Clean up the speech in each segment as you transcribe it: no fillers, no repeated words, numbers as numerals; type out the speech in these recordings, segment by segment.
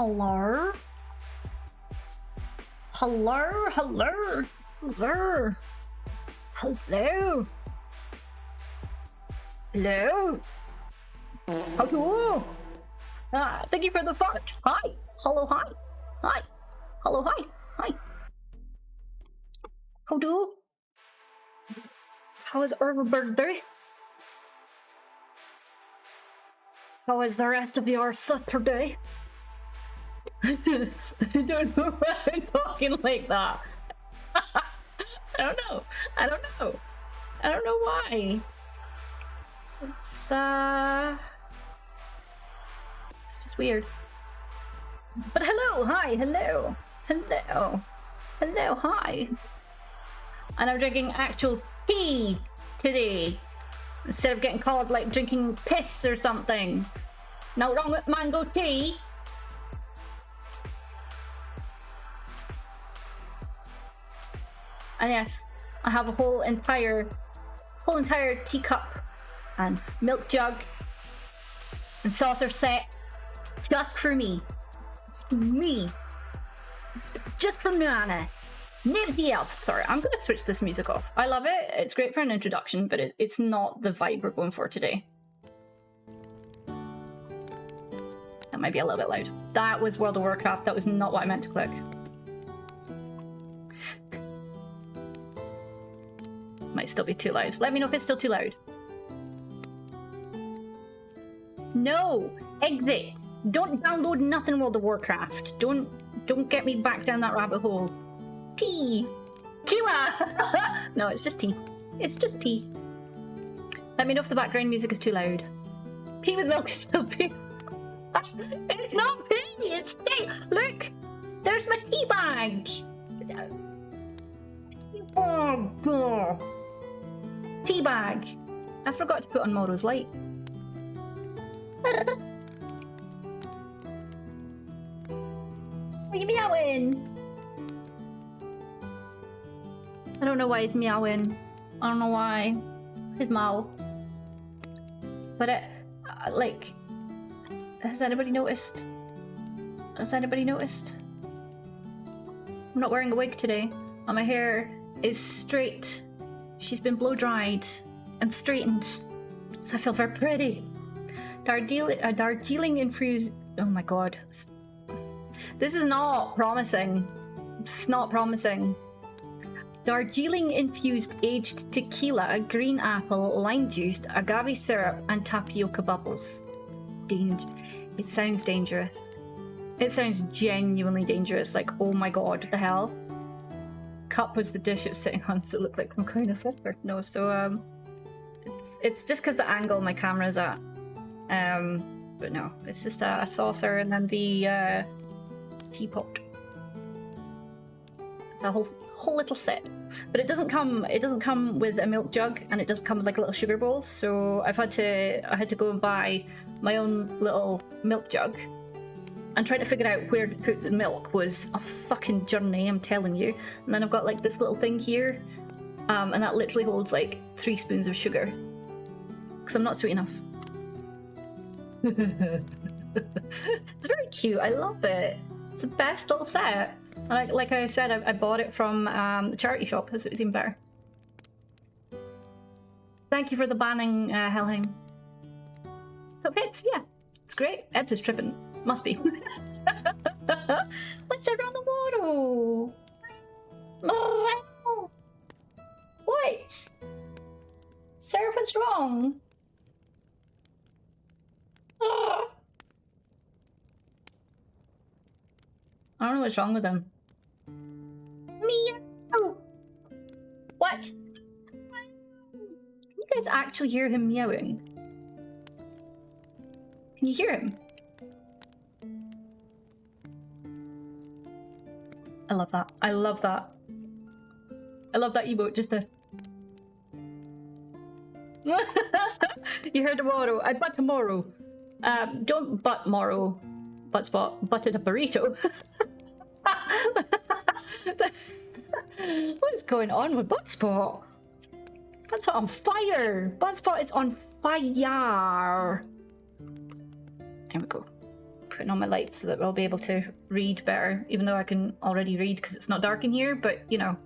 Hello? Hello? Hello? Hello? Hello? Hello? Hello? Thank you for the fart. Hi. Hello, hi. Hi. Hello, hi. Hi. Hello? How is Herbert doing? How is the rest of your Saturday? I don't know why I'm talking like that. I don't know. I don't know. I don't know why. It's just weird. But hello, hi, hello, hello, hello, hi. And I'm drinking actual tea today instead of getting called like drinking piss or something. No wrong with mango tea. And yes, I have a whole entire teacup and milk jug and saucer set just for me. It's for me. It's just for Nana. Nobody else. Sorry, I'm going to switch this music off. I love it. It's great for an introduction, but it's not the vibe we're going for today. That might be a little bit loud. That was World of Warcraft. That was not what I meant to click. Might still be too loud. Let me know if it's still too loud. No! Exit! Don't download nothing World of Warcraft. Don't get me back down that rabbit hole. Tea! Kila! No, it's just tea. It's just tea. Let me know if the background music is too loud. Pea with milk is still pea. It's not pea! It's tea! Look! There's my tea bag! Oh, God. Tea bag. I forgot to put on Moro's light. Are you meowing? I don't know why he's meowing. I don't know why. His mouth. But it, like, has anybody noticed? Has anybody noticed? I'm not wearing a wig today. And my hair is straight. She's been blow dried and straightened. So I feel very pretty. Darjeeling infused. Oh my god. This is not promising. It's not promising. Darjeeling infused aged tequila, green apple, lime juice, agave syrup, and tapioca bubbles. It sounds dangerous. It sounds genuinely dangerous. Like, oh my god, the hell? Cup was the dish it was sitting on, so it looked like some kind of saucer. No, so it's just because the angle my camera's at. But no, it's just a saucer and then the teapot. It's a whole little set. But it doesn't come with a milk jug, and it doesn't come with like a little sugar bowl. So I had to go and buy my own little milk jug. And trying to figure out where to put the milk was a fucking journey, I'm telling you. And then I've got like this little thing here, and that literally holds like 3 spoons of sugar. Because I'm not sweet enough. It's very cute, I love it. It's the best little set. And like I said, I bought it from the charity shop, so it's even better. Thank you for the banning, Helheim. So Pits, yeah, it's great. Ebbs is tripping. Must be. Let's sit around the water. Oh, what? Sarah, what's wrong? Oh. I don't know what's wrong with him. Meow. What? Can you guys actually hear him meowing? Can you hear him? I love that. I love that. I love that emote, just a... You heard tomorrow. I butt tomorrow. Don't butt Morrow. Butt spot. Butted a burrito. What is going on with Buttspot? Buttspot on fire. Buttspot is on fire. There we go. putting on my lights so that we'll be able to read better, even though I can already read because it's not dark in here, but you know.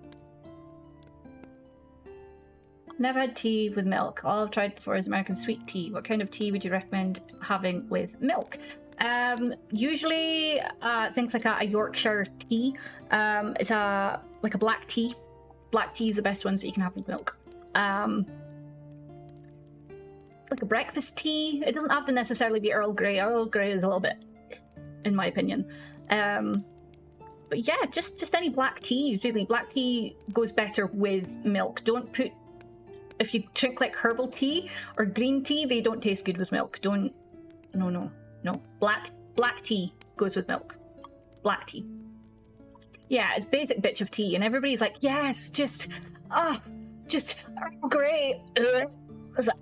Never had tea with milk. All I've tried before is American sweet tea. What kind of tea would you recommend having with milk? Usually things like a Yorkshire tea. It's like a black tea. Black tea is the best ones that you can have with milk. Like a breakfast tea. It doesn't have to necessarily be Earl Grey. Earl Grey is a little bit, in my opinion. But yeah, just any black tea, really. Black tea goes better with milk. Don't put... If you drink like herbal tea or green tea, they don't taste good with milk. Don't... No. Black tea goes with milk. Black tea. Yeah, it's basic bitch of tea, and everybody's like, yes, just Earl Grey. It's like,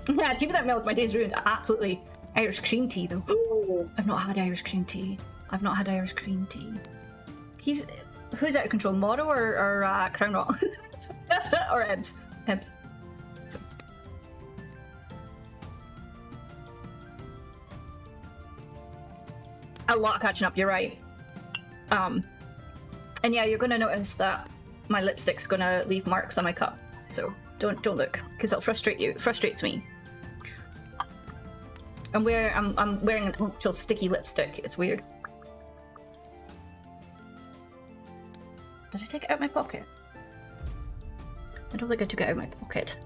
yeah, tea without milk, my day's ruined. Absolutely. Irish cream tea, though. Oh, I've not had Irish cream tea. Who's out of control, Moro or Crown Rock? Or Ebbs. So. A lot of catching up, you're right. And yeah, you're gonna notice that my lipstick's gonna leave marks on my cup. So don't look, because it'll frustrate you. It frustrates me. I'm wearing an actual sticky lipstick. It's weird. Did I take it out of my pocket? I don't think I took it out of my pocket.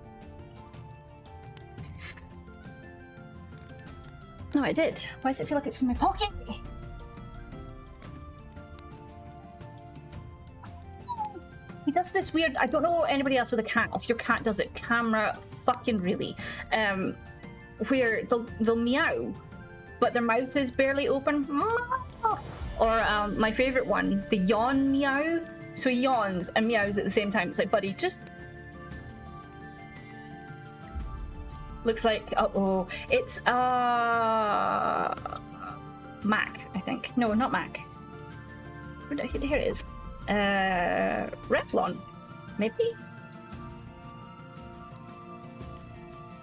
No, I did. Why does it feel like it's in my pocket? He does this weird... I don't know anybody else with a cat. If your cat does it, camera fucking really. Where they'll meow, but their mouth is barely open. Or my favourite one, the yawn meow. So he yawns and meows at the same time. It's like, buddy, just... Looks like... Uh-oh. It's, Mac, I think. No, not Mac. Here it is. Revlon, maybe?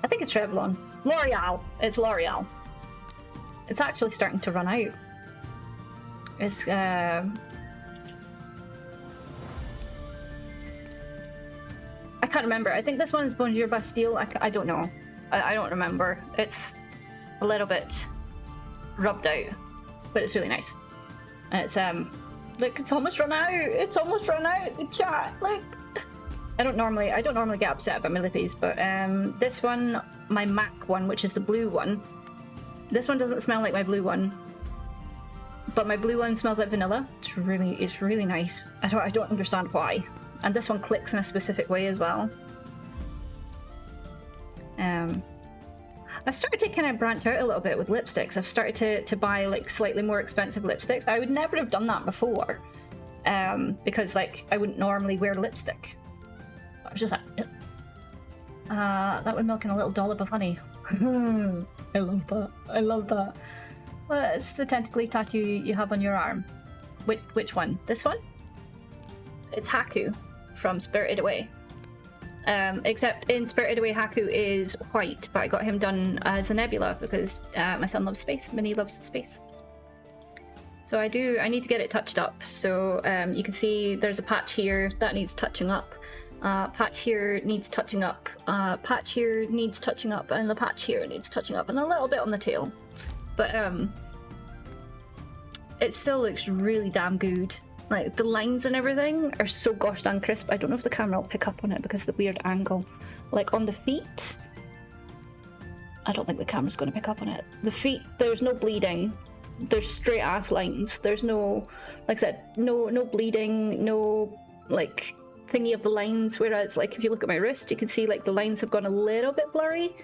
I think it's Revlon. L'Oreal. It's L'Oreal. It's actually starting to run out. It's, I can't remember. I think this one's Bonjour Bastille. I don't know. I don't remember. It's a little bit rubbed out, but it's really nice. And it's, look, it's almost run out. It's almost run out. The chat, look. I don't normally get upset about my lippies, but this one, my MAC one, which is the blue one, this one doesn't smell like my blue one, but my blue one smells like vanilla. It's really nice. I don't understand why. And this one clicks in a specific way as well. I've started to kind of branch out a little bit with lipsticks. I've started to buy like slightly more expensive lipsticks. I would never have done that before, because like I wouldn't normally wear lipstick. I was just like, that with milk and a little dollop of honey. I love that. I love that. Well, it's the tentacly tattoo you have on your arm. Which one? This one? It's Haku from Spirited Away. Except in Spirited Away, Haku is white, but I got him done as a nebula because my son loves space. Minnie loves space. So I need to get it touched up. So you can see there's a patch here that needs touching up. Patch here needs touching up. Patch here needs touching up, and the patch here needs touching up, and a little bit on the tail. But it still looks really damn good. Like, the lines and everything are so gosh darn crisp. I don't know if the camera will pick up on it because of the weird angle. Like, on the feet, I don't think the camera's going to pick up on it. The feet, there's no bleeding. There's straight ass lines. There's no, like I said, no bleeding, no, like, thingy of the lines. Whereas, like, if you look at my wrist, you can see, like, the lines have gone a little bit blurry.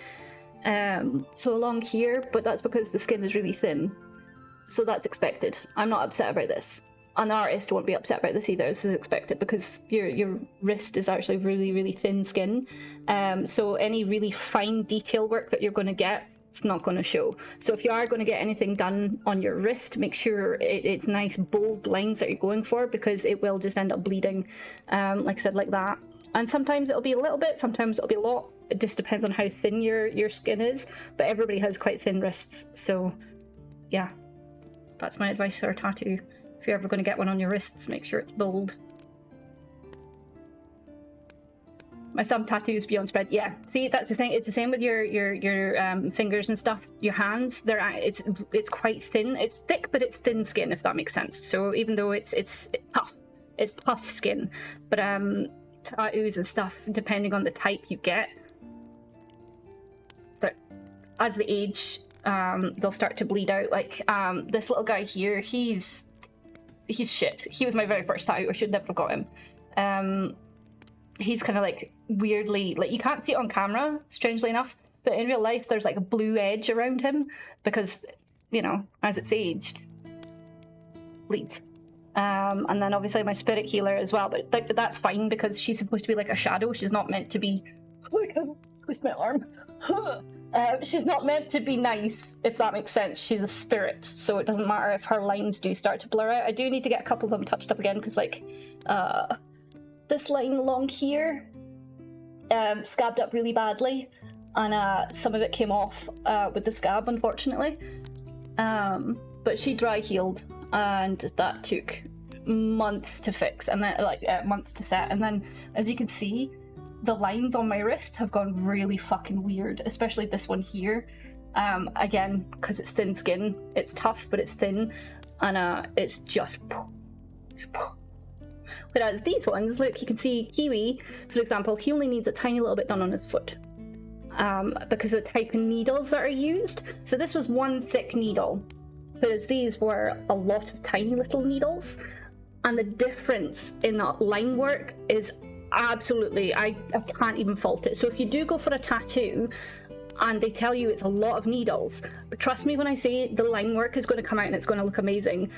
So along here, but that's because the skin is really thin. So that's expected. I'm not upset about this. An artist won't be upset about this either. This is expected because your wrist is actually really, really thin skin. So any really fine detail work that you're going to get, it's not going to show. So if you are going to get anything done on your wrist, make sure it's nice, bold lines that you're going for, because it will just end up bleeding, like I said, like that. And sometimes it'll be a little bit, sometimes it'll be a lot. It just depends on how thin your skin is, but everybody has quite thin wrists, so yeah, that's my advice for a tattoo. If you're ever going to get one on your wrists, make sure it's bold. My thumb tattoos beyond spread. Yeah, see, that's the thing. It's the same with your fingers and stuff. Your hands, it's quite thin. It's thick, but it's thin skin, if that makes sense. So even though it's tough skin, but tattoos and stuff, depending on the type you get, but as they age, they'll start to bleed out. Like this little guy here, he's shit. He was my very first tattoo. I should never have got him. He's kind of like weirdly, like you can't see it on camera, strangely enough, but in real life there's like a blue edge around him because, you know, as it's aged, bleeds. And then obviously my spirit healer as well, but that's fine because she's supposed to be like a shadow. She's not meant to be. Oh my god, twist my arm. She's not meant to be nice, if that makes sense. She's a spirit, so it doesn't matter if her lines do start to blur out. I do need to get a couple of them touched up again because, like, this line along here scabbed up really badly, and some of it came off with the scab, unfortunately. But she dry healed, and that took months to fix, and then months to set. And then, as you can see, the lines on my wrist have gone really fucking weird, especially this one here. Again, because it's thin skin, it's tough, but it's thin, and it's just. Whereas these ones, look, you can see Kiwi, for example, he only needs a tiny little bit done on his foot because of the type of needles that are used. So this was one thick needle, whereas these were a lot of tiny little needles. And the difference in that line work is absolutely, I can't even fault it. So if you do go for a tattoo and they tell you it's a lot of needles, but trust me when I say the line work is going to come out and it's going to look amazing.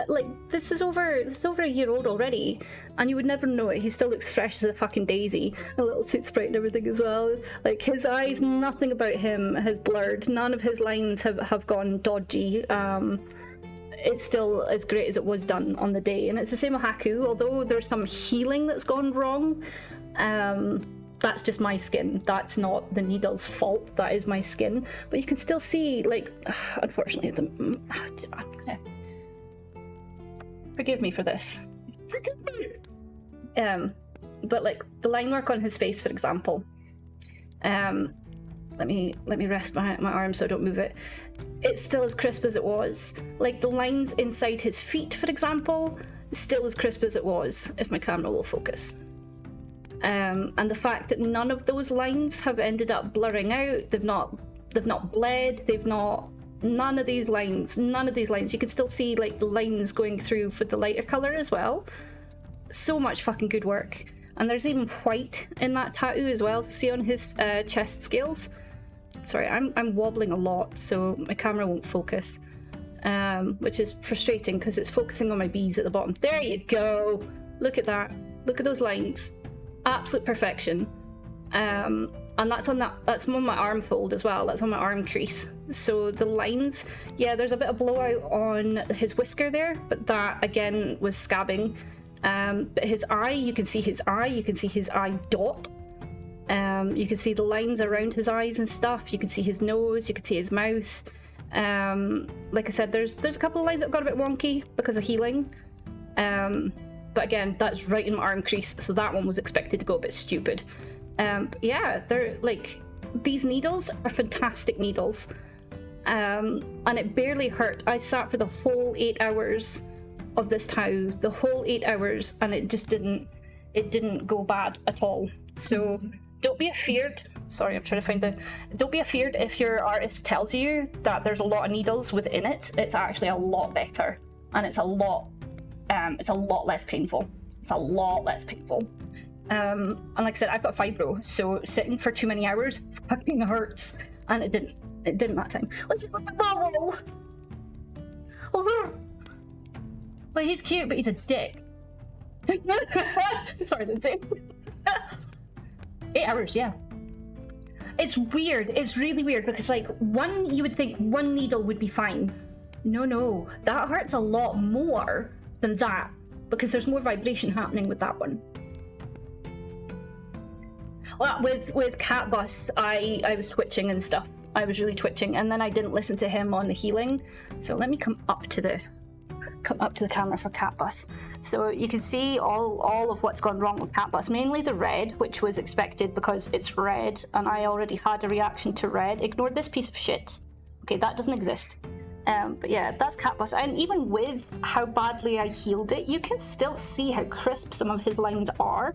Like, this is over a year old already, and you would never know it. He still looks fresh as a fucking daisy. A little suit sprite and everything as well. Like, his eyes, nothing about him has blurred. None of his lines have gone dodgy. It's still as great as it was done on the day. And it's the same with Haku, although there's some healing that's gone wrong. That's just my skin. That's not the needle's fault. That is my skin. But you can still see, like, unfortunately, forgive me for this. Forgive me. But like the line work on his face, for example. Let me rest my arm so I don't move it. It's still as crisp as it was. Like the lines inside his feet, for example, still as crisp as it was. If my camera will focus. And the fact that none of those lines have ended up blurring out, they've not bled, none of these lines, you can still see like the lines going through for the lighter colour as well. So much fucking good work. And there's even white in that tattoo as well, so see on his chest scales. Sorry, I'm wobbling a lot, so my camera won't focus, which is frustrating because it's focusing on my bees at the bottom. There you go! Look at that. Look at those lines. Absolute perfection. And that's on my arm fold as well. That's on my arm crease. So the lines, yeah, there's a bit of blowout on his whisker there, but that again was scabbing. But his eye, you can see his eye. You can see his eye dot. You can see the lines around his eyes and stuff. You can see his nose. You can see his mouth. Like I said, there's a couple of lines that got a bit wonky because of healing. But again, that's right in my arm crease, so that one was expected to go a bit stupid. But yeah, they're like, these needles are fantastic needles. And it barely hurt. I sat for the whole 8 hours of this tattoo, the whole 8 hours, and it just didn't go bad at all. So don't be afeared. Sorry, I'm trying to find don't be afeared if your artist tells you that there's a lot of needles within it. It's actually a lot better, and it's a lot less painful. It's a lot less painful. And like I said, I've got fibro, so sitting for too many hours fucking hurts, and it didn't that time. Oh, well, he's cute, but he's a dick. Sorry, Lindsay. 8 hours, yeah. It's weird. It's really weird because, like, you would think one needle would be fine. No, that hurts a lot more than that because there's more vibration happening with that one. Well, with Cat Bus, I was twitching and stuff. I was really twitching, and then I didn't listen to him on the healing. So let me come up to the camera for Cat Bus. So you can see all of what's gone wrong with Cat Bus. Mainly the red, which was expected because it's red, and I already had a reaction to red. Ignore this piece of shit. Okay, that doesn't exist. But yeah, that's Cat Bus. And even with how badly I healed it, you can still see how crisp some of his lines are.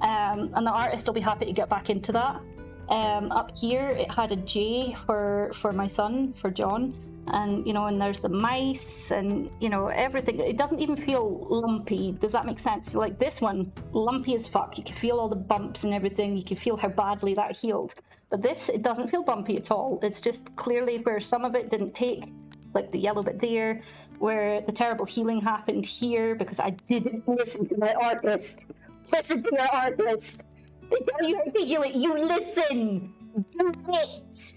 And the artist will be happy to get back into that. Up here, it had a J for my son, for John. And, you know, and there's the mice and, you know, everything. It doesn't even feel lumpy. Does that make sense? Like this one, lumpy as fuck. You can feel all the bumps and everything. You can feel how badly that healed. But this, it doesn't feel bumpy at all. It's just clearly where some of it didn't take, like the yellow bit there, where the terrible healing happened here because I didn't listen to my artist. Listen to your artist. They tell you how to heal it. You listen. Do it.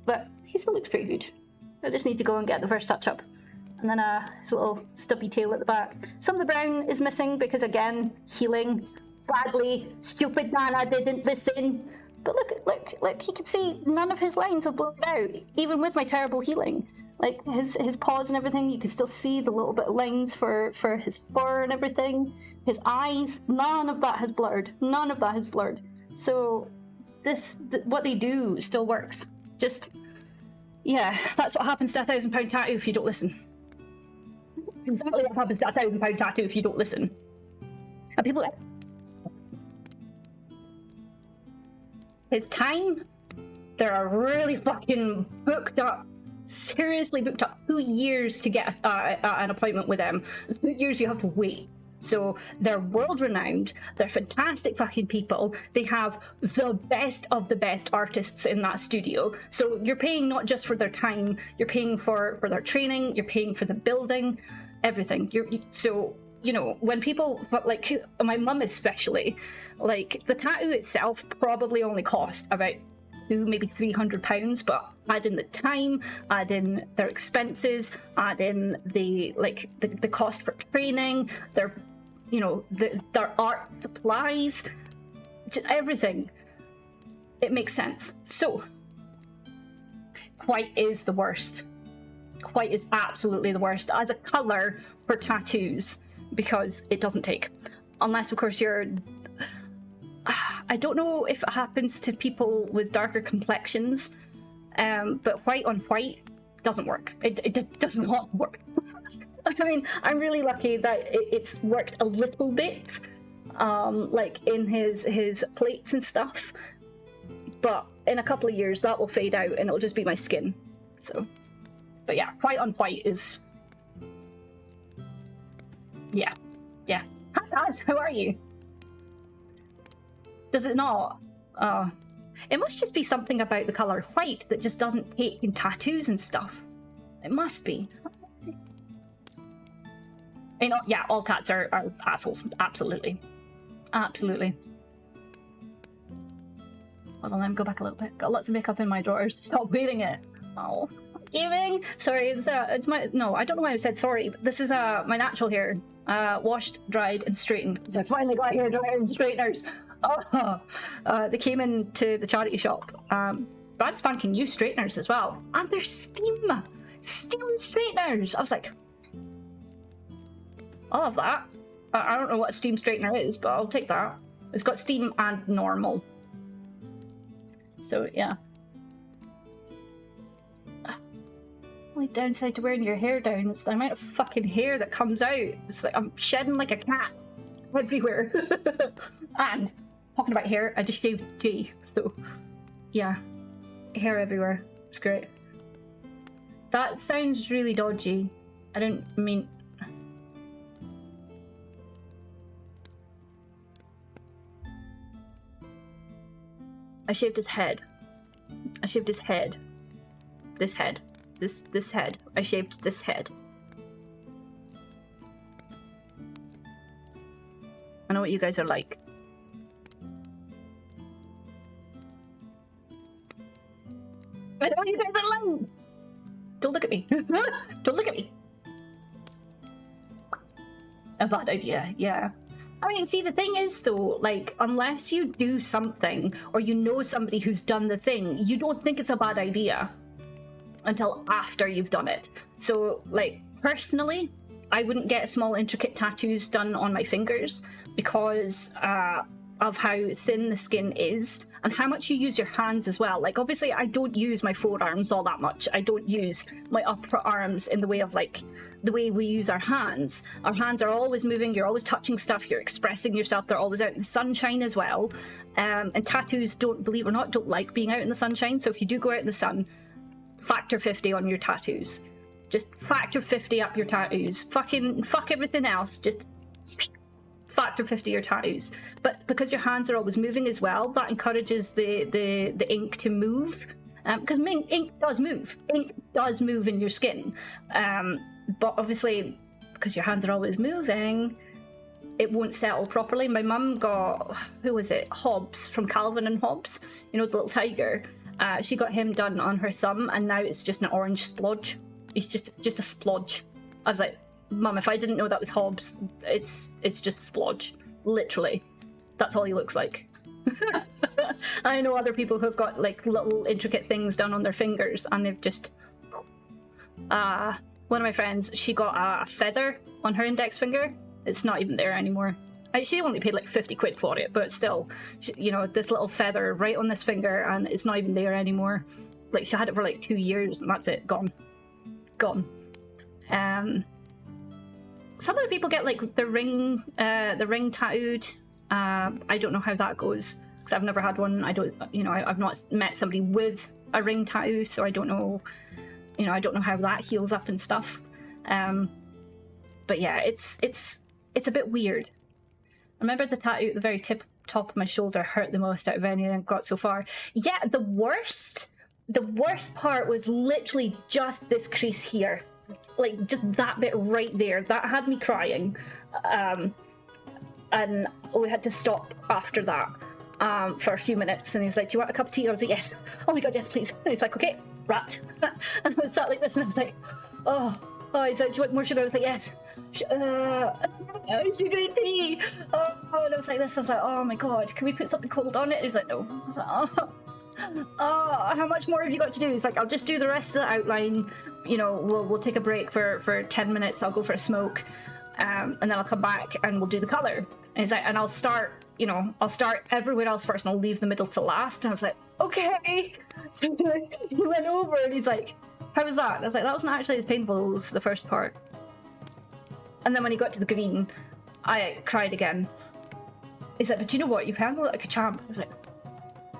But he still looks pretty good. I just need to go and get the first touch up. And then his little stubby tail at the back. Some of the brown is missing because, again, healing badly. Stupid Nana didn't listen. But look, you can see none of his lines have blown out, even with my terrible healing. Like, his paws and everything, you can still see the little bit of lines for his fur and everything. His eyes, none of that has blurred. None of that has blurred. So, what they do still works. Just... yeah, that's what happens to a £1,000 tattoo if you don't listen. That's exactly what happens to a £1,000 tattoo if you don't listen. And people are like... his time, there are really fucking booked up, seriously booked up 2 years to get an appointment with them. 2 years you have to wait. So they're world-renowned, they're fantastic fucking people, they have the best of the best artists in that studio. So you're paying not just for their time, you're paying for their training, you're paying for the building, everything. So, you know, when people, like my mum especially, like the tattoo itself probably only cost about maybe £300, but add in the time, add in their expenses, add in the cost for training, their art supplies, just everything. It makes sense. So, white is the worst. White is absolutely the worst as a colour for tattoos because it doesn't take. Unless, of course, you're... I don't know if it happens to people with darker complexions, but white on white doesn't work. It does not work. I mean, I'm really lucky that it's worked a little bit, like in his plates and stuff, but in a couple of years that will fade out and it'll just be my skin. So, but yeah, white on white is... yeah. Hi guys, how are you? Does it not? It must just be something about the colour white that just doesn't take in tattoos and stuff. It must be. You know, yeah, all cats are assholes. Absolutely. Absolutely. Hold on, let me go back a little bit. Got lots of makeup in my drawers. Stop wearing it. Oh, giving. Sorry, it's my... no, I don't know why I said sorry, but this is my natural hair. Washed, dried, and straightened. So I finally got hair dryer and straighteners. Oh, they came into the charity shop. Brand spanking new straighteners as well. And they're steam straighteners. I was like... I'll have that. I don't know what a steam straightener is, but I'll take that. It's got steam and normal. So, yeah. Only downside to wearing your hair down is the amount of fucking hair that comes out. It's like I'm shedding like a cat everywhere. And, talking about hair, I just shaved J. So, yeah. Hair everywhere. It's great. That sounds really dodgy. I don't mean... I shaved his head. I shaved his head. This head. This head. I shaved this head. I know what you guys are like. I know what you guys are like! Don't look at me. Don't look at me. A bad idea, yeah. I mean, see, the thing is, though, like, unless you do something or you know somebody who's done the thing, you don't think it's a bad idea until after you've done it. So, like, personally, I wouldn't get small, intricate tattoos done on my fingers because of how thin the skin is and how much you use your hands as well. Like, obviously, I don't use my forearms all that much. I don't use my upper arms in the way of, like, the way we use our hands. Our hands are always moving, you're always touching stuff, you're expressing yourself, they're always out in the sunshine as well. And tattoos, don't, believe it or not, don't like being out in the sunshine. So if you do go out in the sun, factor 50 on your tattoos. Just factor 50 up your tattoos. Fuck everything else, just factor 50 your tattoos. But because your hands are always moving as well, that encourages the ink to move. Because ink does move. Ink does move in your skin. But obviously, because your hands are always moving, it won't settle properly. My mum got, who was it? Hobbs from Calvin and Hobbs. You know, the little tiger. She got him done on her thumb, and now it's just an orange splodge. It's just a splodge. I was like, Mum, if I didn't know that was Hobbs, it's just a splodge. Literally. That's all he looks like. I know other people who've got like little intricate things done on their fingers and they've just... one of my friends, she got a feather on her index finger. It's not even there anymore. She only paid like 50 quid for it, but still, you know, this little feather right on this finger and it's not even there anymore. Like, she had it for like 2 years and that's it, gone. Gone. Some of the people get like the ring tattooed. I don't know how that goes because I've never had one. I don't, you know, I've not met somebody with a ring tattoo, so I don't know, you know, I don't know how that heals up and stuff. But yeah, it's a bit weird. I remember the tattoo at the very top of my shoulder hurt the most out of anything I've got so far. Yeah, the worst part was literally just this crease here. Like, just that bit right there. That had me crying. And we had to stop after that for a few minutes. And he was like, do you want a cup of tea? I was like, yes. Oh my god, yes, please. And he's like, okay, wrapped. And I was sat like this and I was like, oh. He's like, do you want more sugar? I was like, yes. Sugary tea. Oh, and I was like this. I was like, oh my god, can we put something cold on it? And he was like, no. I was like, oh, how much more have you got to do? He's like, I'll just do the rest of the outline. You know, we'll take a break for 10 minutes. I'll go for a smoke. And then I'll come back and we'll do the colour. And he's like, and I'll start everywhere else first and I'll leave the middle to last. And I was like, okay. So he went over and he's like, how was that? And I was like, that wasn't actually as painful as the first part. And then when he got to the green, I cried again. He's like, but you know what? You've handled it like a champ. I was like,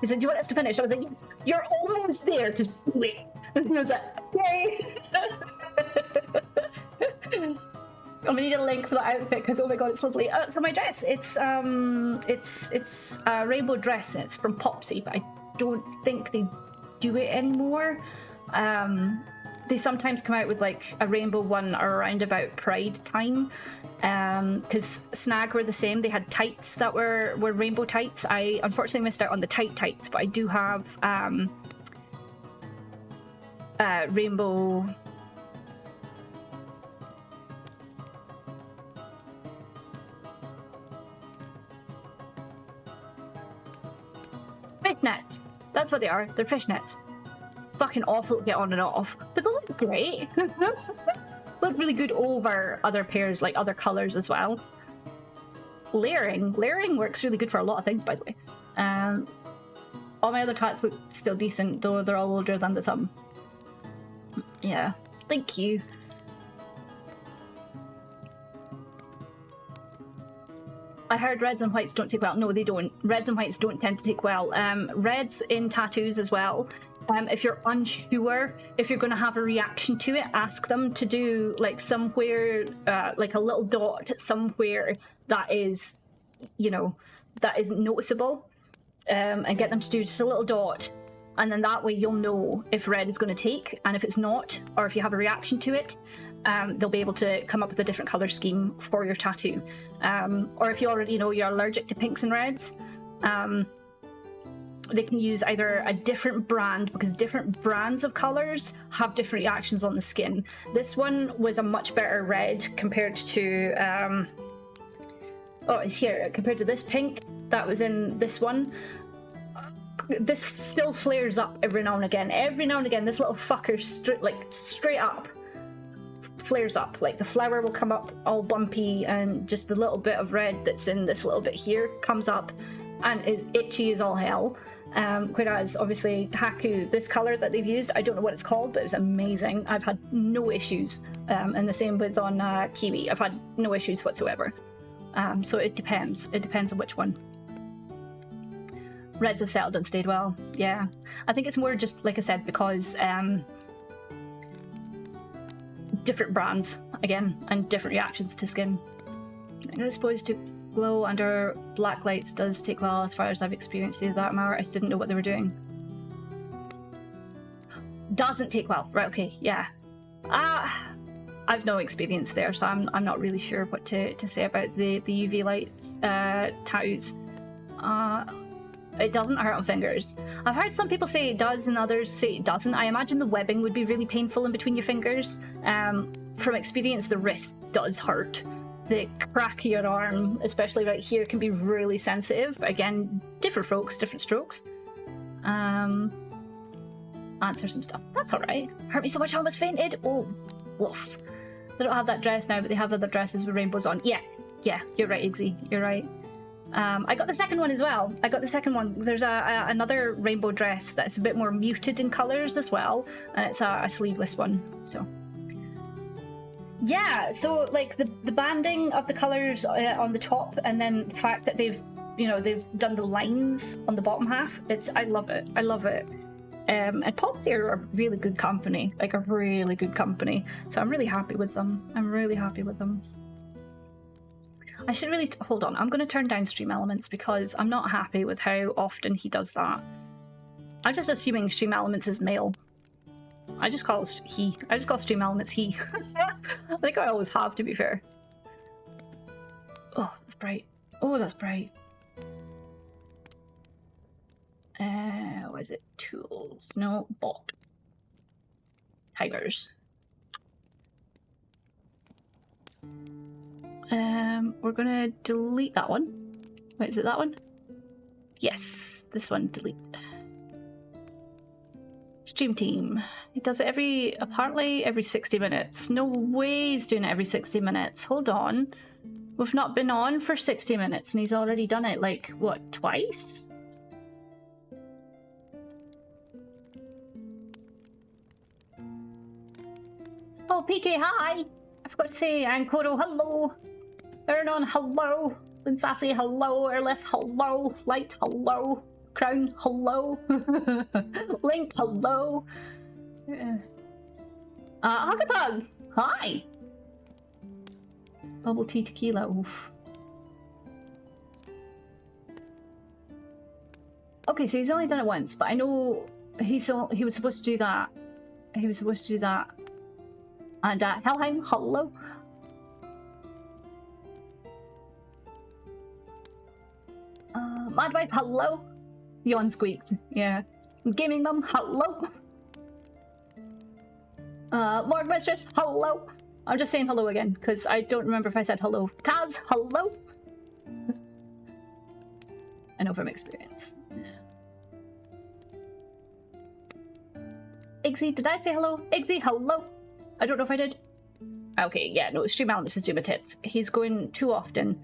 he said, do you want us to finish? I was like, yes, you're almost there. Just wait. And he was like, okay. I'm gonna need a link for that outfit because oh my god, it's lovely. So my dress, it's a rainbow dress. It's from Popsy, but I don't think they do it anymore. They sometimes come out with like a rainbow one around about Pride time, because Snag were the same. They had tights that were rainbow tights. I unfortunately missed out on the tights, but I do have rainbow. Fishnets. That's what they are. They're fishnets. Fucking awful to get on and off, but they look great. Look really good over other pairs, like other colours as well. Layering works really good for a lot of things, by the way. All my other tats look still decent, though they're all older than the thumb. Yeah, thank you. I heard reds and whites don't take well. No, they don't. Reds and whites don't tend to take well. Reds in tattoos as well. If you're unsure if you're going to have a reaction to it, ask them to do like somewhere, like a little dot somewhere that is, you know, that isn't noticeable, and get them to do just a little dot, and then that way you'll know if red is going to take, and if it's not, or if you have a reaction to it, they'll be able to come up with a different colour scheme for your tattoo. Or if you already know you're allergic to pinks and reds, they can use either a different brand, because different brands of colours have different reactions on the skin. This one was a much better red compared to, Oh, it's here. Compared to this pink that was in this one, this still flares up every now and again. Every now and again, this little fucker straight up flares up. Like the flower will come up all bumpy, and just the little bit of red that's in this little bit here comes up and is itchy as all hell. Whereas obviously Haku, this colour that they've used, I don't know what it's called, but it was amazing. I've had no issues. And the same with on Kiwi. I've had no issues whatsoever. So it depends. It depends on which one. Reds have settled and stayed well. Yeah. I think it's more just, like I said, because different brands, again, and different reactions to skin. It's supposed to glow under black lights does take well, as far as I've experienced it. That artist didn't know what they were doing. Doesn't take well. Right, okay, yeah. I've no experience there, so I'm not really sure what to say about the UV lights tattoos. It doesn't hurt on fingers. I've heard some people say it does and others say it doesn't. I imagine the webbing would be really painful in between your fingers. From experience, the wrist does hurt. The crack of your arm, especially right here, can be really sensitive. But again, different folks, different strokes. Answer some stuff. That's alright. Hurt me so much I almost fainted. Oh, woof. They don't have that dress now, but they have other dresses with rainbows on. Yeah, you're right, Iggsy. You're right. I got the second one as well. I got the second one. There's another rainbow dress that's a bit more muted in colours as well, and it's a sleeveless one. So yeah, so like the banding of the colours on the top, and then the fact that they've done the lines on the bottom half. I love it. I love it. And Pops here are really good company, like a really good company. So I'm really happy with them. I'm really happy with them. I should really hold on. I'm going to turn down Stream Elements because I'm not happy with how often he does that. I'm just assuming Stream Elements is male. I just call he. I just call Stream Elements he. I think I always have, to be fair. Oh, that's bright. Oh, that's bright. What is it? Tools. No, bot. Tigers. We're gonna delete that one. Wait, is it that one? Yes, this one, delete. Stream team. He does it apparently every 60 minutes. No way he's doing it every 60 minutes. Hold on. We've not been on for 60 minutes and he's already done it, like, what, twice? Oh, PK, hi! I forgot to say, Ankoro, hello! Ernon, hello! Linsassi, hello! Erlith, hello! Light, hello! Crown, hello! Link, hello! Huckapug, hi! Bubble tea tequila, oof. Okay, so he's only done it once, but I know he was supposed to do that. He was supposed to do that. And Helheim, hello. Madwife, hello. Yawn squeaked, yeah. Gaming Mum, hello. Morg Mistress, hello. I'm just saying hello again, because I don't remember if I said hello. Taz, hello. I know from experience. Iggsy, did I say hello? Iggsy, hello. I don't know if I did. Okay, yeah, no, Stream Elements is doing my tits. He's going too often.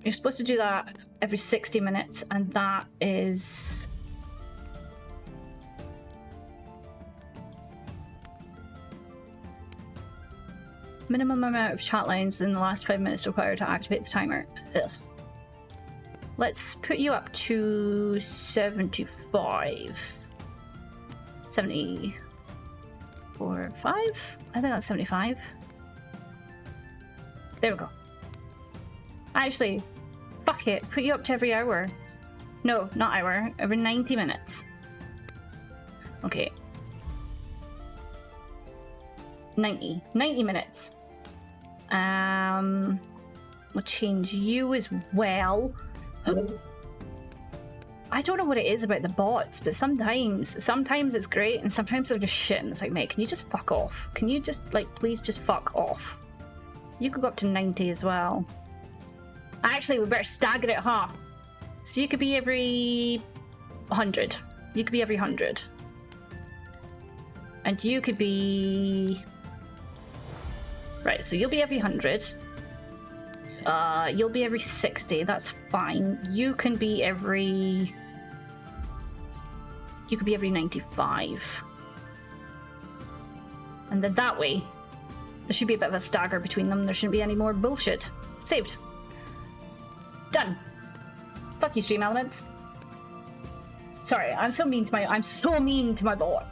You're supposed to do that every 60 minutes, and that is... minimum amount of chat lines in the last 5 minutes required to activate the timer. Ugh. Let's put you up to 75. 74, 5? I think that's 75. There we go. Actually, fuck it. Put you up to every hour. No, not hour. Every 90 minutes. Okay. 90 minutes. We'll change you as well. I don't know what it is about the bots, but sometimes it's great and sometimes they're just shit and it's like, mate, can you just fuck off? Can you just, like, please just fuck off? You could go up to 90 as well. Actually, we better stagger it, huh? So you could be every 100. You could be every 100. And you could be... Right, so you'll be every 100. You'll be every 60, that's fine. You can be every... You could be every 95. And then that way, there should be a bit of a stagger between them. There shouldn't be any more bullshit. Saved. Done. Fuck you, Stream Elements. Sorry, I'm so mean to my bot.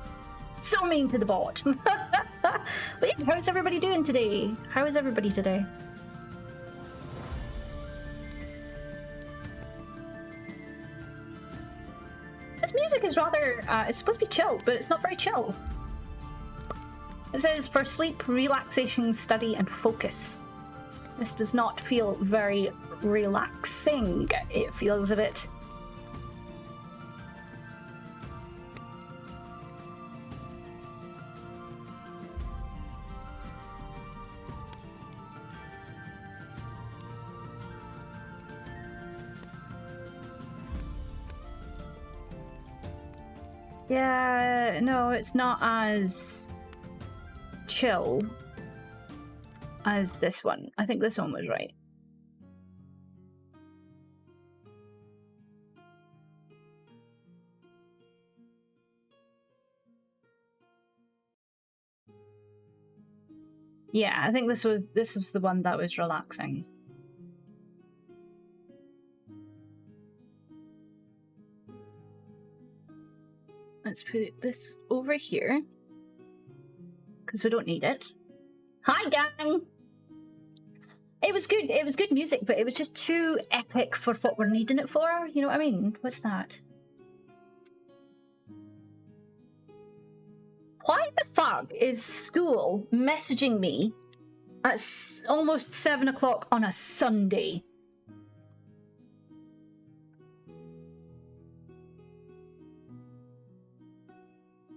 So mean to the bot. But yeah, how's everybody doing today? How is everybody today? This music is rather, it's supposed to be chill, but it's not very chill. It says, for sleep, relaxation, study, and focus. This does not feel very relaxing. It feels a bit... Yeah, no, it's not as chill as this one. I think this one was right. Yeah, I think this was the one that was relaxing. Let's put this over here, because we don't need it. Hi, gang! It was good. It was good music, but it was just too epic for what we're needing it for. You know what I mean? What's that? Why the fuck is school messaging me at almost 7 o'clock on a Sunday?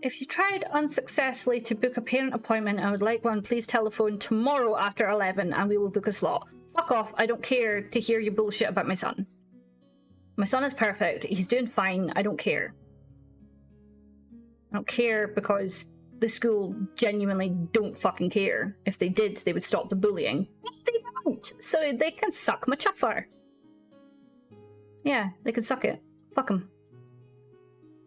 If you tried unsuccessfully to book a parent appointment and would like one, please telephone tomorrow after 11 and we will book a slot. Fuck off, I don't care to hear your bullshit about my son. My son is perfect, he's doing fine, I don't care. I don't care because the school genuinely don't fucking care. If they did, they would stop the bullying. But they don't, so they can suck my chuffer. Yeah, they can suck it. Fuck them.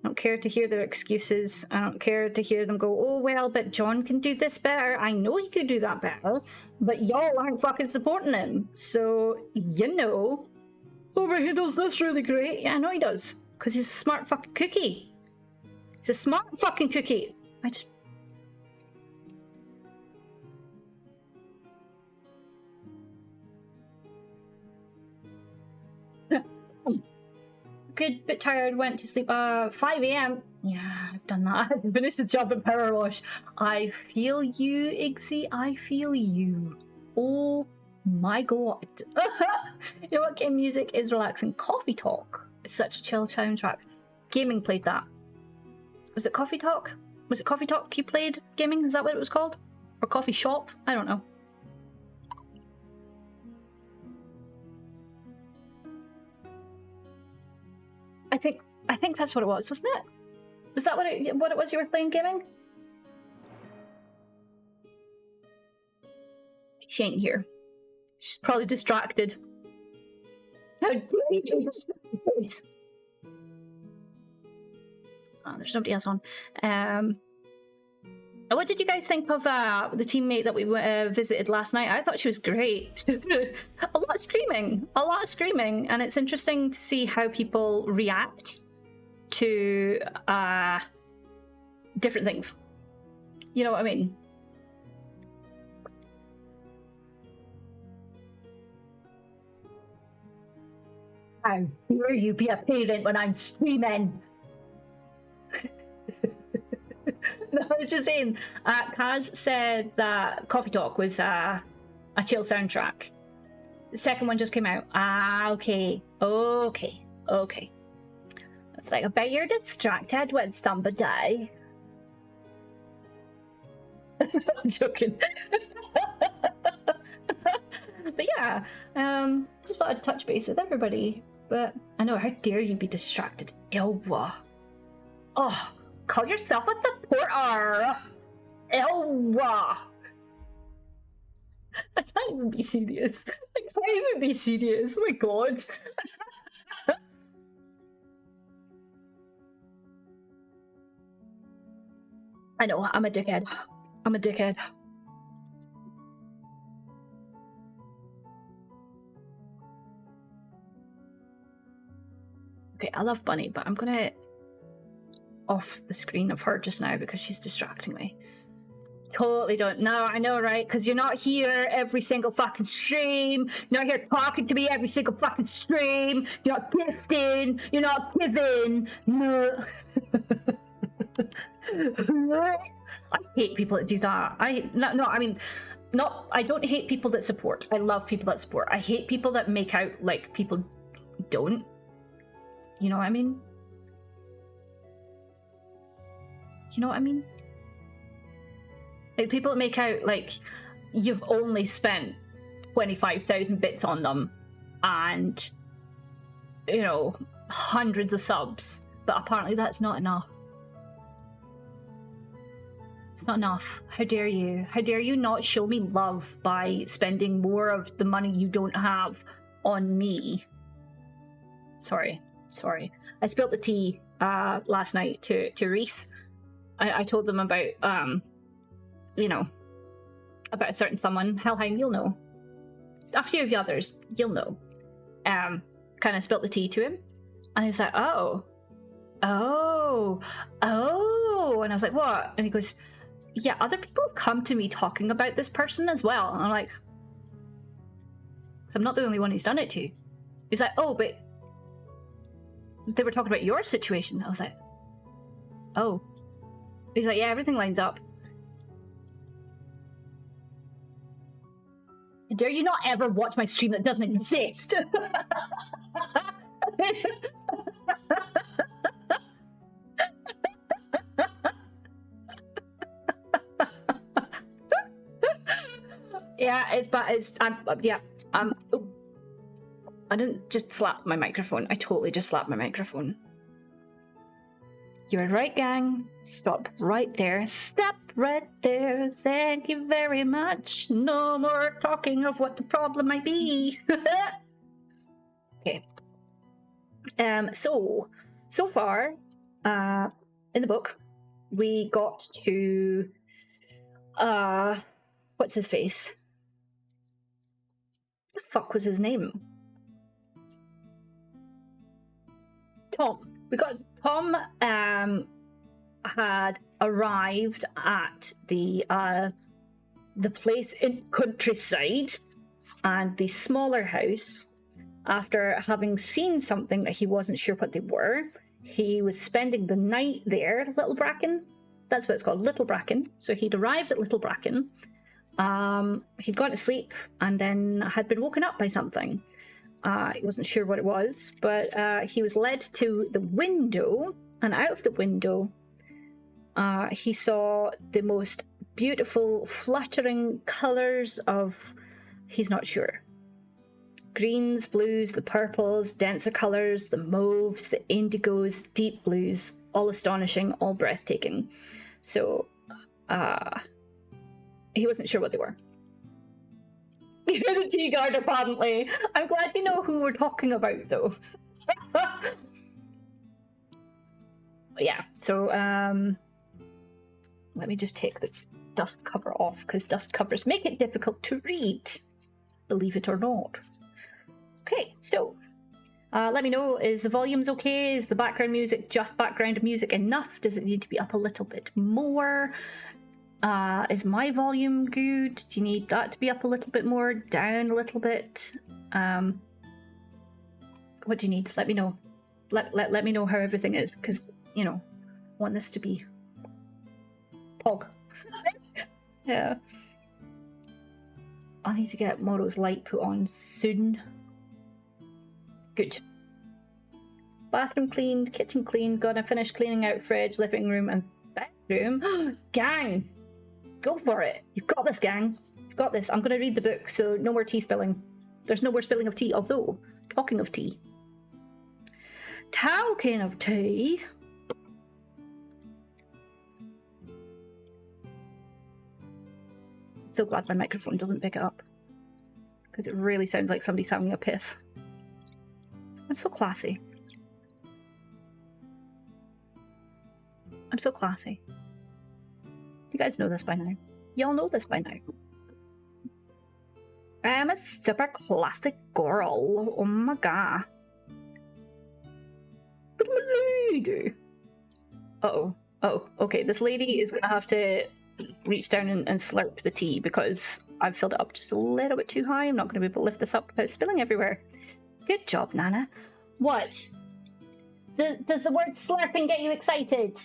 I don't care to hear their excuses. I don't care to hear them go, oh well, but John can do this better. I know he could do that better, but y'all aren't fucking supporting him. So, you know. Oh, but he does this really great. Yeah, I know he does. Because he's a smart fucking cookie. He's a smart fucking cookie. I just... Good, bit tired, went to sleep 5 AM. Yeah, I've done that. I finished the job at Power Wash. I feel you, Iggsy. I feel you. Oh my god. You know what game music is relaxing? Coffee Talk. It's such a chill soundtrack. Gaming played that. Was it Coffee Talk? Was it Coffee Talk you played? Gaming? Is that what it was called? Or Coffee Shop? I don't know. I think that's what it was, wasn't it? Was that what it was you were playing, gaming? She ain't here. She's probably distracted. How dare you distracted? Oh, there's nobody else on. What did you guys think of the teammate that we visited last night? I thought she was great. A lot of screaming, and it's interesting to see how people react to different things. You know what I mean? How dare you be a parent when I'm screaming? No, I was just saying, Kaz said that Coffee Talk was a chill soundtrack. The second one just came out. Okay. It's like, I bet you're distracted with somebody. I'm joking. But yeah, just thought I'd touch base with everybody. But I know, how dare you be distracted, Ilwa? Oh, call yourself a supporter, Ilwa. I can't even be serious. I can't even be serious. Oh my god. I know, I'm a dickhead. I'm a dickhead. Okay, I love Bunny, but I'm gonna off the screen of her just now because she's distracting me. Totally don't. No, I know, right? Because you're not here every single fucking stream. You're not here talking to me every single fucking stream. You're not gifting. You're not giving. No. I hate people that do that. I don't hate people that support. I love people that support. I hate people that make out like people don't. You know what I mean? You know what I mean? Like, people that make out like you've only spent 25,000 bits on them and, you know, hundreds of subs, but apparently that's not enough. It's not enough. How dare you? How dare you not show me love by spending more of the money you don't have on me? Sorry. I spilled the tea last night to Reese. I told them about, you know, about a certain someone. Helheim, you'll know. A few of the others, you'll know. Kind of spilled the tea to him. And he was like, oh. And I was like, what? And he goes, yeah, other people have come to me talking about this person as well. And I'm like, so I'm not the only one who's done it to. He's like, oh, but they were talking about your situation. I was like, oh. He's like, yeah, everything lines up. Dare you not ever watch my stream that doesn't exist? Yeah, I didn't just slap my microphone. I totally just slapped my microphone. You're right, gang. Stop right there. Stop right there. Thank you very much. No more talking of what the problem might be. Okay. So far, in the book, we got to what's his face? What the fuck was his name? Tom. We got Tom had arrived at the place in countryside and the smaller house after having seen something that he wasn't sure what they were. He was spending the night there, Little Bracken. That's what it's called, Little Bracken. So he'd arrived at Little Bracken. He'd gone to sleep and then had been woken up by something. He wasn't sure what it was, but he was led to the window, and out of the window, he saw the most beautiful, fluttering colours of, he's not sure. Greens, blues, the purples, denser colours, the mauves, the indigos, deep blues, all astonishing, all breathtaking. So, he wasn't sure what they were. The tea guard, apparently. I'm glad you know who we're talking about, though. But yeah, so, let me just take the dust cover off, because dust covers make it difficult to read, believe it or not. Okay, so, let me know, is the volumes okay? Is the background music just background music enough? Does it need to be up a little bit more? Is my volume good? Do you need that to be up a little bit more, down a little bit? What do you need? Let me know. Let me know how everything is, because, you know, I want this to be pog. Yeah. I need to get Morrow's light put on soon. Good. Bathroom cleaned, kitchen cleaned, gonna finish cleaning out fridge, living room, and bedroom. Gang! Go for it. You've got this, gang. Got this. I'm going to read the book, so no more tea spilling. There's no more spilling of tea, although, talking of tea. Talking of tea... So glad my microphone doesn't pick it up. Because it really sounds like somebody's having a piss. I'm so classy. I'm so classy. You guys know this by now. Y'all know this by now. I'm a super classic girl. Oh my god. But my lady. Uh-oh. Oh, okay. This lady is gonna have to reach down and slurp the tea because I've filled it up just a little bit too high. I'm not going to be able to lift this up without spilling everywhere. Good job, Nana. What? Does the word slurping get you excited?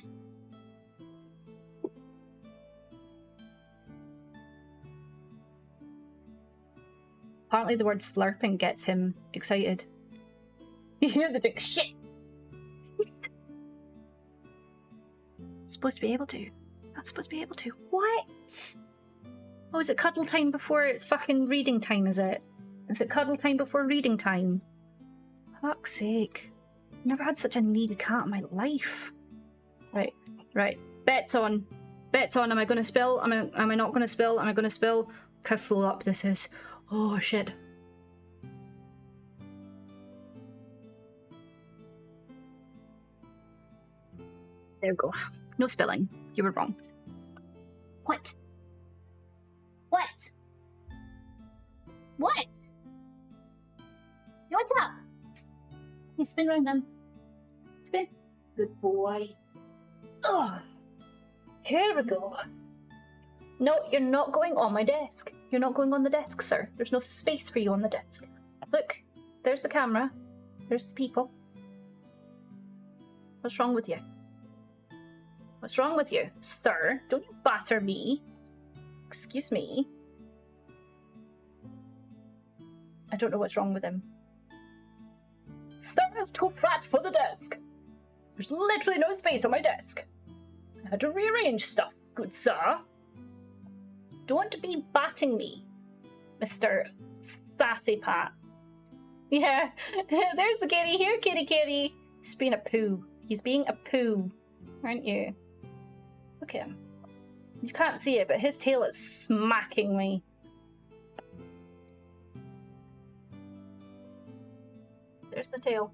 Apparently the word slurping gets him excited. You hear the dick shit. Supposed to be able to. Not supposed to be able to. What? Oh, is it cuddle time before it's fucking reading time, is it? Is it cuddle time before reading time? Fuck's sake. Never had such a needy cat in my life. Right, right. Bets on. Bets on. Am I going to spill? Am I not going to spill? Am I going to spill? Look how full up this is. Oh, shit. There we go. No spilling. You were wrong. What? What? What? What's up? You spin around them. Spin. Good boy. Oh. Here we go. No, you're not going on my desk. You're not going on the desk, sir. There's no space for you on the desk. Look, there's the camera. There's the people. What's wrong with you? What's wrong with you, sir? Don't you batter me. Excuse me. I don't know what's wrong with him. Sir is too flat for the desk. There's literally no space on my desk. I had to rearrange stuff, good sir. Don't be batting me, Mr. Sassy Pat. Yeah, there's the kitty. Here, kitty, kitty. He's being a poo. He's being a poo, aren't you? Look at him. You can't see it, but his tail is smacking me. There's the tail.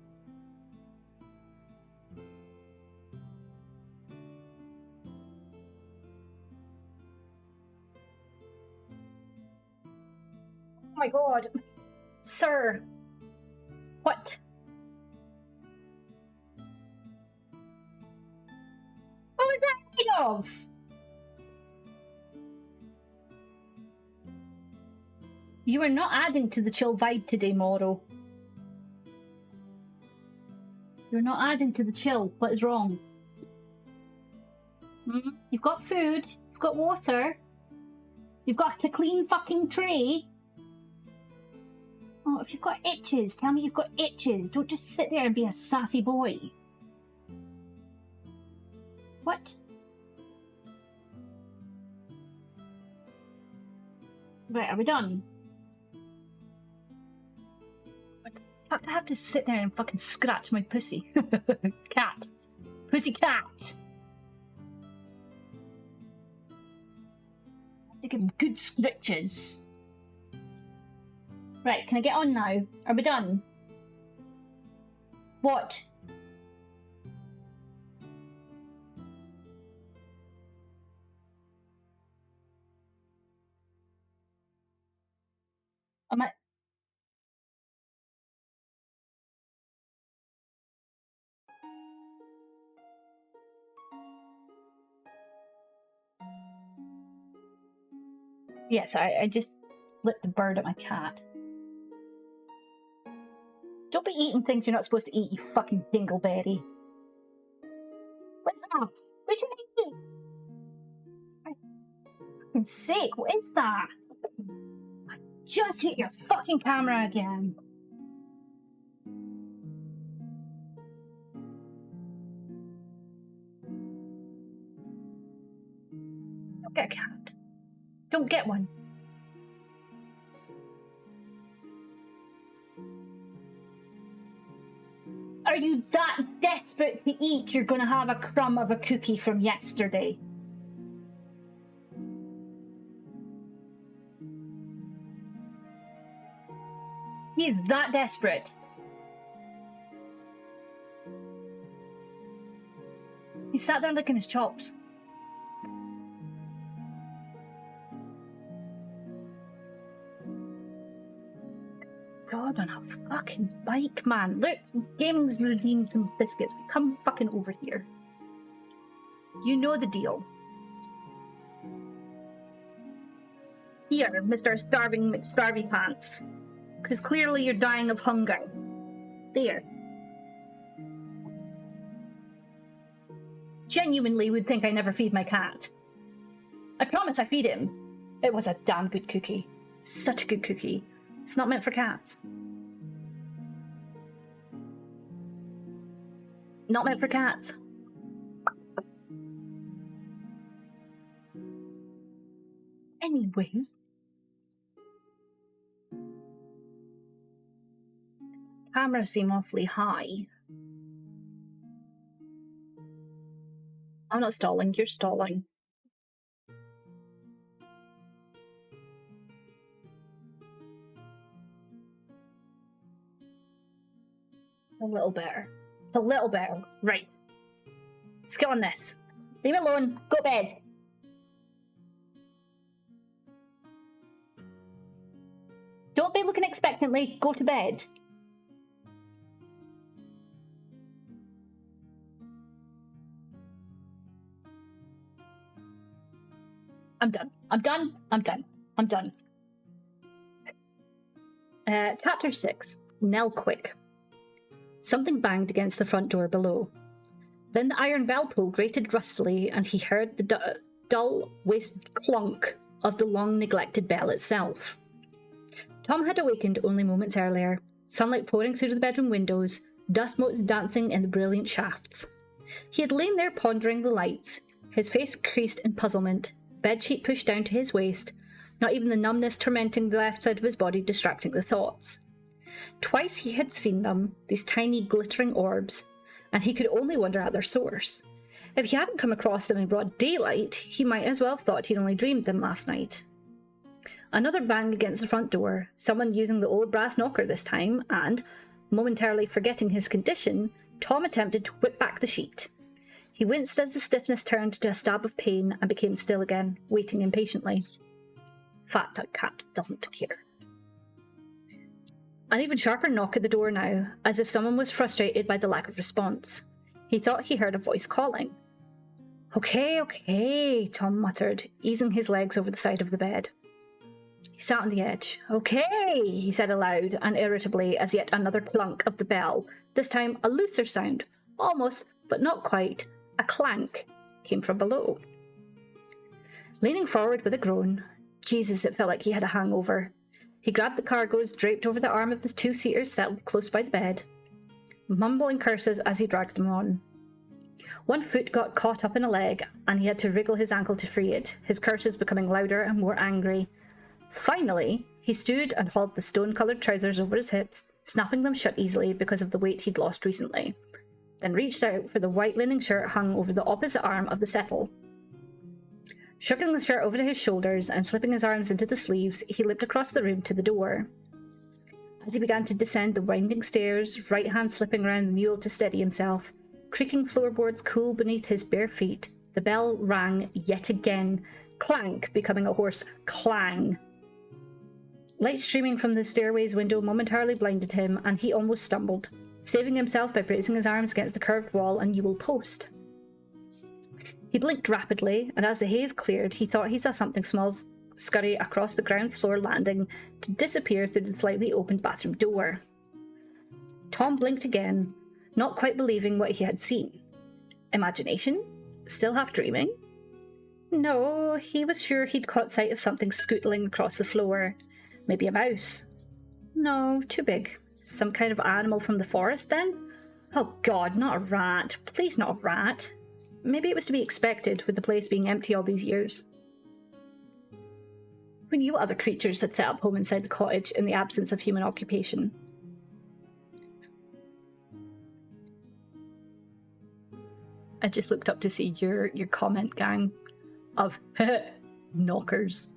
Oh my god. Sir. What? What was that made of? You are not adding to the chill vibe today, Moro. You're not adding to the chill. What is wrong? You've got food. You've got water. You've got a clean fucking tray. Oh, if you've got itches, tell me you've got itches. Don't just sit there and be a sassy boy. What? Right, are we done? I have to sit there and fucking scratch my pussy. Cat. Pussy cat. I give him good scratches. Right, can I get on now? Are we done? What? Am I... Yes, I just lit the bird at my cat. Don't be eating things you're not supposed to eat, you fucking dingleberry. What's that? What you eating? For fucking sake, what is that? I just hit your fucking camera again. Don't get a cat. Don't get one. Are you that desperate to eat you're gonna have a crumb of a cookie from yesterday? He is that desperate. He sat there licking his chops. God on a fucking bike, man. Look, gaming's redeemed some biscuits. Come fucking over here. You know the deal. Here, Mr. Starvy Pants. Because clearly you're dying of hunger. There. Genuinely would think I never feed my cat. I promise I feed him. It was a damn good cookie. Such a good cookie. It's not meant for cats. Not meant for cats. Anyway. Cameras seem awfully high. I'm not stalling, you're stalling. A little better. It's a little better. Right. Let's get on this. Leave me alone. Go to bed. Don't be looking expectantly. Go to bed. I'm done. I'm done. I'm done. I'm done. Chapter 6. Nell Quick. Something banged against the front door below. Then the iron bell pull grated rustily, and he heard the dull, waste clunk of the long-neglected bell itself. Tom had awakened only moments earlier, sunlight pouring through the bedroom windows, dust motes dancing in the brilliant shafts. He had lain there pondering the lights, his face creased in puzzlement, bedsheet pushed down to his waist, not even the numbness tormenting the left side of his body distracting the thoughts. Twice he had seen them, these tiny glittering orbs, and he could only wonder at their source. If he hadn't come across them in broad daylight, he might as well have thought he'd only dreamed them last night. Another bang against the front door, someone using the old brass knocker this time, and, momentarily forgetting his condition, Tom attempted to whip back the sheet. He winced as the stiffness turned to a stab of pain and became still again, waiting impatiently. Fat cat doesn't care. An even sharper knock at the door now, as if someone was frustrated by the lack of response. He thought he heard a voice calling. Okay, Tom muttered, easing his legs over the side of the bed. He sat on the edge. Okay, he said aloud and irritably as yet another clunk of the bell, this time a looser sound, almost, but not quite, a clank, came from below. Leaning forward with a groan, Jesus, it felt like he had a hangover. He grabbed the cargoes draped over the arm of the two-seaters settled close by the bed, mumbling curses as he dragged them on. One foot got caught up in a leg, and he had to wriggle his ankle to free it, his curses becoming louder and more angry. Finally, he stood and hauled the stone-coloured trousers over his hips, snapping them shut easily because of the weight he'd lost recently, then reached out for the white linen shirt hung over the opposite arm of the settle. Shrugging the shirt over to his shoulders and slipping his arms into the sleeves, he limped across the room to the door. As he began to descend the winding stairs, right hand slipping round the mule to steady himself, creaking floorboards cool beneath his bare feet, the bell rang yet again, clank becoming a hoarse clang. Light streaming from the stairway's window momentarily blinded him, and he almost stumbled, saving himself by bracing his arms against the curved wall and newel post. He blinked rapidly, and as the haze cleared, he thought he saw something small scurry across the ground floor landing to disappear through the slightly opened bathroom door. Tom blinked again, not quite believing what he had seen. Imagination? Still half dreaming? No, he was sure he'd caught sight of something scootling across the floor. Maybe a mouse. No, too big. Some kind of animal from the forest, then? Oh God, not a rat. Please not a rat. Maybe it was to be expected, with the place being empty all these years. Who knew what other creatures had set up home inside the cottage in the absence of human occupation? I just looked up to see your comment, gang, of knockers.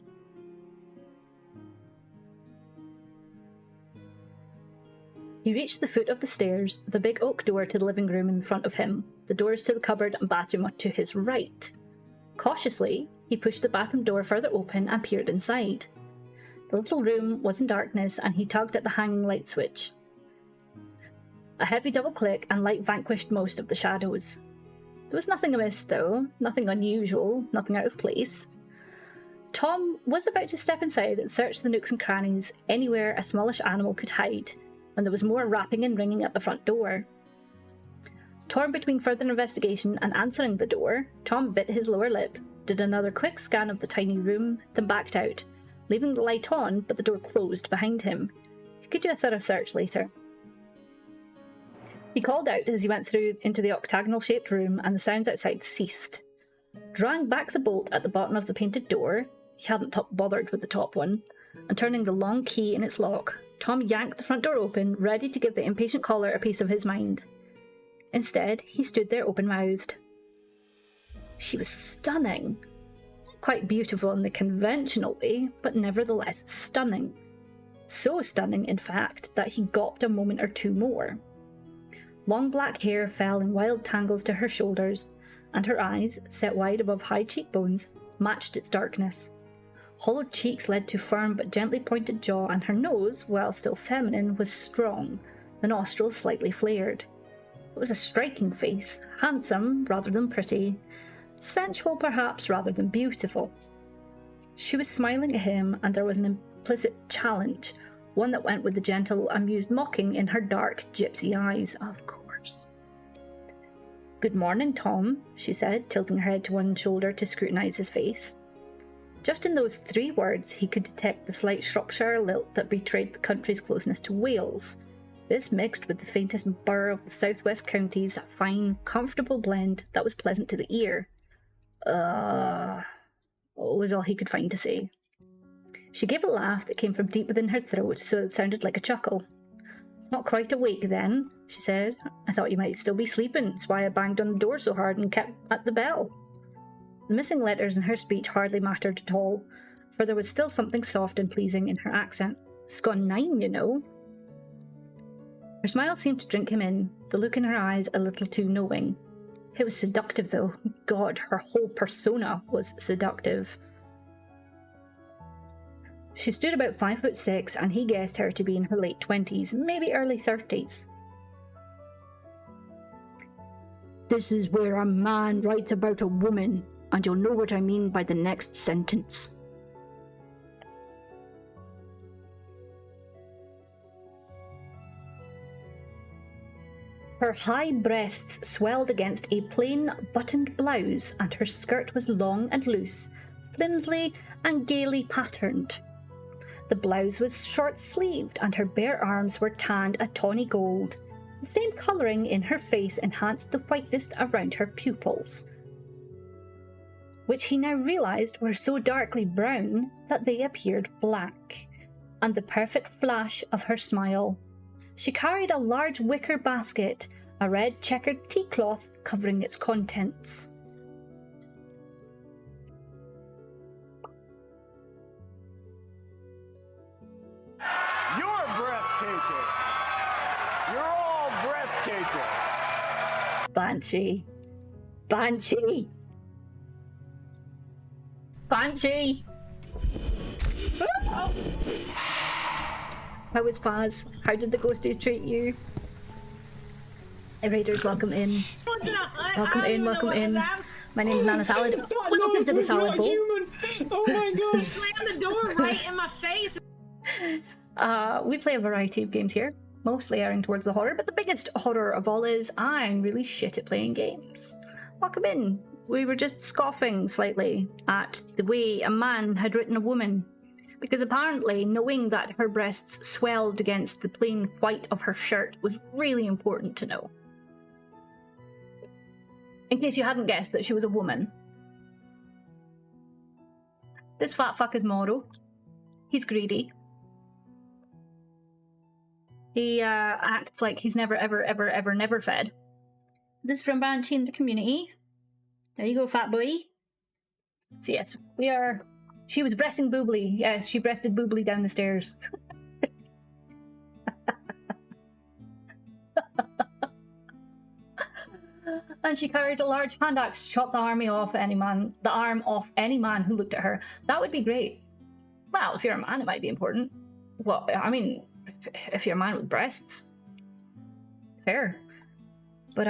He reached the foot of the stairs, the big oak door to the living room in front of him, the doors to the cupboard and bathroom to his right. Cautiously, he pushed the bathroom door further open and peered inside. The little room was in darkness, and he tugged at the hanging light switch. A heavy double click, and light vanquished most of the shadows. There was nothing amiss, though, nothing unusual, nothing out of place. Tom was about to step inside and search the nooks and crannies anywhere a smallish animal could hide, when there was more rapping and ringing at the front door. Torn between further investigation and answering the door, Tom bit his lower lip, did another quick scan of the tiny room, then backed out, leaving the light on but the door closed behind him. He could do a thorough search later. He called out as he went through into the octagonal-shaped room, and the sounds outside ceased. Drawing back the bolt at the bottom of the painted door, he hadn't bothered with the top one, and turning the long key in its lock, Tom yanked the front door open, ready to give the impatient caller a piece of his mind. Instead, he stood there open-mouthed. She was stunning. Quite beautiful in the conventional way, but nevertheless stunning. So stunning, in fact, that he gawped a moment or two more. Long black hair fell in wild tangles to her shoulders, and her eyes, set wide above high cheekbones, matched its darkness. Hollowed cheeks led to firm but gently pointed jaw, and her nose, while still feminine, was strong, the nostrils slightly flared. It was a striking face, handsome rather than pretty, sensual perhaps rather than beautiful. She was smiling at him, and there was an implicit challenge, one that went with the gentle, amused mocking in her dark, gypsy eyes, of course. "Good morning, Tom," she said, tilting her head to one shoulder to scrutinise his face. Just in those 3 words he could detect the slight Shropshire lilt that betrayed the country's closeness to Wales. This mixed with the faintest burr of the southwest counties, a fine, comfortable blend that was pleasant to the ear. Was all he could find to say. She gave a laugh that came from deep within her throat, so it sounded like a chuckle. "Not quite awake, then," she said. "I thought you might still be sleeping. That's why I banged on the door so hard and kept at the bell." The missing letters in her speech hardly mattered at all, for there was still something soft and pleasing in her accent. "It's gone 9, you know." Her smile seemed to drink him in, the look in her eyes a little too knowing. It was seductive, though. God, her whole persona was seductive. She stood about 5'6", and he guessed her to be in her late 20s, maybe early 30s. "This is where a man writes about a woman, and you'll know what I mean by the next sentence." Her high breasts swelled against a plain buttoned blouse, and her skirt was long and loose, flimsy and gaily patterned. The blouse was short-sleeved, and her bare arms were tanned a tawny gold. The same colouring in her face enhanced the whiteness around her pupils, which he now realised were so darkly brown that they appeared black, and the perfect flash of her smile. She carried a large wicker basket, a red checkered tea cloth covering its contents. You're breathtaking. You're all breathtaking. Banshee. Banshee. Banshee! How was Faz? How did the ghosties treat you? Hey Raiders, welcome in. Welcome in, welcome in. My name is Nana Salad. Welcome to the Salad Bowl. Oh my god! Slammed the door right in my face. We play a variety of games here, mostly airing towards the horror, but the biggest horror of all is I'm really shit at playing games. Welcome in. We were just scoffing slightly at the way a man had written a woman, because apparently knowing that her breasts swelled against the plain white of her shirt was really important to know. In case you hadn't guessed that she was a woman. This fat fuck is Moro. He's greedy. He acts like he's never, ever, ever, ever, never fed. This from Banshee in the community. There you go, fat boy. So yes, we are... She was breasting boobly. Yes, she breasted boobly down the stairs. And she carried a large hand axe to chop the arm off any man who looked at her. That would be great. Well, if you're a man, it might be important. Well, I mean, if you're a man with breasts, fair. But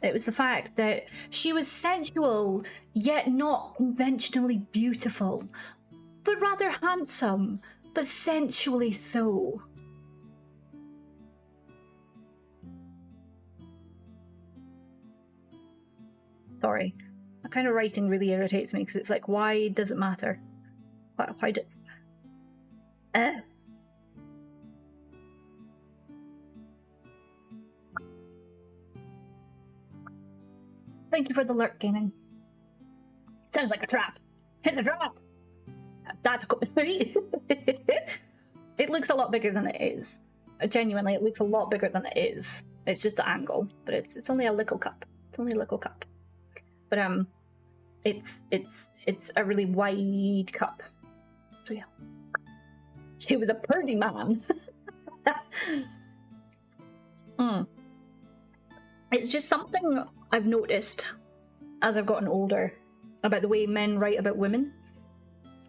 it was the fact that she was sensual, yet not conventionally beautiful, but rather handsome, but sensually so. Sorry, that kind of writing really irritates me because it's like, why does it matter? Why do... Thank you for the lurk, gaming. Sounds like a trap. It's a trap! That's a... It looks a lot bigger than it is. Genuinely, it looks a lot bigger than it is. It's just the angle, but it's only a little cup. It's only a little cup. But it's a really wide cup. So yeah. She was a purdy man. It's just something I've noticed as I've gotten older about the way men write about women.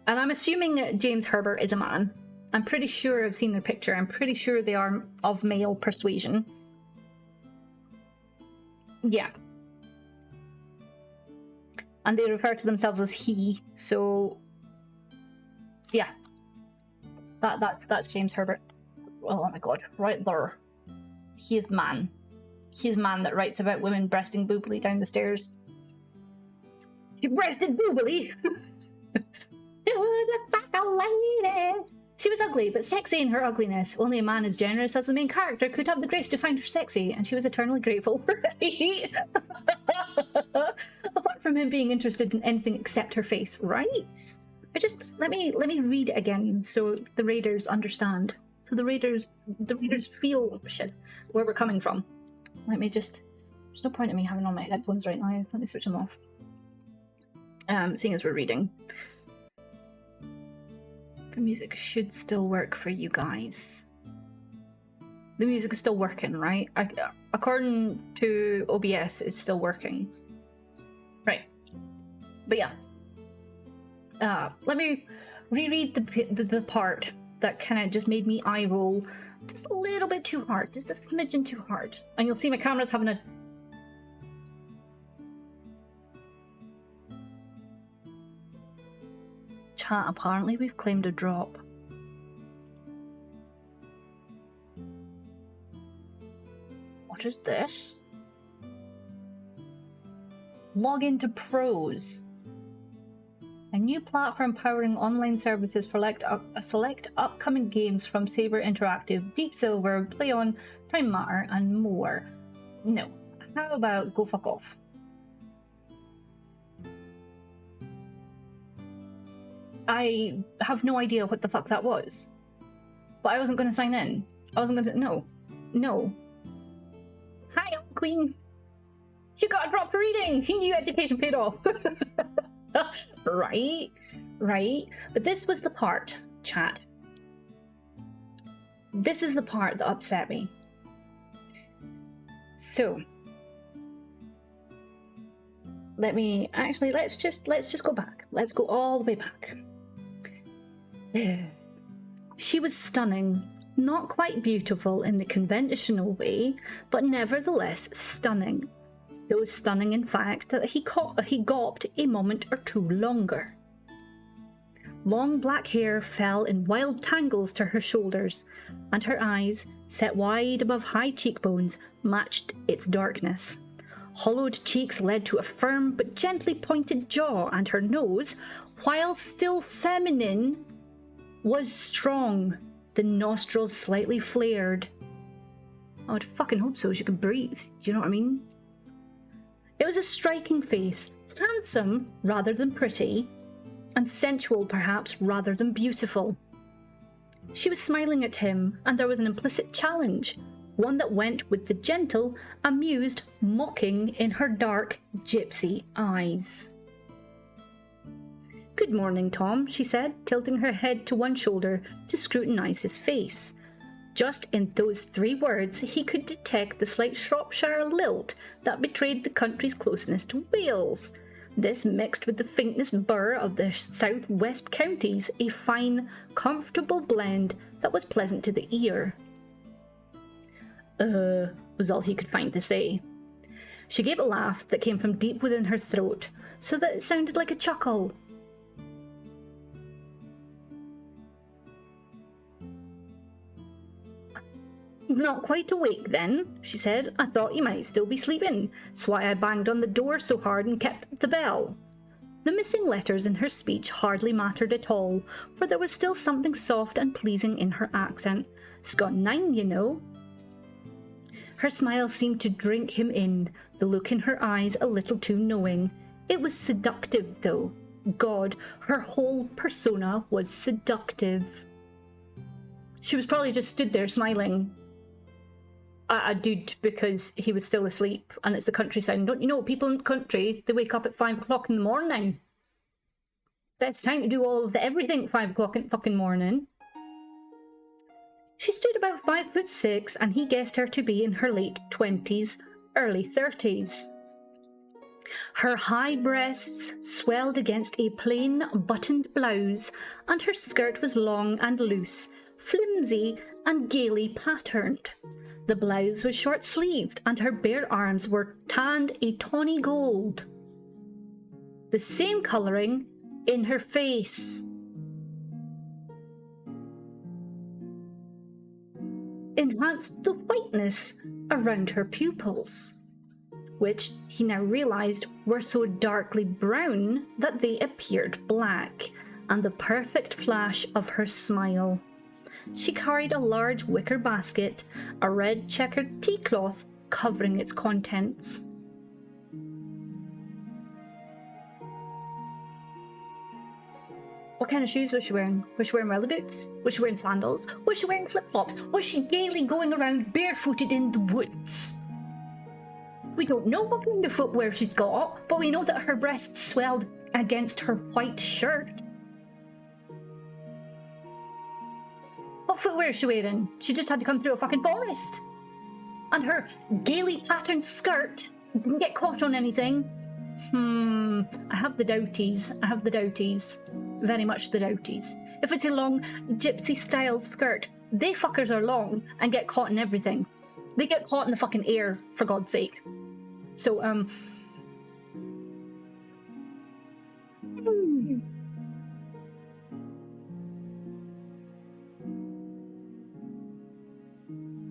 And I'm assuming that James Herbert is a man. I'm pretty sure I've seen their picture. I'm pretty sure they are of male persuasion. Yeah. And they refer to themselves as he, so yeah. That's James Herbert. Oh my god, right there. He is man. He is man that writes about women breasting boobily down the stairs. She breasted boobily. She was ugly, but sexy in her ugliness. Only a man as generous as the main character could have the grace to find her sexy, and she was eternally grateful. Right? Apart from him being interested in anything except her face, right? Let me read it again so the raiders understand. So the raiders feel where we're coming from. There's no point in me having on my headphones right now. Let me switch them off. Seeing as we're reading. The music should still work for you guys. The music is still working, right? According to OBS, it's still working. Right. But yeah. Let me reread the part that kind of just made me eye roll just a little bit too hard. Just a smidgen too hard. And you'll see my camera's having a... Chat, apparently we've claimed a drop. What is this? Log into Pros. A new platform powering online services for select upcoming games from Saber Interactive, Deep Silver, Play On, Prime Matter, and more. No. How about go fuck off? I have no idea what the fuck that was. But I wasn't going to sign in. I wasn't going to... No. No. Hi, Queen. You got a drop for reading. You knew education paid off. Right. But this was the part, chat. This is the part that upset me. So... let's just go back. Let's go all the way back. She was stunning, not quite beautiful in the conventional way, but nevertheless stunning. So stunning, in fact, that he gawped a moment or two longer. Long black hair fell in wild tangles to her shoulders, and her eyes, set wide above high cheekbones, matched its darkness. Hollowed cheeks led to a firm but gently pointed jaw, and her nose, while still feminine, was strong, the nostrils slightly flared. I would fucking hope so, she could breathe, do you know what I mean? It was a striking face, handsome rather than pretty, and sensual perhaps rather than beautiful. She was smiling at him, and there was an implicit challenge. one that went with the gentle, amused mocking in her dark gypsy eyes. "Good morning, Tom," she said, tilting her head to one shoulder to scrutinize his face. Just in those 3 words he could detect the slight Shropshire lilt that betrayed the country's closeness to Wales. This mixed with the faintness burr of the south-west counties, a fine, comfortable blend that was pleasant to the ear. Was all he could find to say. She gave a laugh that came from deep within her throat, so that it sounded like a chuckle. "Not quite awake, then," she said. "I thought you might still be sleeping. That's why I banged on the door so hard and kept the bell." The missing letters in her speech hardly mattered at all, for there was still something soft and pleasing in her accent. "It's got 9, you know." Her smile seemed to drink him in, the look in her eyes a little too knowing. It was seductive, though. God, her whole persona was seductive. She was probably just stood there smiling at a dude because he was still asleep and it's the countryside. And don't you know, people in the country, they wake up at 5 o'clock in the morning. Best time to do all of the everything at 5 o'clock in the fucking morning. She stood about 5'6", and he guessed her to be in her late 20s, early 30s. Her high breasts swelled against a plain buttoned blouse, and her skirt was long and loose, flimsy and gaily patterned. The blouse was short-sleeved, and her bare arms were tanned a tawny gold. The same colouring in her face. Enhanced the whiteness around her pupils, which he now realised were so darkly brown that they appeared black, and the perfect flash of her smile. She carried a large wicker basket, a red checkered tea cloth covering its contents. What kind of shoes was she wearing? Was she wearing rubber boots? Was she wearing sandals? Was she wearing flip-flops? Was she gaily going around barefooted in the woods? We don't know what kind of footwear she's got, but we know that her breasts swelled against her white shirt. What footwear is she wearing? She just had to come through a fucking forest. And her gaily patterned skirt didn't get caught on anything. I have the doubties. Very much the doubties. If it's a long gypsy-style skirt, they fuckers are long and get caught in everything. They get caught in the fucking air, for God's sake. So,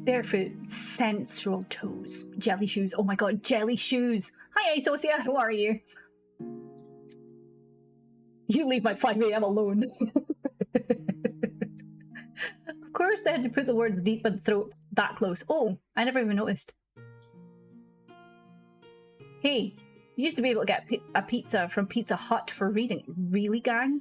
Barefoot, sensual toes, jelly shoes. Oh my god, jelly shoes. Hi, Isocia, how are you? You leave my 5 a.m. alone. Of course they had to put the words deep in the throat that close. Oh, I never even noticed. Hey, you used to be able to get a pizza from Pizza Hut for reading. Really, gang?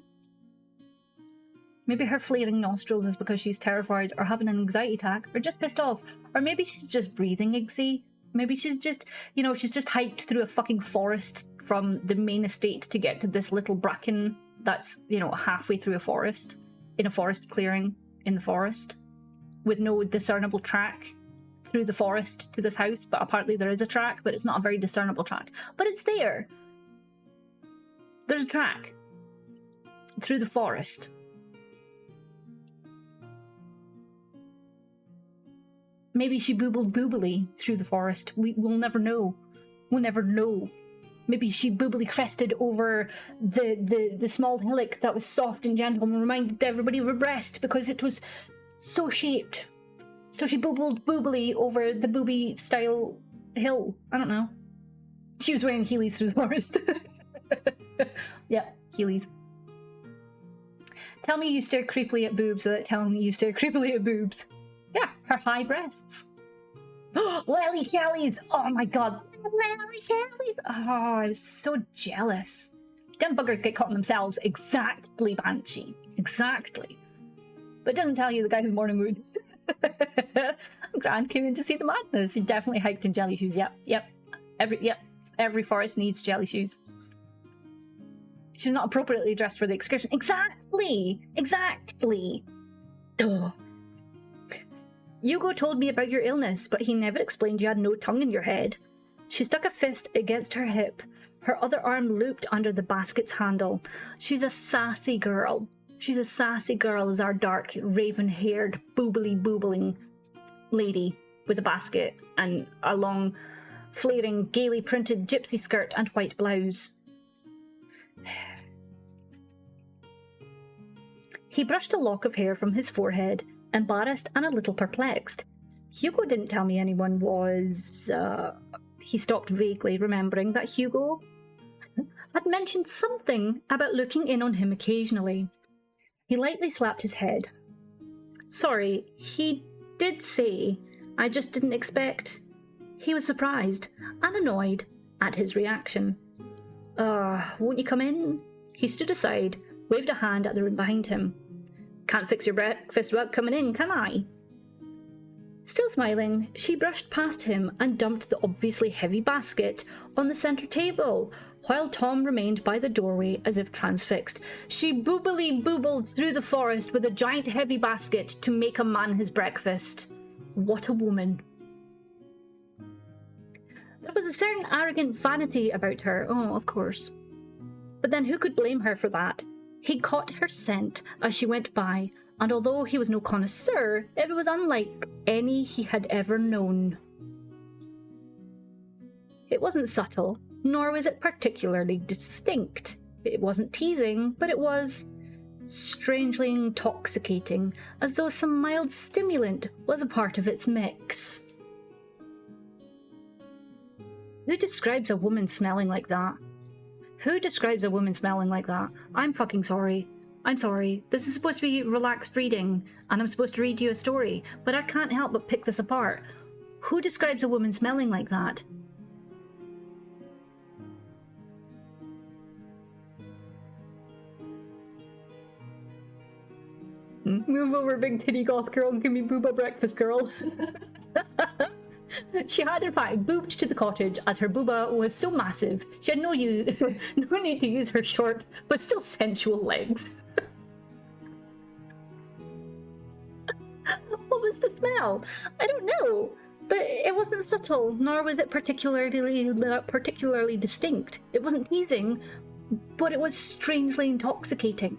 Maybe her flaring nostrils is because she's terrified or having an anxiety attack or just pissed off. Or maybe she's just breathing easy. Maybe she's just, she's just hiked through a fucking forest from the main estate to get to this little bracken that's, halfway through a forest. In a forest clearing in the forest. With no discernible track through the forest to this house. But apparently there is a track, but it's not a very discernible track. But it's there. There's a track through the forest. Maybe she boobled boobily through the forest. We'll never know. We'll never know. Maybe she boobily crested over the small hillock that was soft and gentle and reminded everybody of her breast because it was so shaped. So she boobled boobily over the booby-style hill. I don't know. She was wearing Heelys through the forest. Yeah, Heelys. Tell me you stare creepily at boobs without telling me you stare creepily at boobs. Yeah, her high breasts. Lily Kelly's! Oh my god. Lily Kelly's! Oh, I was so jealous. Them buggers get caught in themselves. Exactly, Banshee. Exactly. But it doesn't tell you the guy's morning mood. Gran came in to see the madness. He definitely hiked in jelly shoes. Yep. Every forest needs jelly shoes. She was not appropriately dressed for the excursion. Exactly. Ugh. Hugo told me about your illness, but he never explained you had no tongue in your head. She stuck a fist against her hip, her other arm looped under the basket's handle. She's a sassy girl. She's as sassy girl as our dark, raven-haired, boobling lady with a basket and a long, flaring, gaily printed gypsy skirt and white blouse. He brushed a lock of hair from his forehead, embarrassed and a little perplexed. Hugo didn't tell me anyone was... He stopped vaguely, remembering that Hugo had mentioned something about looking in on him occasionally. He lightly slapped his head. Sorry, he did say. I just didn't expect. He was surprised and annoyed at his reaction. Won't you come in? He stood aside, waved a hand at the room behind him. Can't fix your breakfast without coming in, can I? Still smiling, she brushed past him and dumped the obviously heavy basket on the centre table, while Tom remained by the doorway as if transfixed. She boobily-boobled through the forest with a giant heavy basket to make a man his breakfast. What a woman. There was a certain arrogant vanity about her, oh, of course. But then who could blame her for that? He caught her scent as she went by, and although he was no connoisseur, it was unlike any he had ever known. It wasn't subtle, nor was it particularly distinct. It wasn't teasing, but it was strangely intoxicating, as though some mild stimulant was a part of its mix. Who describes a woman smelling like that? Who describes a woman smelling like that? I'm fucking sorry. I'm sorry. This is supposed to be relaxed reading, and I'm supposed to read you a story, but I can't help but pick this apart. Who describes a woman smelling like that? Move over, big titty goth girl, and give me booba breakfast, girl. She had in fact booped to the cottage, as her booba was so massive she had no need to use her short but still sensual legs. What was the smell? I don't know, but it wasn't subtle, nor was it particularly distinct. It wasn't teasing, but it was strangely intoxicating.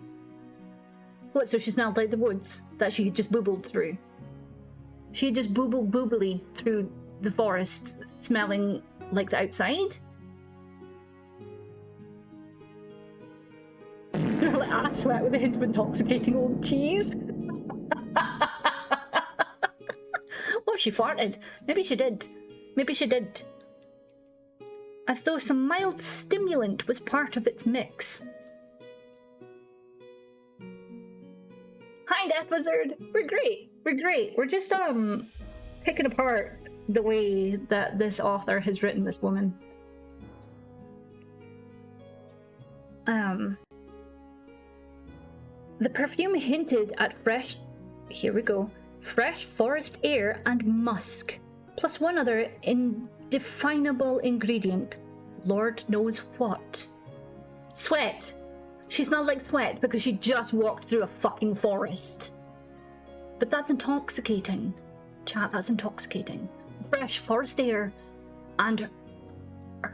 What, so she smelled like the woods that she had just boobled through? She had just boobly through the forest, smelling like the outside? Smell like ass sweat with a hint of intoxicating old cheese? Oh, she farted. Maybe she did. As though some mild stimulant was part of its mix. Hi, Death Wizard! We're great. We're just, picking apart the way that this author has written this woman. The perfume hinted at fresh forest air and musk, plus one other indefinable ingredient. Lord knows what. Sweat. She smelled like sweat because she just walked through a fucking forest. But that's intoxicating. Chat, that's intoxicating. Fresh forest air and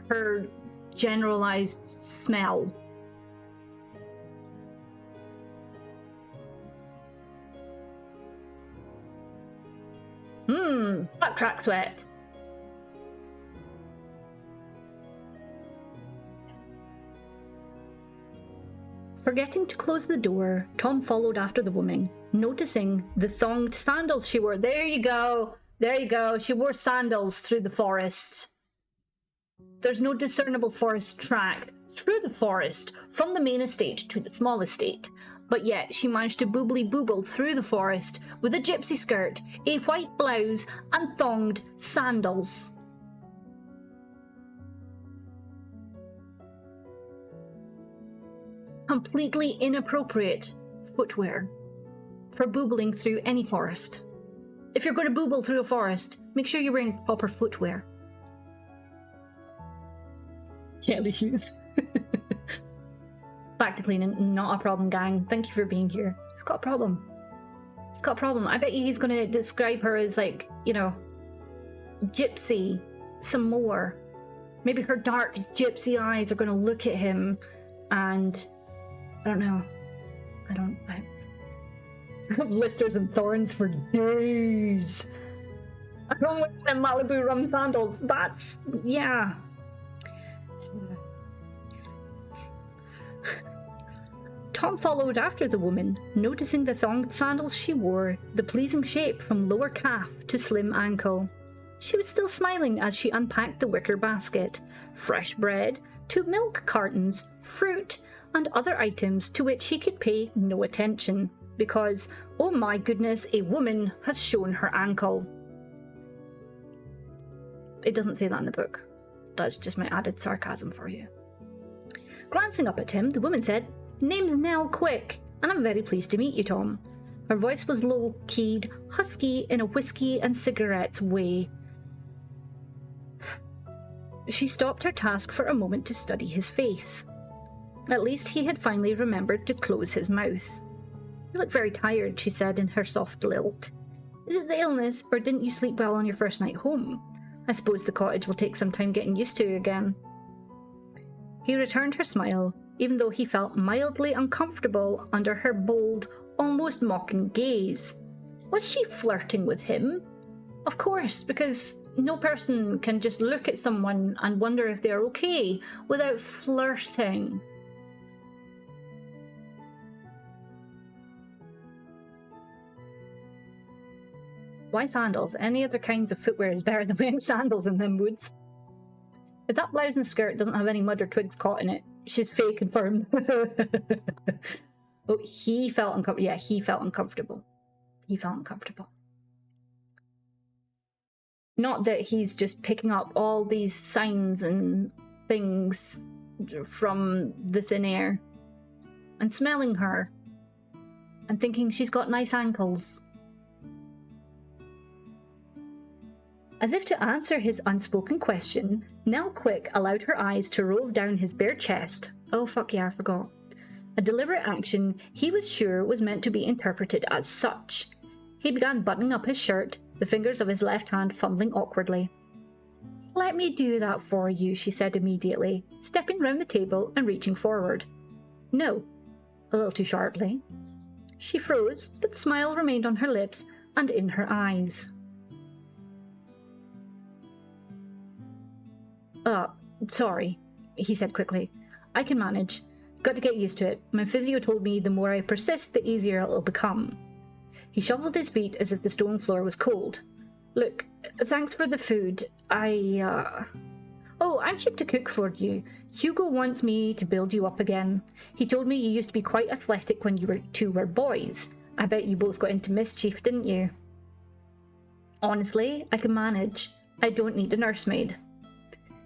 her generalized smell. Butt crack sweat. Forgetting to close the door, Tom followed after the woman, noticing the thonged sandals she wore. There you go. She wore sandals through the forest. There's no discernible forest track through the forest from the main estate to the small estate, but yet she managed to booble through the forest with a gypsy skirt, a white blouse, and thonged sandals. Completely inappropriate footwear for boobling through any forest. If you're going to booble through a forest, make sure you're wearing proper footwear. Jelly shoes. Back to cleaning. Not a problem, gang. Thank you for being here. He's got a problem. He's got a problem. I bet you he's going to describe her as, like, you know, gypsy some more. Maybe her dark gypsy eyes are going to look at him and... I don't know. I have blisters and thorns for days. I'm going with the Malibu rum sandals. That's... yeah. Tom followed after the woman, noticing the thonged sandals she wore, the pleasing shape from lower calf to slim ankle. She was still smiling as she unpacked the wicker basket. Fresh bread, 2 milk cartons, fruit, and other items to which he could pay no attention, because, oh my goodness, a woman has shown her ankle. It doesn't say that in the book. That's just my added sarcasm for you. Glancing up at him, the woman said, "Name's Nell Quick, and I'm very pleased to meet you, Tom." Her voice was low-keyed, husky in a whiskey and cigarettes way. She stopped her task for a moment to study his face. At least he had finally remembered to close his mouth. "You look very tired," she said in her soft lilt. "Is it the illness, or didn't you sleep well on your first night home? I suppose the cottage will take some time getting used to again." He returned her smile, even though he felt mildly uncomfortable under her bold, almost mocking gaze. Was she flirting with him? Of course, because no person can just look at someone and wonder if they're okay without flirting. Why sandals? Any other kinds of footwear is better than wearing sandals in them woods. If that blouse and skirt doesn't have any mud or twigs caught in it, she's fake and firm. Oh, he felt uncomfortable. Yeah, he felt uncomfortable. He felt uncomfortable. Not that he's just picking up all these signs and things from the thin air and smelling her and thinking she's got nice ankles. As if to answer his unspoken question, Nell Quick allowed her eyes to rove down his bare chest. Oh fuck yeah, I forgot. A deliberate action he was sure was meant to be interpreted as such. He began buttoning up his shirt, the fingers of his left hand fumbling awkwardly. "Let me do that for you," she said immediately, stepping round the table and reaching forward. "No," a little too sharply. She froze, but the smile remained on her lips and in her eyes. Sorry," he said quickly. "I can manage. Got to get used to it. My physio told me the more I persist, the easier it'll become." He shuffled his feet as if the stone floor was cold. "Look, thanks for the food. Oh, I'm here to cook for you. Hugo wants me to build you up again. He told me you used to be quite athletic when you two were boys. I bet you both got into mischief, didn't you?" "Honestly, I can manage. I don't need a nursemaid."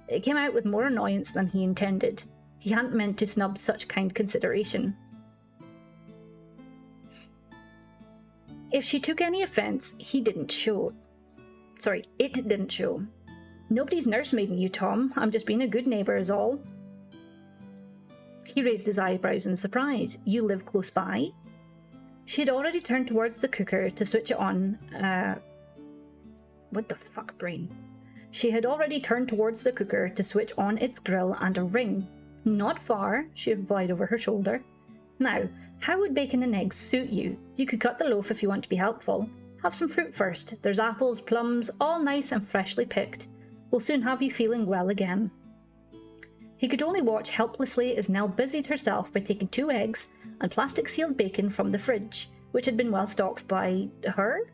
It came out with more annoyance than he intended. He hadn't meant to snub such kind consideration. If she took any offence, it didn't show. "Nobody's nursemaiding you, Tom. I'm just being a good neighbour is all." He raised his eyebrows in surprise. "You live close by?" She had already turned towards the cooker to switch it on. What the fuck, brain? She had already turned towards the cooker to switch on its grill and a ring. "Not far," she replied over her shoulder. "Now, how would bacon and eggs suit you? You could cut the loaf if you want to be helpful. Have some fruit first. There's apples, plums, all nice and freshly picked. We'll soon have you feeling well again." He could only watch helplessly as Nell busied herself by taking 2 eggs and plastic-sealed bacon from the fridge, which had been well stocked by her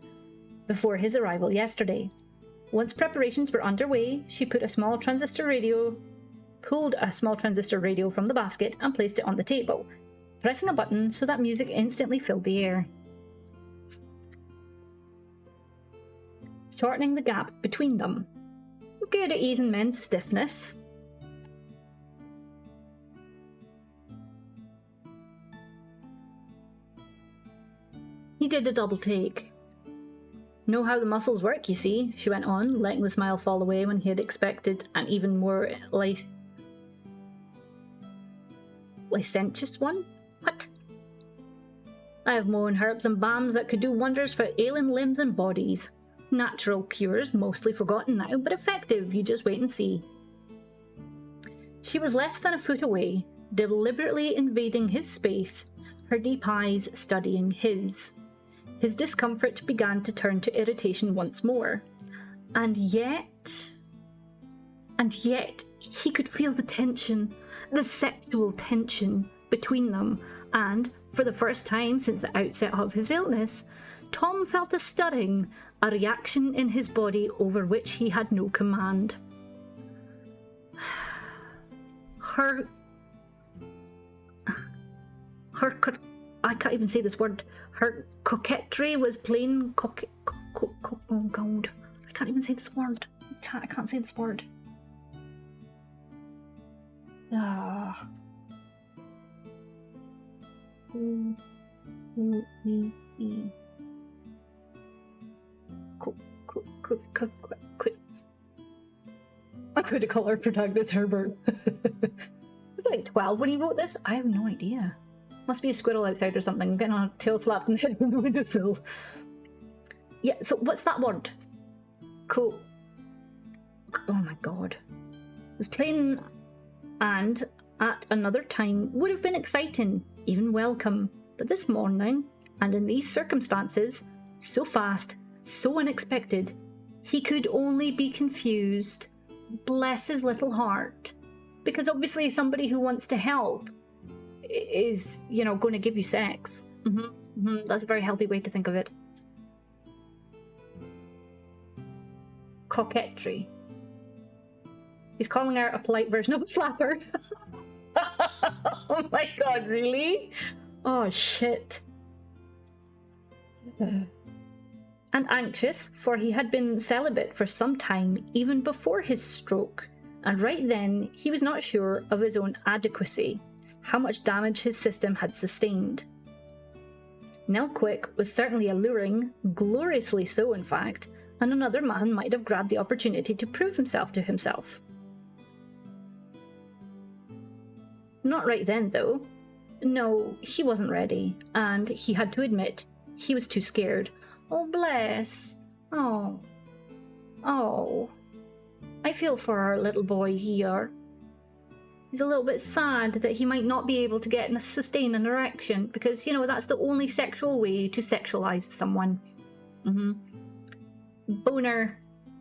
before his arrival yesterday. Once preparations were underway, she pulled a small transistor radio from the basket and placed it on the table, pressing a button so that music instantly filled the air, shortening the gap between them. Good at easing men's stiffness. He did a double take. Know how the muscles work, you see, she went on, letting the smile fall away when he had expected an even more licentious one? What? I have mown herbs and balms that could do wonders for ailing limbs and bodies. Natural cures, mostly forgotten now, but effective, you just wait and see. She was less than a foot away, deliberately invading his space, her deep eyes studying his. His discomfort began to turn to irritation once more. And yet, he could feel the tension, the sexual tension between them, and, for the first time since the outset of his illness, Tom felt a stirring, a reaction in his body over which he had no command. I can't even say this word. Her coquetry was plain oh god. I can't even say this word. I can't say this word. Ah. I could have called our protagonist Herbert. He was like 12 when he wrote this. I have no idea. Must be a squirrel outside or something. I'm getting a tail slapped in the head from the windowsill. Yeah, so what's that word? Cool. Oh my god. It was plain and at another time would have been exciting, even welcome. But this morning, and in these circumstances, so fast, so unexpected, he could only be confused. Bless his little heart. Because obviously somebody who wants to help is, going to give you sex. That's a very healthy way to think of it. Coquetry. He's calling her a polite version of a slapper. Oh my god, really? Oh shit. And anxious, for he had been celibate for some time, even before his stroke, and right then he was not sure of his own adequacy, how much damage his system had sustained. Nell Quick was certainly alluring, gloriously so in fact, and another man might have grabbed the opportunity to prove himself to himself. Not right then, though. No, he wasn't ready, and he had to admit he was too scared. Oh, bless. Oh. I feel for our little boy here. He's a little bit sad that he might not be able to get and sustain an erection, because, that's the only sexual way to sexualize someone. Boner,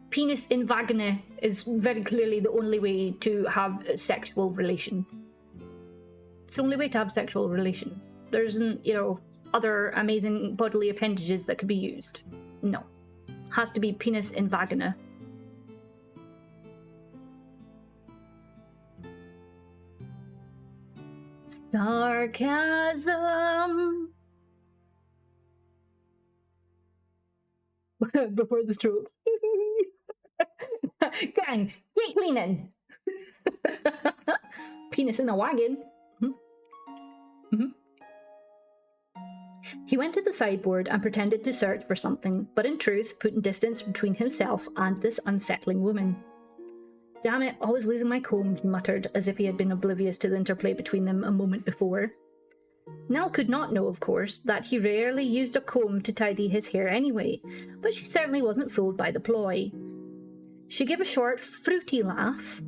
penis in vagina is very clearly the only way to have a sexual relation. It's the only way to have sexual relation. There isn't, other amazing bodily appendages that could be used. No. Has to be penis in vagina. Sarcasm. Before the stroke. Gang, get cleaning. Penis in a wagon. He went to the sideboard and pretended to search for something, but in truth put in distance between himself and this unsettling woman. Damn it, always losing my comb, he muttered, as if he had been oblivious to the interplay between them a moment before. Nell could not know, of course, that he rarely used a comb to tidy his hair anyway, but she certainly wasn't fooled by the ploy. She gave a short, fruity laugh.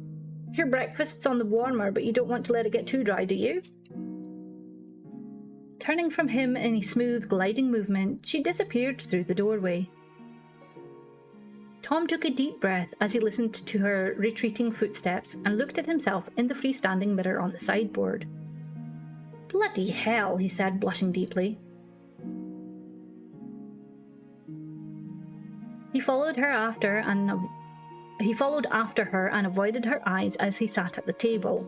Your breakfast's on the warmer, but you don't want to let it get too dry, do you? Turning from him in a smooth, gliding movement, she disappeared through the doorway. Tom took a deep breath as he listened to her retreating footsteps and looked at himself in the freestanding mirror on the sideboard. Bloody hell, he said, blushing deeply. He followed after her and avoided her eyes as he sat at the table.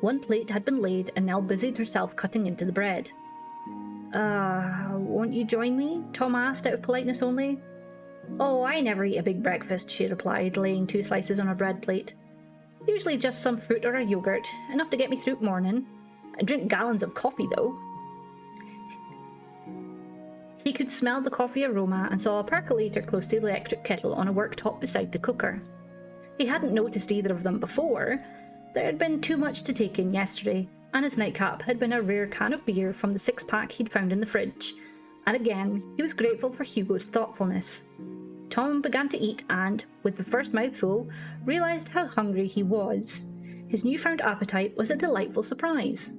One plate had been laid and Nell busied herself cutting into the bread. Won't you join me? Tom asked out of politeness only. Oh, I never eat a big breakfast, she replied, laying 2 slices on a bread plate. Usually just some fruit or a yogurt, enough to get me through morning. I drink gallons of coffee, though. He could smell the coffee aroma and saw a percolator close to the electric kettle on a worktop beside the cooker. He hadn't noticed either of them before. There had been too much to take in yesterday, and his nightcap had been a rare can of beer from the 6-pack he'd found in the fridge. And again, he was grateful for Hugo's thoughtfulness. Tom began to eat and, with the first mouthful, realised how hungry he was. His newfound appetite was a delightful surprise.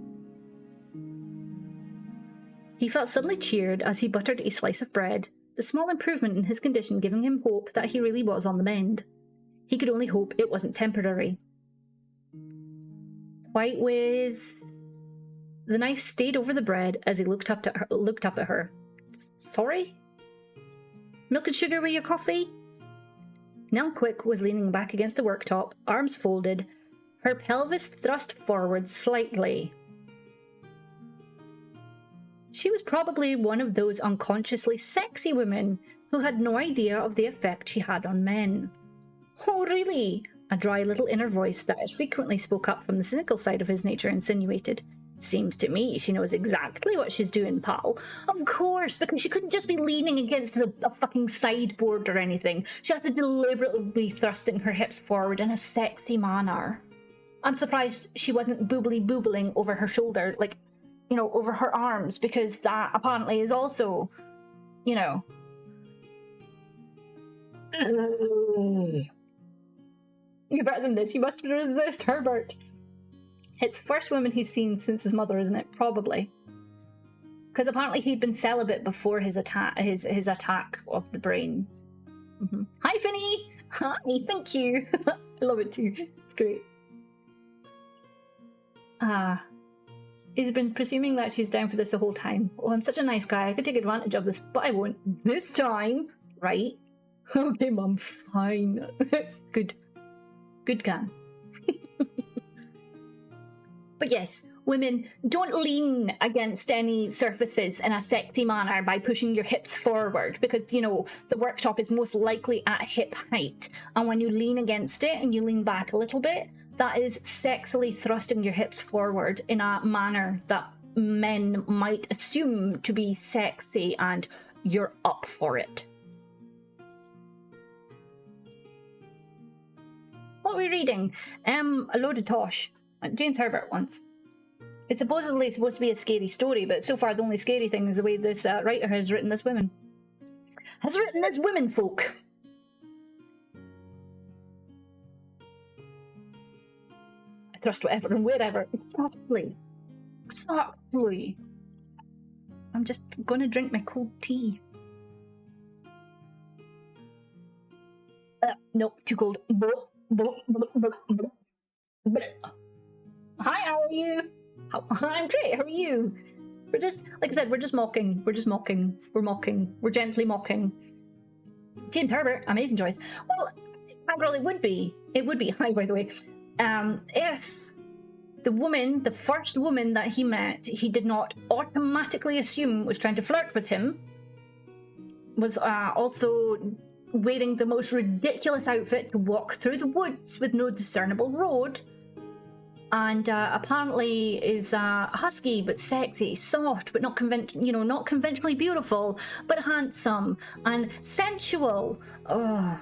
He felt suddenly cheered as he buttered a slice of bread, the small improvement in his condition giving him hope that he really was on the mend. He could only hope it wasn't temporary. White with... The knife stayed over the bread as he looked up at her. Sorry? Milk and sugar with your coffee? Nell Quick was leaning back against the worktop, arms folded, her pelvis thrust forward slightly. She was probably one of those unconsciously sexy women who had no idea of the effect she had on men. Oh, really? A dry little inner voice that as frequently spoke up from the cynical side of his nature insinuated. Seems to me she knows exactly what she's doing, pal. Of course, because she couldn't just be leaning against a fucking sideboard or anything. She has to deliberately be thrusting her hips forward in a sexy manner. I'm surprised she wasn't boobly-boobling over her shoulder, like, you know, over her arms, because that apparently is also, you know... You're better than this. You must resist, Herbert. It's the first woman he's seen since his mother, isn't it? Probably. Because apparently he'd been celibate before his attack of the brain. Mm-hmm. Hi, Finny! Hi, thank you. I love it too. It's great. He's been presuming that she's down for this the whole time. Oh, I'm such a nice guy. I could take advantage of this, but I won't. This time, right? Okay, Mum, fine. Good. Good gun. But yes, women, don't lean against any surfaces in a sexy manner by pushing your hips forward, because, you know, the worktop is most likely at hip height. And when you lean against it and you lean back a little bit, that is sexily thrusting your hips forward in a manner that men might assume to be sexy, and you're up for it. What are we reading? A load of tosh. James Herbert once. It's supposedly supposed to be a scary story, but so far the only scary thing is the way this writer has written this women. Has written this women folk. I thrust whatever and wherever. Exactly. Exactly. I'm just gonna drink my cold tea. Nope, too cold. Hi, how are you? I'm great, how are you? We're just, like I said, we're just mocking. We're just mocking. We're mocking. We're gently mocking. James Herbert, amazing choice. Well, well, it would be. It would be. Hi, by the way. If the first woman that he met, he did not automatically assume was trying to flirt with him, was also wearing the most ridiculous outfit to walk through the woods with no discernible road, and apparently is husky but sexy, soft but not not conventionally beautiful, but handsome and sensual. Oh.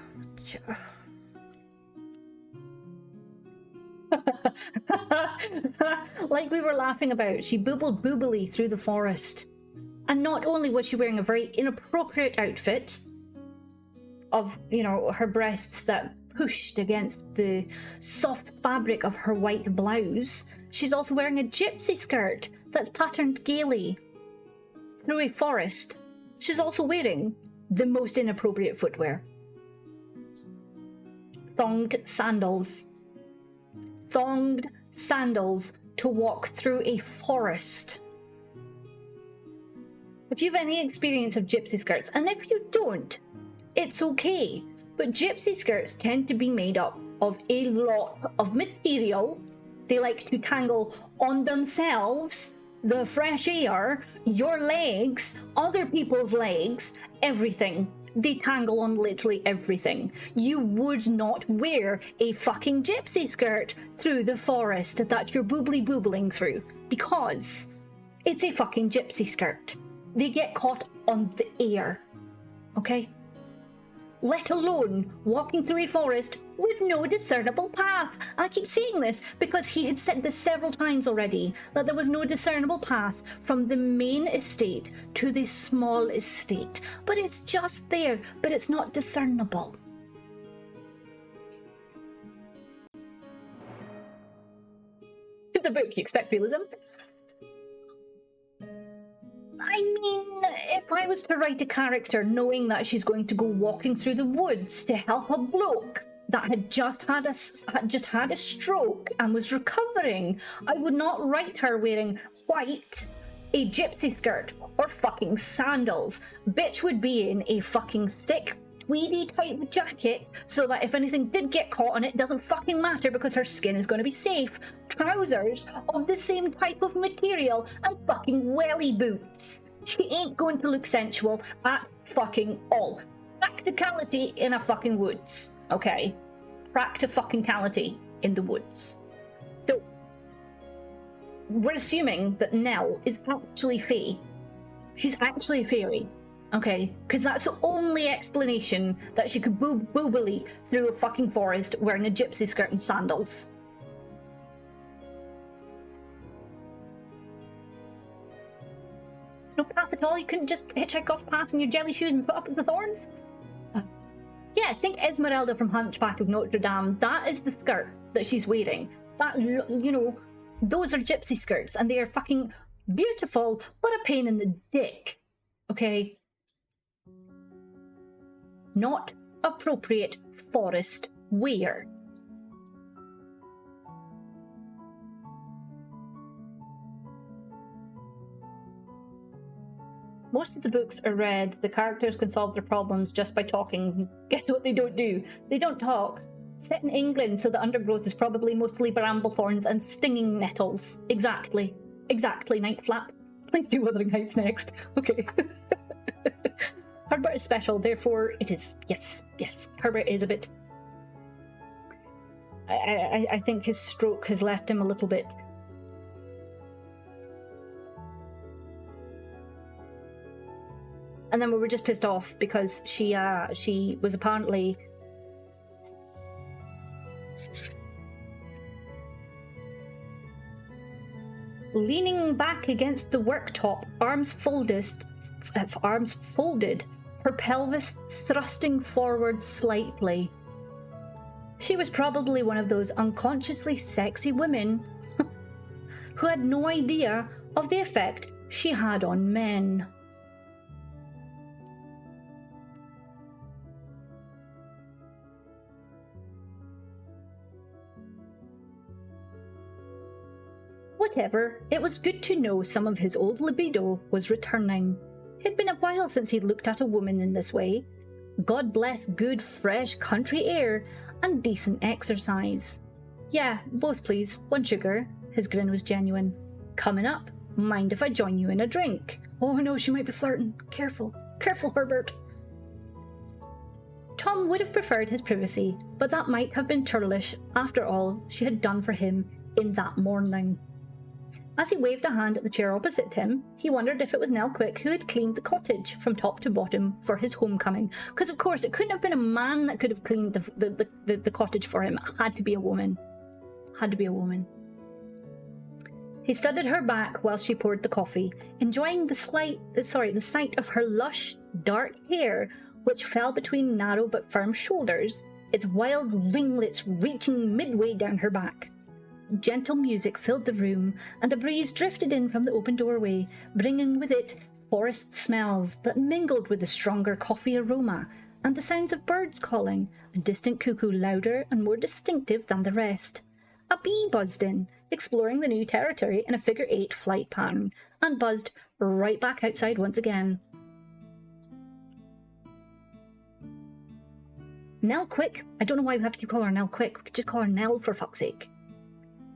Like we were laughing about, she boobled boobily through the forest, and not only was she wearing a very inappropriate outfit of, her breasts that pushed against the soft fabric of her white blouse, she's also wearing a gypsy skirt that's patterned gaily through a forest. She's also wearing the most inappropriate footwear. Thonged sandals. Thonged sandals to walk through a forest. If you have any experience of gypsy skirts, and if you don't, it's okay. But gypsy skirts tend to be made up of a lot of material. They like to tangle on themselves, the fresh air, your legs, other people's legs, everything. They tangle on literally everything. You would not wear a fucking gypsy skirt through the forest that you're boobly-boobling through, because it's a fucking gypsy skirt. They get caught on the air, okay? Let alone walking through a forest with no discernible path. And I keep saying this because he had said this several times already, that there was no discernible path from the main estate to the small estate. But it's just there, but it's not discernible. The book, you expect realism? I mean, if I was to write a character knowing that she's going to go walking through the woods to help a bloke that had just had a stroke and was recovering, I would not write her wearing white, a gypsy skirt, or fucking sandals. Bitch would be in a fucking thick, tweedy type jacket so that if anything did get caught on it, doesn't fucking matter because her skin is going to be safe. Trousers of the same type of material and fucking welly boots. She ain't going to look sensual at fucking all. Practicality in a fucking woods, okay? Practicality in the woods. So, we're assuming that Nell is actually Fae. She's actually a fairy, okay? Because that's the only explanation that she could boobily through a fucking forest wearing a gypsy skirt and sandals. No path at all? You couldn't just hitchhike off path in your jelly shoes and put up with the thorns? Yeah, think Esmeralda from Hunchback of Notre Dame. That is the skirt that she's wearing. That, you know, those are gypsy skirts and they are fucking beautiful, but a pain in the dick. Okay? Not appropriate forest wear. Most of the books are read, the characters can solve their problems just by talking. Guess what they don't do? They don't talk. Set in England, so the undergrowth is probably mostly bramble thorns and stinging nettles. Exactly. Exactly, Night Flap. Please do Wuthering Heights next. Okay. Herbert is special, therefore it is. Yes, yes. Herbert is a bit... I think his stroke has left him a little bit... And then we were just pissed off because she was apparently leaning back against the worktop, arms folded, her pelvis thrusting forward slightly. She was probably one of those unconsciously sexy women who had no idea of the effect she had on men. Whatever, it was good to know some of his old libido was returning. It'd been a while since he'd looked at a woman in this way. God bless good, fresh country air and decent exercise. Yeah, both please, 1 sugar. His grin was genuine. Coming up, mind if I join you in a drink? Oh no, she might be flirting. Careful, careful, Herbert. Tom would have preferred his privacy, but that might have been churlish after all she had done for him in that morning. As he waved a hand at the chair opposite him, he wondered if it was Nell Quick who had cleaned the cottage from top to bottom for his homecoming. Because of course it couldn't have been a man that could have cleaned the cottage for him. It had to be a woman. Had to be a woman. He studied her back while she poured the coffee, enjoying the sight of her lush, dark hair, which fell between narrow but firm shoulders, its wild ringlets reaching midway down her back. Gentle music filled the room, and a breeze drifted in from the open doorway, bringing with it forest smells that mingled with the stronger coffee aroma, and the sounds of birds calling, a distant cuckoo louder and more distinctive than the rest. A bee buzzed in, exploring the new territory in a figure-8 flight pattern, and buzzed right back outside once again. Nell Quick? I don't know why we have to keep calling her Nell Quick. We could just call her Nell, for fuck's sake.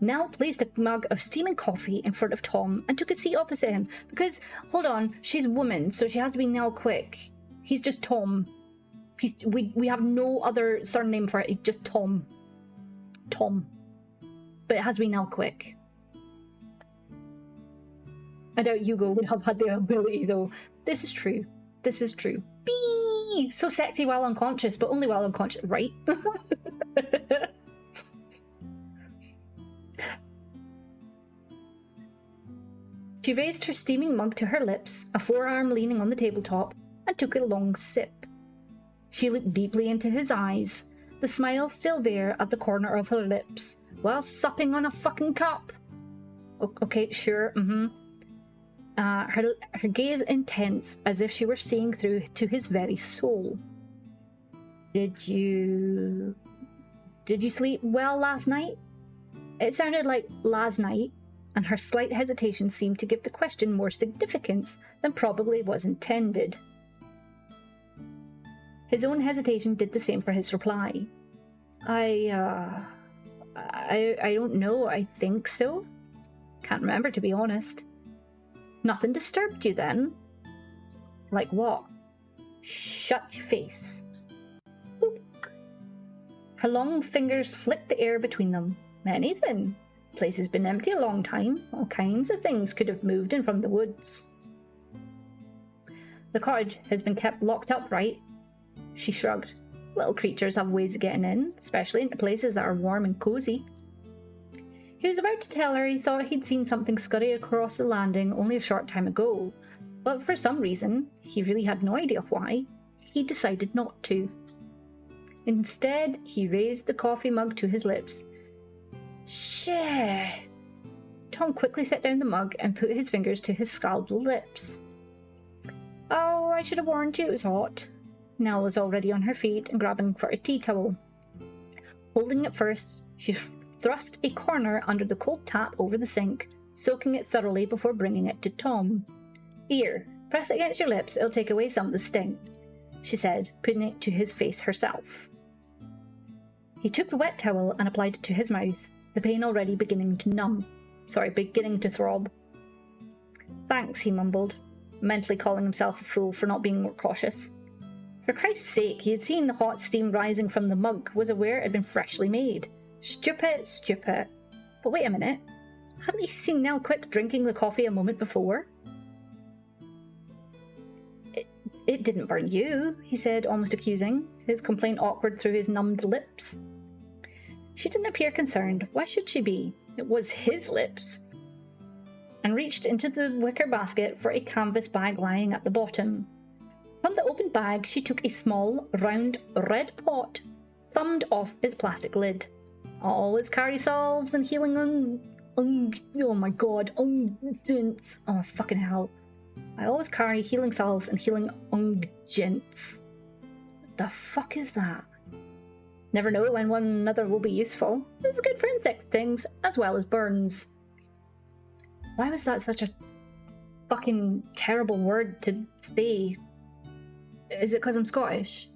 Nell placed a mug of steaming coffee in front of Tom and took a seat opposite him. Because, hold on, she's a woman, so she has to be Nell Quick. He's just Tom. We have no other surname for it. It's just Tom. Tom. But it has to be Nell Quick. I doubt Hugo would have had the ability, though. This is true. This is true. Bee! So sexy while unconscious, but only while unconscious, right? She raised her steaming mug to her lips, a forearm leaning on the tabletop, and took a long sip. She looked deeply into his eyes, the smile still there at the corner of her lips, while supping on a fucking cup. Okay, sure, her gaze intense, as if she were seeing through to his very soul. Did you sleep well last night? It sounded like last night, and her slight hesitation seemed to give the question more significance than probably was intended. His own hesitation did the same for his reply. I don't know, I think so. Can't remember, to be honest. Nothing disturbed you then? Like what? Shut your face. Boop. Her long fingers flicked the air between them. Anything. Place has been empty a long time. All kinds of things could have moved in from the woods. The cottage has been kept locked up, right? She shrugged. Little creatures have ways of getting in, especially into places that are warm and cosy. He was about to tell her he thought he'd seen something scurry across the landing only a short time ago, but for some reason, he really had no idea why, he decided not to. Instead, he raised the coffee mug to his lips. Shit! Tom quickly set down the mug and put his fingers to his scalded lips. Oh, I should have warned you it was hot. Nell was already on her feet and grabbing for a tea towel. Holding it first, she thrust a corner under the cold tap over the sink, soaking it thoroughly before bringing it to Tom. Here, press it against your lips, it'll take away some of the sting, she said, putting it to his face herself. He took the wet towel and applied it to his mouth, the pain already beginning to throb. Thanks, he mumbled, mentally calling himself a fool for not being more cautious. For Christ's sake, he had seen the hot steam rising from the mug, was aware it had been freshly made. Stupid. But wait a minute. Hadn't he seen Nell Quick drinking the coffee a moment before? It didn't burn you, he said, almost accusing, his complaint awkward through his numbed lips. She didn't appear concerned. Why should she be? It was his lips. And reached into the wicker basket for a canvas bag lying at the bottom. From the open bag, she took a small, round, red pot, thumbed off its plastic lid. I always carry salves and healing unguents. Oh, fucking hell. I always carry healing salves and healing unguents. What the fuck is that? Never know when one another will be useful. This is good for insect things, as well as burns. Why was that such a fucking terrible word to say? Is it because I'm Scottish?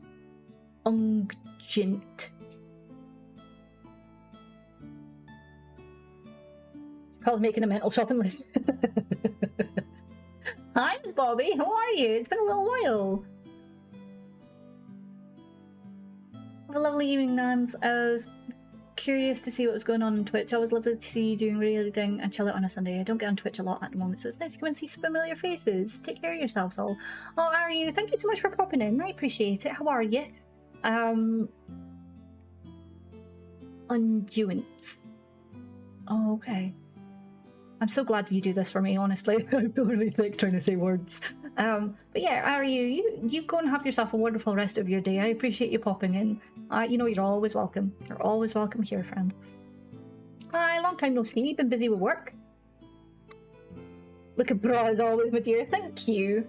Unguent. Probably making a mental shopping list. Hi, Miss Bobby. How are you? It's been a little while. Have a lovely evening, Nans. I was curious to see what was going on Twitch. I always love to see you doing reading and chill out on a Sunday. I don't get on Twitch a lot at the moment, so it's nice to come and see some familiar faces. Take care of yourselves all. Oh, how are you? Thank you so much for popping in. I appreciate it. How are you? Unguent. Oh, okay. I'm so glad you do this for me, honestly. I feel really like trying to say words. But yeah, are you go and have yourself a wonderful rest of your day. I appreciate you popping in. You know you're always welcome. You're always welcome here, friend. Hi, long time no see. You've been busy with work. Look at bra as always, my dear. Thank you.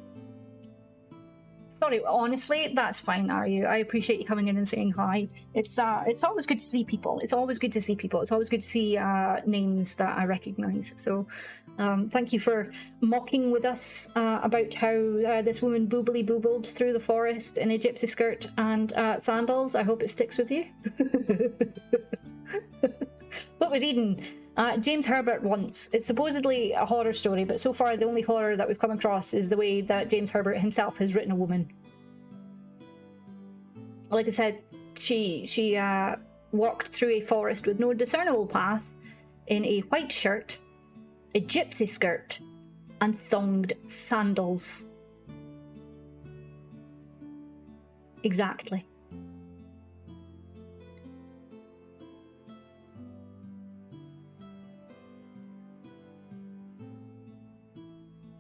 Sorry, honestly, that's fine, are you? I appreciate you coming in and saying hi. It's always good to see people. It's always good to see names that I recognise. So, thank you for mocking with us about how this woman boobily boobled through the forest in a gypsy skirt and sandals. I hope it sticks with you. What we're reading. James Herbert once. It's supposedly a horror story, but so far the only horror that we've come across is the way that James Herbert himself has written a woman. Like I said, she walked through a forest with no discernible path, in a white shirt, a gypsy skirt, and thonged sandals. Exactly.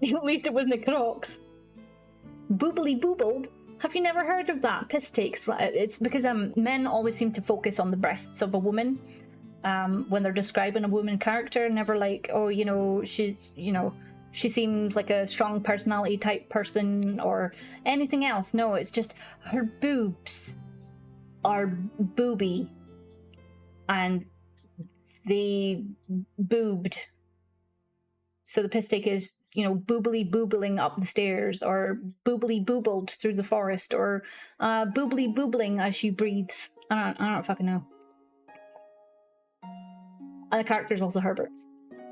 At least it wasn't the Crocs. Boobly boobled. Have you never heard of that? Piss takes. It's because men always seem to focus on the breasts of a woman when they're describing a woman character. Never like, oh, she seems like a strong personality type person or anything else. No, it's just her boobs are booby and they boobed. So the piss take is, boobly boobling up the stairs, or boobly boobled through the forest, or boobly boobling as she breathes. I don't fucking know. And the character is also Herbert.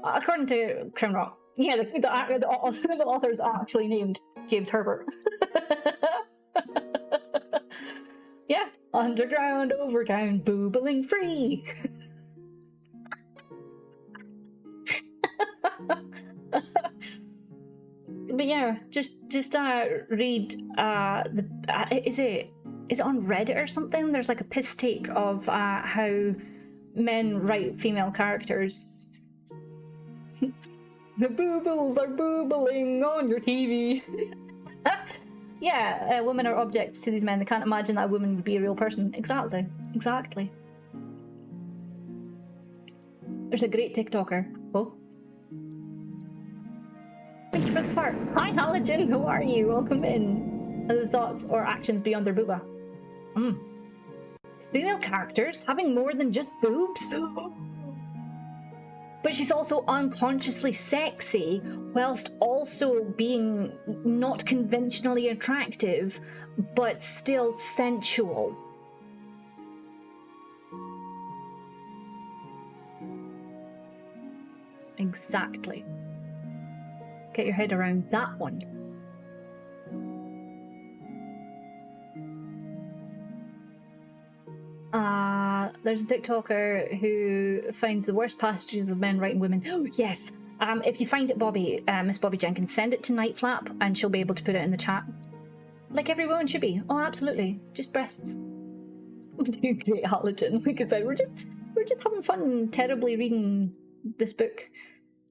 According to Crimrock. Yeah, the author is actually named James Herbert. Yeah, underground, overground, boobling free. But yeah, just read is it on Reddit or something? There's like a piss take of how men write female characters. The boobles are boobling on your TV. Yeah, women are objects to these men. They can't imagine that a woman would be a real person. Exactly. There's a great TikToker. Oh. Thank you for the part. Hi, Halogen. How are you? Welcome in. Other thoughts or actions beyond their booba? Female characters having more than just boobs? But she's also unconsciously sexy, whilst also being not conventionally attractive, but still sensual. Exactly. Get your head around that one. There's a TikToker who finds the worst passages of men writing women. Oh, yes! If you find it, Bobby, Miss Bobby Jenkins, send it to Nightflap and she'll be able to put it in the chat. Like every woman should be. Oh, absolutely. Just breasts. I'm doing great, Halogen. Like I said, we're just having fun terribly reading this book.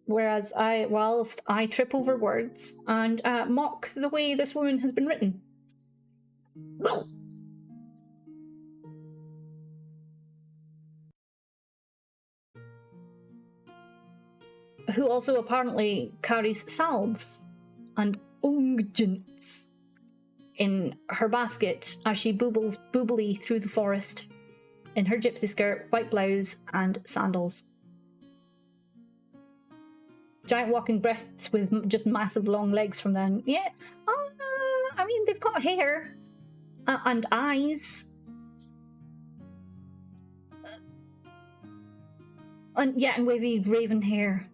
Whereas whilst I trip over words and mock the way this woman has been written. Who also apparently carries salves and unguents in her basket as she boobles boobily through the forest in her gypsy skirt, white blouse, and sandals. Giant walking breasts with just massive long legs from them. Yeah, I mean, they've got hair and eyes. And wavy raven hair.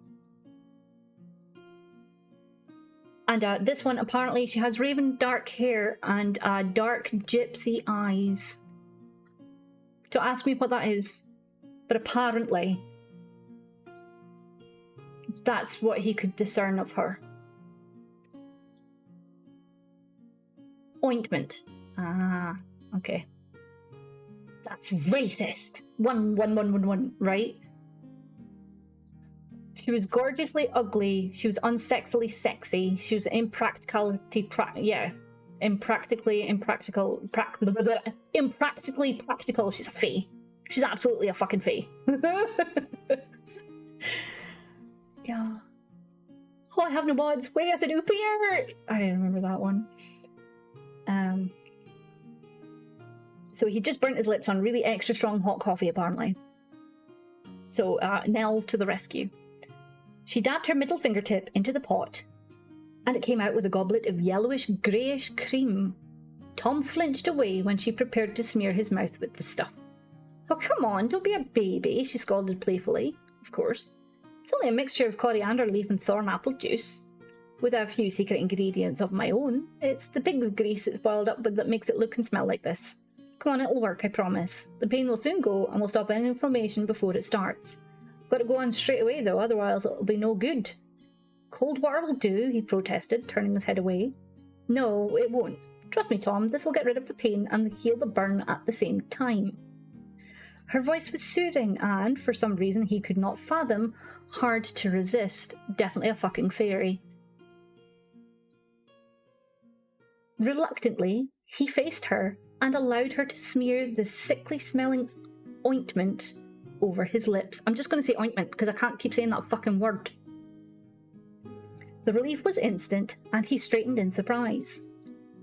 And this one, apparently, she has raven dark hair and dark gypsy eyes. Don't ask me what that is, but apparently that's what he could discern of her. Ointment. Ah, okay. That's racist. 11111, right? She was gorgeously ugly. She was unsexily sexy. She was impractically practical. She's a fee. She's absolutely a fucking fee. Yeah. Oh, I have no mods. Wait, yes I do. Pierre! I remember that one. So he just burnt his lips on really extra strong hot coffee, apparently. So, Nell to the rescue. She dabbed her middle fingertip into the pot, and it came out with a goblet of yellowish-greyish cream. Tom flinched away when she prepared to smear his mouth with the stuff. Oh, come on, don't be a baby, she scolded playfully. Of course. It's only a mixture of coriander leaf and thorn apple juice, with a few secret ingredients of my own. It's the pig's grease it's boiled up with that makes it look and smell like this. Come on, it'll work, I promise. The pain will soon go, and we'll stop any inflammation before it starts. Got to go on straight away, though, otherwise it'll be no good. Cold water will do, he protested, turning his head away. No, it won't. Trust me, Tom, this will get rid of the pain and heal the burn at the same time. Her voice was soothing and, for some reason he could not fathom, hard to resist. Definitely a fucking fairy. Reluctantly, he faced her and allowed her to smear the sickly-smelling ointment over his lips. I'm just going to say ointment because I can't keep saying that fucking word. The relief was instant and he straightened in surprise.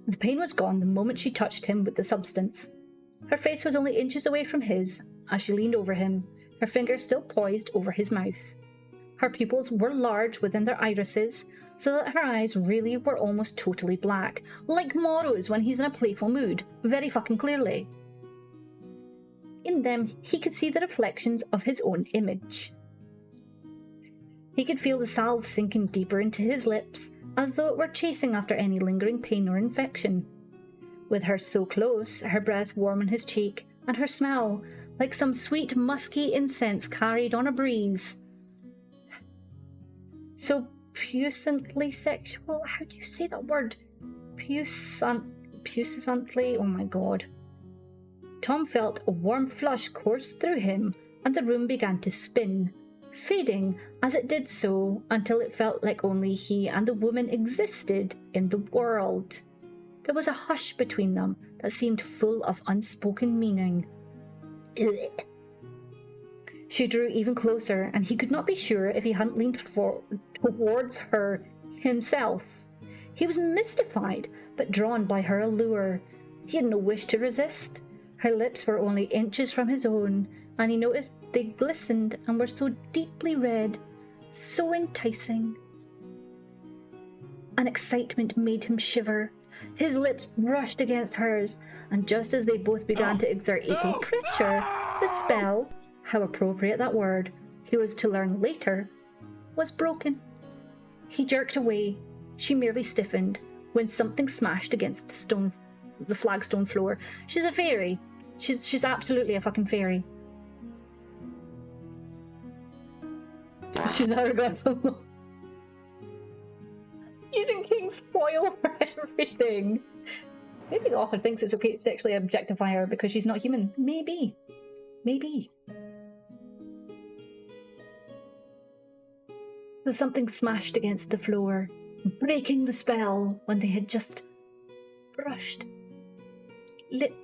The pain was gone the moment she touched him with the substance. Her face was only inches away from his as she leaned over him, her fingers still poised over his mouth. Her pupils were large within their irises, so that her eyes really were almost totally black, like Moro's when he's in a playful mood, very fucking clearly. In them, he could see the reflections of his own image. He could feel the salve sinking deeper into his lips, as though it were chasing after any lingering pain or infection. With her so close, her breath warm on his cheek, and her smell, like some sweet musky incense carried on a breeze. So puissantly sexual? How do you say that word? Puissantly? Oh my god. Tom felt a warm flush course through him, and the room began to spin, fading as it did so until it felt like only he and the woman existed in the world. There was a hush between them that seemed full of unspoken meaning. Ugh. She drew even closer, and he could not be sure if he hadn't leaned towards her himself. He was mystified, but drawn by her allure. He had no wish to resist. Her lips were only inches from his own, and he noticed they glistened and were so deeply red, so enticing. An excitement made him shiver. His lips brushed against hers, and just as they both began to exert equal pressure, the spell, how appropriate that word, he was to learn later, was broken. He jerked away. She merely stiffened when something smashed against the flagstone floor. She's a fairy. She's absolutely a fucking fairy. She's Herbert. Using King's foil for everything. Maybe the author thinks it's okay to sexually objectify her because she's not human. Maybe. Maybe. So something smashed against the floor, breaking the spell when they had just brushed lips.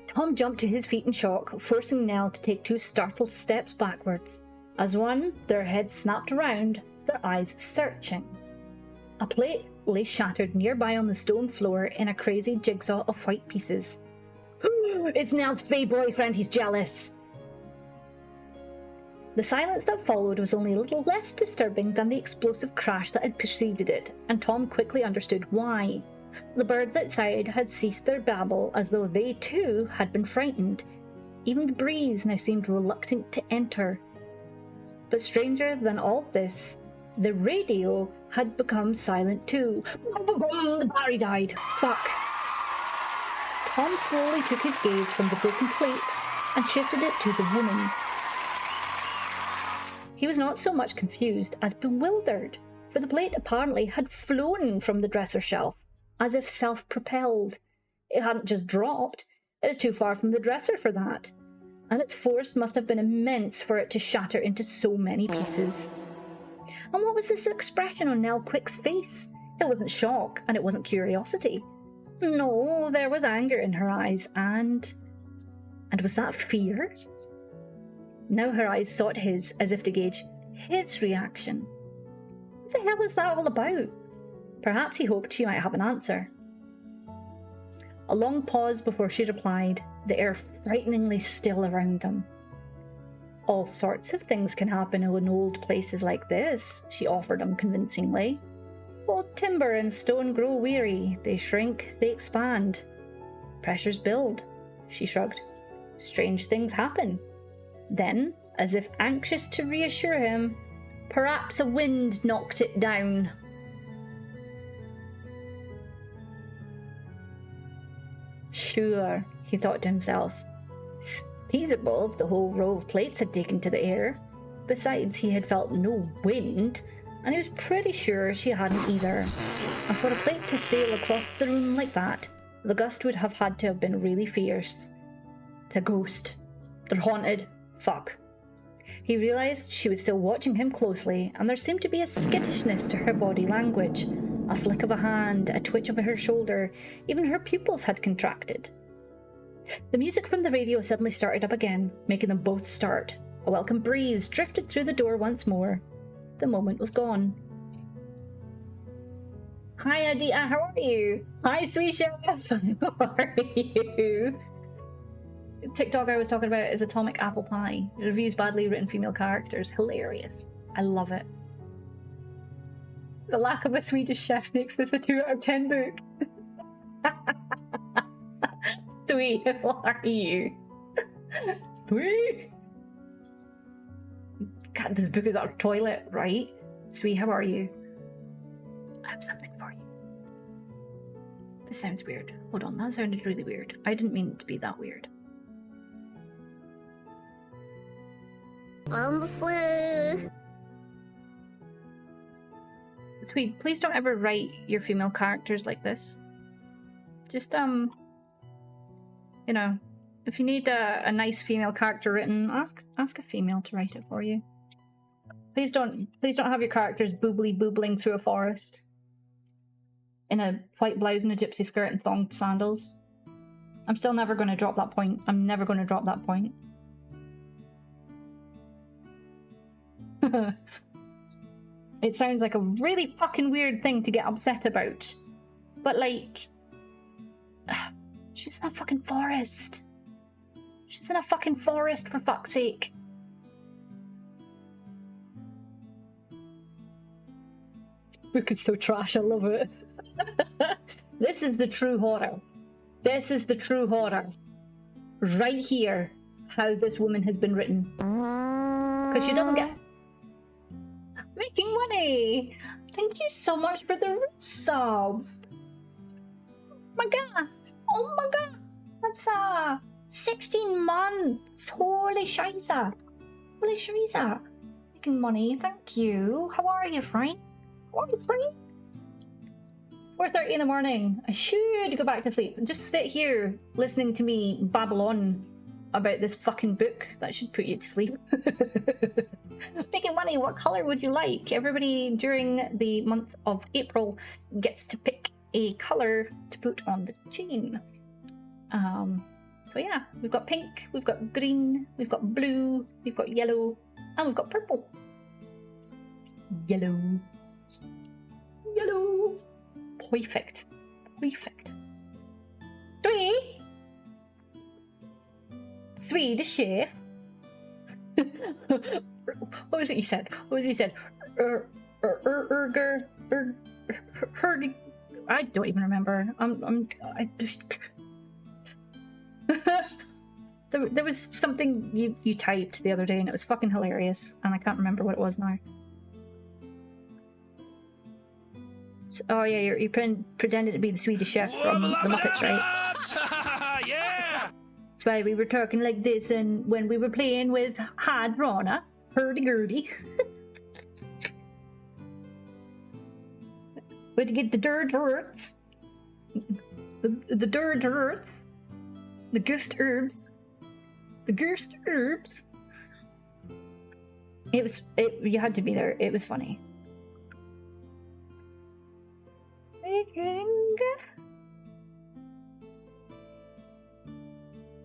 Tom jumped to his feet in shock, forcing Nell to take 2 startled steps backwards. As one, their heads snapped around, their eyes searching. A plate lay shattered nearby on the stone floor in a crazy jigsaw of white pieces. It's Nell's fey boyfriend, he's jealous! The silence that followed was only a little less disturbing than the explosive crash that had preceded it, and Tom quickly understood why. The birds outside had ceased their babble as though they too had been frightened. Even the breeze now seemed reluctant to enter. But stranger than all this, the radio had become silent too. The battery died. Fuck. Tom slowly took his gaze from the broken plate and shifted it to the woman. He was not so much confused as bewildered, for the plate apparently had flown from the dresser shelf, as if self-propelled. It hadn't just dropped. It was too far from the dresser for that, and its force must have been immense for it to shatter into so many pieces. And what was this expression on Nell Quick's face? It wasn't shock, and it wasn't curiosity. No, there was anger in her eyes, and was that fear? Now her eyes sought his as if to gauge his reaction. What the hell was that all about? Perhaps he hoped she might have an answer. A long pause before she replied, the air frighteningly still around them. All sorts of things can happen in old places like this, she offered unconvincingly. Old timber and stone grow weary, they shrink, they expand. Pressures build, she shrugged. Strange things happen. Then, as if anxious to reassure him, perhaps a wind knocked it down. Sure, he thought to himself. Feasible if the whole row of plates had taken to the air. Besides, he had felt no wind, and he was pretty sure she hadn't either. And for a plate to sail across the room like that, the gust would have had to have been really fierce. It's a ghost. They're haunted. Fuck. He realised she was still watching him closely, and there seemed to be a skittishness to her body language. A flick of a hand, a twitch of her shoulder, even her pupils had contracted. The music from the radio suddenly started up again, making them both start. A welcome breeze drifted through the door once more. The moment was gone. Hi, Adita, how are you? Hi, sweet chef. How are you? TikTok I was talking about is Atomic Apple Pie. It reviews badly written female characters. Hilarious. I love it. The lack of a Swedish chef makes this a 2 out of 10 book. Sweet, how are you? Sweet! God, this book is our toilet, right? Sweet, how are you? I have something for you. This sounds weird. Hold on, that sounded really weird. I didn't mean it to be that weird. Sweet, please don't ever write your female characters like this. Just, you know, if you need a nice female character written, ask a female to write it for you. Please don't have your characters boobling through a forest in a white blouse and a gypsy skirt and thonged sandals. I'm still never going to drop that point. I'm never going to drop that point. It sounds like a really fucking weird thing to get upset about. But like, she's in a fucking forest. She's in a fucking forest, for fuck's sake. This book is so trash, I love it. This is the true horror. This is the true horror. Right here, how this woman has been written. Because she doesn't get... Making money! Thank you so much for the sub. Oh my god! Oh my god! That's 16 months! Holy scheisse! Holy scheisse! Making money, thank you. How are you, friend? How are you, friend? 4:30 in the morning. I should go back to sleep and just sit here listening to me babble on about this fucking book. That should put you to sleep. Making money, what colour would you like? Everybody during the month of April gets to pick a colour to put on the chain. So yeah, we've got pink, we've got green, we've got blue, we've got yellow, and we've got purple. Yellow. Yellow. Perfect. Perfect. Three. Swedish chef. What was it you said? What was it you said? I don't even remember. I just... there was something you typed the other day and it was fucking hilarious and I can't remember what it was now. Oh yeah, you're pretending to be the Swedish chef from the Muppets, right? Yeah! That's why we were talking like this and when we were playing with Had Rana, hurdy-gurdy. We had to get the dirt earths. The dirt earth. The gust herbs. The gust herbs. You had to be there. It was funny.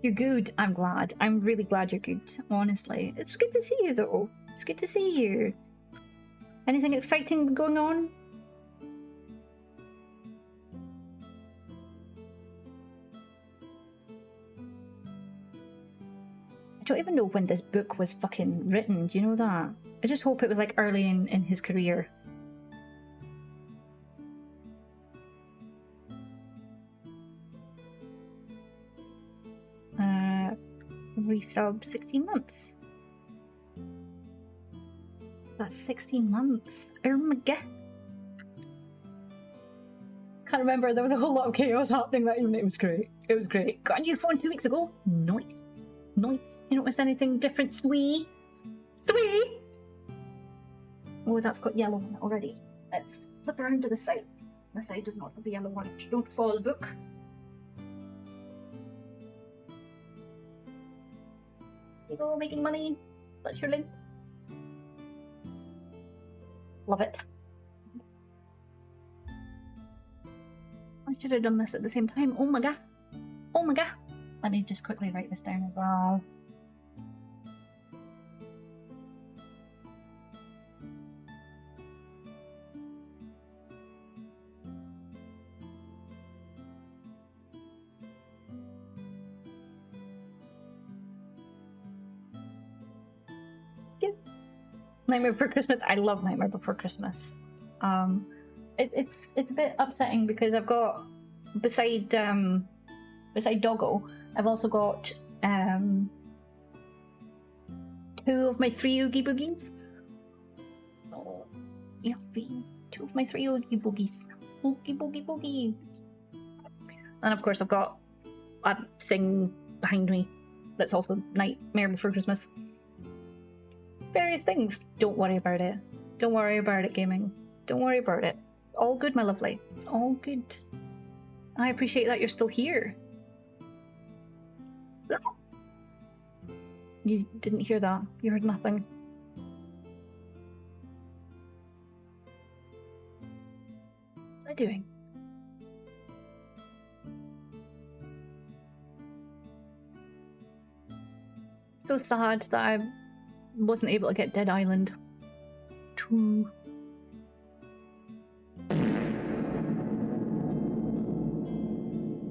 You're good. I'm glad. I'm really glad you're good. Honestly. It's good to see you though. It's good to see you. Anything exciting going on? I don't even know when this book was fucking written. Do you know that? I just hope it was like early in his career. Resub 16 months. That's 16 months. Oh my god. Can't remember, there was a whole lot of chaos happening that evening. It was great. It was great. Got a new phone 2 weeks ago. Nice. Nice. You don't miss anything different, sweet. Sweet! Oh, that's got yellow on it already. Let's flip around to the side. The side does not have the yellow one. Don't fall, book. You go, making money. That's your link. Love it. I should have done this at the same time. Oh my god. Oh my god. Let me just quickly write this down as well. Nightmare Before Christmas. I love Nightmare Before Christmas. It's a bit upsetting because I've got beside Doggo, I've also got 2 of my 3 Oogie Boogies. So you'll see 2 of my 3 Oogie Boogies. Oogie Boogie Boogies. And of course I've got a thing behind me that's also Nightmare Before Christmas. Various things. Don't worry about it. Don't worry about it, gaming. Don't worry about it. It's all good, my lovely. It's all good. I appreciate that you're still here. You didn't hear that. You heard nothing. What's I doing? So sad that I wasn't able to get Dead Island. True.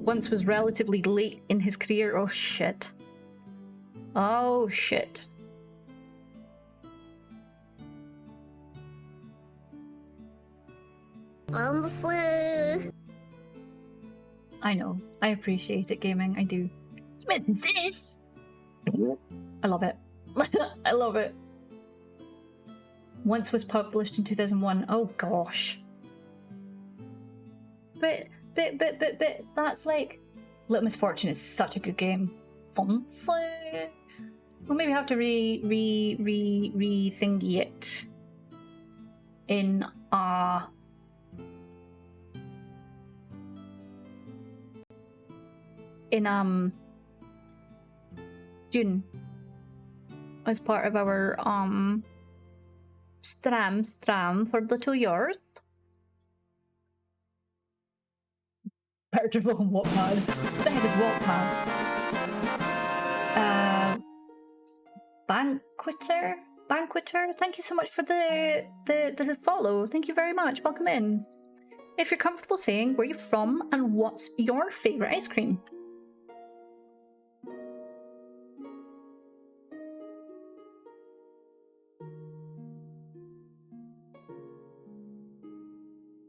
Once was relatively late in his career. Oh shit. Oh shit. I know. I appreciate it, gaming. I do. You meant this? I love it. I love it. Once was published in 2001. Oh gosh. But that's like Little Misfortune is such a good game. Once we'll maybe have to re-thingy it in June as part of our stram for the 2 years. Percival and Wattpad. What the heck is Wattpad? Banqueter. Thank you so much for the follow. Thank you very much. Welcome in. If you're comfortable saying where you're from and what's your favorite ice cream.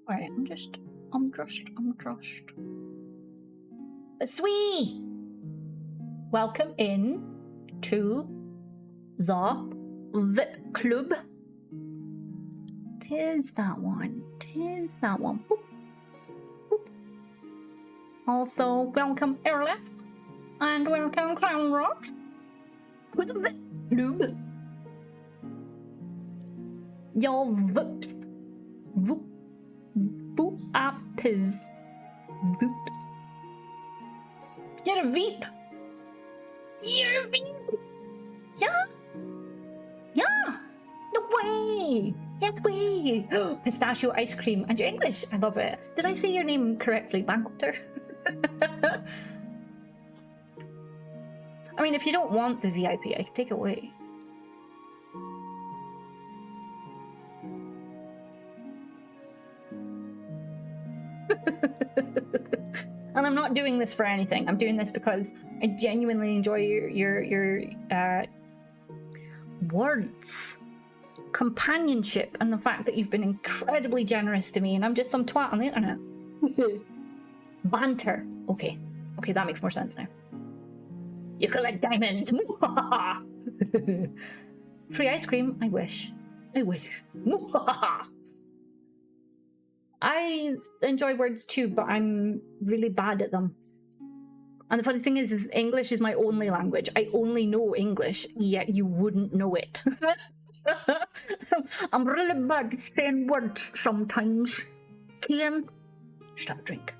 Alright, I'm just. Sweet! Welcome in to the VIP Club. Tis that one. Boop. Boop. Also, welcome Airlift. And welcome Crown Rocks. With the VIP Club. Y'all VIPs. Voop. Boop up his Voops. You're a Veep. You're a Veep. Yeah. No way. Yes way. Pistachio ice cream and your English. I love it. Did I say your name correctly, Banqueter? I mean, if you don't want the VIP, I can take it away. And I'm not doing this for anything. I'm doing this because I genuinely enjoy your words, companionship, and the fact that you've been incredibly generous to me, and I'm just some twat on the internet. Banter. Okay, that makes more sense now. You collect diamonds. Free ice cream. I wish. I enjoy words too, but I'm really bad at them. And the funny thing is English is my only language. I only know English, yet you wouldn't know it. I'm really bad at saying words sometimes. Kian, just have a drink.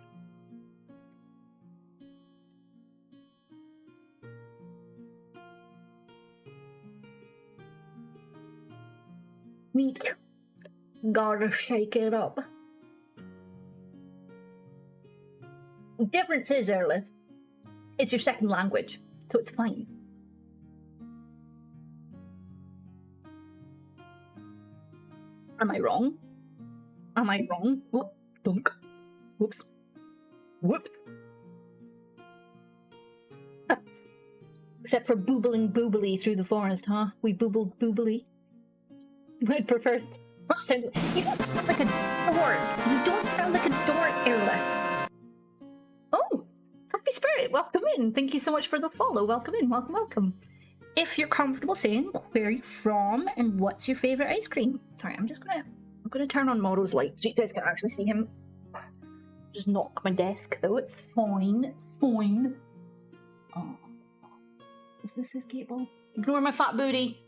Neat. Gotta shake it up. Difference is, Erlith, it's your second language, so it's fine. Am I wrong? Am I wrong? Whoop, dunk. Whoops. Whoops. Except for boobling boobily through the forest, huh? We boobled boobily. I'd prefer not sound. You don't sound like a dork. You don't sound like a dork, Airless. Oh, Happy Spirit, welcome in. Thank you so much for the follow. Welcome in, welcome. If you're comfortable saying where you're from and what's your favorite ice cream. Sorry, I'm gonna turn on Moro's light so you guys can actually see him. Just knock my desk though. It's fine. It's fine. Oh, is this his cable? Ignore my fat booty.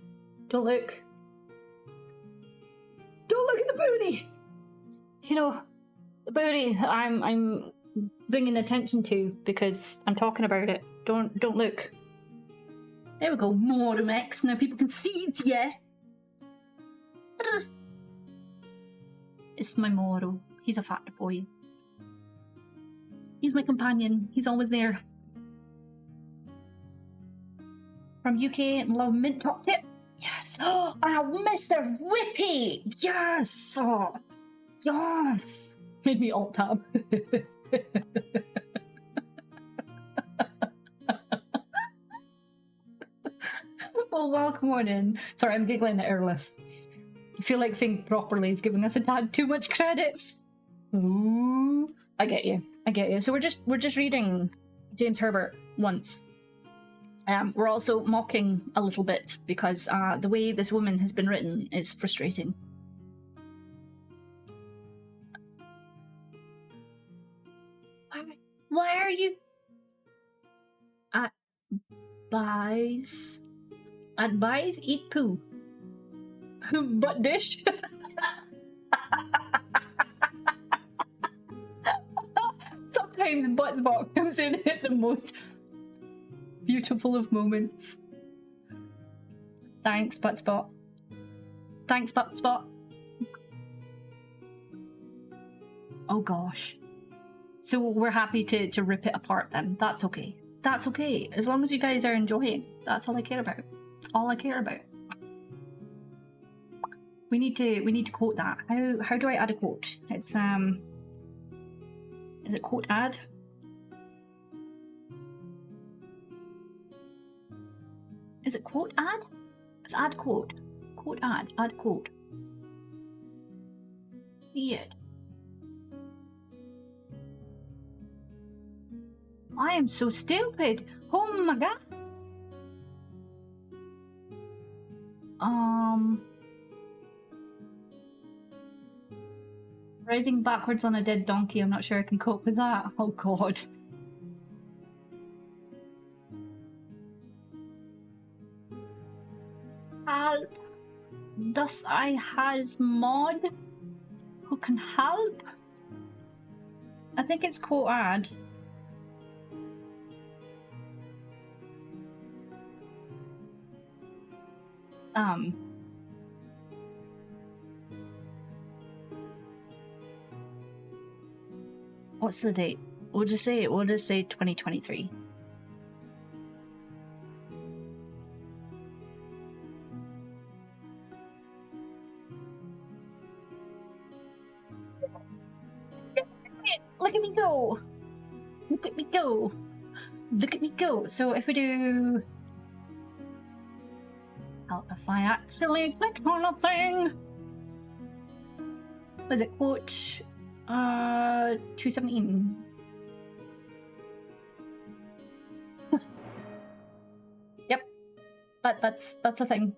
Don't look. Don't look at the booty. You know, the booty I'm bringing attention to because I'm talking about it. Don't look. There we go, Moromex. Now people can see it, yeah. It's my Moro. He's a fat boy. He's my companion. He's always there. From UK and love mint top tip. Yes. Oh, Mr. Whippy. Yes. Oh, yes. Made me alt tab. Well, welcome on in. Sorry, I'm giggling at Erlith. I feel like saying properly is giving us a tad too much credit. Ooh, I get you. So we're just reading James Herbert once. We're also mocking a little bit because the way this woman has been written is frustrating. Why are you advise eat poo? Butt dish? Sometimes Buttsbot comes in at the most beautiful of moments. Thanks, Buttsbot. Thanks, Buttsbot. Oh gosh. So we're happy to rip it apart then. That's okay. That's okay. As long as you guys are enjoying. That's all I care about. That's all I care about. We need to quote that. How do I add a quote? It's is it quote add? Is it quote add? It's add quote. Quote add. Add quote. Yeah. I am so stupid. Oh my god. Riding backwards on a dead donkey, I'm not sure I can cope with that. Oh god. Help. Thus I has mod who can help? I think it's quote add. What's the date? We'll just say 2023. Look at me go! Look at me go! Look at me go! So if we do... Help if I actually clicked on a thing! Was it quote... 217. Yep. That's a thing.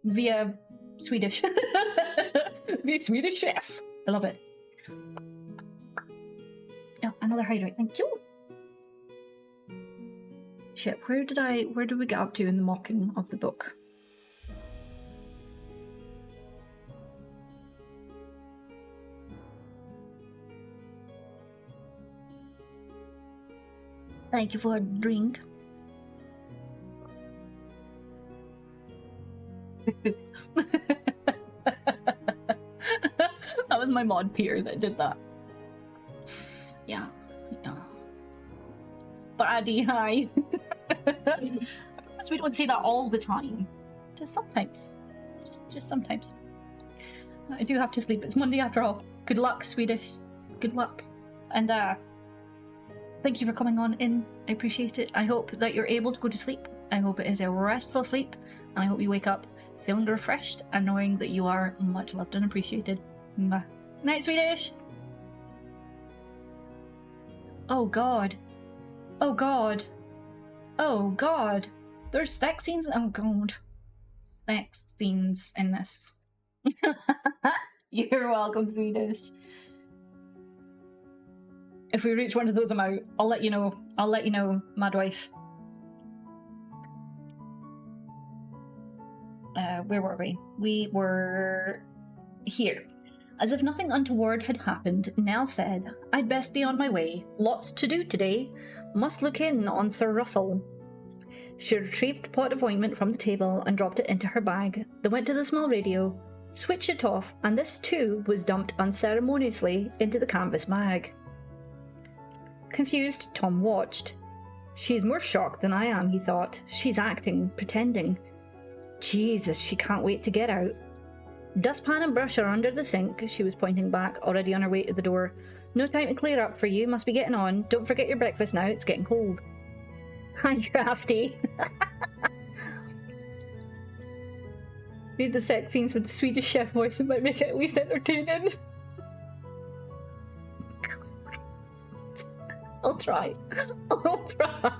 Via Swedish. Via Swedish chef. I love it. Oh, another hydrate, thank you. Shit, where did we get up to in the mocking of the book? Thank you for a drink. That was my mod peer that did that. Yeah. Buddy, hi. We don't say that all the time. Just sometimes. Just sometimes. I do have to sleep. It's Monday after all. Good luck, Swedish. Good luck. And thank you for coming on in. I appreciate it. I hope that you're able to go to sleep. I hope it is a restful sleep. And I hope you wake up feeling refreshed and knowing that you are much loved and appreciated. Mwah. Night, Swedish. Oh god. Oh god. Oh god. There's sex scenes? Oh god. Sex scenes in this. You're welcome, Swedish. If we reach one of those, I'm out. I'll let you know. I'll let you know, Madwife. Where were we? We were here. As if nothing untoward had happened, Nell said, I'd best be on my way. Lots to do today. Must look in on Sir Russell. She retrieved the pot of ointment from the table and dropped it into her bag, then went to the small radio, switched it off, and this too was dumped unceremoniously into the canvas bag. Confused, Tom watched. She's more shocked than I am, he thought. She's acting, pretending. Jesus, she can't wait to get out. Dustpan and brush are under the sink, she was pointing back, already on her way to the door. No time to clear up for you, must be getting on. Don't forget your breakfast now, it's getting cold. Hi, Crafty. Read the sex scenes with the Swedish chef voice, it might make it at least entertaining. I'll try. I'll try.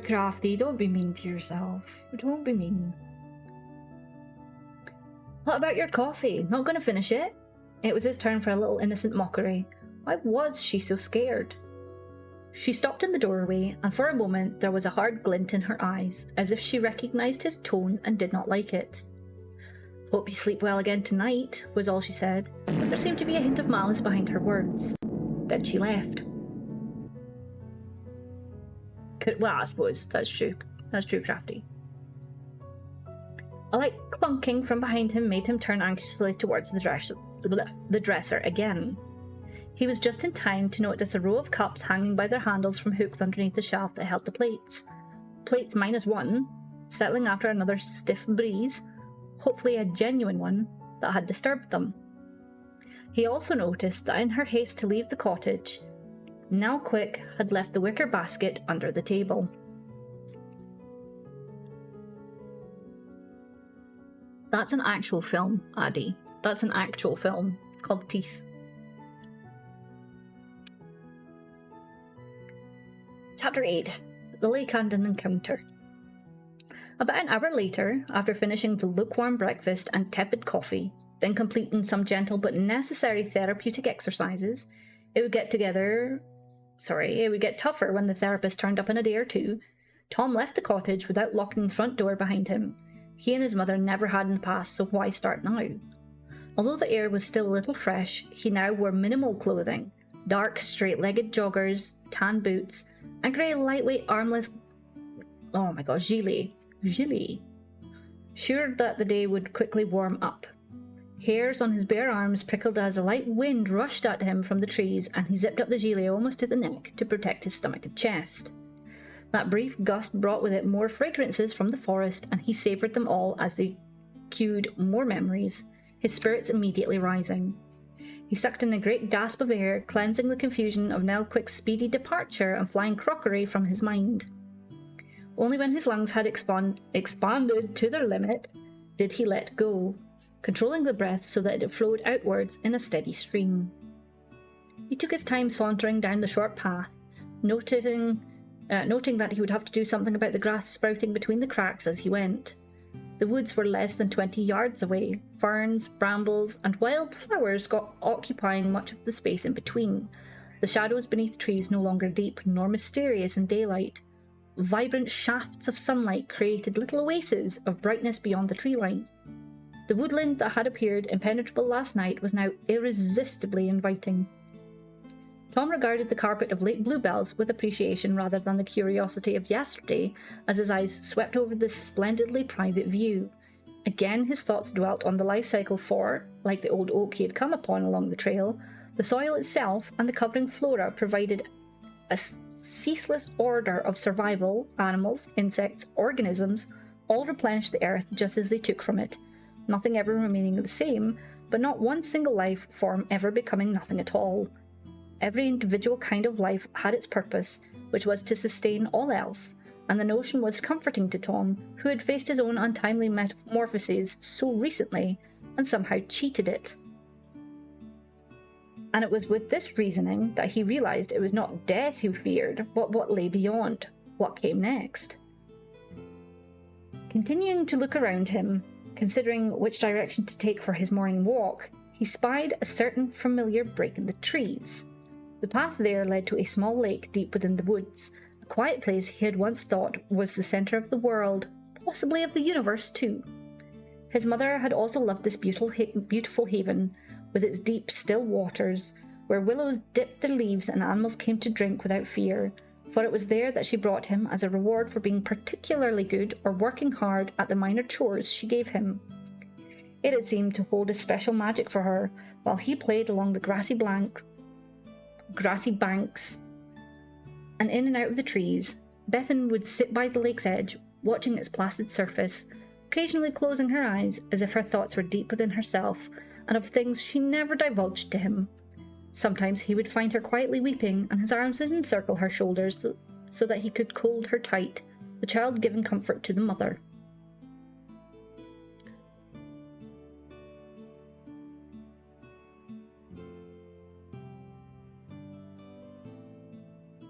Crafty, don't be mean to yourself. Don't be mean. What about your coffee? Not gonna finish it? It was his turn for a little innocent mockery. Why was she so scared? She stopped in the doorway, and for a moment there was a hard glint in her eyes, as if she recognised his tone and did not like it. Hope you sleep well again tonight, was all she said, but there seemed to be a hint of malice behind her words. Then she left. Well, I suppose that's true. That's true, Crafty. A light clunking from behind him made him turn anxiously towards the dresser again. He was just in time to notice a row of cups hanging by their handles from hooks underneath the shelf that held the plates. Plates -1, settling after another stiff breeze, hopefully a genuine one, that had disturbed them. He also noticed that in her haste to leave the cottage, Nell Quick had left the wicker basket under the table. That's an actual film, Addy. That's an actual film. It's called Teeth. Chapter 8. The Lake Camden Encounter. About an hour later, after finishing the lukewarm breakfast and tepid coffee, then completing some gentle but necessary therapeutic exercises, it would get tougher when the therapist turned up in a day or two. Tom left the cottage without locking the front door behind him. He and his mother never had in the past, so why start now? Although the air was still a little fresh, he now wore minimal clothing, dark, straight-legged joggers, tan boots, and grey lightweight armless... oh my god, gilet. Sure that the day would quickly warm up. Hairs on his bare arms prickled as a light wind rushed at him from the trees, and he zipped up the gilet almost to the neck to protect his stomach and chest. That brief gust brought with it more fragrances from the forest, and he savoured them all as they cued more memories, his spirits immediately rising. He sucked in a great gasp of air, cleansing the confusion of Nell Quick's speedy departure and flying crockery from his mind. Only when his lungs had expanded to their limit did he let go, controlling the breath so that it flowed outwards in a steady stream. He took his time sauntering down the short path, noting that he would have to do something about the grass sprouting between the cracks as he went. The woods were less than 20 yards away, ferns, brambles, and wild flowers occupying much of the space in between, the shadows beneath trees no longer deep nor mysterious in daylight. Vibrant shafts of sunlight created little oases of brightness beyond the tree line. The woodland that had appeared impenetrable last night was now irresistibly inviting. Tom regarded the carpet of late bluebells with appreciation rather than the curiosity of yesterday as his eyes swept over this splendidly private view. Again his thoughts dwelt on the life cycle for, like the old oak he had come upon along the trail, the soil itself and the covering flora provided a ceaseless order of survival. Animals, insects, organisms all replenished the earth just as they took from it, nothing ever remaining the same, but not one single life form ever becoming nothing at all. Every individual kind of life had its purpose, which was to sustain all else, and the notion was comforting to Tom, who had faced his own untimely metamorphoses so recently and somehow cheated it. And it was with this reasoning that he realised it was not death he feared, but what lay beyond, what came next. Continuing to look around him, considering which direction to take for his morning walk, he spied a certain familiar break in the trees. The path there led to a small lake deep within the woods, a quiet place he had once thought was the centre of the world, possibly of the universe too. His mother had also loved this beautiful haven, with its deep, still waters, where willows dipped their leaves and animals came to drink without fear, for it was there that she brought him as a reward for being particularly good or working hard at the minor chores she gave him. It had seemed to hold a special magic for her, while he played along the grassy banks and in and out of the trees. Bethan would sit by the lake's edge, watching its placid surface, occasionally closing her eyes as if her thoughts were deep within herself and of things she never divulged to him. Sometimes he would find her quietly weeping, and his arms would encircle her shoulders so that he could hold her tight, the child giving comfort to the mother.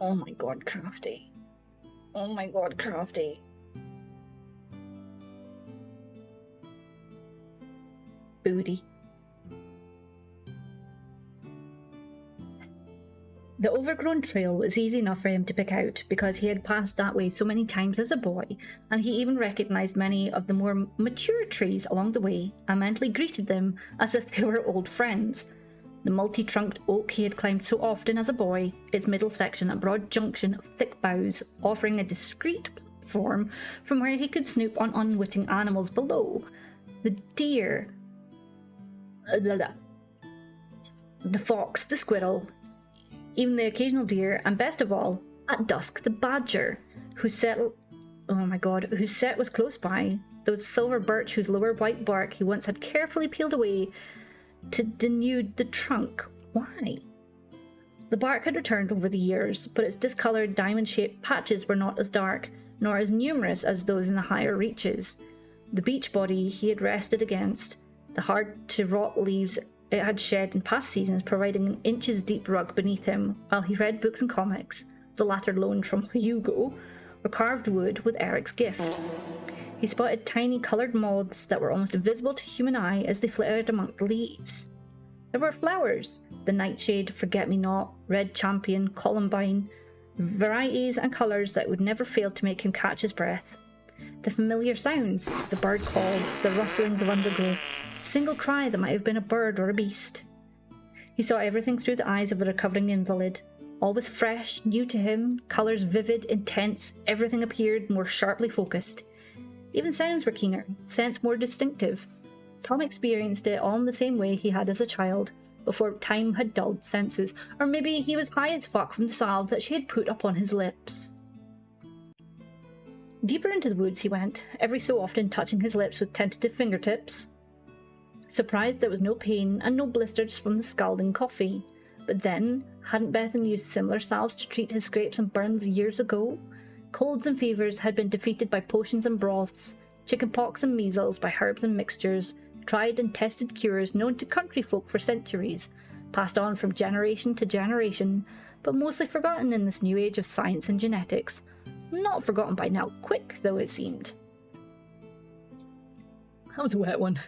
Oh my god, Crafty. Oh my god, Crafty. Booty. The overgrown trail was easy enough for him to pick out because he had passed that way so many times as a boy, and he even recognised many of the more mature trees along the way and mentally greeted them as if they were old friends. The multi-trunked oak he had climbed so often as a boy, its middle section a broad junction of thick boughs offering a discreet platform from where he could snoop on unwitting animals below. The deer, the fox, the squirrel, even the occasional deer, and best of all, at dusk, the badger, whose set was close by, those silver birch whose lower white bark he once had carefully peeled away to denude the trunk. Why? The bark had returned over the years, but its discoloured diamond-shaped patches were not as dark, nor as numerous as those in the higher reaches. The beech body he had rested against, the hard-to-rot leaves it had shed in past seasons, providing an inches-deep rug beneath him while he read books and comics, the latter loaned from Hugo, or carved wood with Eric's gift. He spotted tiny coloured moths that were almost invisible to human eye as they flitted among the leaves. There were flowers, the nightshade, forget-me-not, red champion, columbine, varieties and colours that would never fail to make him catch his breath. The familiar sounds, the bird calls, the rustlings of undergrowth, a single cry that might have been a bird or a beast. He saw everything through the eyes of a recovering invalid. All was fresh, new to him, colours vivid, intense, everything appeared more sharply focused. Even sounds were keener, scents more distinctive. Tom experienced it all in the same way he had as a child, before time had dulled senses, or maybe he was high as fuck from the salve that she had put upon his lips. Deeper into the woods he went, every so often touching his lips with tentative fingertips. Surprised there was no pain and no blisters from the scalding coffee. But then, hadn't Bethan used similar salves to treat his scrapes and burns years ago? Colds and fevers had been defeated by potions and broths, chickenpox and measles by herbs and mixtures, tried and tested cures known to country folk for centuries, passed on from generation to generation, but mostly forgotten in this new age of science and genetics. Not forgotten by now, quick though it seemed. That was a wet one.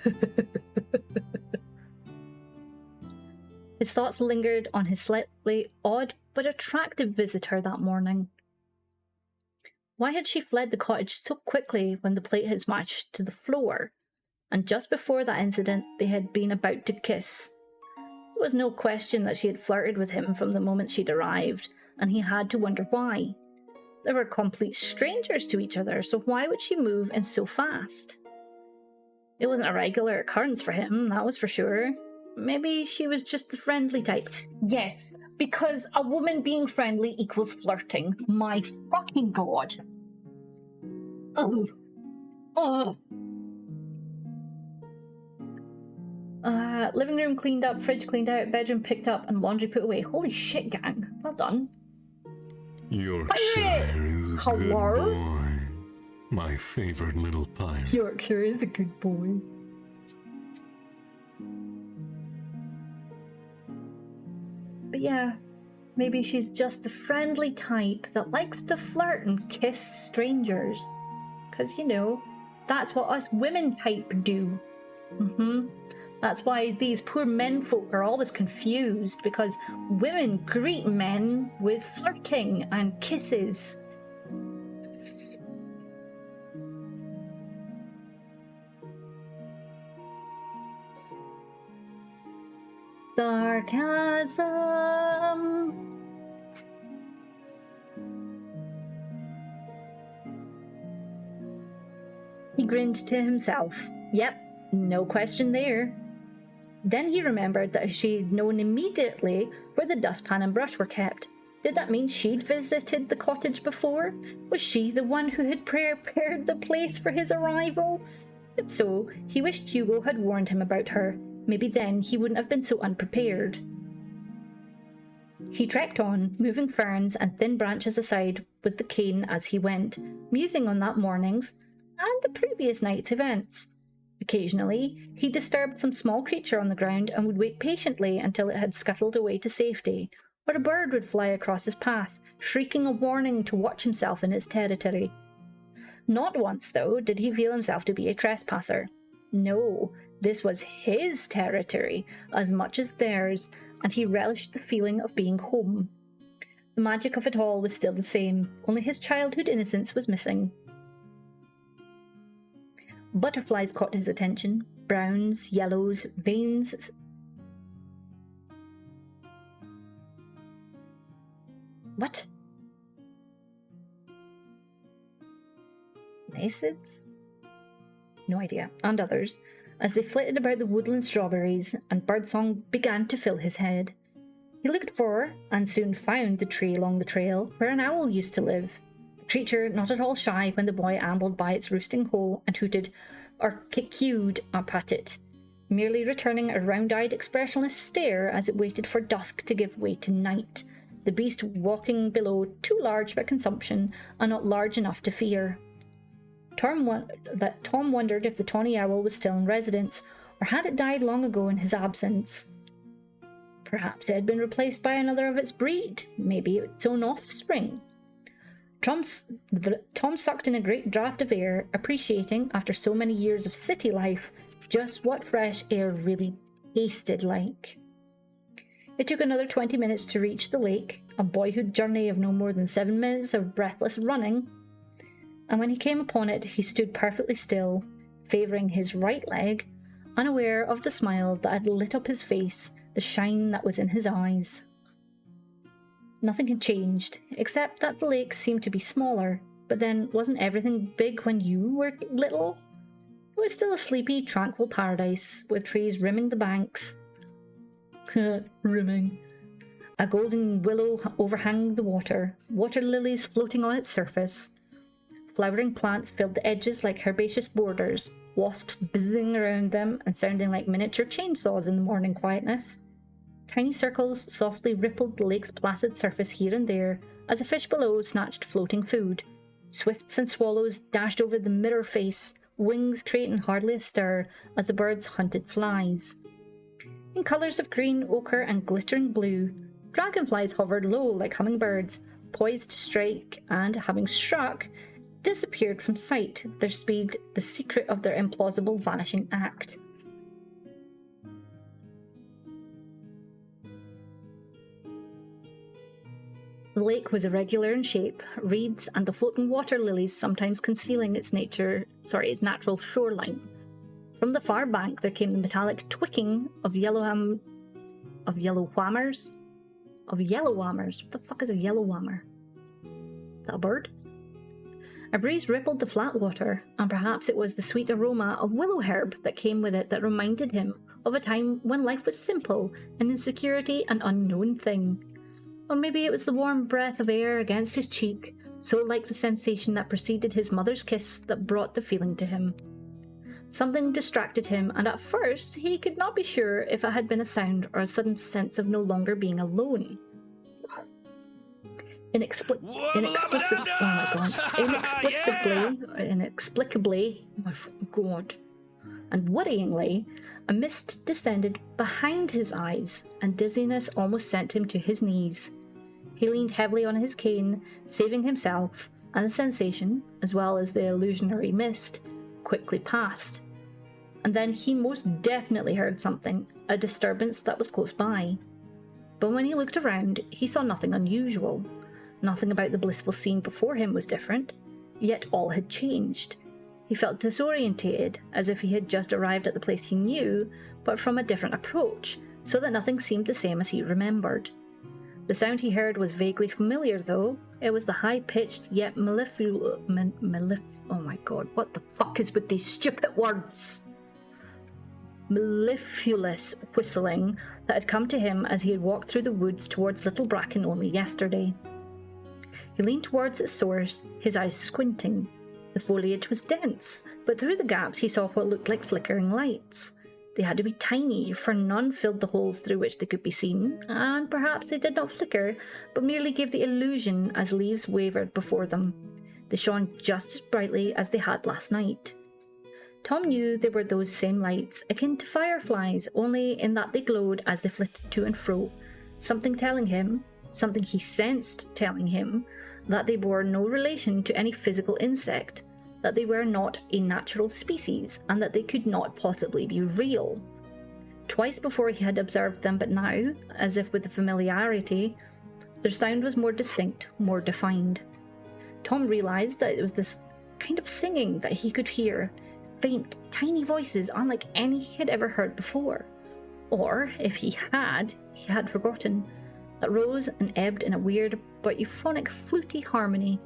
His thoughts lingered on his slightly odd but attractive visitor that morning. Why had she fled the cottage so quickly when the plate had smashed to the floor? And just before that incident, they had been about to kiss. There was no question that she had flirted with him from the moment she'd arrived, and he had to wonder why. They were complete strangers to each other, so why would she move in so fast? It wasn't a regular occurrence for him, that was for sure. Maybe she was just the friendly type. Yes, because a woman being friendly equals flirting. My fucking god. Ugh. Ugh. Living room cleaned up, fridge cleaned out, bedroom picked up, and laundry put away. Holy shit, gang. Well done. Yorkshire is a Hello? good boy. My favorite little pirate. Yorkshire is a good boy. But yeah, maybe she's just a friendly type that likes to flirt and kiss strangers. Because, you know, that's what us women type do. That's why these poor menfolk are always confused, because women greet men with flirting and kisses. Sarcasm. He grinned to himself. Yep, no question there. Then he remembered that she'd known immediately where the dustpan and brush were kept. Did that mean she'd visited the cottage before? Was she the one who had prepared the place for his arrival? If so, he wished Hugo had warned him about her. Maybe then he wouldn't have been so unprepared. He trekked on, moving ferns and thin branches aside with the cane as he went, musing on that morning's and the previous night's events. Occasionally, he disturbed some small creature on the ground and would wait patiently until it had scuttled away to safety, or a bird would fly across his path, shrieking a warning to watch himself in its territory. Not once, though, did he feel himself to be a trespasser. No, this was his territory, as much as theirs, and he relished the feeling of being home. The magic of it all was still the same, only his childhood innocence was missing. Butterflies caught his attention. Browns, yellows, veins. What? Nacids? No idea. And others, as they flitted about the woodland strawberries, and birdsong began to fill his head. He looked for, and soon found, the tree along the trail where an owl used to live. Creature not at all shy when the boy ambled by its roosting hole and hooted or kicked up at it, merely returning a round-eyed, expressionless stare as it waited for dusk to give way to night, the beast walking below too large for consumption and not large enough to fear. Tom wondered if the tawny owl was still in residence, or had it died long ago in his absence. Perhaps it had been replaced by another of its breed, maybe its own offspring. Tom sucked in a great draught of air, appreciating, after so many years of city life, just what fresh air really tasted like. It took another 20 minutes to reach the lake, a boyhood journey of no more than 7 minutes of breathless running, and when he came upon it, he stood perfectly still, favouring his right leg, unaware of the smile that had lit up his face, the shine that was in his eyes. Nothing had changed, except that the lake seemed to be smaller, but then wasn't everything big when you were little? It was still a sleepy, tranquil paradise, with trees rimming the banks. Rimming. A golden willow overhang the water lilies floating on its surface. Flowering plants filled the edges like herbaceous borders, wasps buzzing around them and sounding like miniature chainsaws in the morning quietness. Tiny circles softly rippled the lake's placid surface here and there as a fish below snatched floating food. Swifts and swallows dashed over the mirror face, wings creating hardly a stir as the birds hunted flies. In colours of green, ochre and glittering blue, dragonflies hovered low like hummingbirds, poised to strike, and, having struck, disappeared from sight, their speed the secret of their implausible vanishing act. The lake was irregular in shape, reeds and the floating water lilies sometimes concealing its natural shoreline. From the far bank there came the metallic twicking of of yellow whammers. Of yellow whammers? What the fuck is a yellow whammer? Is that a bird? A breeze rippled the flat water, and perhaps it was the sweet aroma of willow herb that came with it that reminded him of a time when life was simple and insecurity an unknown thing. Or maybe it was the warm breath of air against his cheek, so like the sensation that preceded his mother's kiss, that brought the feeling to him. Something distracted him, and at first he could not be sure if it had been a sound or a sudden sense of no longer being alone. Inexplicably, oh my god, and worryingly, a mist descended behind his eyes, and dizziness almost sent him to his knees. He leaned heavily on his cane, saving himself, and the sensation, as well as the illusionary mist, quickly passed. And then he most definitely heard something, a disturbance that was close by. But when he looked around, he saw nothing unusual. Nothing about the blissful scene before him was different, yet all had changed. He felt disorientated, as if he had just arrived at the place he knew, but from a different approach, so that nothing seemed the same as he remembered. The sound he heard was vaguely familiar, though. It was the high-pitched yet oh my god, what the fuck is with these stupid words? Mellifluous whistling that had come to him as he had walked through the woods towards Little Bracken only yesterday. He leaned towards its source, his eyes squinting. The foliage was dense, but through the gaps he saw what looked like flickering lights. They had to be tiny, for none filled the holes through which they could be seen, and perhaps they did not flicker, but merely gave the illusion as leaves wavered before them. They shone just as brightly as they had last night. Tom knew they were those same lights, akin to fireflies, only in that they glowed as they flitted to and fro, something telling him, something he sensed telling him, that they bore no relation to any physical insect, that they were not a natural species, and that they could not possibly be real. Twice before he had observed them, but now, as if with the familiarity, their sound was more distinct, more defined. Tom realised that it was this kind of singing that he could hear, faint, tiny voices unlike any he had ever heard before. Or, if he had forgotten, that rose and ebbed in a weird but euphonic fluty harmony.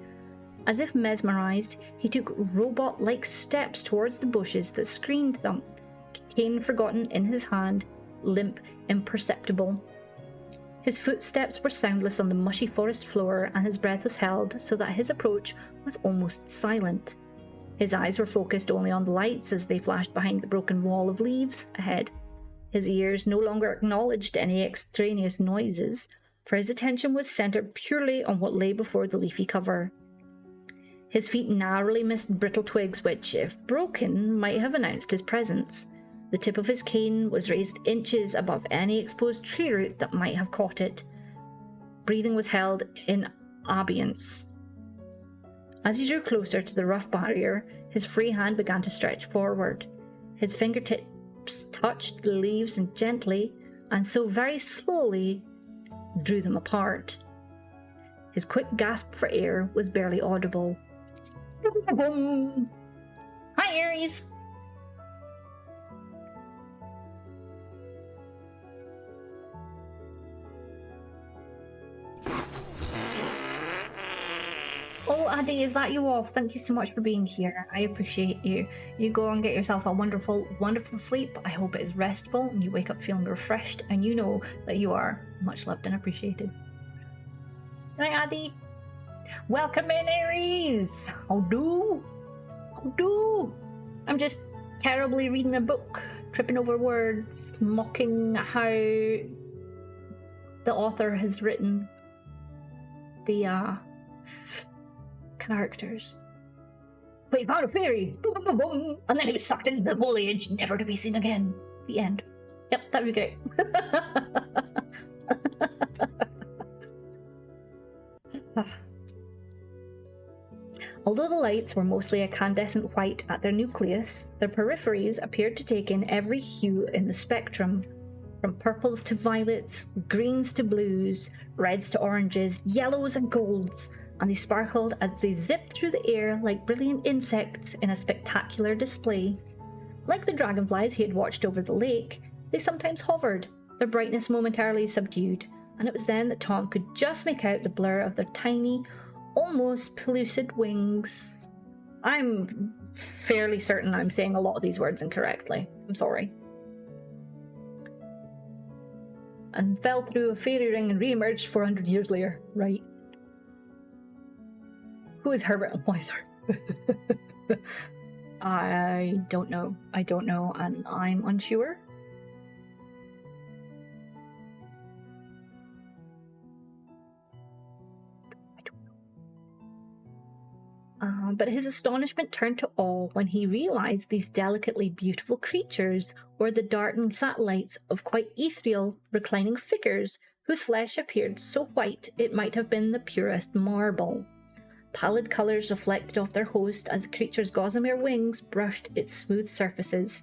As if mesmerised, he took robot-like steps towards the bushes that screened them, cane forgotten in his hand, limp, imperceptible. His footsteps were soundless on the mushy forest floor, and his breath was held so that his approach was almost silent. His eyes were focused only on the lights as they flashed behind the broken wall of leaves ahead. His ears no longer acknowledged any extraneous noises, for his attention was centred purely on what lay before the leafy cover. His feet narrowly missed brittle twigs which, if broken, might have announced his presence. The tip of his cane was raised inches above any exposed tree root that might have caught it. Breathing was held in abeyance. As he drew closer to the rough barrier, his free hand began to stretch forward. His fingertips touched the leaves and gently, and so very slowly, drew them apart. His quick gasp for air was barely audible. Hi, Aries! Oh, Addy, is that you off? Thank you so much for being here. I appreciate you. You go and get yourself a wonderful, wonderful sleep. I hope it is restful and you wake up feeling refreshed and you know that you are much loved and appreciated. Good night, Addy. Welcome in, Aries. How do? I'm just terribly reading a book, tripping over words, mocking how the author has written the characters. But he found a fairy, boom, boom, boom, boom, and then he was sucked into the foliage, never to be seen again. The end. Yep, that'd be great. Although the lights were mostly a candescent white at their nucleus, their peripheries appeared to take in every hue in the spectrum, from purples to violets, greens to blues, reds to oranges, yellows and golds, and they sparkled as they zipped through the air like brilliant insects in a spectacular display. Like the dragonflies he had watched over the lake, they sometimes hovered, their brightness momentarily subdued, and it was then that Tom could just make out the blur of their tiny, almost pellucid wings. I'm fairly certain I'm saying a lot of these words incorrectly. I'm sorry. And fell through a fairy ring and re-emerged 400 years later. Right. Who is Herbert and why is Herbert? I don't know, and I'm unsure. But his astonishment turned to awe when he realized these delicately beautiful creatures were the darting satellites of quite ethereal, reclining figures whose flesh appeared so white it might have been the purest marble. Pallid colours reflected off their host as the creature's gossamer wings brushed its smooth surfaces,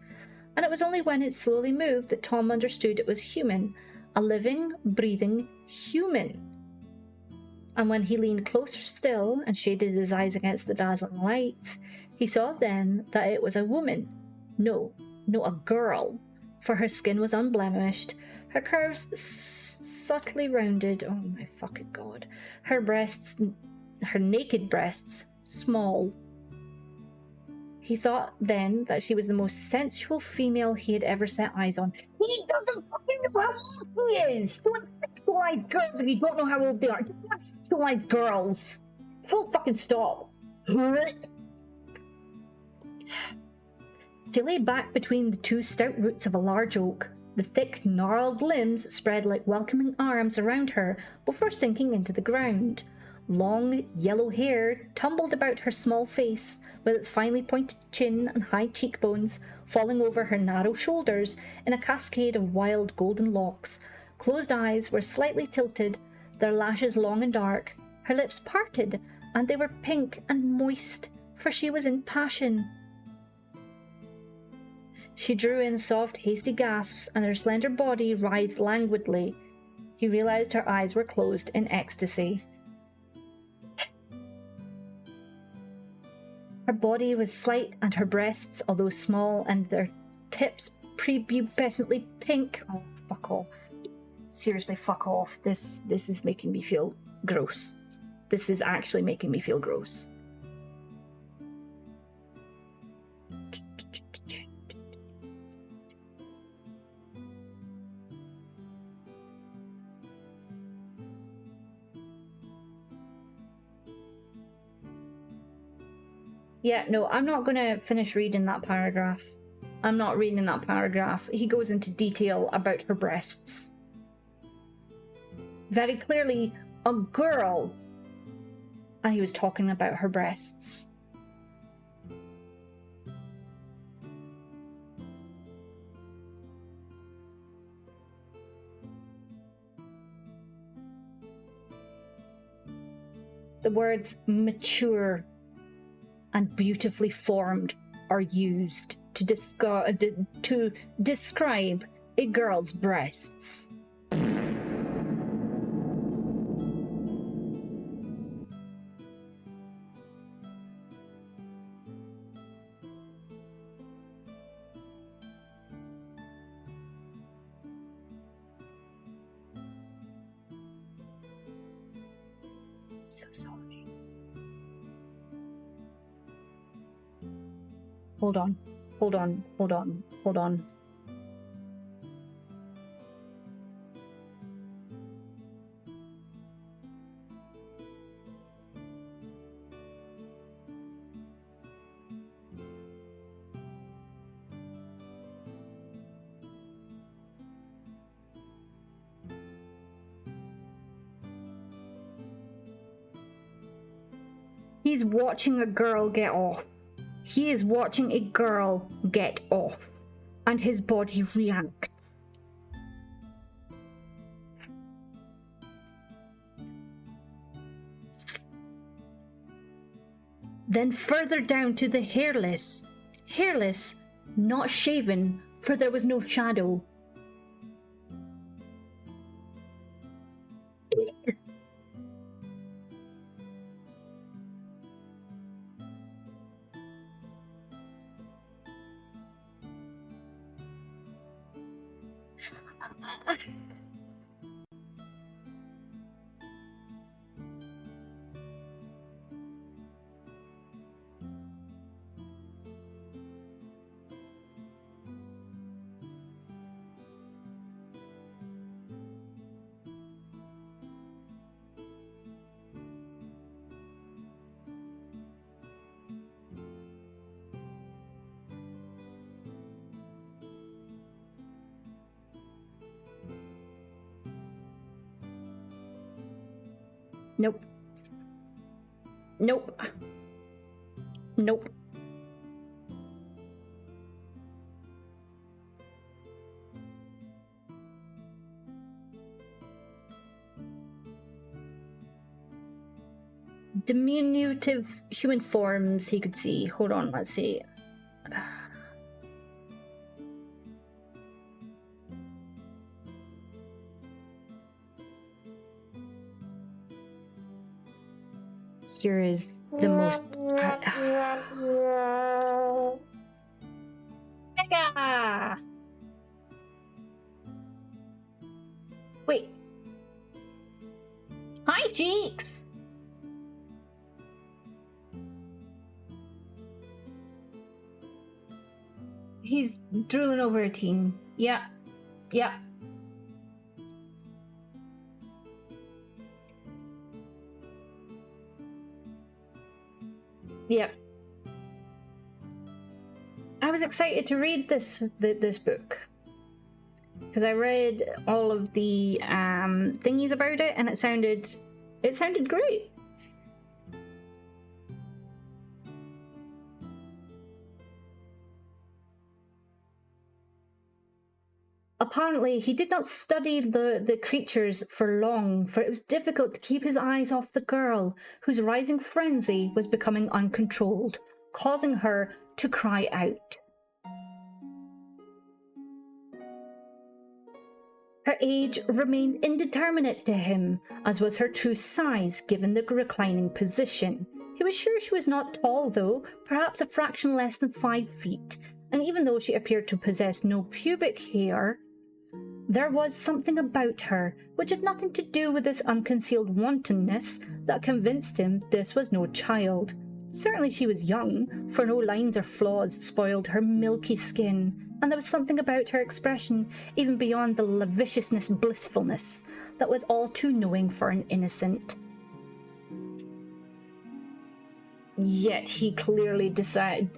and it was only when it slowly moved that Tom understood it was human, a living, breathing human. And when he leaned closer still and shaded his eyes against the dazzling lights, he saw then that it was a woman. No, a girl, for her skin was unblemished, her curves subtly rounded, oh my fucking god, her naked breasts, small. He thought then that she was the most sensual female he had ever set eyes on. He doesn't fucking know how old he is! Don't sexualize girls if you don't know how old they are. Don't sexualize girls! Full fucking stop. She lay back between the two stout roots of a large oak. The thick, gnarled limbs spread like welcoming arms around her before sinking into the ground. Long, yellow hair tumbled about her small face, with its finely pointed chin and high cheekbones falling over her narrow shoulders in a cascade of wild golden locks. Closed eyes were slightly tilted, their lashes long and dark, her lips parted, and they were pink and moist, for she was in passion. She drew in soft, hasty gasps, and her slender body writhed languidly. He realized her eyes were closed in ecstasy. Her body was slight, and her breasts, although small, and their tips prepubescently pink. Oh, fuck off. Seriously, fuck off. This is making me feel gross. This is actually making me feel gross. Yeah, no, I'm not going to finish reading that paragraph. I'm not reading that paragraph. He goes into detail about her breasts. Very clearly, a girl. And he was talking about her breasts. The words mature and beautifully formed are used to describe a girl's breasts. I'm so sorry. Hold on. He's watching a girl get off. He is watching a girl get off, and his body reacts. Then further down to the hairless, not shaven, for there was no shadow. Nope. Nope. Nope. Diminutive human forms he could see. Hold on, let's see. Here is the most... Mega! Wait. Hi, Cheeks! He's drooling over a teen. Yeah. Yeah. Yep. I was excited to read this book because I read all of the thingies about it, and it sounded great. Apparently, he did not study the creatures for long, for it was difficult to keep his eyes off the girl, whose rising frenzy was becoming uncontrolled, causing her to cry out. Her age remained indeterminate to him, as was her true size given the reclining position. He was sure she was not tall, though, perhaps a fraction less than 5 feet, and even though she appeared to possess no pubic hair, there was something about her which had nothing to do with this unconcealed wantonness that convinced him this was no child. Certainly she was young, for no lines or flaws spoiled her milky skin, and there was something about her expression, even beyond the lasciviousness blissfulness, that was all too knowing for an innocent. Yet he clearly figured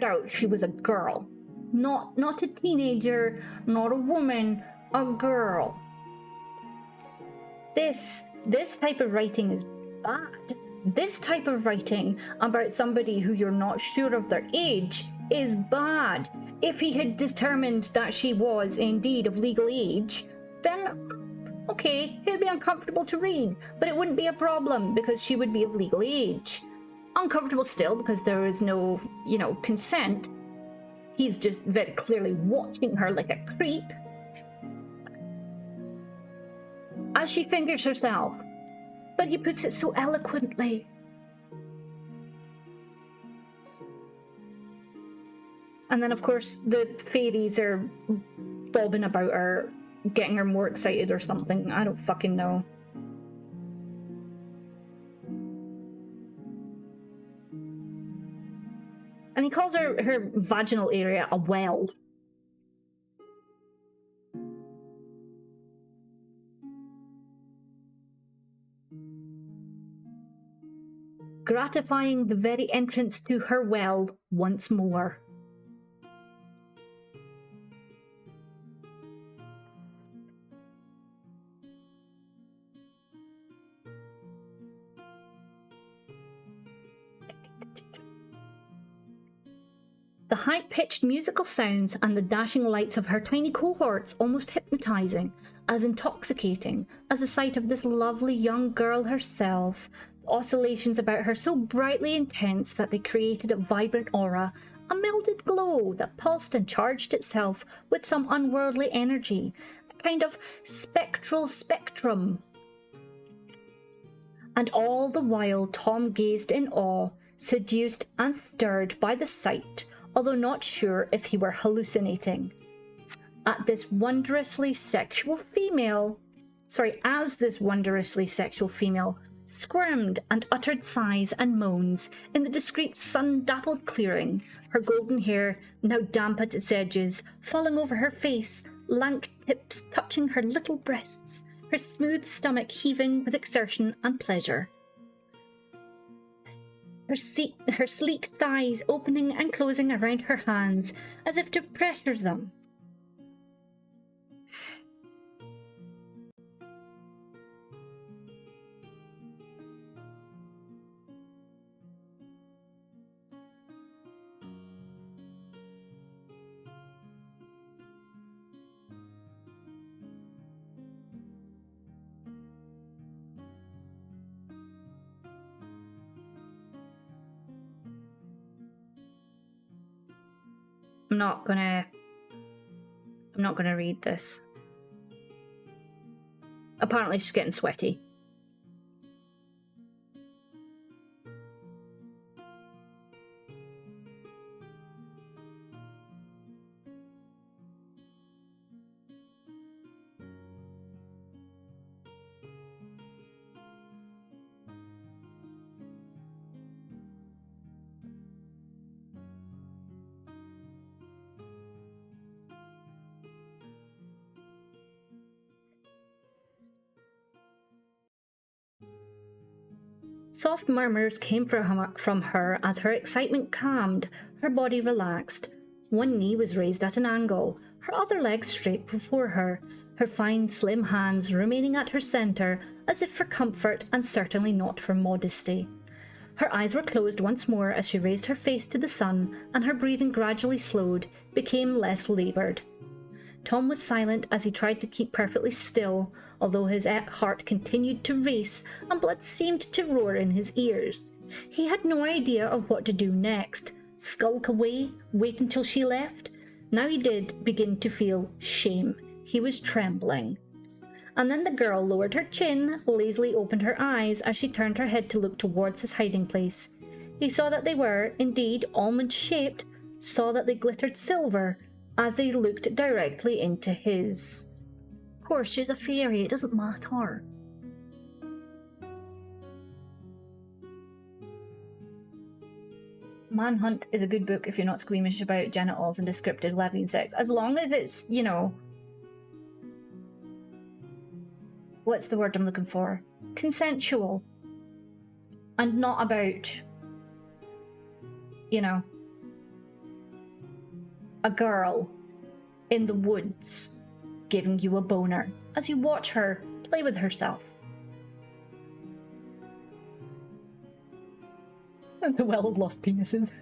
out she was a girl. Not a teenager, not a woman, a girl. This type of writing is bad. This type of writing about somebody who you're not sure of their age is bad. If he had determined that she was indeed of legal age, then okay, it'd be uncomfortable to read, but it wouldn't be a problem because she would be of legal age. Uncomfortable still because there is no, consent. He's just very clearly watching her like a creep. As she fingers herself, but he puts it so eloquently. And then, of course, the fairies are bobbing about her, getting her more excited or something. I don't fucking know. And he calls her vaginal area a well. Gratifying the very entrance to her well once more. The high-pitched musical sounds and the dashing lights of her tiny cohorts almost hypnotizing, as intoxicating as the sight of this lovely young girl herself. The oscillations about her so brightly intense that they created a vibrant aura, a melted glow that pulsed and charged itself with some unworldly energy, a kind of spectral spectrum. And all the while Tom gazed in awe, seduced and stirred by the sight, although not sure if he were hallucinating. as this wondrously sexual female squirmed and uttered sighs and moans in the discreet sun-dappled clearing, her golden hair, now damp at its edges, falling over her face, lank tips touching her little breasts, her smooth stomach heaving with exertion and pleasure. Her sleek thighs opening and closing around her hands as if to pressure them. I'm not gonna read this. Apparently she's getting sweaty. Soft murmurs came from her as her excitement calmed, her body relaxed. One knee was raised at an angle, her other leg straight before her, her fine slim hands remaining at her centre as if for comfort and certainly not for modesty. Her eyes were closed once more as she raised her face to the sun, and her breathing gradually slowed, became less laboured. Tom was silent as he tried to keep perfectly still, although his heart continued to race and blood seemed to roar in his ears. He had no idea of what to do next. Skulk away? Wait until she left? Now he did begin to feel shame. He was trembling. And then the girl lowered her chin, lazily opened her eyes as she turned her head to look towards his hiding place. He saw that they were, indeed, almond-shaped, saw that they glittered silver, as they looked directly into his. Of course, she's a fairy, it doesn't matter. Manhunt is a good book if you're not squeamish about genitals and descriptive lesbian sex, as long as it's, you know... What's the word I'm looking for? Consensual. And not about, you know, a girl in the woods giving you a boner as you watch her play with herself. The well of lost penises.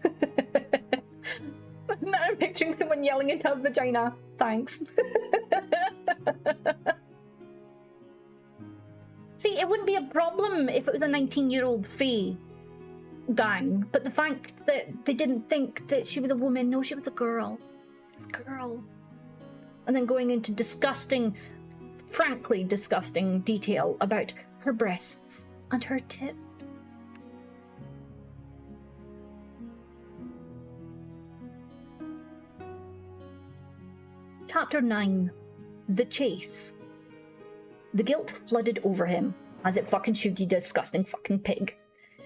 Now I'm picturing someone yelling into a vagina. Thanks. See, it wouldn't be a problem if it was a 19-year-old fae gang, but the fact that they didn't think that she was a woman, no, she was a girl. Girl. And then going into disgusting, frankly disgusting detail about her breasts and her tip. Chapter 9. The Chase. The guilt flooded over him, as it fucking should, you disgusting fucking pig.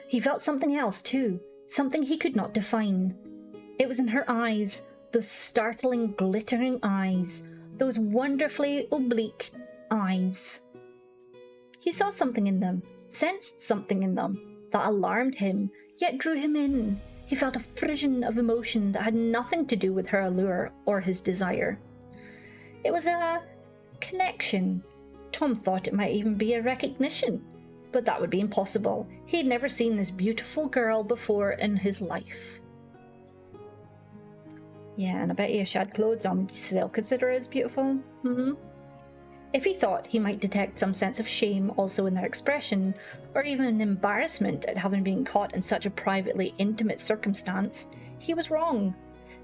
He felt something else too, something he could not define. It was in her eyes, those startling, glittering eyes, those wonderfully oblique eyes. He saw something in them, sensed something in them, that alarmed him, yet drew him in. He felt a frisson of emotion that had nothing to do with her allure or his desire. It was a connection. Tom thought it might even be a recognition, but that would be impossible. He had never seen this beautiful girl before in his life. Yeah, and I bet you if she had clothes on, would you still consider her as beautiful? If he thought he might detect some sense of shame also in their expression, or even an embarrassment at having been caught in such a privately intimate circumstance, he was wrong.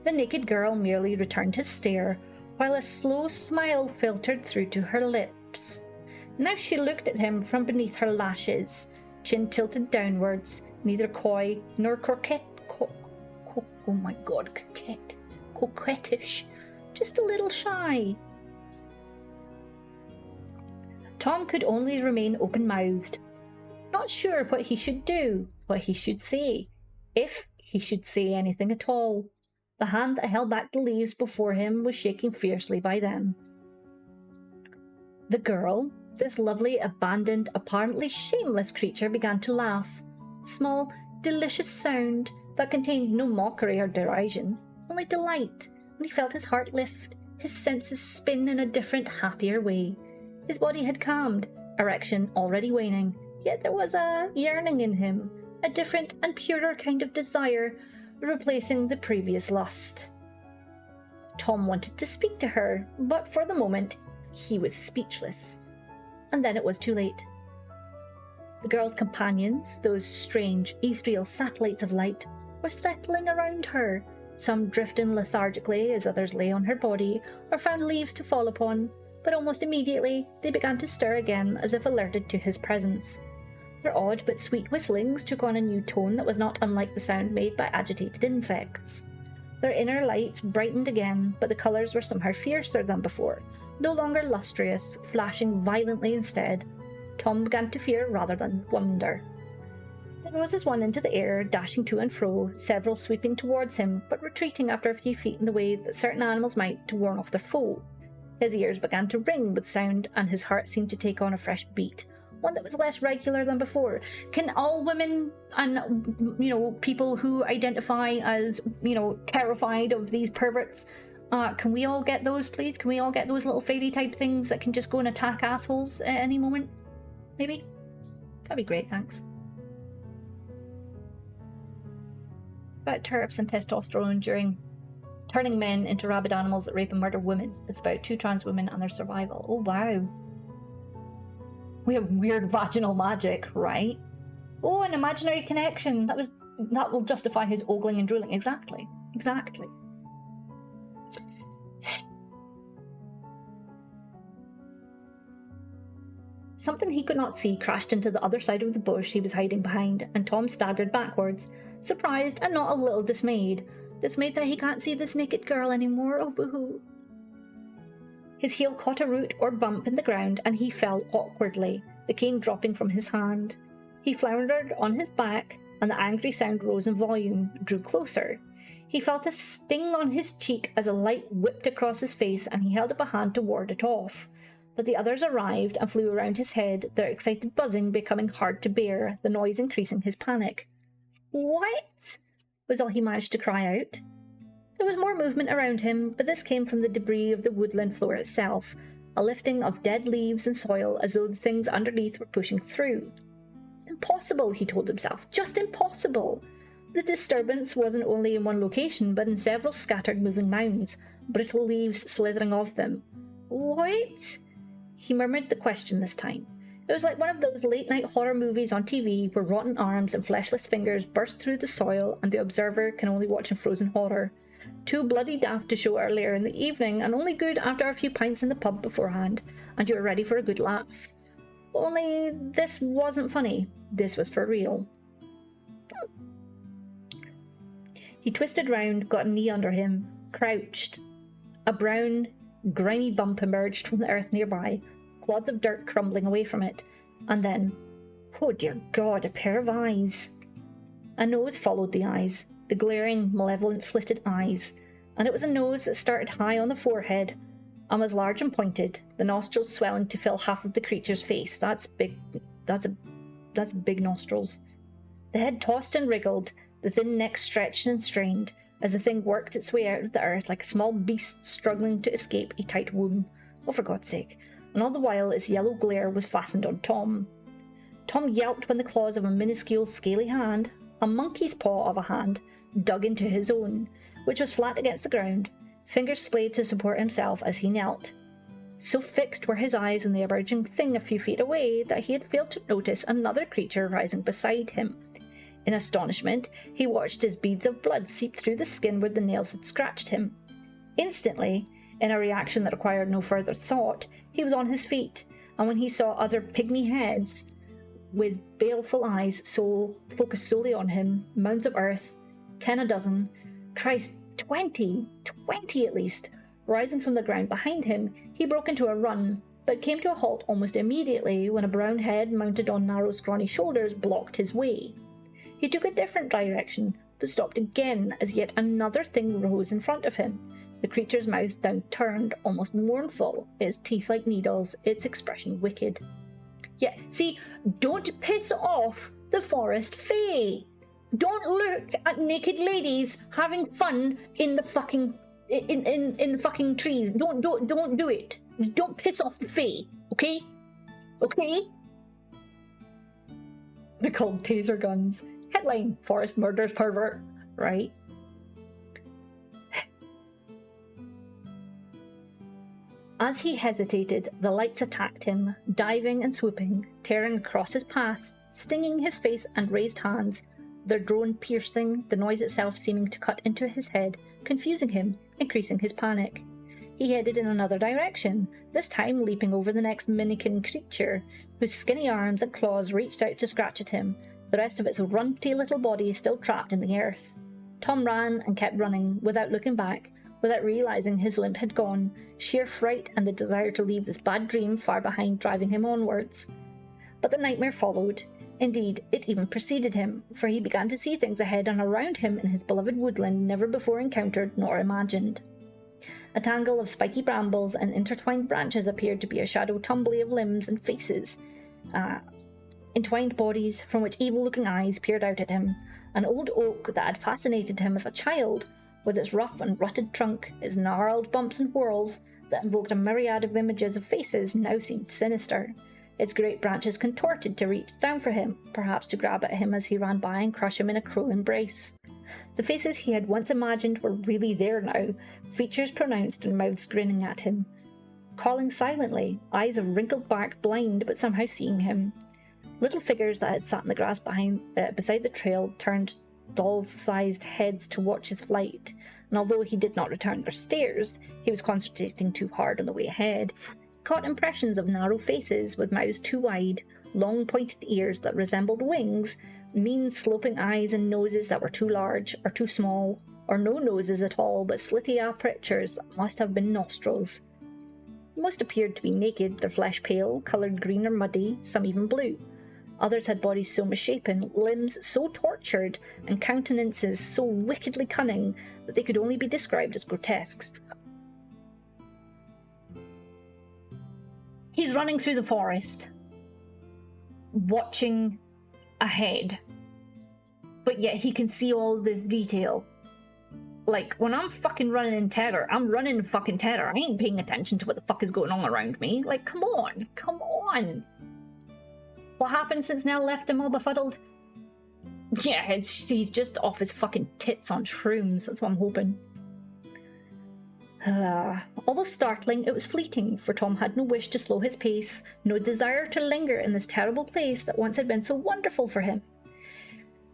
The naked girl merely returned his stare, while a slow smile filtered through to her lips. Now she looked at him from beneath her lashes, chin tilted downwards, neither coy nor coquettish, just a little shy. Tom could only remain open-mouthed, not sure what he should do, what he should say, if he should say anything at all. The hand that held back the leaves before him was shaking fiercely by then. The girl, this lovely, abandoned, apparently shameless creature, began to laugh. A small, delicious sound that contained no mockery or derision, only delight, and he felt his heart lift, his senses spin in a different, happier way. His body had calmed, erection already waning, yet there was a yearning in him, a different and purer kind of desire, replacing the previous lust. Tom wanted to speak to her, but for the moment he was speechless. And then it was too late. The girl's companions, those strange, ethereal satellites of light, were settling around her, some drifting lethargically as others lay on her body or found leaves to fall upon, but almost immediately they began to stir again as if alerted to his presence. Their odd but sweet whistlings took on a new tone that was not unlike the sound made by agitated insects. Their inner lights brightened again, but the colours were somehow fiercer than before, no longer lustrous, flashing violently instead. Tom began to fear rather than wonder. They rose as one into the air, dashing to and fro, several sweeping towards him, but retreating after a few feet in the way that certain animals might to warn off their foe. His ears began to ring with sound, and his heart seemed to take on a fresh beat, one that was less regular than before. Can all women and, people who identify as, terrified of these perverts, can we all get those, please? Can we all get those little fairy type things that can just go and attack assholes at any moment? Maybe? That'd be great, thanks. About turfs and testosterone during turning men into rabid animals that rape and murder women. It's about 2 trans women and their survival. Oh wow. We have weird vaginal magic, right? Oh, an imaginary connection. That will justify his ogling and drooling. Exactly. Something he could not see crashed into the other side of the bush he was hiding behind, and Tom staggered backwards, surprised and not a little dismayed. Dismayed that he can't see this naked girl anymore. Oh, boo-hoo. His heel caught a root or bump in the ground, and he fell awkwardly, the cane dropping from his hand. He floundered on his back, and the angry sound rose in volume, drew closer. He felt a sting on his cheek as a light whipped across his face, and he held up a hand to ward it off. But the others arrived and flew around his head, their excited buzzing becoming hard to bear, the noise increasing his panic. "What?" was all he managed to cry out. There was more movement around him, but this came from the debris of the woodland floor itself, a lifting of dead leaves and soil as though the things underneath were pushing through. Impossible, he told himself, just impossible. The disturbance wasn't only in one location, but in several scattered moving mounds, brittle leaves slithering off them. What? He murmured the question this time. It was like one of those late-night horror movies on TV where rotten arms and fleshless fingers burst through the soil and the observer can only watch in frozen horror. Too bloody daft to show earlier in the evening, and only good after a few pints in the pub beforehand, and you were ready for a good laugh. Only this wasn't funny. This was for real. He twisted round, got a knee under him, crouched. A brown, grimy bump emerged from the earth nearby, clods of dirt crumbling away from it, and then, oh dear God, a pair of eyes. A nose followed the eyes, the glaring, malevolent, slitted eyes, and it was a nose that started high on the forehead and was large and pointed, the nostrils swelling to fill half of the creature's face. That's big nostrils. The head tossed and wriggled, the thin neck stretched and strained, as the thing worked its way out of the earth like a small beast struggling to escape a tight womb. Oh, for God's sake. And all the while its yellow glare was fastened on Tom. Tom yelped when the claws of a minuscule scaly hand, a monkey's paw of a hand, dug into his own, which was flat against the ground, fingers splayed to support himself as he knelt. So fixed were his eyes on the emerging thing a few feet away that he had failed to notice another creature rising beside him. In astonishment, he watched as beads of blood seep through the skin where the nails had scratched him. Instantly, in a reaction that required no further thought, he was on his feet, and when he saw other pygmy heads with baleful eyes focused solely on him, mounds of earth, 10 a dozen, Christ, 20 at least, Rising from the ground behind him, he broke into a run, but came to a halt almost immediately when a brown head mounted on narrow scrawny shoulders blocked his way. He took a different direction, but stopped again as yet another thing rose in front of him. The creature's mouth downturned, almost mournful, its teeth like needles, its expression wicked. Yeah, see, don't piss off the forest fae. Don't look at naked ladies having fun in the fucking in the fucking trees. Don't do it. Don't piss off the fae, okay? Okay? They're called taser guns. Headline: Forest murders pervert. Right? As he hesitated, the lights attacked him, diving and swooping, tearing across his path, stinging his face and raised hands, their drone piercing, the noise itself seeming to cut into his head, confusing him, increasing his panic. He headed in another direction, this time leaping over the next minikin creature, whose skinny arms and claws reached out to scratch at him, the rest of its runty little body still trapped in the earth. Tom ran and kept running, without looking back, without realising his limp had gone, sheer fright and the desire to leave this bad dream far behind driving him onwards. But the nightmare followed. Indeed, it even preceded him, for he began to see things ahead and around him in his beloved woodland never before encountered nor imagined. A tangle of spiky brambles and intertwined branches appeared to be a shadow tumbly of limbs and faces, entwined bodies from which evil-looking eyes peered out at him. An old oak that had fascinated him as a child, with its rough and rutted trunk, its gnarled bumps and whorls that invoked a myriad of images of faces, now seemed sinister. Its great branches contorted to reach down for him, perhaps to grab at him as he ran by and crush him in a cruel embrace. The faces he had once imagined were really there now, features pronounced and mouths grinning at him, calling silently, eyes of wrinkled bark blind but somehow seeing him. Little figures that had sat in the grass beside the trail turned doll-sized heads to watch his flight, and although he did not return their stares, he was concentrating too hard on the way ahead. He caught impressions of narrow faces with mouths too wide, long pointed ears that resembled wings, mean sloping eyes and noses that were too large or too small, or no noses at all but slitty apertures that must have been nostrils. Most appeared to be naked, their flesh pale, coloured green or muddy, some even blue. Others had bodies so misshapen, limbs so tortured, and countenances so wickedly cunning that they could only be described as grotesques. He's running through the forest, watching ahead, but yet he can see all this detail. Like, when I'm fucking running in terror, I'm running in fucking terror. I ain't paying attention to what the fuck is going on around me. Like, come on, come on. What happened since Nell left him all befuddled? Yeah, he's just off his fucking tits on shrooms, that's what I'm hoping. Although startling, it was fleeting, for Tom had no wish to slow his pace, no desire to linger in this terrible place that once had been so wonderful for him.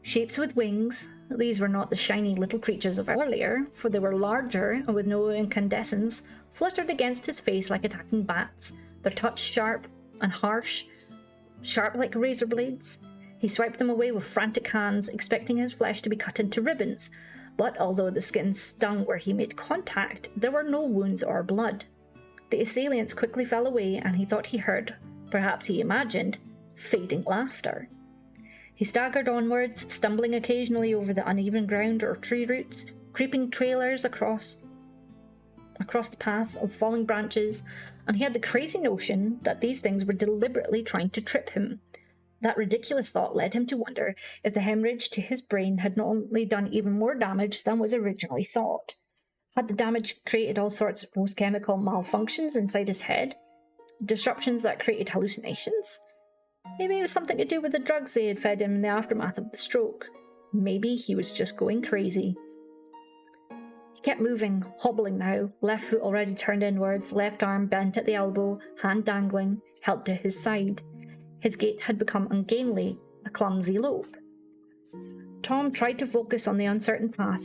Shapes with wings, these were not the shiny little creatures of earlier, for they were larger and with no incandescence, fluttered against his face like attacking bats, their touch sharp and harsh, sharp like razor blades. He swiped them away with frantic hands, expecting his flesh to be cut into ribbons, but although the skin stung where he made contact, there were no wounds or blood. The assailants quickly fell away, and he thought he heard, perhaps he imagined, fading laughter. He staggered onwards, stumbling occasionally over the uneven ground or tree roots, creeping trailers across the path of falling branches, and he had the crazy notion that these things were deliberately trying to trip him. That ridiculous thought led him to wonder if the hemorrhage to his brain had not only done even more damage than was originally thought. Had the damage created all sorts of post-chemical malfunctions inside his head? Disruptions that created hallucinations? Maybe it was something to do with the drugs they had fed him in the aftermath of the stroke. Maybe he was just going crazy. He kept moving, hobbling now, left foot already turned inwards, left arm bent at the elbow, hand dangling, held to his side. His gait had become ungainly, a clumsy lope. Tom tried to focus on the uncertain path,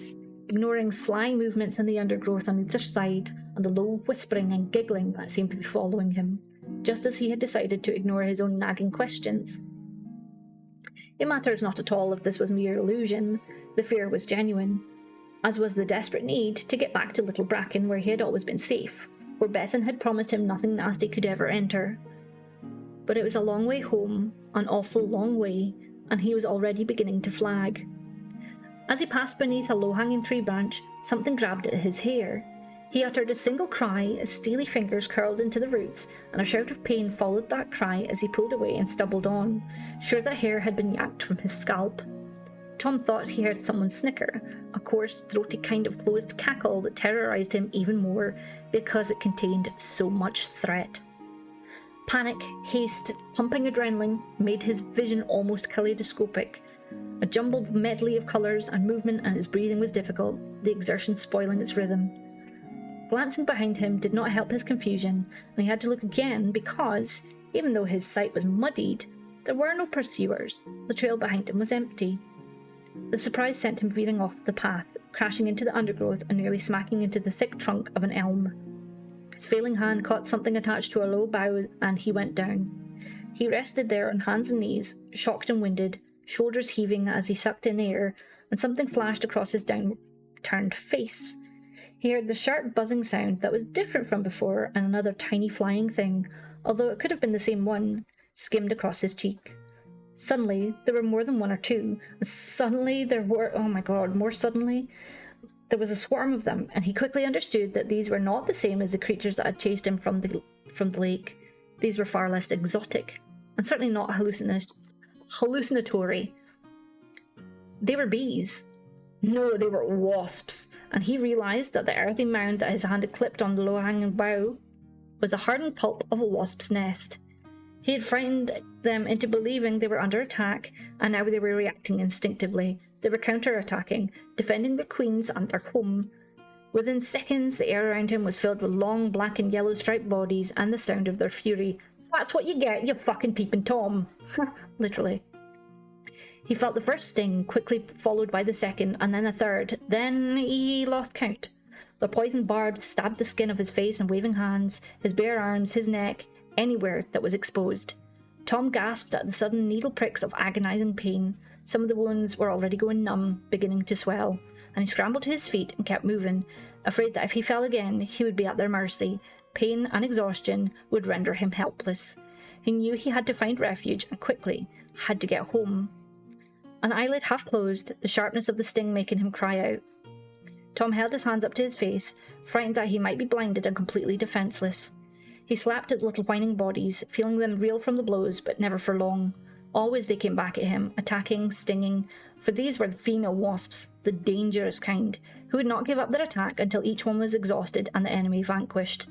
ignoring sly movements in the undergrowth on either side and the low whispering and giggling that seemed to be following him, just as he had decided to ignore his own nagging questions. It matters not at all if this was mere illusion. The fear was genuine. as was the desperate need to get back to Little Bracken where he had always been safe, where Bethan had promised him nothing nasty could ever enter. But it was a long way home, an awful long way, and he was already beginning to flag. As he passed beneath a low-hanging tree branch, something grabbed at his hair. He uttered a single cry as steely fingers curled into the roots, and a shout of pain followed that cry as he pulled away and stumbled on, sure that hair had been yanked from his scalp. Tom thought he heard someone snicker, a coarse, throaty kind of closed cackle that terrorised him even more because it contained so much threat. Panic, haste, pumping adrenaline made his vision almost kaleidoscopic. A jumbled medley of colours and movement, and his breathing was difficult, the exertion spoiling its rhythm. Glancing behind him did not help his confusion, and he had to look again because, even though his sight was muddied, there were no pursuers. The trail behind him was empty. The surprise sent him veering off the path, crashing into the undergrowth and nearly smacking into the thick trunk of an elm. His failing hand caught something attached to a low bough, and he went down. He rested there on hands and knees, shocked and winded, shoulders heaving as he sucked in air, and something flashed across his downturned face. He heard the sharp buzzing sound that was different from before, and another tiny flying thing, although it could have been the same one, skimmed across his cheek. Suddenly, there were more than one or two, and suddenly there were, more suddenly, there was a swarm of them, and he quickly understood that these were not the same as the creatures that had chased him from the lake. These were far less exotic, and certainly not hallucinatory. They were bees. No, they were wasps, and he realised that the earthy mound that his hand had clipped on the low-hanging bough was the hardened pulp of a wasp's nest. He had frightened them into believing they were under attack, and now they were reacting instinctively. They were counter-attacking, defending their queens and their home. Within seconds, the air around him was filled with long black and yellow striped bodies and the sound of their fury. That's what you get, you fucking peeping Tom. Literally. He felt the first sting, quickly followed by the second, and then a third. Then he lost count. The poisoned barbs stabbed the skin of his face and waving hands, his bare arms, his neck, anywhere that was exposed. Tom gasped at the sudden needle pricks of agonising pain. Some of the wounds were already going numb, beginning to swell, and he scrambled to his feet and kept moving, afraid that if he fell again, he would be at their mercy. Pain and exhaustion would render him helpless. He knew he had to find refuge, and quickly, had to get home. An eyelid half closed, the sharpness of the sting making him cry out. Tom held his hands up to his face, frightened that he might be blinded and completely defenceless. He slapped at the little whining bodies, feeling them reel from the blows, but never for long. Always they came back at him, attacking, stinging, for these were the female wasps, the dangerous kind, who would not give up their attack until each one was exhausted and the enemy vanquished.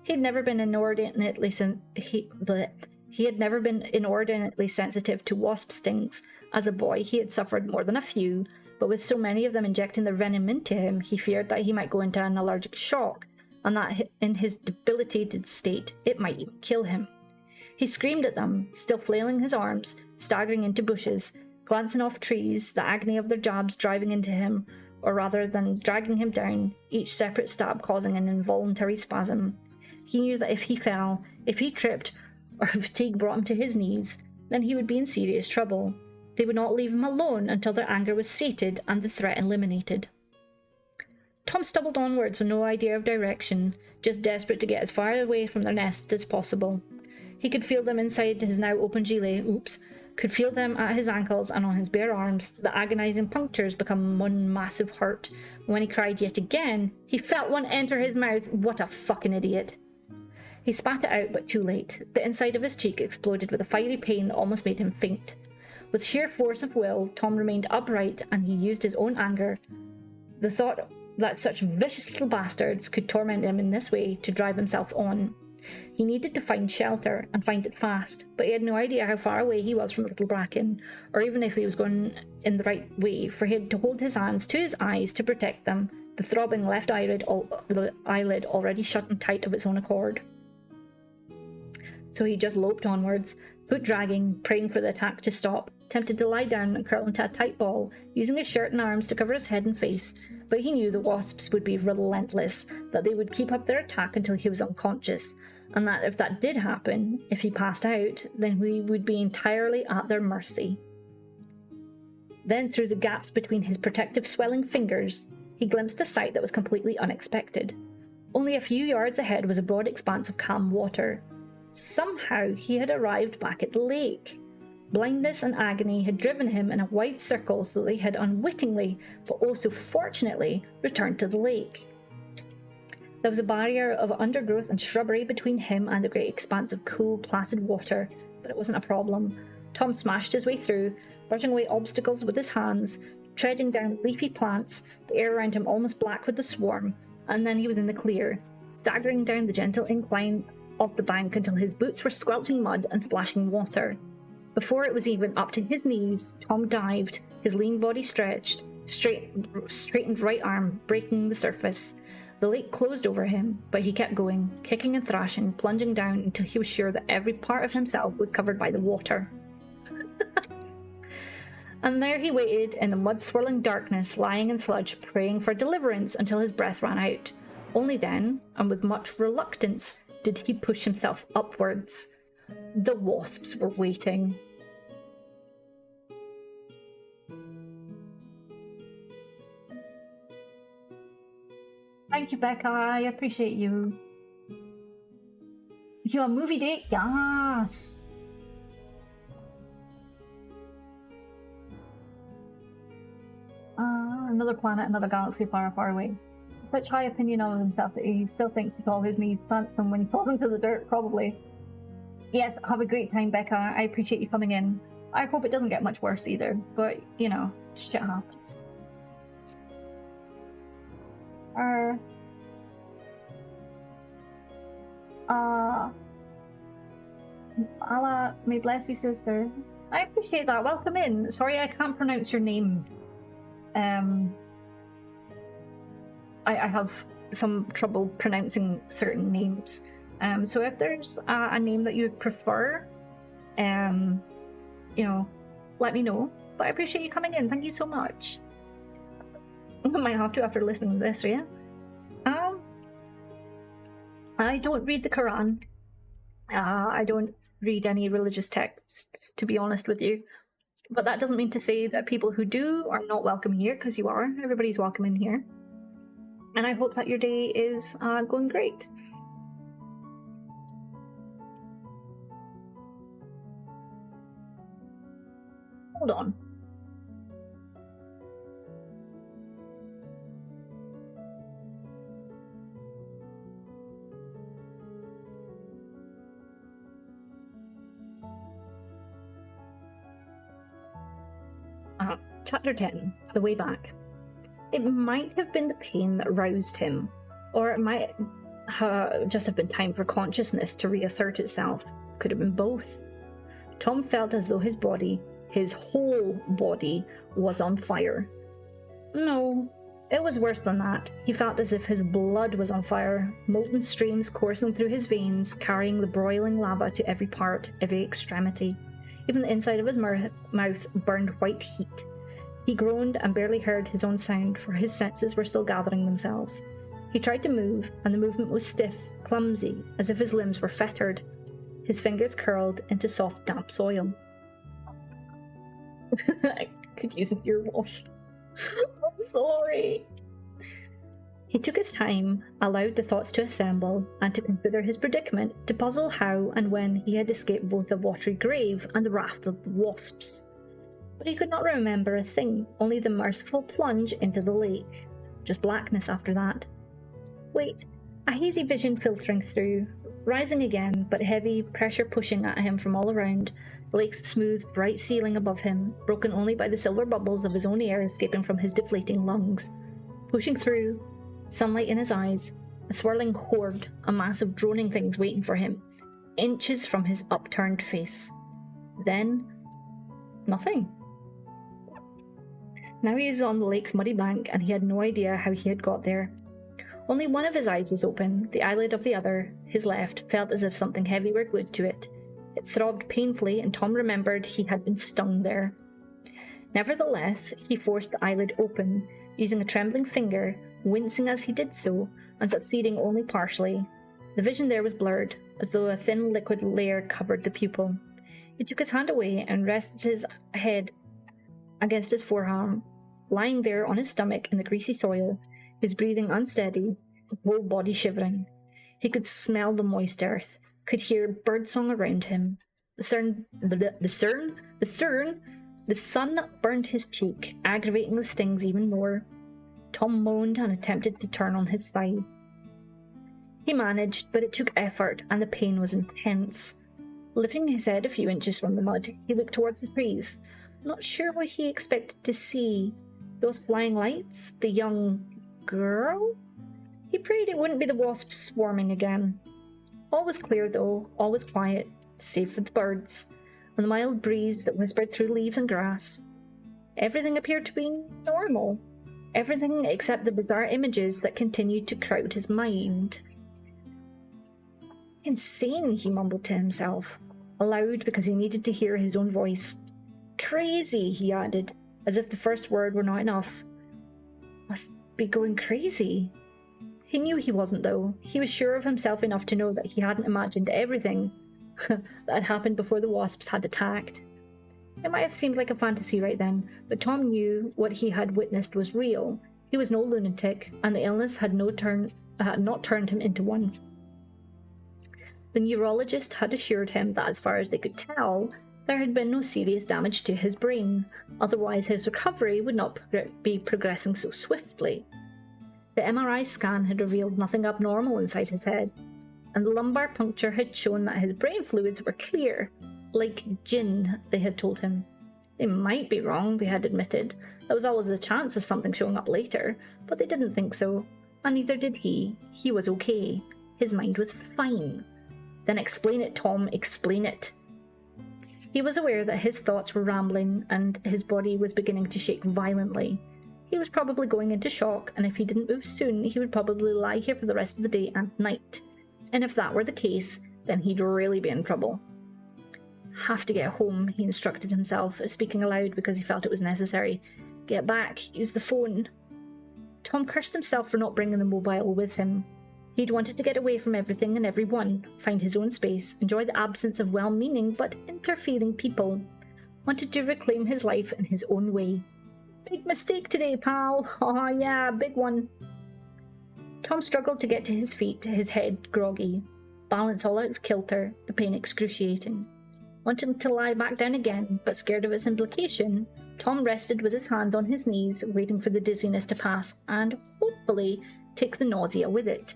He had never been inordinately sensitive to wasp stings. As a boy, he had suffered more than a few, but with so many of them injecting their venom into him, he feared that he might go into an allergic shock, and that in his debilitated state, it might even kill him. He screamed at them, still flailing his arms, staggering into bushes, glancing off trees, the agony of their jabs driving into him, or rather than dragging him down, each separate stab causing an involuntary spasm. He knew that if he fell, if he tripped, or fatigue brought him to his knees, then he would be in serious trouble. They would not leave him alone until their anger was sated and the threat eliminated. Tom stumbled onwards with no idea of direction, just desperate to get as far away from their nest as possible. He could feel them inside his now open gilet, could feel them at his ankles and on his bare arms, the agonising punctures become one massive hurt. When he cried yet again, he felt one enter his mouth. What a fucking idiot. He spat it out, but too late. The inside of his cheek exploded with a fiery pain that almost made him faint. With sheer force of will, Tom remained upright, and he used his own anger, the thought that such vicious little bastards could torment him in this way, to drive himself on. He needed to find shelter, and find it fast, but he had no idea how far away he was from Little Bracken, or even if he was going in the right way, for he had to hold his hands to his eyes to protect them, the throbbing left eyelid already shutting tight of its own accord. So he just loped onwards, foot dragging, praying for the attack to stop, tempted to lie down and curl into a tight ball, using his shirt and arms to cover his head and face, but he knew the wasps would be relentless, that they would keep up their attack until he was unconscious, and that if that did happen, if he passed out, then he would be entirely at their mercy. Then, through the gaps between his protective swelling fingers, he glimpsed a sight that was completely unexpected. Only a few yards ahead was a broad expanse of calm water. Somehow he had arrived back at the lake. Blindness and agony had driven him in a wide circle so that he had unwittingly, but also fortunately, returned to the lake. There was a barrier of undergrowth and shrubbery between him and the great expanse of cool, placid water, but it wasn't a problem. Tom smashed his way through, brushing away obstacles with his hands, treading down leafy plants, the air around him almost black with the swarm, and then he was in the clear, staggering down the gentle incline of the bank until his boots were squelching mud and splashing water. Before it was even up to his knees, Tom dived, his lean body stretched, straightened right arm breaking the surface. The lake closed over him, but he kept going, kicking and thrashing, plunging down until he was sure that every part of himself was covered by the water. And there he waited in the mud-swirling darkness, lying in sludge, praying for deliverance until his breath ran out. Only then, and with much reluctance, did he push himself upwards. The wasps were waiting. Thank you, Becca. I appreciate you. You a movie date? Yes. Another planet, another galaxy far, far away. Such high opinion of himself that he still thinks to call his knees sunk from when he falls into the dirt, probably. Yes, have a great time, Becca. I appreciate you coming in. I hope it doesn't get much worse either, but, you know, shit happens. Allah may bless you, sister. I appreciate that. Welcome in. Sorry I can't pronounce your name. I have some trouble pronouncing certain names. So if there's a name that you would prefer, you know, let me know. But I appreciate you coming in. Thank you so much. I might have to after listening to this, yeah? I don't read the Quran. I don't read any religious texts, to be honest with you. But that doesn't mean to say that people who do are not welcome here, because you are. Everybody's welcome in here. And I hope that your day is going great. Hold on. Chapter 10, The Way Back. It might have been the pain that roused him, or it might just have been time for consciousness to reassert itself. Could have been both. Tom felt as though his body, his whole body, was on fire. No, it was worse than that. He felt as if his blood was on fire, molten streams coursing through his veins, carrying the broiling lava to every part, every extremity. Even the inside of his mouth burned white heat. He groaned and barely heard his own sound, for his senses were still gathering themselves. He tried to move, and the movement was stiff, clumsy, as if his limbs were fettered. His fingers curled into soft, damp soil. I could use an ear wash. I'm sorry. He took his time, allowed the thoughts to assemble, and to consider his predicament, to puzzle how and when he had escaped both the watery grave and the wrath of the wasps. But he could not remember a thing, only the merciful plunge into the lake. Just blackness after that. Wait, a hazy vision filtering through, rising again, but heavy, pressure pushing at him from all around, the lake's smooth, bright ceiling above him, broken only by the silver bubbles of his own air escaping from his deflating lungs. Pushing through, sunlight in his eyes, a swirling horde, a mass of droning things waiting for him, inches from his upturned face. Then, nothing. Now he was on the lake's muddy bank, and he had no idea how he had got there. Only one of his eyes was open, the eyelid of the other, his left, felt as if something heavy were glued to it. It throbbed painfully, and Tom remembered he had been stung there. Nevertheless, he forced the eyelid open, using a trembling finger, wincing as he did so, and succeeding only partially. The vision there was blurred, as though a thin liquid layer covered the pupil. He took his hand away and rested his head against his forearm, lying there on his stomach in the greasy soil, his breathing unsteady, his whole body shivering. He could smell the moist earth, could hear birdsong around him. The sun burned his cheek, aggravating the stings even more. Tom moaned and attempted to turn on his side. He managed, but it took effort, and the pain was intense. Lifting his head a few inches from the mud, he looked towards the trees, not sure what he expected to see. Those flying lights? The young girl? He prayed it wouldn't be the wasps swarming again. All was clear, though, all was quiet, save for the birds, and the mild breeze that whispered through leaves and grass. Everything appeared to be normal. Everything except the bizarre images that continued to crowd his mind. Insane, he mumbled to himself, aloud because he needed to hear his own voice. Crazy, he added, as if the first word were not enough. Must be going crazy. He knew he wasn't, though. He was sure of himself enough to know that he hadn't imagined everything that had happened before the wasps had attacked. It might have seemed like a fantasy right then, but Tom knew what he had witnessed was real. He was no lunatic, and the illness had not turned him into one. The neurologist had assured him that as far as they could tell, there had been no serious damage to his brain, otherwise his recovery would not be progressing so swiftly. The MRI scan had revealed nothing abnormal inside his head, and the lumbar puncture had shown that his brain fluids were clear, like gin, they had told him. They might be wrong, they had admitted. There was always a chance of something showing up later, but they didn't think so, and neither did he. He was okay. His mind was fine. Then explain it, Tom, explain it. He was aware that his thoughts were rambling and his body was beginning to shake violently. He was probably going into shock, and if he didn't move soon, he would probably lie here for the rest of the day and night. And if that were the case, then he'd really be in trouble. Have to get home, he instructed himself, speaking aloud because he felt it was necessary. Get back, use the phone. Tom cursed himself for not bringing the mobile with him. He'd wanted to get away from everything and everyone, find his own space, enjoy the absence of well-meaning but interfering people. Wanted to reclaim his life in his own way. Big mistake today, pal. Oh yeah, big one. Tom struggled to get to his feet, his head groggy, balance all out of kilter, the pain excruciating. Wanting to lie back down again, but scared of its implication, Tom rested with his hands on his knees, waiting for the dizziness to pass and, hopefully, take the nausea with it.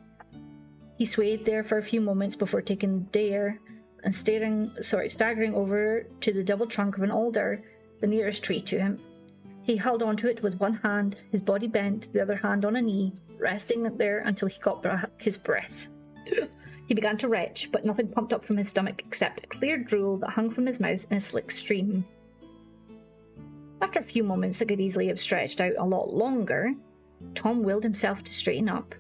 He swayed there for a few moments before taking the dare and staggering over to the double trunk of an alder, the nearest tree to him. He held onto it with one hand, his body bent, the other hand on a knee, resting there until he got his breath. He began to retch, but nothing pumped up from his stomach except a clear drool that hung from his mouth in a slick stream. After a few moments that could easily have stretched out a lot longer, Tom willed himself to straighten up.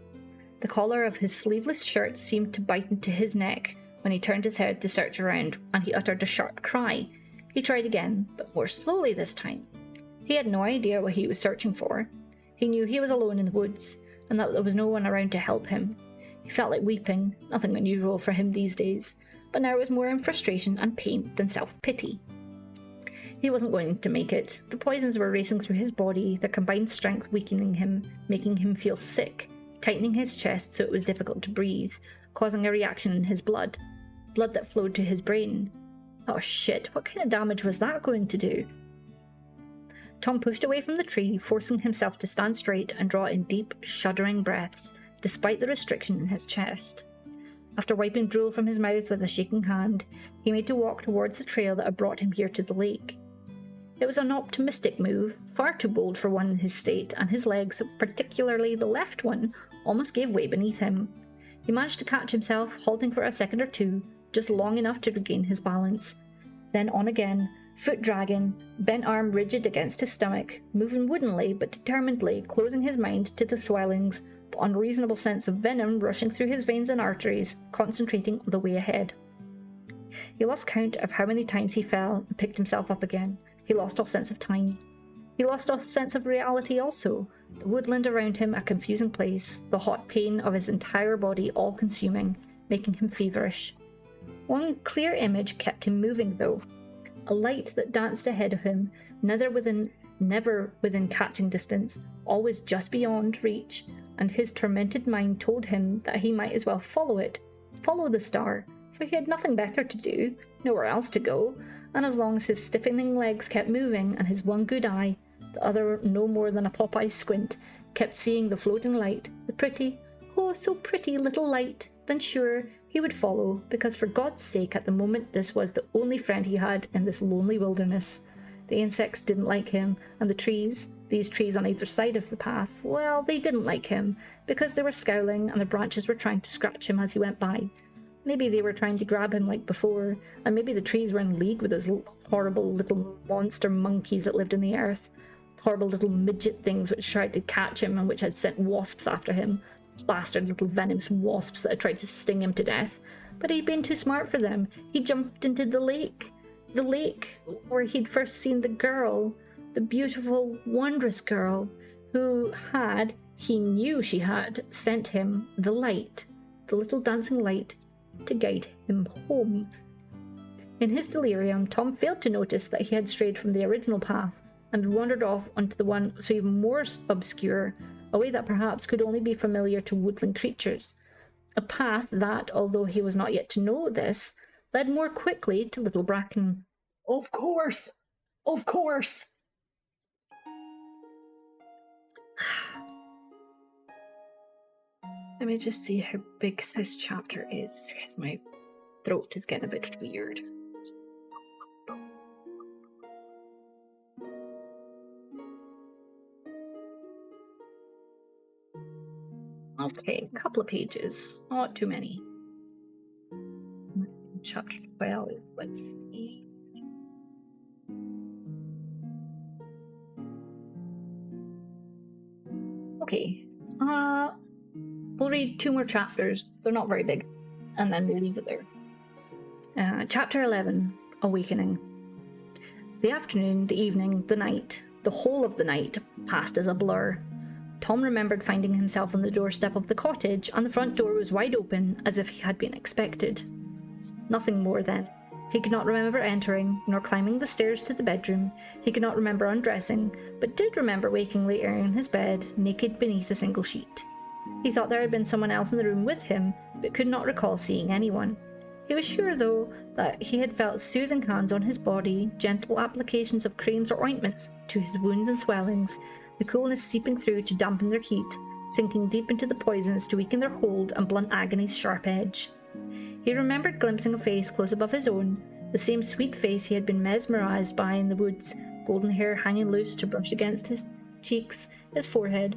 The collar of his sleeveless shirt seemed to bite into his neck when he turned his head to search around, and he uttered a sharp cry. He tried again, but more slowly this time. He had no idea what he was searching for. He knew he was alone in the woods, and that there was no one around to help him. He felt like weeping, nothing unusual for him these days, but now it was more in frustration and pain than self-pity. He wasn't going to make it. The poisons were racing through his body, their combined strength weakening him, making him feel sick, tightening his chest so it was difficult to breathe, causing a reaction in his blood that flowed to his brain. Oh shit, what kind of damage was that going to do? Tom pushed away from the tree, forcing himself to stand straight and draw in deep, shuddering breaths, despite the restriction in his chest. After wiping drool from his mouth with a shaking hand, he made to walk towards the trail that had brought him here to the lake. It was an optimistic move, far too bold for one in his state, and his legs, particularly the left one, almost gave way beneath him. He managed to catch himself, halting for a second or two, just long enough to regain his balance. Then on again, foot dragging, bent arm rigid against his stomach, moving woodenly but determinedly, closing his mind to the swellings, the unreasonable sense of venom rushing through his veins and arteries, concentrating on the way ahead. He lost count of how many times he fell and picked himself up again. He lost all sense of time. He lost all sense of reality also, the woodland around him a confusing place, the hot pain of his entire body all-consuming, making him feverish. One clear image kept him moving, though. A light that danced ahead of him, neither within never within catching distance, always just beyond reach, and his tormented mind told him that he might as well follow it, follow the star, for he had nothing better to do, nowhere else to go, and as long as his stiffening legs kept moving and his one good eye, the other no more than a Popeye's squint, kept seeing the floating light, the pretty, oh so pretty little light, then sure he would follow, because for God's sake at the moment this was the only friend he had in this lonely wilderness. The insects didn't like him, and the trees, these trees on either side of the path, well, they didn't like him, because they were scowling and the branches were trying to scratch him as he went by. Maybe they were trying to grab him like before, and maybe the trees were in league with those horrible little monster monkeys that lived in the earth. Horrible little midget things which tried to catch him and which had sent wasps after him. Bastard little venomous wasps that had tried to sting him to death. But he'd been too smart for them. He jumped into the lake. The lake where he'd first seen the girl, the beautiful, wondrous girl, who had, he knew she had, sent him the light, the little dancing light, to guide him home. In his delirium, Tom failed to notice that he had strayed from the original path and wandered off onto the one so even more obscure, a way that perhaps could only be familiar to woodland creatures. A path that, although he was not yet to know this, led more quickly to Little Bracken. Of course! Of course! Let me just see how big this chapter is, because my throat is getting a bit weird. Okay, a couple of pages, not too many. Chapter 12, let's see. Okay, we'll read 2 more chapters. They're not very big, and then we'll leave it there. Chapter 11, Awakening. The afternoon, the evening, the night, the whole of the night passed as a blur. Tom remembered finding himself on the doorstep of the cottage, and the front door was wide open, as if he had been expected. Nothing more then. He could not remember entering, nor climbing the stairs to the bedroom. He could not remember undressing, but did remember waking later in his bed, naked beneath a single sheet. He thought there had been someone else in the room with him, but could not recall seeing anyone. He was sure, though, that he had felt soothing hands on his body, gentle applications of creams or ointments to his wounds and swellings, the coolness seeping through to dampen their heat, sinking deep into the poisons to weaken their hold and blunt agony's sharp edge. He remembered glimpsing a face close above his own, the same sweet face he had been mesmerised by in the woods, golden hair hanging loose to brush against his cheeks, his forehead,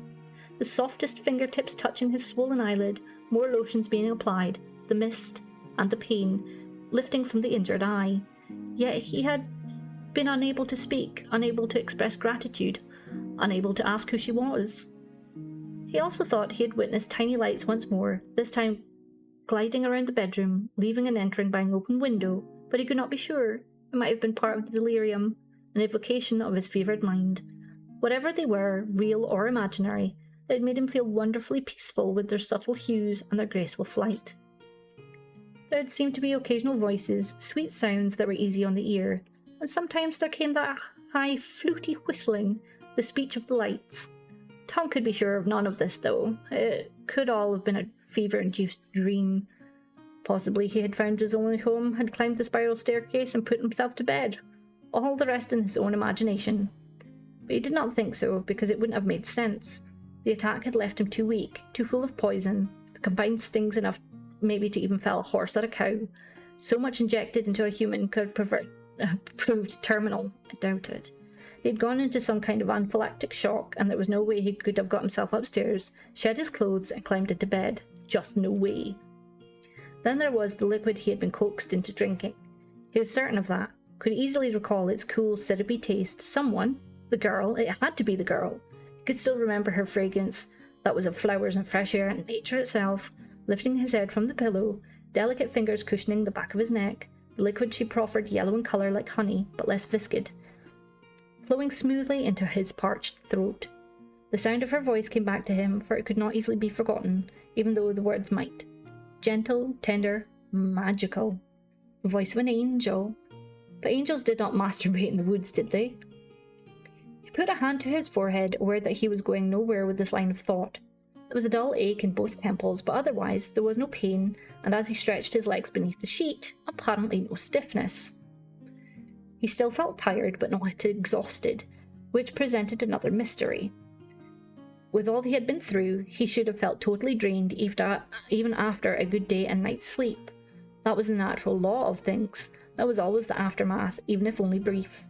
the softest fingertips touching his swollen eyelid, more lotions being applied, the mist and the pain lifting from the injured eye. Yet he had been unable to speak, unable to express gratitude, unable to ask who she was. He also thought he had witnessed tiny lights once more, this time gliding around the bedroom, leaving and entering by an open window, but he could not be sure. It might have been part of the delirium, an evocation of his fevered mind. Whatever they were, real or imaginary, they had made him feel wonderfully peaceful with their subtle hues and their graceful flight. There had seemed to be occasional voices, sweet sounds that were easy on the ear, and sometimes there came that high, fluty whistling, the speech of the lights. Tom could be sure of none of this, though. It could all have been a fever-induced dream. Possibly he had found his only home, had climbed the spiral staircase and put himself to bed. All the rest in his own imagination. But he did not think so, because it wouldn't have made sense. The attack had left him too weak, too full of poison, the combined stings enough maybe to even fell a horse or a cow. So much injected into a human could have proved terminal. I doubt it. He had gone into some kind of anaphylactic shock, and there was no way he could have got himself upstairs, shed his clothes, and climbed into bed. Just no way. Then there was the liquid he had been coaxed into drinking. He was certain of that, could easily recall its cool, syrupy taste. Someone, the girl, it had to be the girl. He could still remember her fragrance, that was of flowers and fresh air and nature itself, lifting his head from the pillow, delicate fingers cushioning the back of his neck, the liquid she proffered yellow in colour like honey, but less viscid, flowing smoothly into his parched throat. The sound of her voice came back to him, for it could not easily be forgotten, even though the words might. Gentle, tender, magical. The voice of an angel. But angels did not masturbate in the woods, did they? He put a hand to his forehead, aware that he was going nowhere with this line of thought. There was a dull ache in both temples, but otherwise there was no pain, and as he stretched his legs beneath the sheet, apparently no stiffness. He still felt tired, but not exhausted, which presented another mystery. With all he had been through, he should have felt totally drained even after a good day and night's sleep. That was the natural law of things. That was always the aftermath, even if only brief.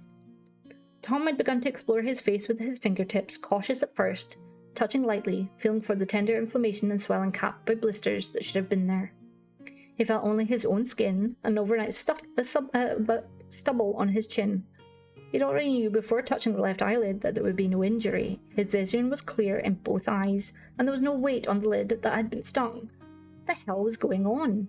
Tom had begun to explore his face with his fingertips, cautious at first, touching lightly, feeling for the tender inflammation and swelling capped by blisters that should have been there. He felt only his own skin, an overnight stubble on his chin. He'd already knew before touching the left eyelid that there would be no injury. His vision was clear in both eyes, and there was no weight on the lid that had been stung. What the hell was going on?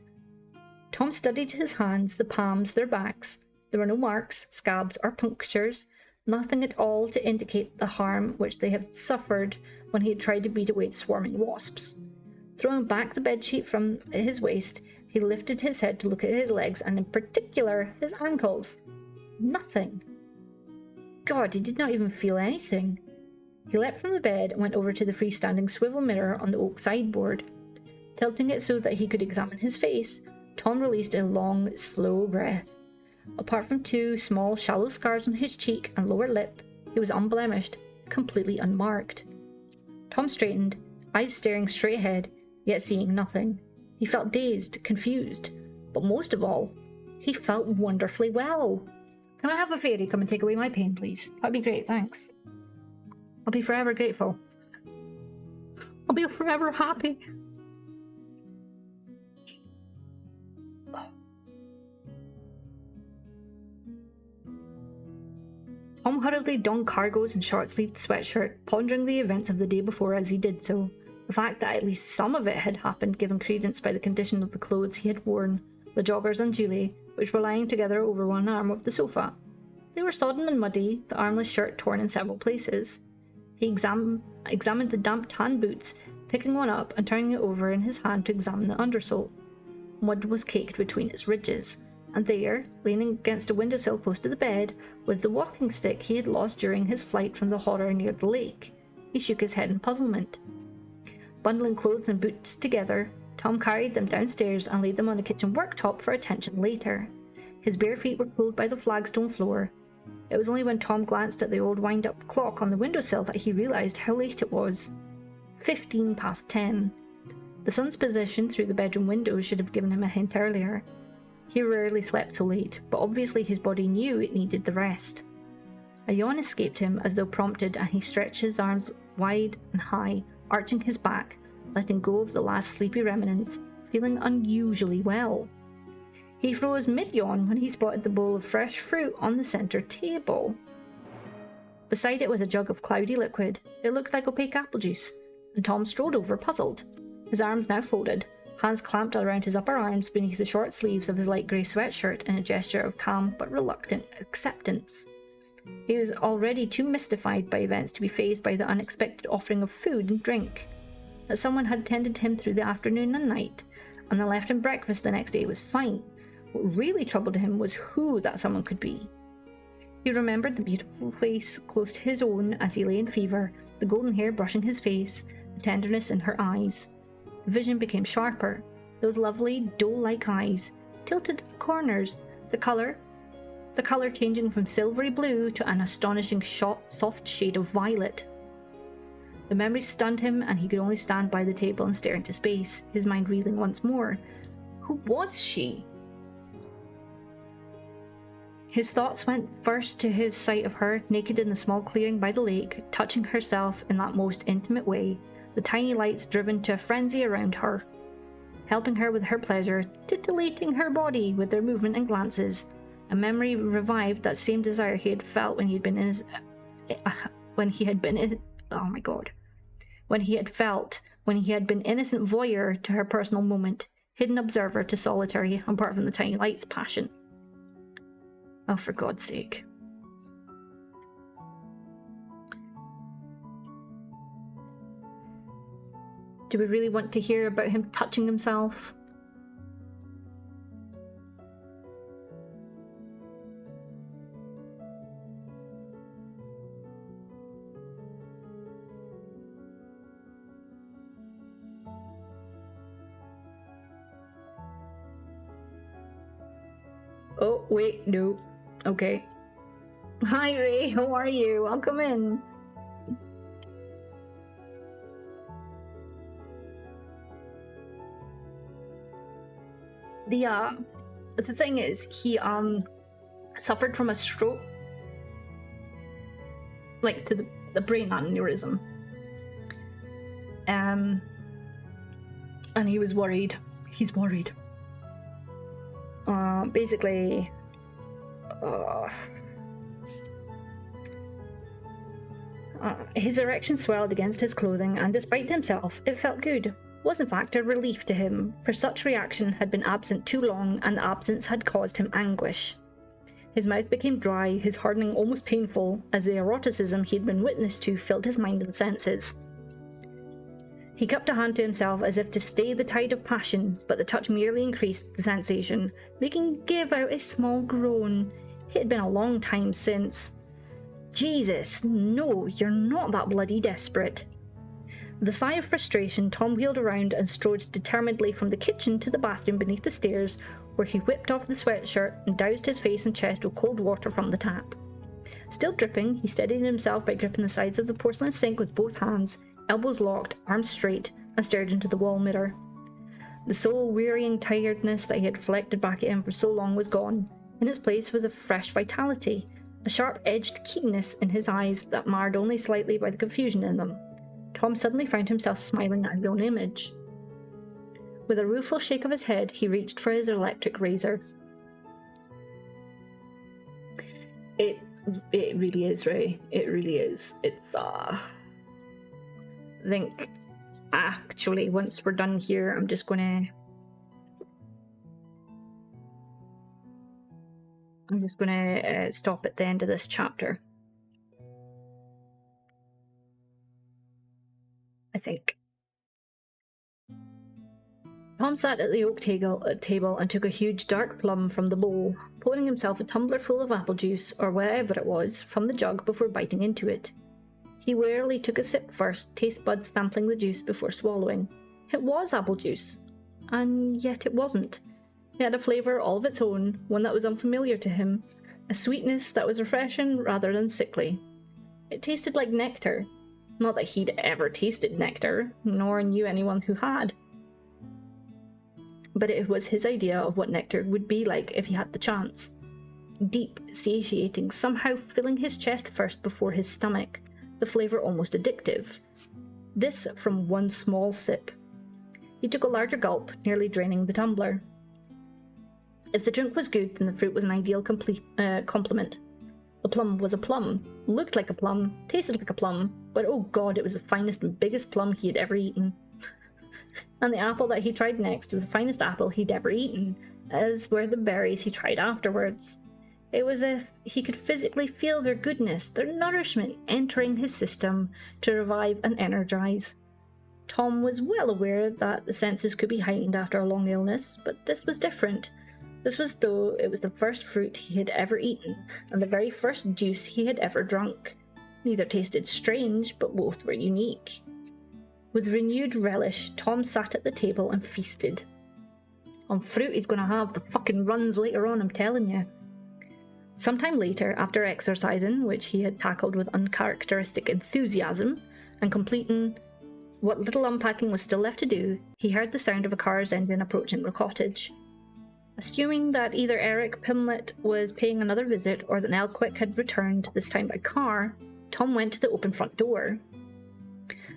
Tom studied his hands, the palms, their backs. There were no marks, scabs, or punctures, nothing at all to indicate the harm which they had suffered when he had tried to beat away the swarming wasps. Throwing back the bedsheet from his waist, he lifted his head to look at his legs, and in particular, his ankles. Nothing. God, he did not even feel anything. He leapt from the bed and went over to the freestanding swivel mirror on the oak sideboard. Tilting it so that he could examine his face, Tom released a long, slow breath. Apart from 2 small, shallow scars on his cheek and lower lip, he was unblemished, completely unmarked. Tom straightened, eyes staring straight ahead, yet seeing nothing. He felt dazed, confused, but most of all, he felt wonderfully well. Can I have a fairy come and take away my pain, please? That'd be great, thanks. I'll be forever grateful. I'll be forever happy. Tom hurriedly donned cargoes and short-sleeved sweatshirt, pondering the events of the day before as he did so. The fact that at least some of it had happened, given credence by the condition of the clothes he had worn, the joggers and gilet, which were lying together over one arm of the sofa. They were sodden and muddy, the armless shirt torn in several places. He examined the damp tan boots, picking one up and turning it over in his hand to examine the undersole. Mud was caked between its ridges, and there, leaning against a windowsill close to the bed, was the walking stick he had lost during his flight from the horror near the lake. He shook his head in puzzlement. Bundling clothes and boots together, Tom carried them downstairs and laid them on the kitchen worktop for attention later. His bare feet were cooled by the flagstone floor. It was only when Tom glanced at the old wind-up clock on the windowsill that he realised how late it was. 15 past 10. The sun's position through the bedroom window should have given him a hint earlier. He rarely slept so late, but obviously his body knew it needed the rest. A yawn escaped him as though prompted, and he stretched his arms wide and high, arching his back, letting go of the last sleepy remnants, feeling unusually well. He froze mid-yawn when he spotted the bowl of fresh fruit on the centre table. Beside it was a jug of cloudy liquid. It looked like opaque apple juice, and Tom strolled over, puzzled. His arms now folded, hands clamped around his upper arms beneath the short sleeves of his light grey sweatshirt in a gesture of calm but reluctant acceptance. He was already too mystified by events to be fazed by the unexpected offering of food and drink. That someone had tended him through the afternoon and night, and then left him breakfast the next day was fine. What really troubled him was who that someone could be. He remembered the beautiful face close to his own as he lay in fever, the golden hair brushing his face, the tenderness in her eyes. The vision became sharper, those lovely, doe-like eyes, tilted at the corners, the colour changing from silvery blue to an astonishing soft shade of violet. The memory stunned him, and he could only stand by the table and stare into space, his mind reeling once more. Who was she? His thoughts went first to his sight of her, naked in the small clearing by the lake, touching herself in that most intimate way, the tiny lights driven to a frenzy around her, helping her with her pleasure, titillating her body with their movement and glances. A memory revived that same desire he had felt when he had been innocent voyeur to her personal moment, hidden observer to solitary, apart from the tiny lights passion. Oh, for God's sake. Do we really want to hear about him touching himself? Oh, wait, no. Okay. Hi, Ray. How are you? Welcome in. The thing is, he suffered from a stroke, like to the brain aneurysm, and he was worried. He's worried. Basically, his erection swelled against his clothing, and despite himself, it felt good. Was in fact a relief to him, for such reaction had been absent too long, and the absence had caused him anguish. His mouth became dry, his hardening almost painful, as the eroticism he had been witness to filled his mind and senses. He cupped a hand to himself as if to stay the tide of passion, but the touch merely increased the sensation, making him give out a small groan. It had been a long time since. Jesus, no, you're not that bloody desperate. With a sigh of frustration, Tom wheeled around and strode determinedly from the kitchen to the bathroom beneath the stairs, where he whipped off the sweatshirt and doused his face and chest with cold water from the tap. Still dripping, he steadied himself by gripping the sides of the porcelain sink with both hands, elbows locked, arms straight, and stared into the wall mirror. The soul-wearying tiredness that he had reflected back at him for so long was gone. In its place was a fresh vitality, a sharp-edged keenness in his eyes that marred only slightly by the confusion in them. Tom suddenly found himself smiling at his own image. With a rueful shake of his head, he reached for his electric razor. It really is, Ray. It really is. It's, I think, actually, once we're done here, I'm just gonna stop at the end of this chapter. I think. Tom sat at the oak table and took a huge dark plum from the bowl, pouring himself a tumbler full of apple juice, or whatever it was, from the jug before biting into it. He warily took a sip first, taste buds sampling the juice before swallowing. It was apple juice, and yet it wasn't. It had a flavour all of its own, one that was unfamiliar to him, a sweetness that was refreshing rather than sickly. It tasted like nectar. Not that he'd ever tasted nectar, nor knew anyone who had. But it was his idea of what nectar would be like if he had the chance. Deep, satiating, somehow filling his chest first before his stomach, the flavour almost addictive. This from one small sip. He took a larger gulp, nearly draining the tumbler. If the drink was good, then the fruit was an ideal complement. The plum was a plum, looked like a plum, tasted like a plum, but oh god, it was the finest and biggest plum he had ever eaten. And the apple that he tried next was the finest apple he'd ever eaten, as were the berries he tried afterwards. It was as if he could physically feel their goodness, their nourishment entering his system to revive and energize. Tom was well aware that the senses could be heightened after a long illness, but this was different. This was though it was the first fruit he had ever eaten, and the very first juice he had ever drunk. Neither tasted strange, but both were unique. With renewed relish, Tom sat at the table and feasted. On fruit he's gonna have the fucking runs later on, I'm telling you. Sometime later, after exercising, which he had tackled with uncharacteristic enthusiasm, and completing what little unpacking was still left to do, he heard the sound of a car's engine approaching the cottage. Assuming that either Eric Pimlet was paying another visit or that Nell Quick had returned, this time by car, Tom went to the open front door.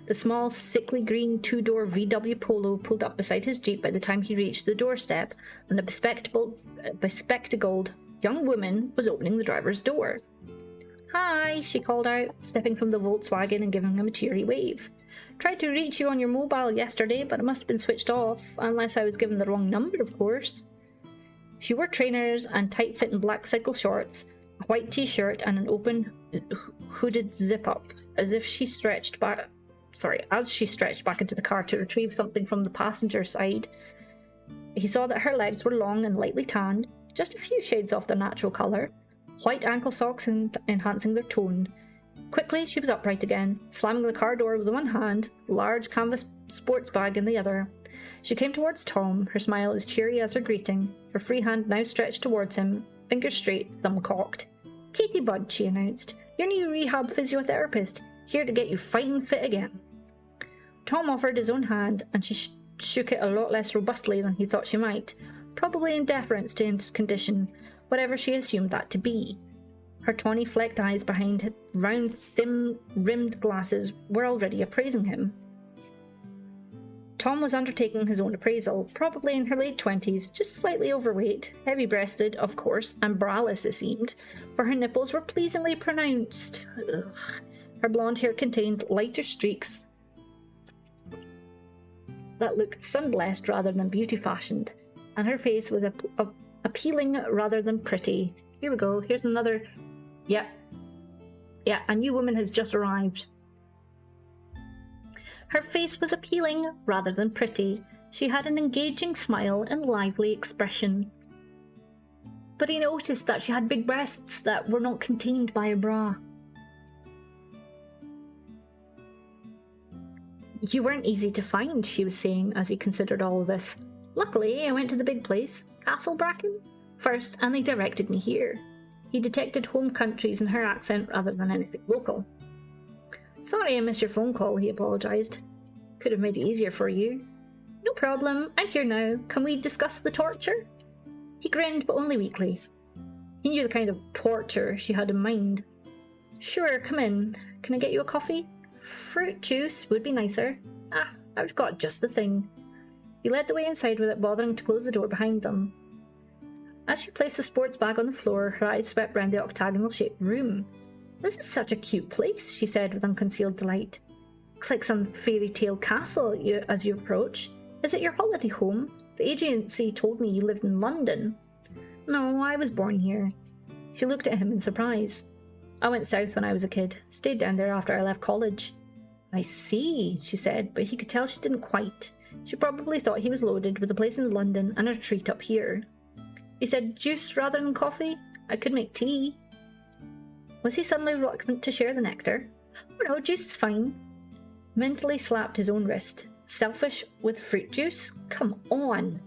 The small, sickly green two-door VW Polo pulled up beside his Jeep by the time he reached the doorstep, and a bespectacled young woman was opening the driver's door. "Hi," she called out, stepping from the Volkswagen and giving him a cheery wave. "Tried to reach you on your mobile yesterday, but it must have been switched off, unless I was given the wrong number, of course." She wore trainers and tight-fitting black cycle shorts, a white t-shirt and an open, hooded zip-up, as she stretched back into the car to retrieve something from the passenger side. He saw that her legs were long and lightly tanned, just a few shades off their natural colour, white ankle socks enhancing their tone. Quickly, she was upright again, slamming the car door with one hand, large canvas sports bag in the other. She came towards Tom, her smile as cheery as her greeting, her free hand now stretched towards him, fingers straight, thumb cocked. "Katie Budd," she announced. "Your new rehab physiotherapist, here to get you fighting fit again." Tom offered his own hand, and she shook it a lot less robustly than he thought she might, probably in deference to his condition, whatever she assumed that to be. Her tawny flecked eyes behind round, thin-rimmed glasses were already appraising him. Tom was undertaking his own appraisal, probably in her late 20s, just slightly overweight, heavy-breasted, of course, and braless it seemed, for her nipples were pleasingly pronounced. Ugh. Her blonde hair contained lighter streaks that looked sun-blessed rather than beauty-fashioned, and her face was appealing rather than pretty. Here we go, here's another... Yeah, a new woman has just arrived. Her face was appealing rather than pretty. She had an engaging smile and lively expression. But he noticed that she had big breasts that were not contained by a bra. "You weren't easy to find," she was saying as he considered all of this. "Luckily, I went to the big place, Castle Bracken, first, and they directed me here." He detected home countries in her accent rather than anything local. "Sorry I missed your phone call," he apologised. "Could have made it easier for you." "No problem, I'm here now. Can we discuss the torture?" He grinned, but only weakly. He knew the kind of torture she had in mind. "Sure, come in. Can I get you a coffee?" "Fruit juice would be nicer." "Ah, I've got just the thing." He led the way inside without bothering to close the door behind them. As she placed the sports bag on the floor, her eyes swept round the octagonal-shaped room. "This is such a cute place," she said with unconcealed delight. "Looks like some fairy tale castle as you approach. Is it your holiday home? The agency told me you lived in London." "No, I was born here." She looked at him in surprise. "I went south when I was a kid. Stayed down there after I left college." "I see," she said, but he could tell she didn't quite. She probably thought he was loaded with a place in London and a treat up here. "You said juice rather than coffee? I could make tea." Was he suddenly reluctant to share the nectar? "Oh no, juice is fine." Mentally slapped his own wrist. Selfish with fruit juice? Come on!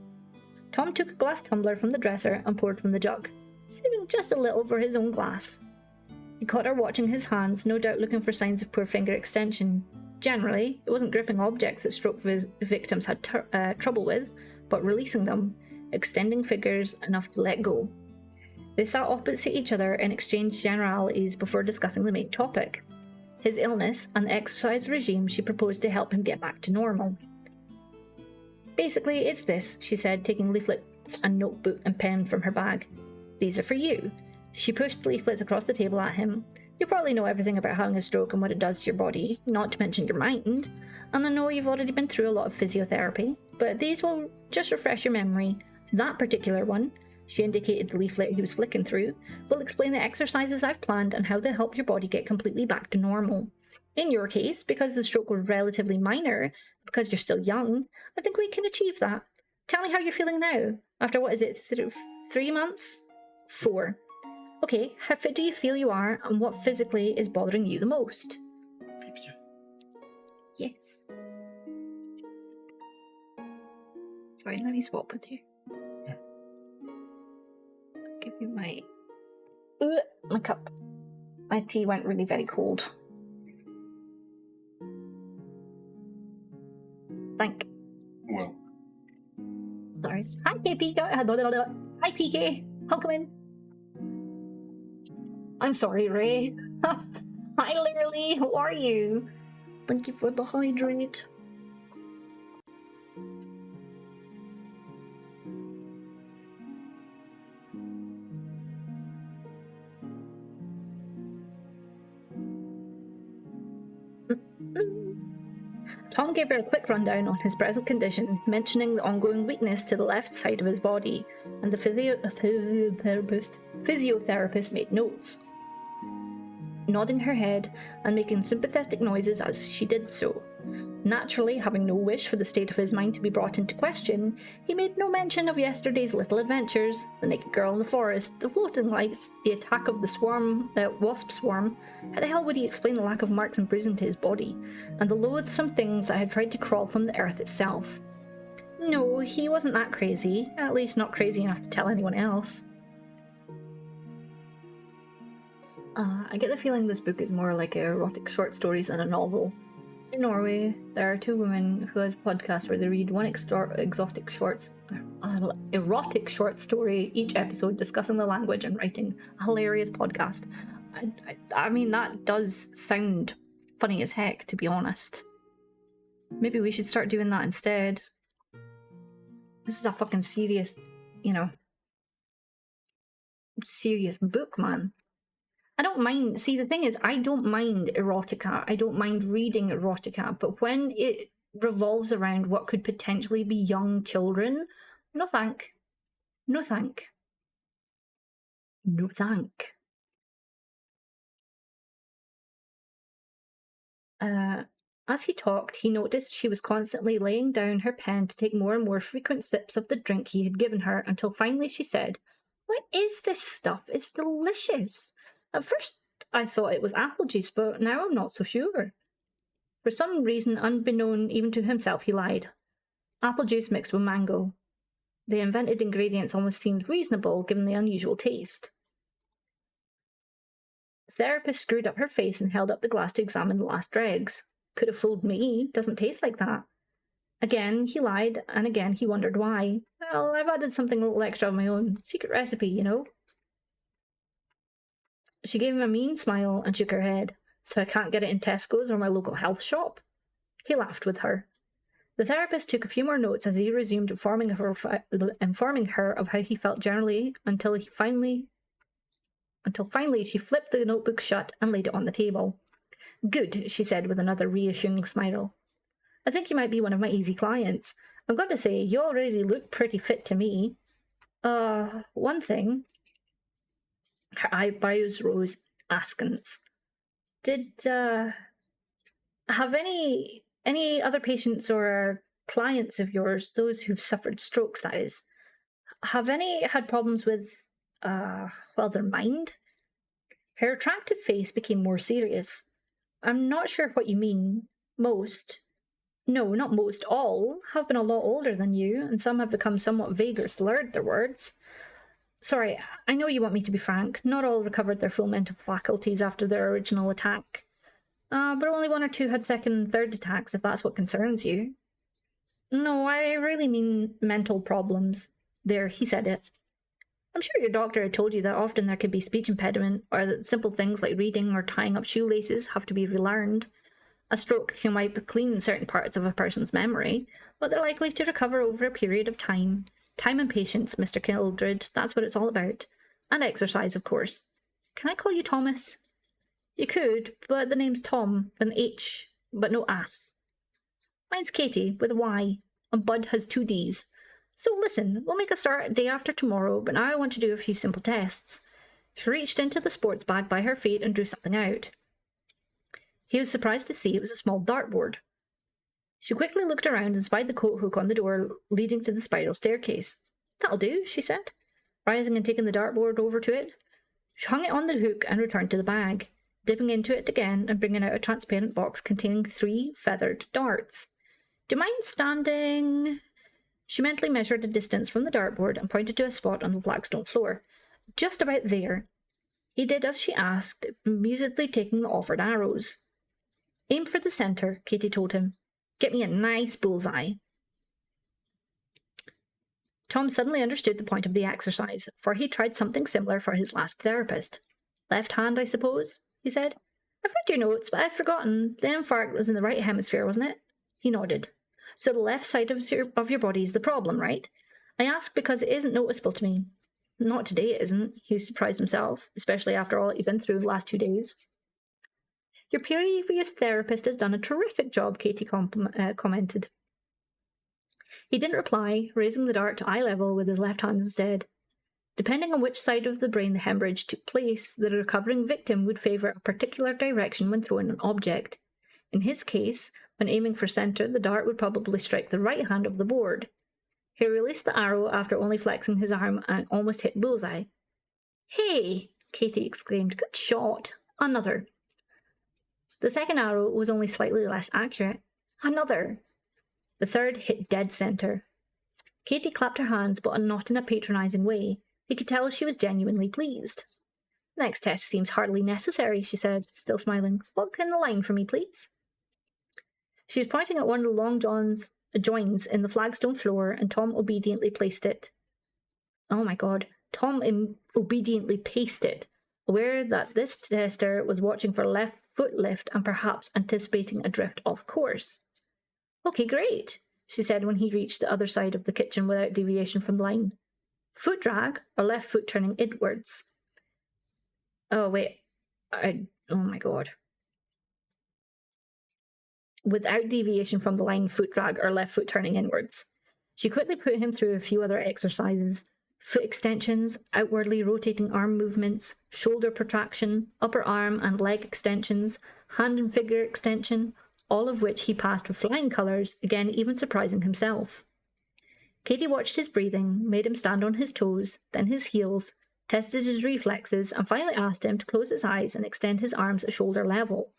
Tom took a glass tumbler from the dresser and poured from the jug, saving just a little for his own glass. He caught her watching his hands, no doubt looking for signs of poor finger extension. Generally, it wasn't gripping objects that stroke victims had trouble with, but releasing them, extending fingers enough to let go. They sat opposite each other and exchanged generalities before discussing the main topic: his illness and the exercise regime she proposed to help him get back to normal. "Basically, it's this," she said, taking leaflets and notebook and pen from her bag. "These are for you." She pushed the leaflets across the table at him. "You probably know everything about having a stroke and what it does to your body, not to mention your mind. And I know you've already been through a lot of physiotherapy, but these will just refresh your memory. That particular one," she indicated the leaflet he was flicking through, "will explain the exercises I've planned and how they help your body get completely back to normal. In your case, because the stroke was relatively minor, because you're still young, I think we can achieve that. Tell me how you're feeling now, after what is it, 3 months? 4. Okay, how fit do you feel you are, and what physically is bothering you the most?" "Yes." Sorry, let me swap with you. Give you my cup. My tea went really very cold. Thank. Well, Sorry. Hi, PK. Hi, PK. Welcome in. I'm sorry, Ray. Hi, Literally. How are you? Thank you for the hydrate. Tom gave her a quick rundown on his present condition, mentioning the ongoing weakness to the left side of his body, and the physiotherapist made notes, nodding her head and making sympathetic noises as she did so. Naturally, having no wish for the state of his mind to be brought into question, he made no mention of yesterday's little adventures: the naked girl in the forest, the floating lights, the attack of the wasp swarm. How the hell would he explain the lack of marks and bruising to his body, and the loathsome things that had tried to crawl from the earth itself? No, he wasn't that crazy, at least not crazy enough to tell anyone else. I get the feeling this book is more like erotic short stories than a novel. In Norway, there are two women who has podcasts where they read one erotic short story each episode, discussing the language and writing a hilarious podcast. I mean, that does sound funny as heck, to be honest. Maybe we should start doing that instead. This is a fucking serious, serious book, man. I don't mind. See, the thing is, I don't mind erotica. I don't mind reading erotica. But when it revolves around what could potentially be young children, no thank. No thank. No thank. As he talked, he noticed she was constantly laying down her pen to take more and more frequent sips of the drink he had given her, until finally she said, "What is this stuff? It's delicious. At first I thought it was apple juice, but now I'm not so sure." For some reason unbeknown even to himself, he lied. Apple juice mixed with mango. The invented ingredients almost seemed reasonable given the unusual taste. The therapist screwed up her face and held up the glass to examine the last dregs. Could have fooled me. Doesn't taste like that. Again, he lied, and again he wondered why. Well, I've added something a little extra of my own. Secret recipe, you know. She gave him a mean smile and shook her head. So I can't get it in Tesco's or my local health shop? He laughed with her. The therapist took a few more notes as he resumed informing her of how he felt generally until finally she flipped the notebook shut and laid it on the table. "Good," she said with another reassuring smile. "I think you might be one of my easy clients. I've got to say, you already look pretty fit to me. One thing." Her eyebrows rose askance. "Did, have any other patients or clients of yours, those who've suffered strokes, that is, have any had problems with, their mind?" Her attractive face became more serious. "I'm not sure what you mean. Most. No, not most. All have been a lot older than you, and some have become somewhat vague or slurred their words. Sorry, I know you want me to be frank. Not all recovered their full mental faculties after their original attack. But only one or two had second and third attacks, if that's what concerns you." "No, I really mean mental problems." There, he said it. "I'm sure your doctor had told you that often there could be speech impediment, or that simple things like reading or tying up shoelaces have to be relearned. A stroke can wipe clean certain parts of a person's memory, but they're likely to recover over a period of time. Time and patience, Mr. Kildred, that's what it's all about. And exercise, of course. Can I call you Thomas?" "You could, but the name's Tom, with an H, but no ass. Mine's Katie, with a Y, and Bud has 2 Ds. So listen, we'll make a start day after tomorrow, but now I want to do a few simple tests." She reached into the sports bag by her feet and drew something out. He was surprised to see it was a small dartboard. She quickly looked around and spied the coat hook on the door leading to the spiral staircase. "That'll do," she said, rising and taking the dartboard over to it. She hung it on the hook and returned to the bag, dipping into it again and bringing out a transparent box containing 3 feathered darts. "Do you mind standing?" She mentally measured a distance from the dartboard and pointed to a spot on the flagstone floor. "Just about there." He did as she asked, amusedly taking the offered arrows. "Aim for the centre," Katie told him. "Get me a nice bullseye." Tom suddenly understood the point of the exercise, for he tried something similar for his last therapist. "Left hand, I suppose?" he said. "I've read your notes, but I've forgotten. The infarct was in the right hemisphere, wasn't it?" He nodded. "So the left side of your body is the problem, right? I ask because it isn't noticeable to me." "Not today, it isn't," he surprised himself, especially after all he'd been through the last 2 days. "Your previous therapist has done a terrific job," Katie commented. He didn't reply, raising the dart to eye level with his left hand instead. Depending on which side of the brain the hemorrhage took place, the recovering victim would favour a particular direction when throwing an object. In his case, when aiming for centre, the dart would probably strike the right hand of the board. He released the arrow after only flexing his arm and almost hit bullseye. "Hey!" Katie exclaimed. "Good shot! Another." The second arrow was only slightly less accurate. Another. The third hit dead centre. Katie clapped her hands, but not in a patronising way. He could tell she was genuinely pleased. Next test seems hardly necessary, she said, still smiling. Walk in the line for me, please. She was pointing at one of the long joins in the flagstone floor, and Tom obediently placed it. Oh my god. Tom obediently paced it, aware that this tester was watching for a left foot lift and perhaps anticipating a drift off course. Okay, great, she said when he reached the other side of the kitchen without deviation from the line. Foot drag, or left foot turning inwards. Oh, wait. Oh my god. Without deviation from the line, foot drag, or left foot turning inwards. She quickly put him through a few other exercises. Foot extensions, outwardly rotating arm movements, shoulder protraction, upper arm and leg extensions, hand and figure extension, all of which he passed with flying colours, again even surprising himself. Katie watched his breathing, made him stand on his toes, then his heels, tested his reflexes, and finally asked him to close his eyes and extend his arms at shoulder level.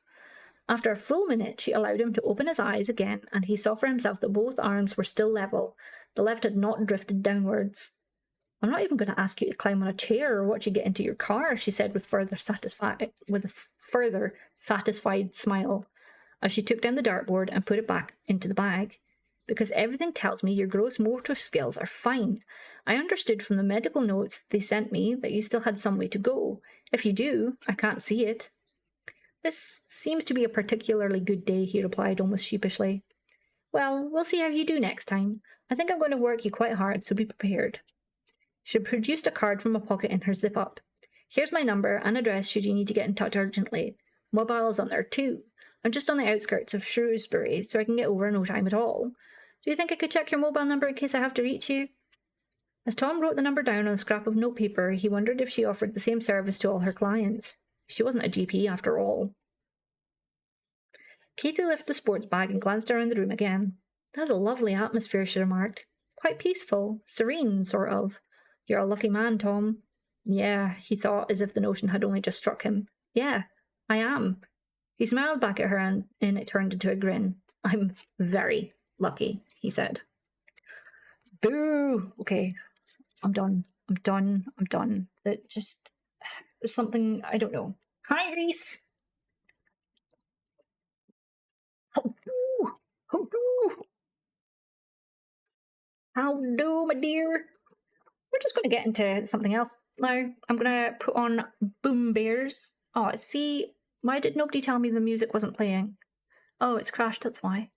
After a full minute, she allowed him to open his eyes again, and he saw for himself that both arms were still level. The left had not drifted downwards. I'm not even going to ask you to climb on a chair or watch you get into your car, she said with a further satisfied smile, as she took down the dartboard and put it back into the bag. Because everything tells me your gross motor skills are fine. I understood from the medical notes they sent me that you still had some way to go. If you do, I can't see it. This seems to be a particularly good day, he replied almost sheepishly. Well, we'll see how you do next time. I think I'm going to work you quite hard, so be prepared. She produced a card from a pocket in her zip-up. Here's my number and address should you need to get in touch urgently. Mobile's on there too. I'm just on the outskirts of Shrewsbury, so I can get over in no time at all. Do you think I could check your mobile number in case I have to reach you? As Tom wrote the number down on a scrap of notepaper, he wondered if she offered the same service to all her clients. She wasn't a GP after all. Katie lifted the sports bag and glanced around the room again. That's a lovely atmosphere, she remarked. Quite peaceful, serene, sort of. You're a lucky man, Tom. Yeah, he thought, as if the notion had only just struck him. Yeah, I am. He smiled back at her and it turned into a grin. I'm very lucky, he said. Boo! Okay, I'm done. It just... There's something... I don't know. Hi, Reese! How do? How do? How do, my dear? We're just going to get into something else now. I'm going to put on Boom Bears. Oh, see, why did nobody tell me the music wasn't playing? Oh, it's crashed, that's why.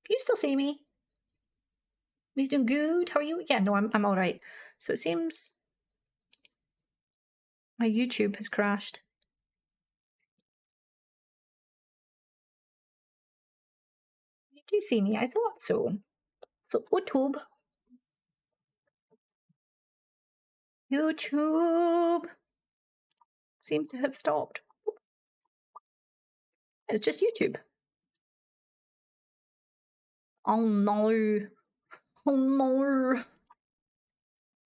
Can you still see me? He's doing good. How are you? Yeah, no, I'm all right. So it seems my YouTube has crashed. You do see me? I thought so. So YouTube seems to have stopped. It's just YouTube. Oh no. Oh no.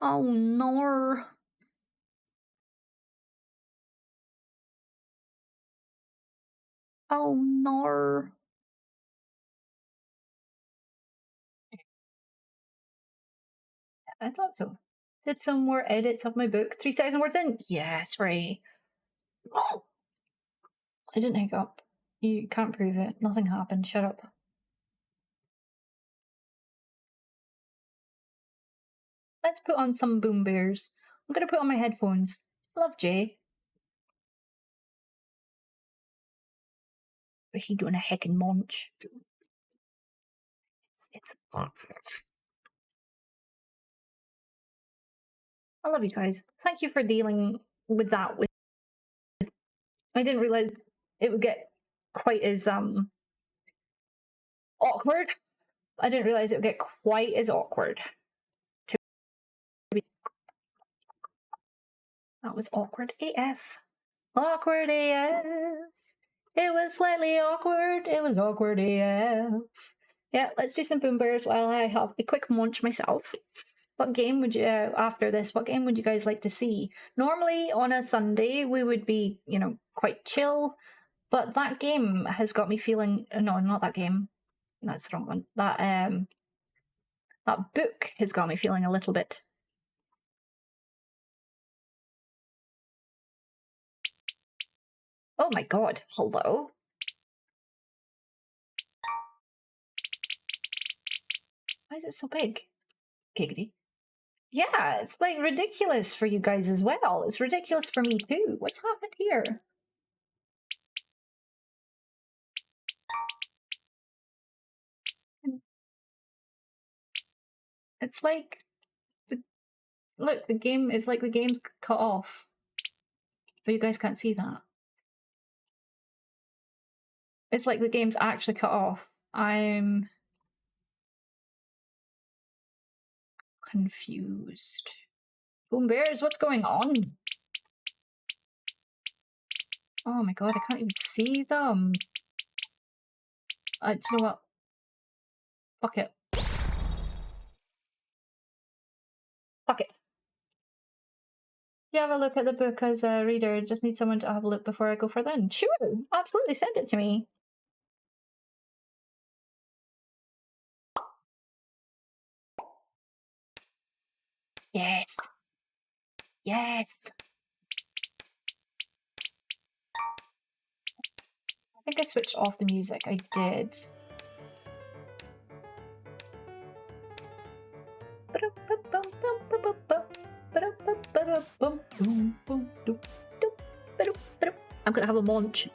Oh no. Oh no. I thought so. Did some more edits of my book. 3,000 words in? Yes, right. I didn't hiccup. You can't prove it. Nothing happened. Shut up. Let's put on some Boom Bears. I'm going to put on my headphones. Love Jay. But he doing a heckin' munch. It's I love you guys. Thank you for dealing with that. I didn't realise it would get quite as awkward. I didn't realise it would get quite as awkward. That was awkward AF. Awkward AF. It was slightly awkward. It was awkward AF. Yeah, let's do some Boom Bears while I have a quick munch myself. What game would you, after this, what game would you guys like to see? Normally on a Sunday, we would be, quite chill, but that game has got me feeling, no, not that game. That's the wrong one. That book has got me feeling a little bit Oh my god, hello? Why is it so big? Giggity. Yeah, it's like ridiculous for you guys as well. It's ridiculous for me too. What's happened here? It's like look, the game is like the game's cut off. But you guys can't see that. It's like the game's actually cut off. I'm confused. Boom Bears, what's going on? Oh my god, I can't even see them. Do you know what? Fuck it. Fuck it. Do you have a look at the book as a reader? Just need someone to have a look before I go further in. Sure, absolutely, send it to me. Yes. Yes. I think I switched off the music. I did. I'm gonna have a munch.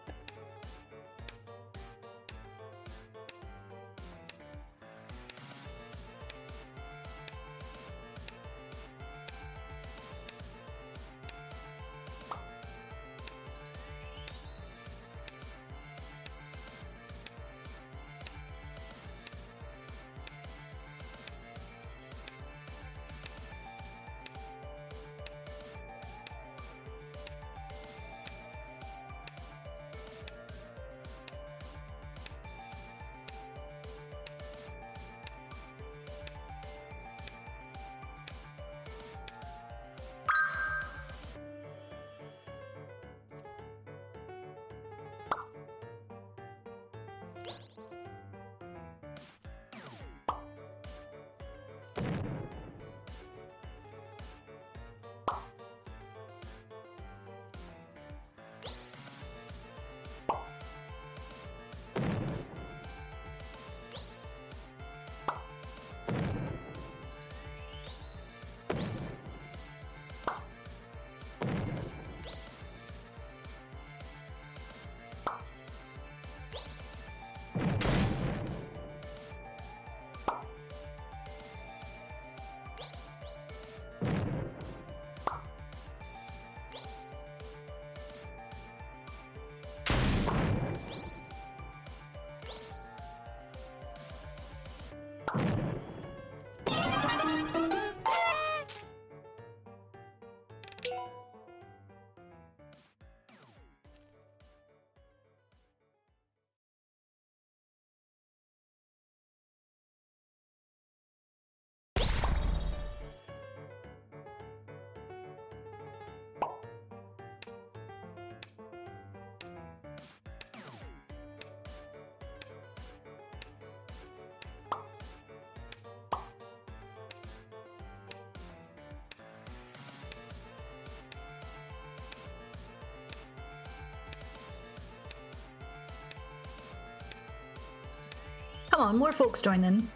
Come on, more folks join in.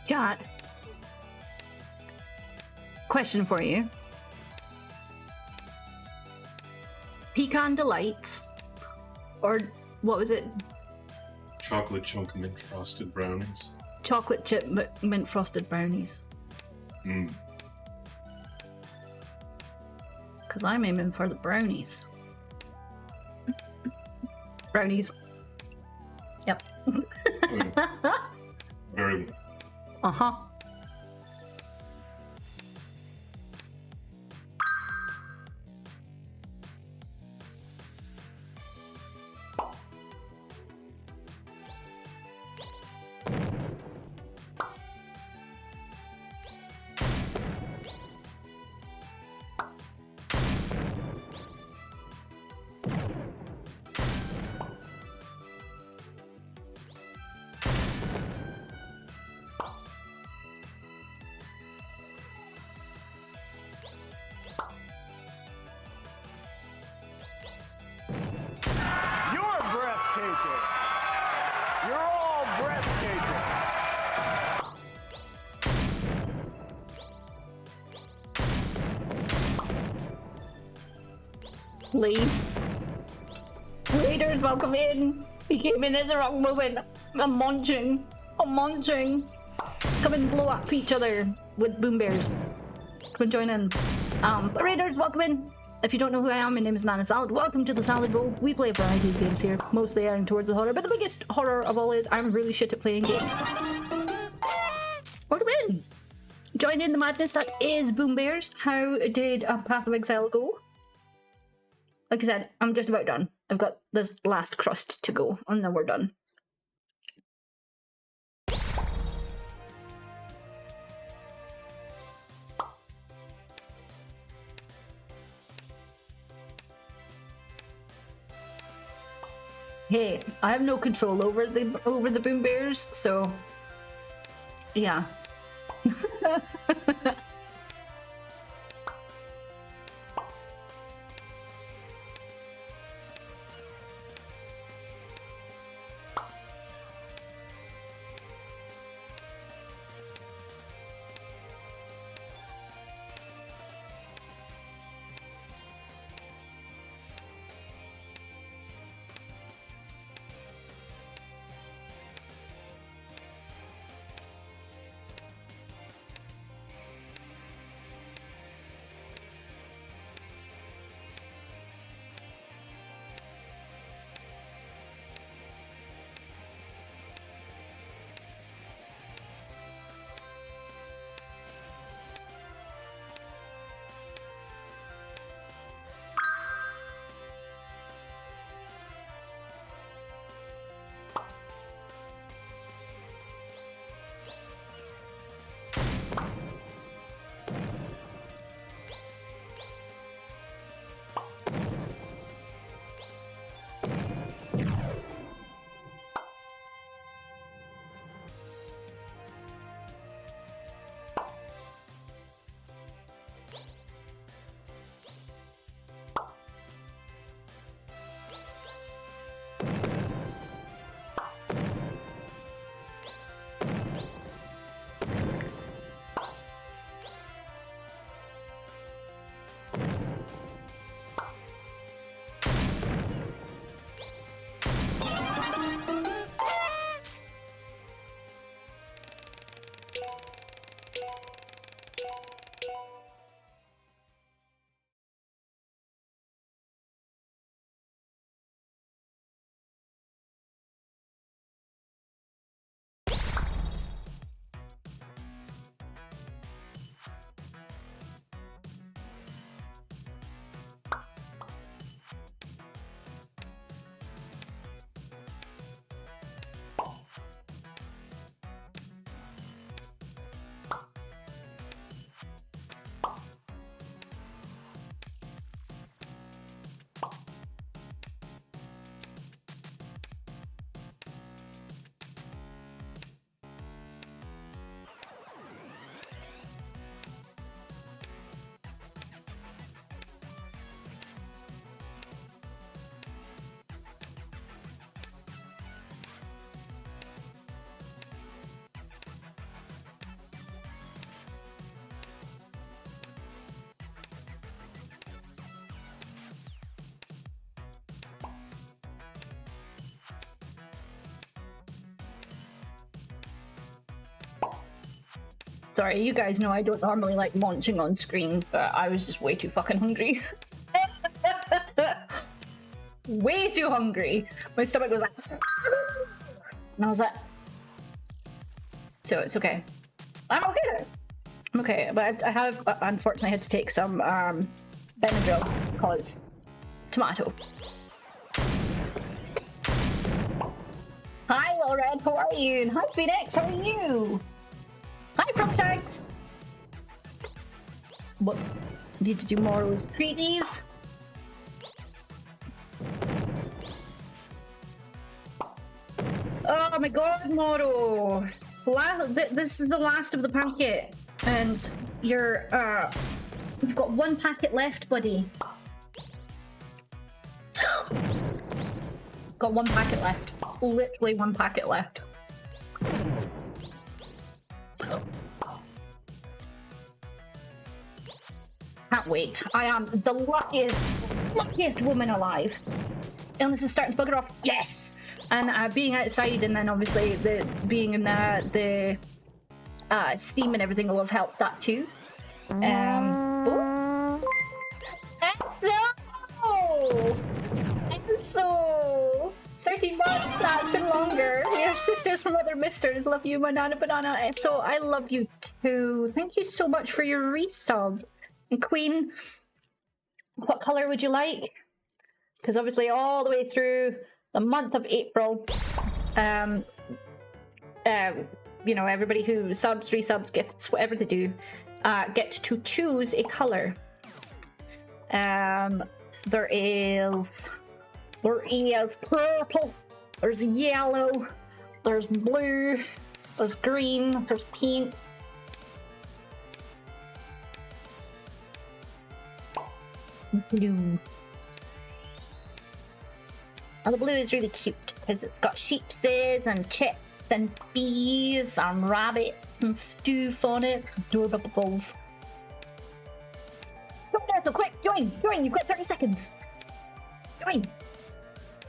Chat. Question for you. Pecan Delights, or what was it? Chocolate chunk mint frosted brownies. Chocolate chip mint frosted brownies. Because I'm aiming for the brownies. Brownies. Yep. Very well. Uh-huh. You're breathtaking. You're all breathtaking. Leave. Raiders, welcome in. He came in at the wrong moment. I'm munching. I'm munching. Come and blow up each other with boom bears. Come and join in. Raiders, welcome in. If you don't know who I am, my name is Nana Salad. Welcome to the Salad Bowl. We play a variety of games here, mostly airing towards the horror, but the biggest horror of all is I'm really shit at playing games. Welcome in. Join in the madness that is Boom Bears. How did Path of Exile go? Like I said, I'm just about done. I've got the last crust to go, and then we're done. Hey, I have no control over the Boom Bears, so yeah. Sorry, you guys know I don't normally like munching on screen, but I was just way too fucking hungry. Way too hungry. My stomach was like... And I was like... So it's okay. I'm okay. I'm okay, but I have unfortunately had to take some Benadryl because tomato. Hi, Little Red, how are you? And hi, Phoenix, how are you? Hi, Frog Tags. What? Need to do tomorrow's treaties. Oh my god, Moro! This is the last of the packet, and you've got one packet left, buddy. Got one packet left. Literally one packet left. Can't wait. I am the luckiest woman alive. Illness is starting to bugger off. Yes! And being outside, and then obviously being in the steam and everything will have helped that too. Oh. Enzo! 30 months! That's been longer. We are sisters from other misters. Love you, Banana Banana. So I love you too. Thank you so much for your resub. And Queen, what color would you like? Because obviously all the way through the month of April, you know, everybody who subs, resubs, gifts, whatever they do, get to choose a color. There is purple, there's yellow, there's blue, there's green, there's pink. Blue. And the blue is really cute because it's got sheepses and chips and bees and rabbits and stoof on it. Adorables. Don't get so quick! Join! You've got 30 seconds! Join!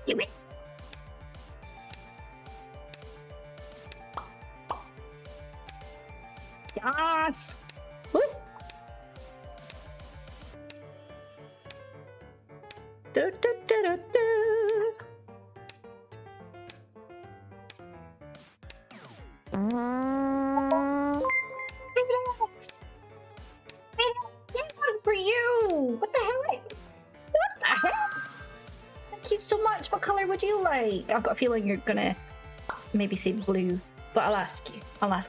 Do it! Yes! Woo! Do, do, do, do, do. For you! What the heck? What the heck? Thank you so much. What color would you like? I've got a feeling you're gonna maybe say blue, but I'll ask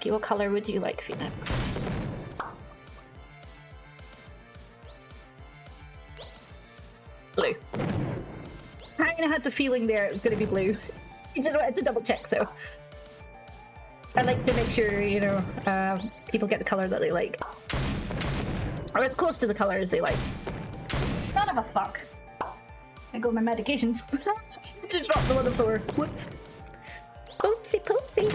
you. What color would you like, Phoenix? Blue. I kind of had the feeling there it was going to be blue. I just wanted to double check though. I like to make sure, you know, people get the color that they like. Or as close to the color as they like. Son of a fuck. I go with my medications. Just dropped them on the floor. Whoops. Oopsie poopsie.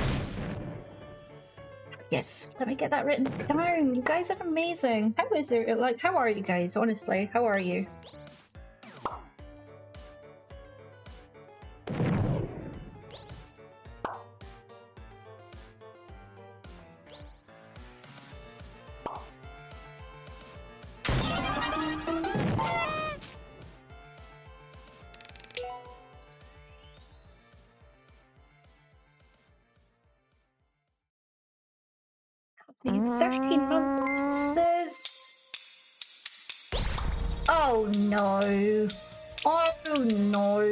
Yes, let me get that written down. You guys are amazing. How is it? Like, how are you guys? Honestly, how are you? You've 13 months. Oh no. Oh no.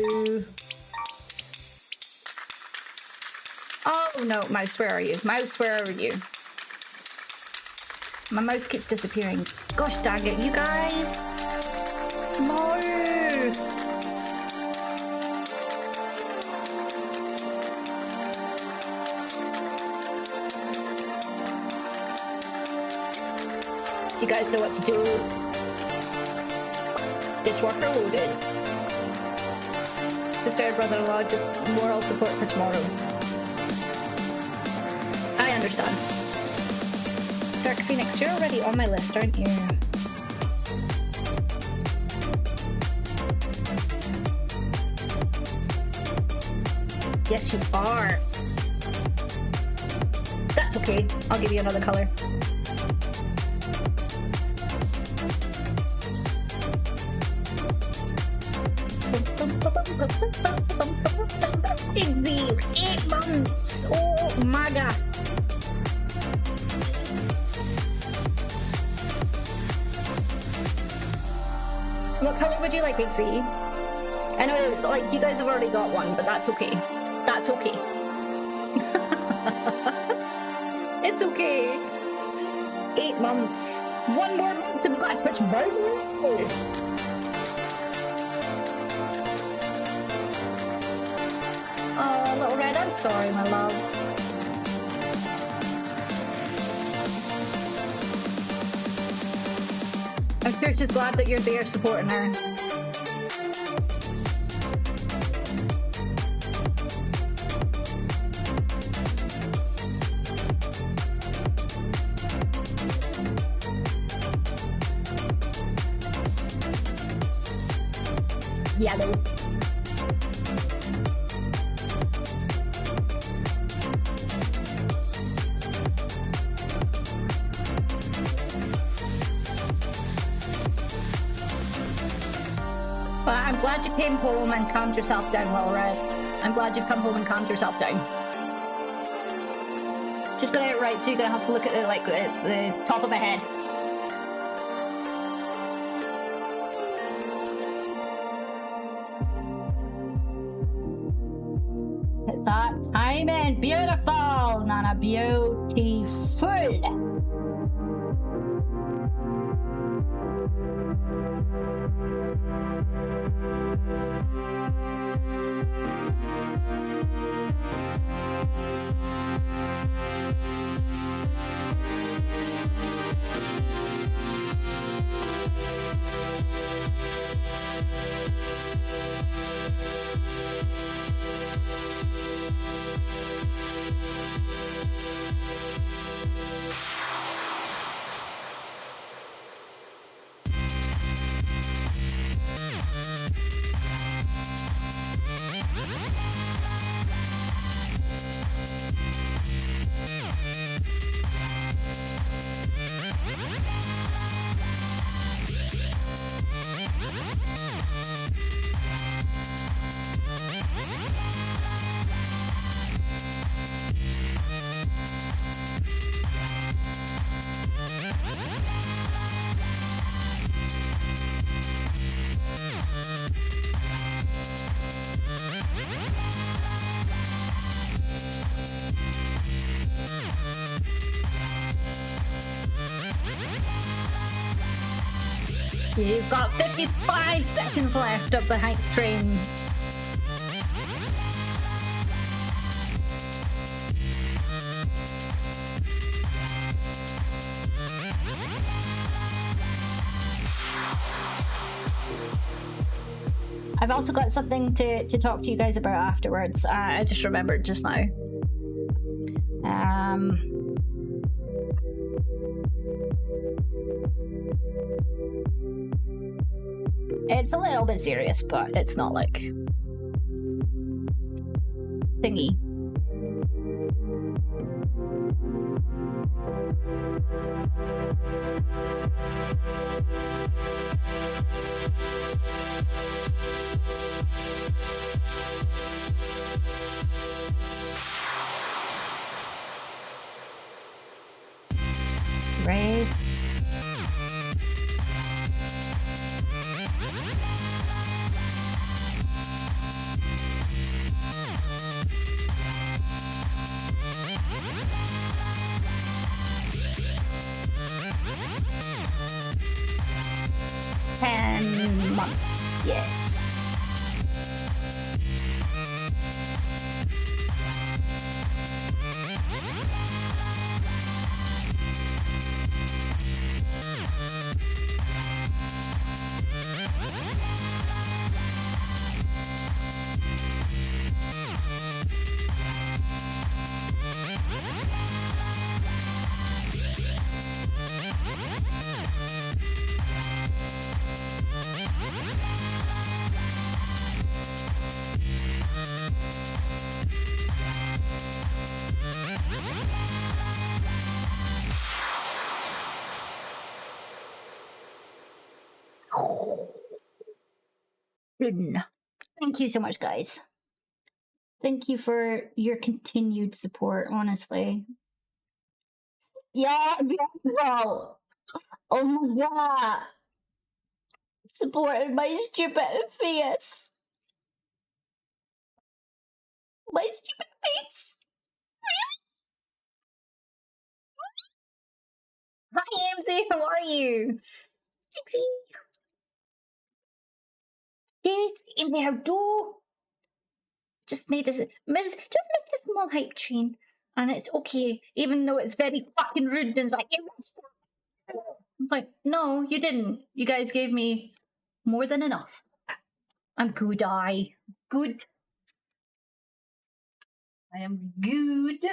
Oh no, mouse, where are you? Mouse, where are you? My mouse keeps disappearing. Gosh dang it, you guys. No. You guys know what to do. Dishwasher loaded. Sister and brother-in-law, just moral support for tomorrow. I understand. Dark Phoenix, you're already on my list, aren't you? Yes, you are. That's okay. I'll give you another color. Igsy, 8 months. Oh my god. What color would you like, Igsy? I know, like, you guys have already got one, but that's okay. That's okay. It's okay. 8 months. 1 more month and we've got to switch brown. Oh, Little Red, I'm sorry, my love. I'm sure she's glad that you're there supporting her. Yellow. Well, I'm glad you came home and calmed yourself down, Little Red. I'm glad you've come home and calmed yourself down. Just got it right, so you're gonna have to look at it like the top of my head. Hit that timing, beautiful, Nana, beautiful. You've got 55 seconds left of the hype train. I've also got something to talk to you guys about afterwards. I just remembered just now. It's a little bit serious, but it's not like thingy. Spray. Months, yes. Thank you so much, guys. Thank you for your continued support, honestly. Yeah, well. Oh my god. Supported my stupid face. My stupid face. Hi, AMC, how are you? Dixie. Yes, AMC, how do? Just made this, just missed a small hype train. And it's okay, even though it's very fucking rude and it's like, you missed it. It's like, no, you didn't. You guys gave me more than enough. I'm good, good. I am good.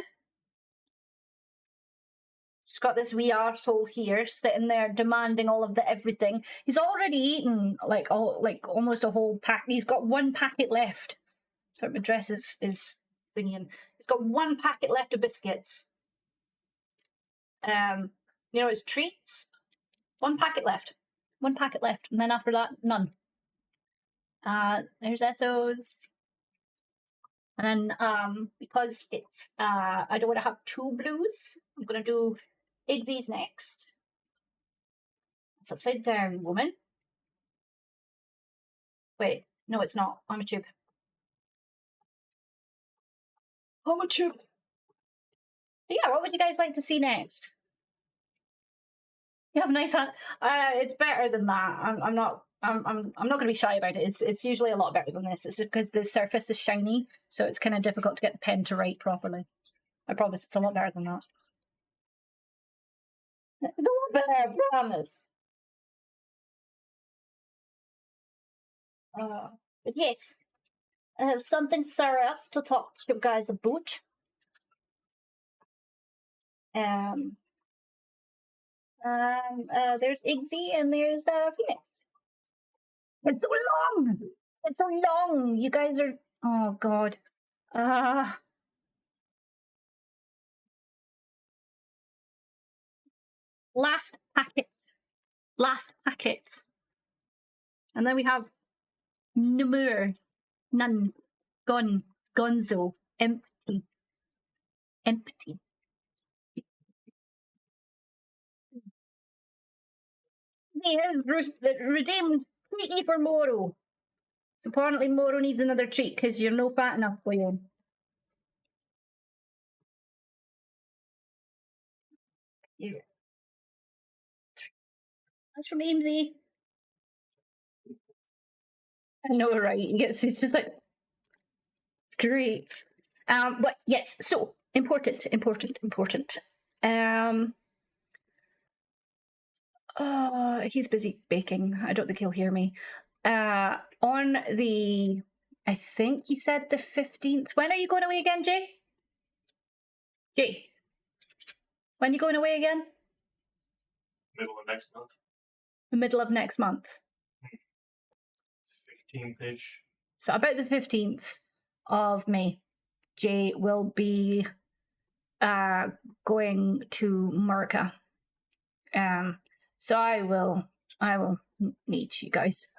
Just got this wee arsehole here sitting there demanding all of the everything. He's already eaten like almost a whole pack. He's got one packet left. Sorry, my dress is thinking. He's got one packet left of biscuits. You know, his treats. One packet left. One packet left. And then after that, none. There's Essos. And then because it's I don't want to have two blues, I'm gonna do Iggsy's next. It's upside down, woman. Wait, no, it's not. I'm a tube. I'm a tube. Yeah, what would you guys like to see next? You have a nice hand. It's better than that. I'm not. I'm not going to be shy about it. It's usually a lot better than this. It's just because the surface is shiny, so it's kind of difficult to get the pen to write properly. I promise it's a lot better than that. It's a lot better, I promise. But yes, I have something serious to talk to you guys about. There's Iggsy and there's Phoenix. It's so long. It's so long. You guys are. Oh God. Last packet. Last packet. And then we have Namur. None. Gone. Gonzo. Empty. Empty. Here's redeemed treaty for Moro. Apparently Moro needs another treat because you're no fat enough for you. Here. That's from Amesy. I know, right? It's just like, it's great. But yes, so important. He's busy baking. I don't think he'll hear me. On the, I think he said the 15th. When are you going away again, Jay? Jay, when are you going away again? Middle of next month. The middle of next month. It's 15th-ish. So about the 15th of May, Jay will be going to America. So I will need you guys.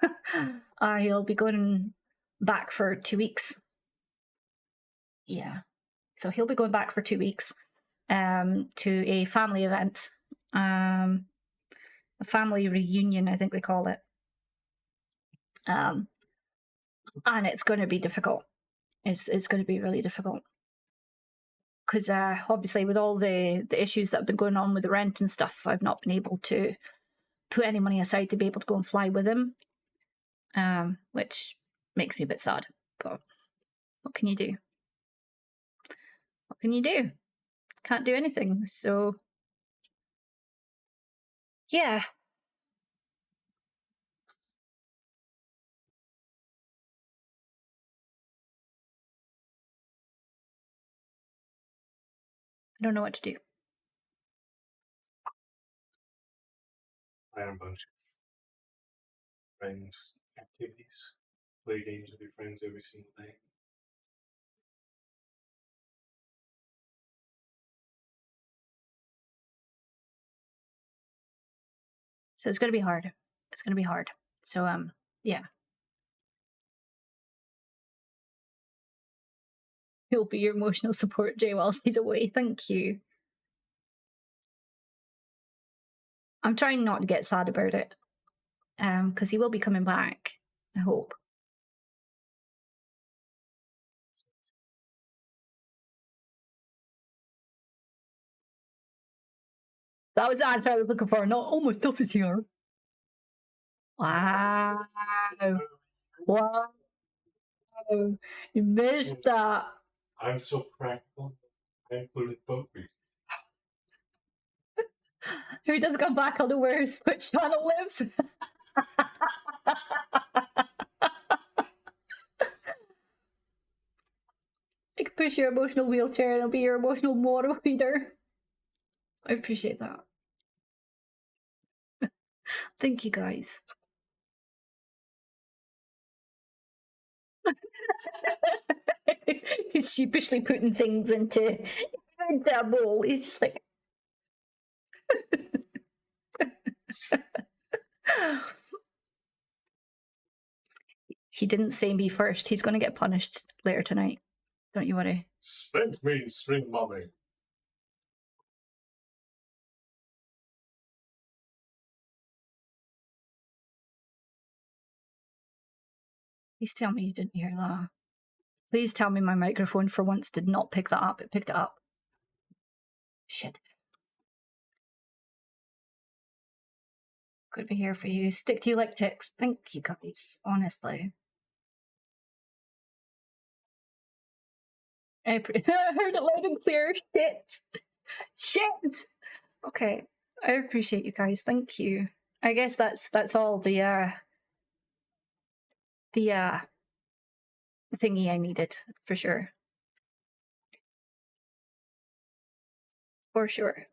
He'll be going back for 2 weeks. Yeah. So he'll be going back for 2 weeks to a family event. A family reunion, I think they call it. And it's going to be difficult. It's going to be really difficult. Because obviously with all the issues that have been going on with the rent and stuff, I've not been able to put any money aside to be able to go and fly with him, which makes me a bit sad. But what can you do? What can you do? Can't do anything. So yeah. I don't know what to do. Plan a bunch of friends activities. Play games with your friends every single day. So it's going to be hard. It's going to be hard. So yeah. He'll be your emotional support, Jay, whilst he's away. Thank you. I'm trying not to get sad about it. Because he will be coming back, I hope. That was the answer I was looking for. Not, oh, my stuff is here. Wow. Wow. You missed that. I'm so practical. I included both these. If he doesn't come back, I'll know where his Twitch channel lives. I can push your emotional wheelchair and I'll be your emotional motor feeder. I appreciate that. Thank you, guys. He's sheepishly putting things into a bowl. He's just like... He didn't say me first. He's going to get punished later tonight. Don't you worry. Spank me, string mommy. Please tell me you didn't hear that. Please tell me my microphone for once did not pick that up. It picked it up. Shit. Could be here for you. Stick to electics. Thank you, guys. Honestly. I heard it loud and clear. Shit. Shit. Okay. I appreciate you guys. Thank you. I guess that's all the thingy I needed, for sure. For sure.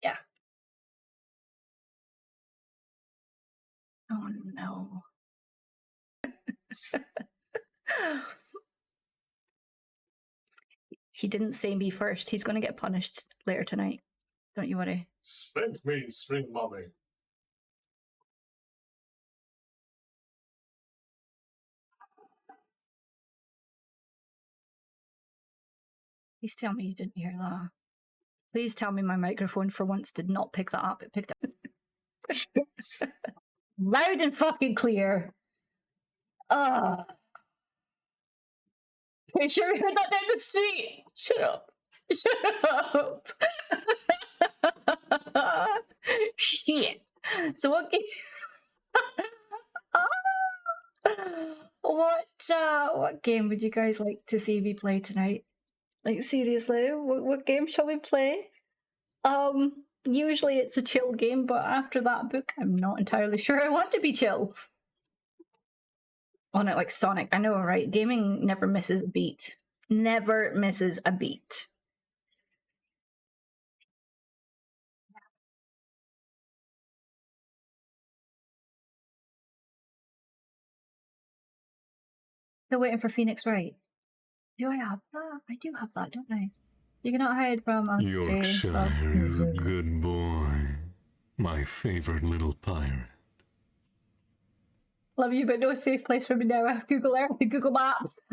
Yeah. Oh no. He didn't say me first. He's going to get punished later tonight. Don't you worry. Spank me, string mommy. Please tell me you didn't hear that. Please tell me my microphone for once did not pick that up. It picked up. Loud and fucking clear. Pretty sure we heard that down the street. Shut up. Shut up. Shit. So what game? What game would you guys like to see me play tonight? Like seriously, what game shall we play? Usually it's a chill game, but after that book, I'm not entirely sure I want to be chill. On it like Sonic, I know, right? Gaming never misses a beat. Never misses a beat. Still waiting for Phoenix Wright. Do I have that? I do have that, don't I? You cannot hide from us, Yorkshire is a good boy. My favorite little pirate. Love you, but no safe place for me now. I have Google Earth and Google Maps.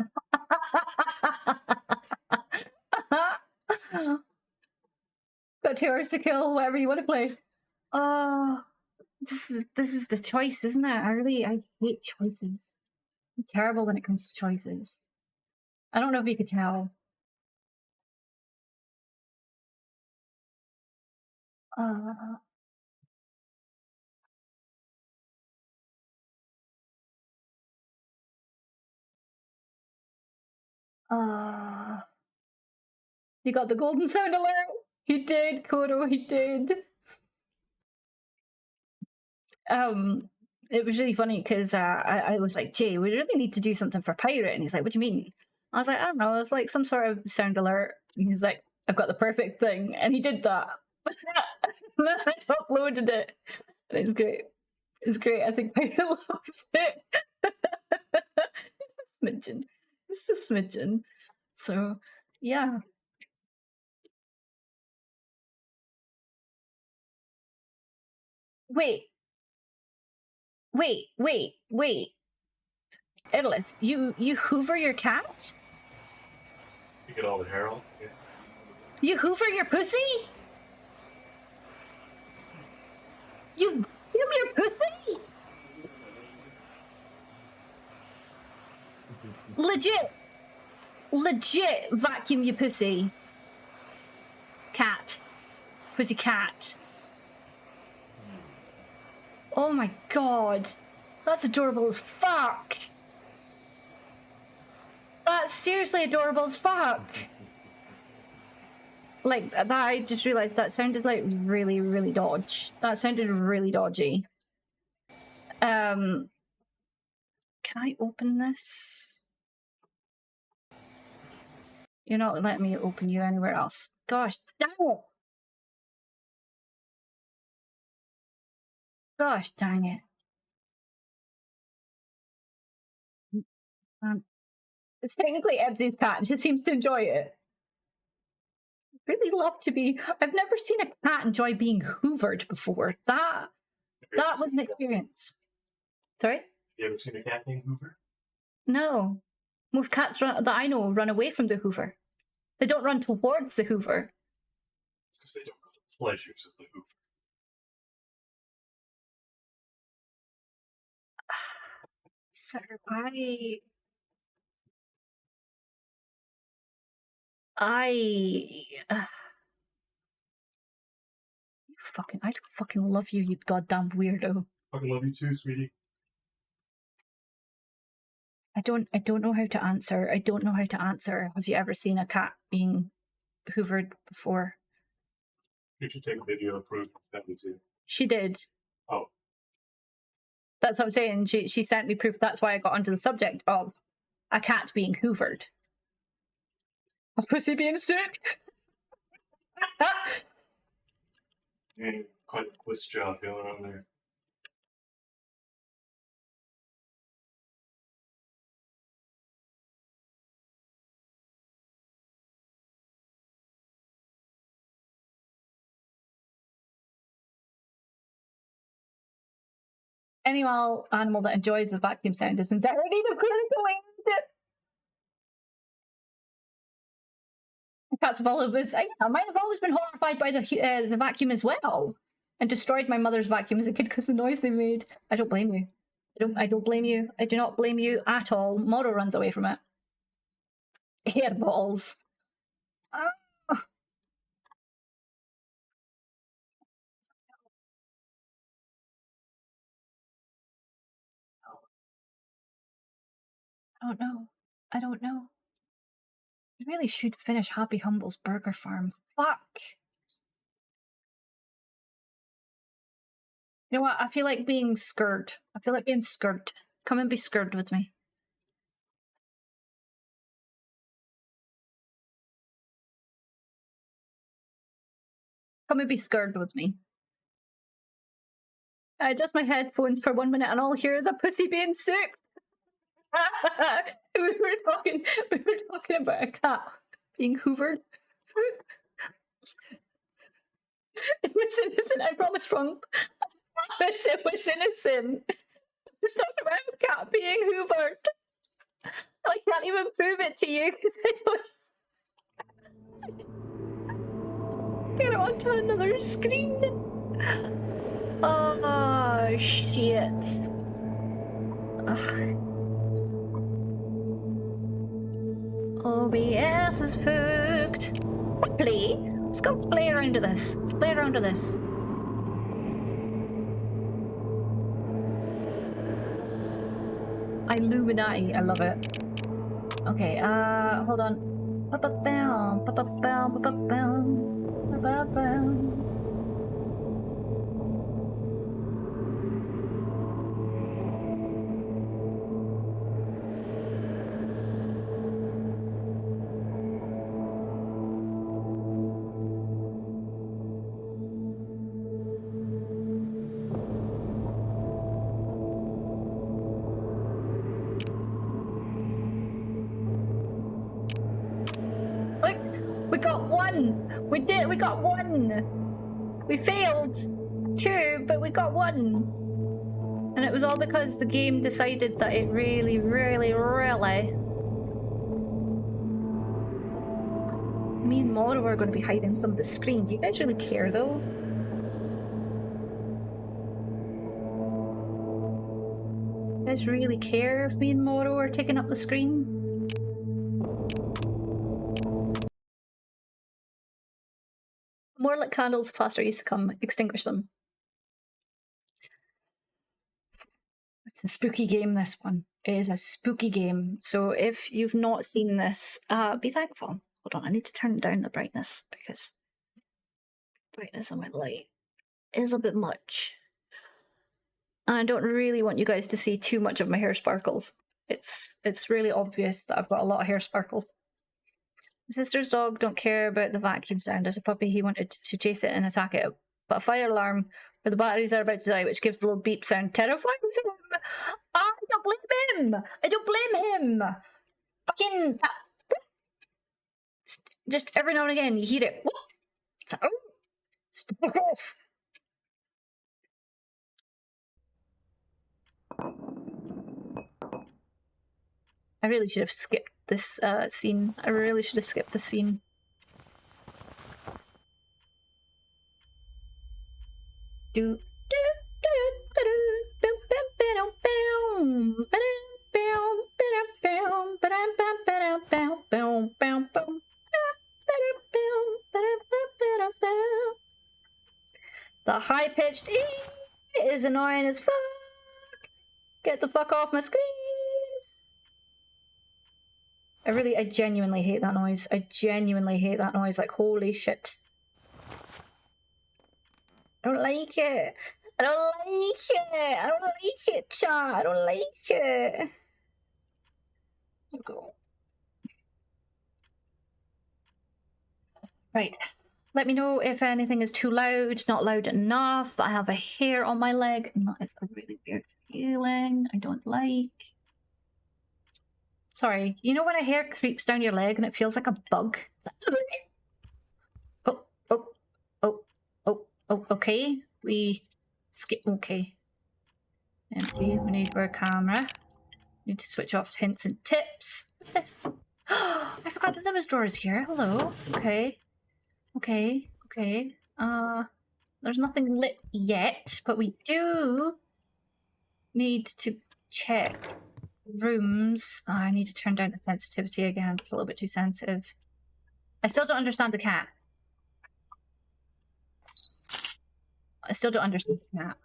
Got 2 hours to kill, whatever you want to play. Oh, this is the choice, isn't it? I hate choices. I'm terrible when it comes to choices. I don't know if you could tell. He got the golden sound alert. He did, Kodo. He did. It was really funny because I was like, Jay, we really need to do something for pirate, and he's like, what do you mean? I was like, I don't know. It's like some sort of sound alert. And he's like, I've got the perfect thing, and he did that. And then I uploaded it, and it's great. It's great. I think pirate loves it. It's a smidgen. It's a smidgen. So yeah. Wait. Idolith, you hoover your cat? You get all the hair off? Yeah. You hoover your pussy? You vacuum your pussy? Legit vacuum your pussy. Cat. Pussy cat. Oh my god. That's adorable as fuck. That's seriously adorable as fuck. Like, that, I just realised that sounded like really, really dodgy. That sounded really dodgy. Can I open this? You're not letting me open you anywhere else. Gosh, dang it! Gosh, dang it. It's technically Ebsy's cat, and she seems to enjoy it. Really love to be. I've never seen a cat enjoy being hoovered before. That was an experience. Sorry? You ever seen a cat named Hoover? No. Most cats that I know run away from the hoover. They don't run towards the hoover. It's because they don't know the pleasures of the Hoover. Sir, I I fucking love you, you goddamn weirdo. Fucking love you too, sweetie. I don't know how to answer. I don't know how to answer. Have you ever seen a cat being hoovered before? You should take a video and prove that we do. She did. Oh. That's what I'm saying. She sent me proof. That's why I got onto the subject of a cat being hoovered. A pussy being soaked. Yeah, quite a twist job going on there. Any animal that enjoys the vacuum sound is in dire need of clinical aid. Cats have always, mine have always been horrified by the vacuum as well, and destroyed my mother's vacuum as a kid because the noise they made. I don't blame you. I don't blame you. I do not blame you at all. Moro runs away from it. Hairballs. Oh. I don't know. I really should finish Happy Humble's Burger Farm. Fuck. You know what? I feel like being scared. Come and be scared with me. Come and be scared with me. I adjust my headphones for 1 minute and all I hear is a pussy being soaked. we were talking about a cat being hoovered. It was innocent, I promise, wrong. It was innocent. I was talking about a cat being hoovered. I can't even prove it to you because I don't get it onto another screen. Oh shit. Ugh. OBS is fucked. Play. Let's go play around with this. Let's play around with this. Illuminati, I love it. Okay, hold on. We got one! We got one! We failed! 2, but we got one. And it was all because the game decided that it really, really, really... Me and Moro are going to be hiding some of the screen. Do you guys really care, though? You guys really care if me and Moro are taking up the screen? The more lit candles, the faster you succumb. Extinguish them. It's a spooky game, this one. It is a spooky game. So if you've not seen this, be thankful. Hold on, I need to turn down the brightness because the brightness on my light is a bit much. And I don't really want you guys to see too much of my hair sparkles. It's really obvious that I've got a lot of hair sparkles. My sister's dog don't care about the vacuum sound. As a puppy, he wanted to chase it and attack it. But a fire alarm where the batteries are about to die, which gives the little beep sound, terrifies him. I don't blame him. I don't blame him. Fucking... Just every now and again, you hear it. So, stop this. I really should have skipped this scene. I really should have skipped the scene. Do the high-pitched E is annoying as fuck. Get the fuck off my screen. I genuinely hate that noise. I genuinely hate that noise. Like, holy shit. I don't like it. I don't like it. I don't like it, chat. I don't like it. I'll go. Right. Let me know if anything is too loud, not loud enough. I have a hair on my leg, and that is a really weird feeling I don't like. Sorry, you know when a hair creeps down your leg and it feels like a bug? Oh, okay. We skip, okay. Empty, we need our camera. Need to switch off hints and tips. What's this? I forgot that there was drawers here. Hello. Okay. Okay. There's nothing lit yet, but we do need to check rooms. Oh, I need to turn down the sensitivity again. It's a little bit too sensitive. I still don't understand the cat. I still don't understand the cat.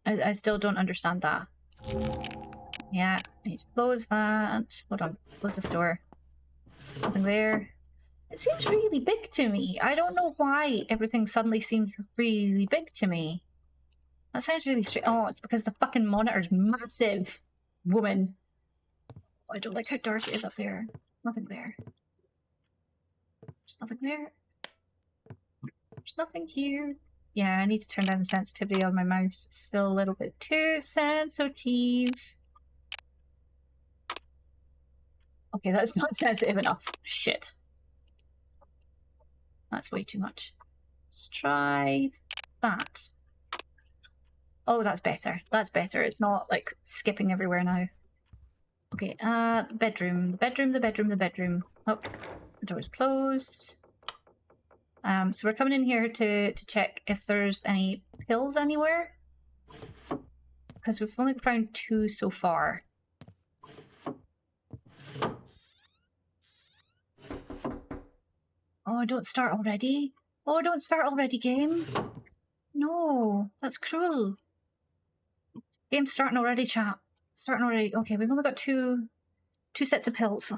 I still don't understand that. Yeah, I need to close that. Hold on, close this door. Nothing there. It seems really big to me. I don't know why everything suddenly seems really big to me. That sounds really strange. Oh, it's because the fucking monitor's massive. Woman. I don't like how dark it is up there. Nothing there. There's nothing there. There's nothing here. Yeah, I need to turn down the sensitivity on my mouse. It's still a little bit too sensitive. Okay, that's not sensitive enough. Shit. That's way too much. Let's try that. Oh, that's better. That's better. It's not like skipping everywhere now. Okay, bedroom. The bedroom. Oh, the door's closed. So we're coming in here to check if there's any pills anywhere. Because we've only found 2 so far. Oh, don't start already. Oh, don't start already, game. No, that's cruel. Game's starting already, chat. Starting already. Okay, we've only got two sets of pills.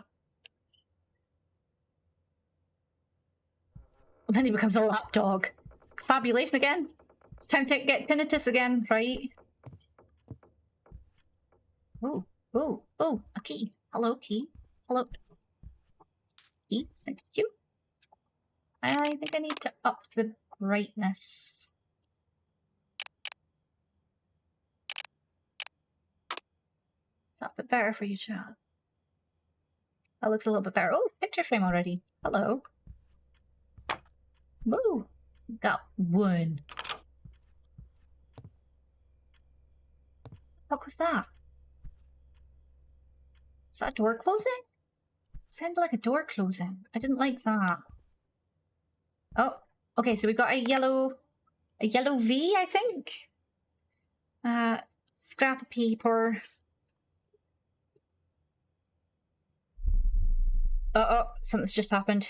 Well, then he becomes a lapdog. Fabulation again. It's time to get tinnitus again, right? Oh, a key. Hello, key. Hello. Key, thank you. I think I need to up the brightness. Is that a bit better for you, chat? That looks a little bit better. Oh, picture frame already. Hello. Woo! Got 1. What was that? Was that a door closing? It sounded like a door closing. I didn't like that. Oh, okay, so we got a yellow V, I think. Scrap of paper. Oh, something's just happened.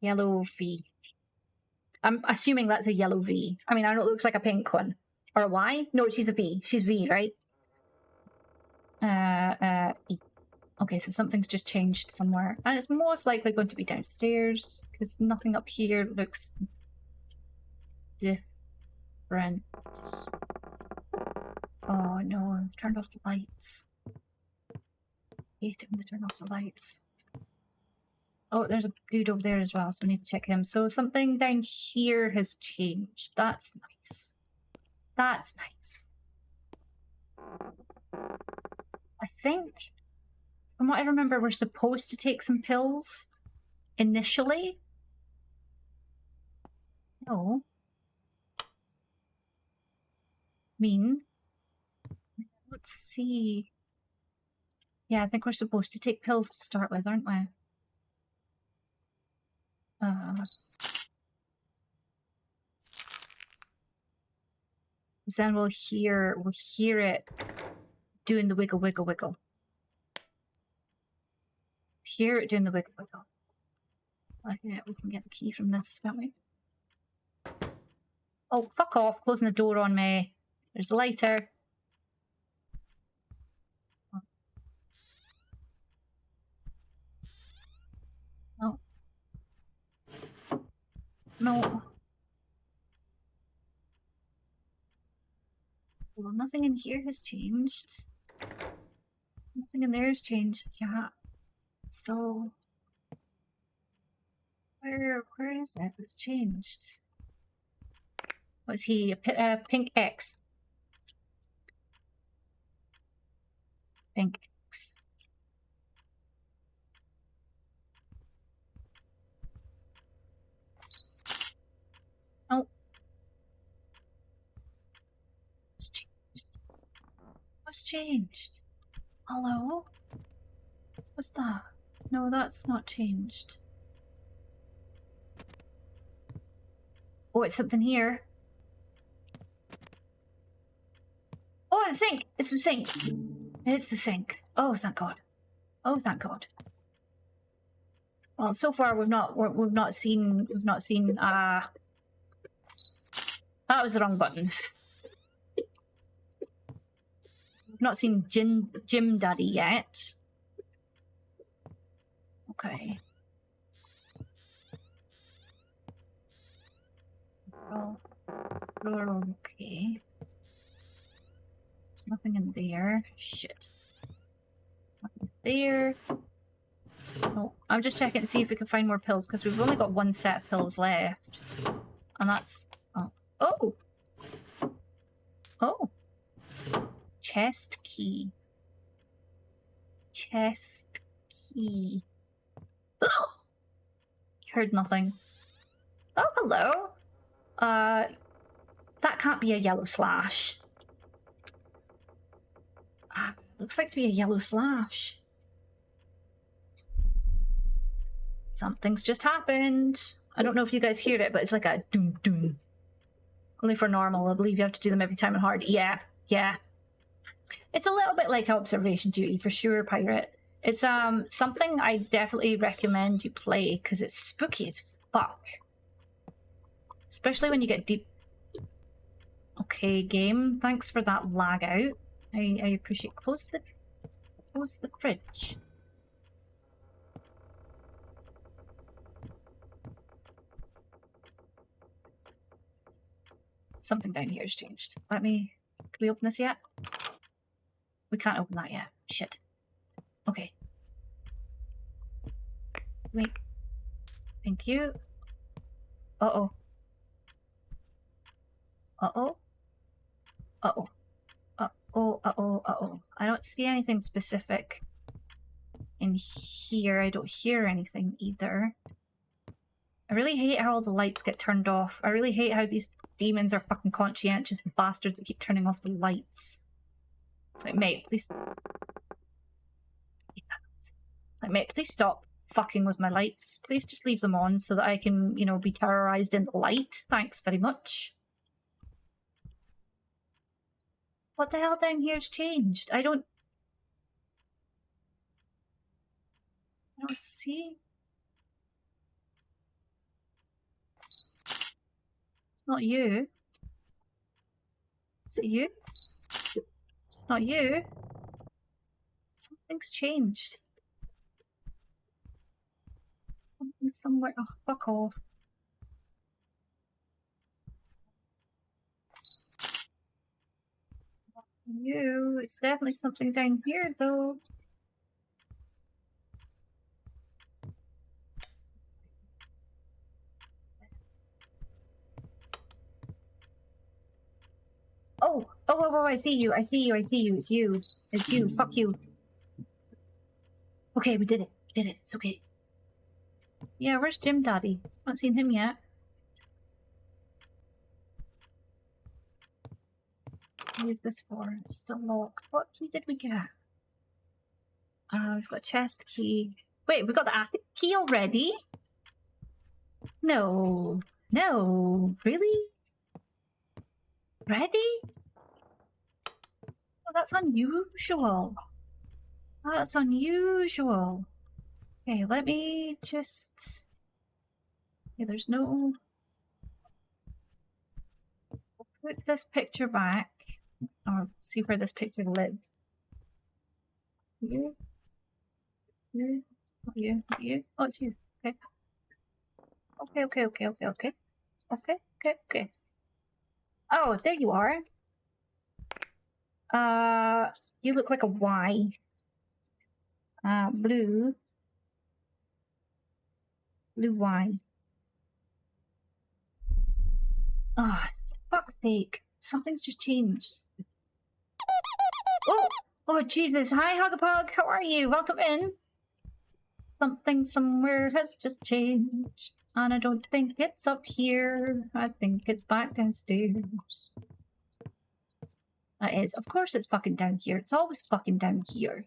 Yellow V. I'm assuming that's a yellow V. I mean, I know it looks like a pink one. Or a Y? No, she's a V. She's V, right? E. Okay, so something's just changed somewhere. And it's most likely going to be downstairs, because nothing up here looks different. Oh no, I've turned off the lights. Hate it when they turn off the lights. Oh, there's a dude over there as well, so we need to check him. So something down here has changed. That's nice. That's nice. I think, from what I remember, we're supposed to take some pills initially. No. Let's see. Yeah, I think we're supposed to take pills to start with, aren't we? Then we'll hear it doing the wiggle, wiggle, wiggle. Hear it doing the wiggle, wiggle. Okay, we can get the key from this, can't we? Oh, fuck off, closing the door on me. There's the lighter. No. No. Well, nothing in here has changed. Nothing in there has changed. Yeah. So... Where is it? It's changed. Was he a pink X? Pink X. Oh. What's changed? What's changed? Hello? What's that? No, that's not changed. Oh, it's something here. Oh, the sink! It's the sink! It's the sink. Oh, thank God. Oh, thank God. Well, so far we've not seen that was the wrong button. We've not seen Jim Daddy yet. Okay. Okay. There's nothing in there. Shit. Nothing there. Oh, I'm just checking to see if we can find more pills, because we've only got one set of pills left. And that's... Oh. Oh! Oh! Chest key. Chest key. Heard nothing. Oh, hello! That can't be a yellow slash. Looks like to be a yellow slash. Something's just happened. I don't know if you guys hear it, but it's like a doom doom. Only for normal. I believe you have to do them every time on hard. Yeah, yeah. It's a little bit like observation duty for sure, Pirate. It's something I definitely recommend you play because it's spooky as fuck. Especially when you get deep. Okay, game. Thanks for that lag out. I appreciate. Close the fridge. Something down here has changed. Can we open this yet? We can't open that yet. Shit. Okay. Wait. Thank you. Uh-oh. Uh-oh. Uh-oh. Uh-oh, uh-oh, uh-oh. I don't see anything specific in here. I don't hear anything either. I really hate how all the lights get turned off. I really hate how these demons are fucking conscientious bastards that keep turning off the lights. It's like, mate, please... Like, mate, please stop fucking with my lights. Please just leave them on so that I can, you know, be terrorized in the light. Thanks very much. What the hell down here's changed? I don't see. It's not you. Is it you? It's not you. Something's changed. Something somewhere. Oh, fuck off. You. It's definitely something down here, though. Oh, I see you. It's you. It's you. Fuck you. Okay, we did it. It's okay. Yeah, where's Jim Daddy? Not seen him yet. What is this for? It's still locked. What key did we get? We've got a chest key. Wait, we got the attic key already? No. Really? Ready? Oh, that's unusual. That's unusual. Okay, let me just... Okay, there's no... Put this picture back. Or see where this picture lives. You? Not you? Is it you? Oh, it's you. Okay. Okay. Oh, there you are. You look like a Y. Blue Y. Ah, fuck's sake. Something's just changed. Oh, Jesus. Hi, Hugapug. How are you? Welcome in. Something somewhere has just changed. And I don't think it's up here. I think it's back downstairs. That is. Of course it's fucking down here. It's always fucking down here.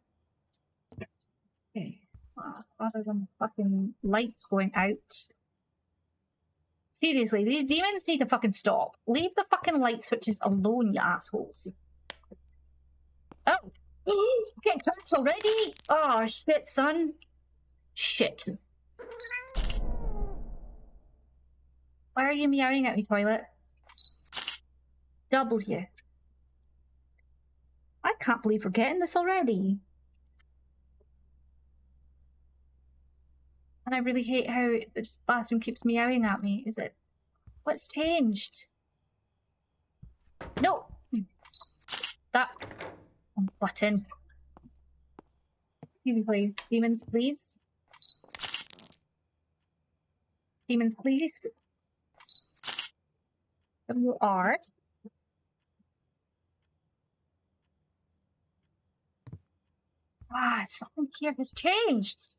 Okay. Other than fucking lights going out. Seriously, these demons need to fucking stop. Leave the fucking light switches alone, you assholes. Oh! Getting touched already? Oh, shit, son. Shit. Why are you meowing at me, toilet? W. I can't believe we're getting this already. And I really hate how the bathroom keeps meowing at me. Is it? What's changed? No! That button. Please, demons, please. Demons, please. WR. Ah, something here has changed.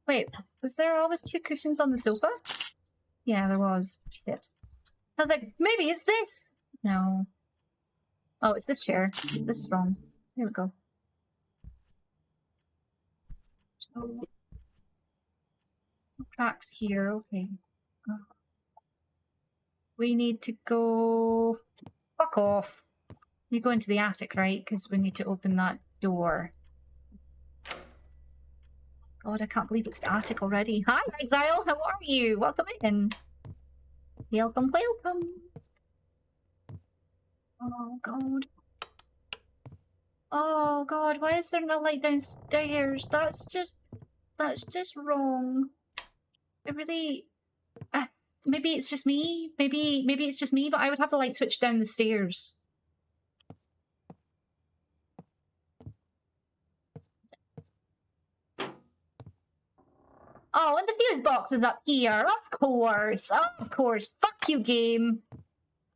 Wait, was there always 2 cushions on the sofa? Yeah, there was. Shit. I was like, maybe it's this. No. Oh, it's this chair. This is wrong. Here we go. No cracks here. Okay. We need to go... Fuck off. You go into the attic, right? Because we need to open that door. God, I can't believe it's the attic already. Hi, Exile. How are you? Welcome in. Welcome. Oh, God. Oh, God. Why is there no light downstairs? That's just wrong. It really... maybe it's just me. Maybe it's just me, but I would have the light switched down the stairs. Oh, and the fuse box is up here. Of course. Fuck you, game.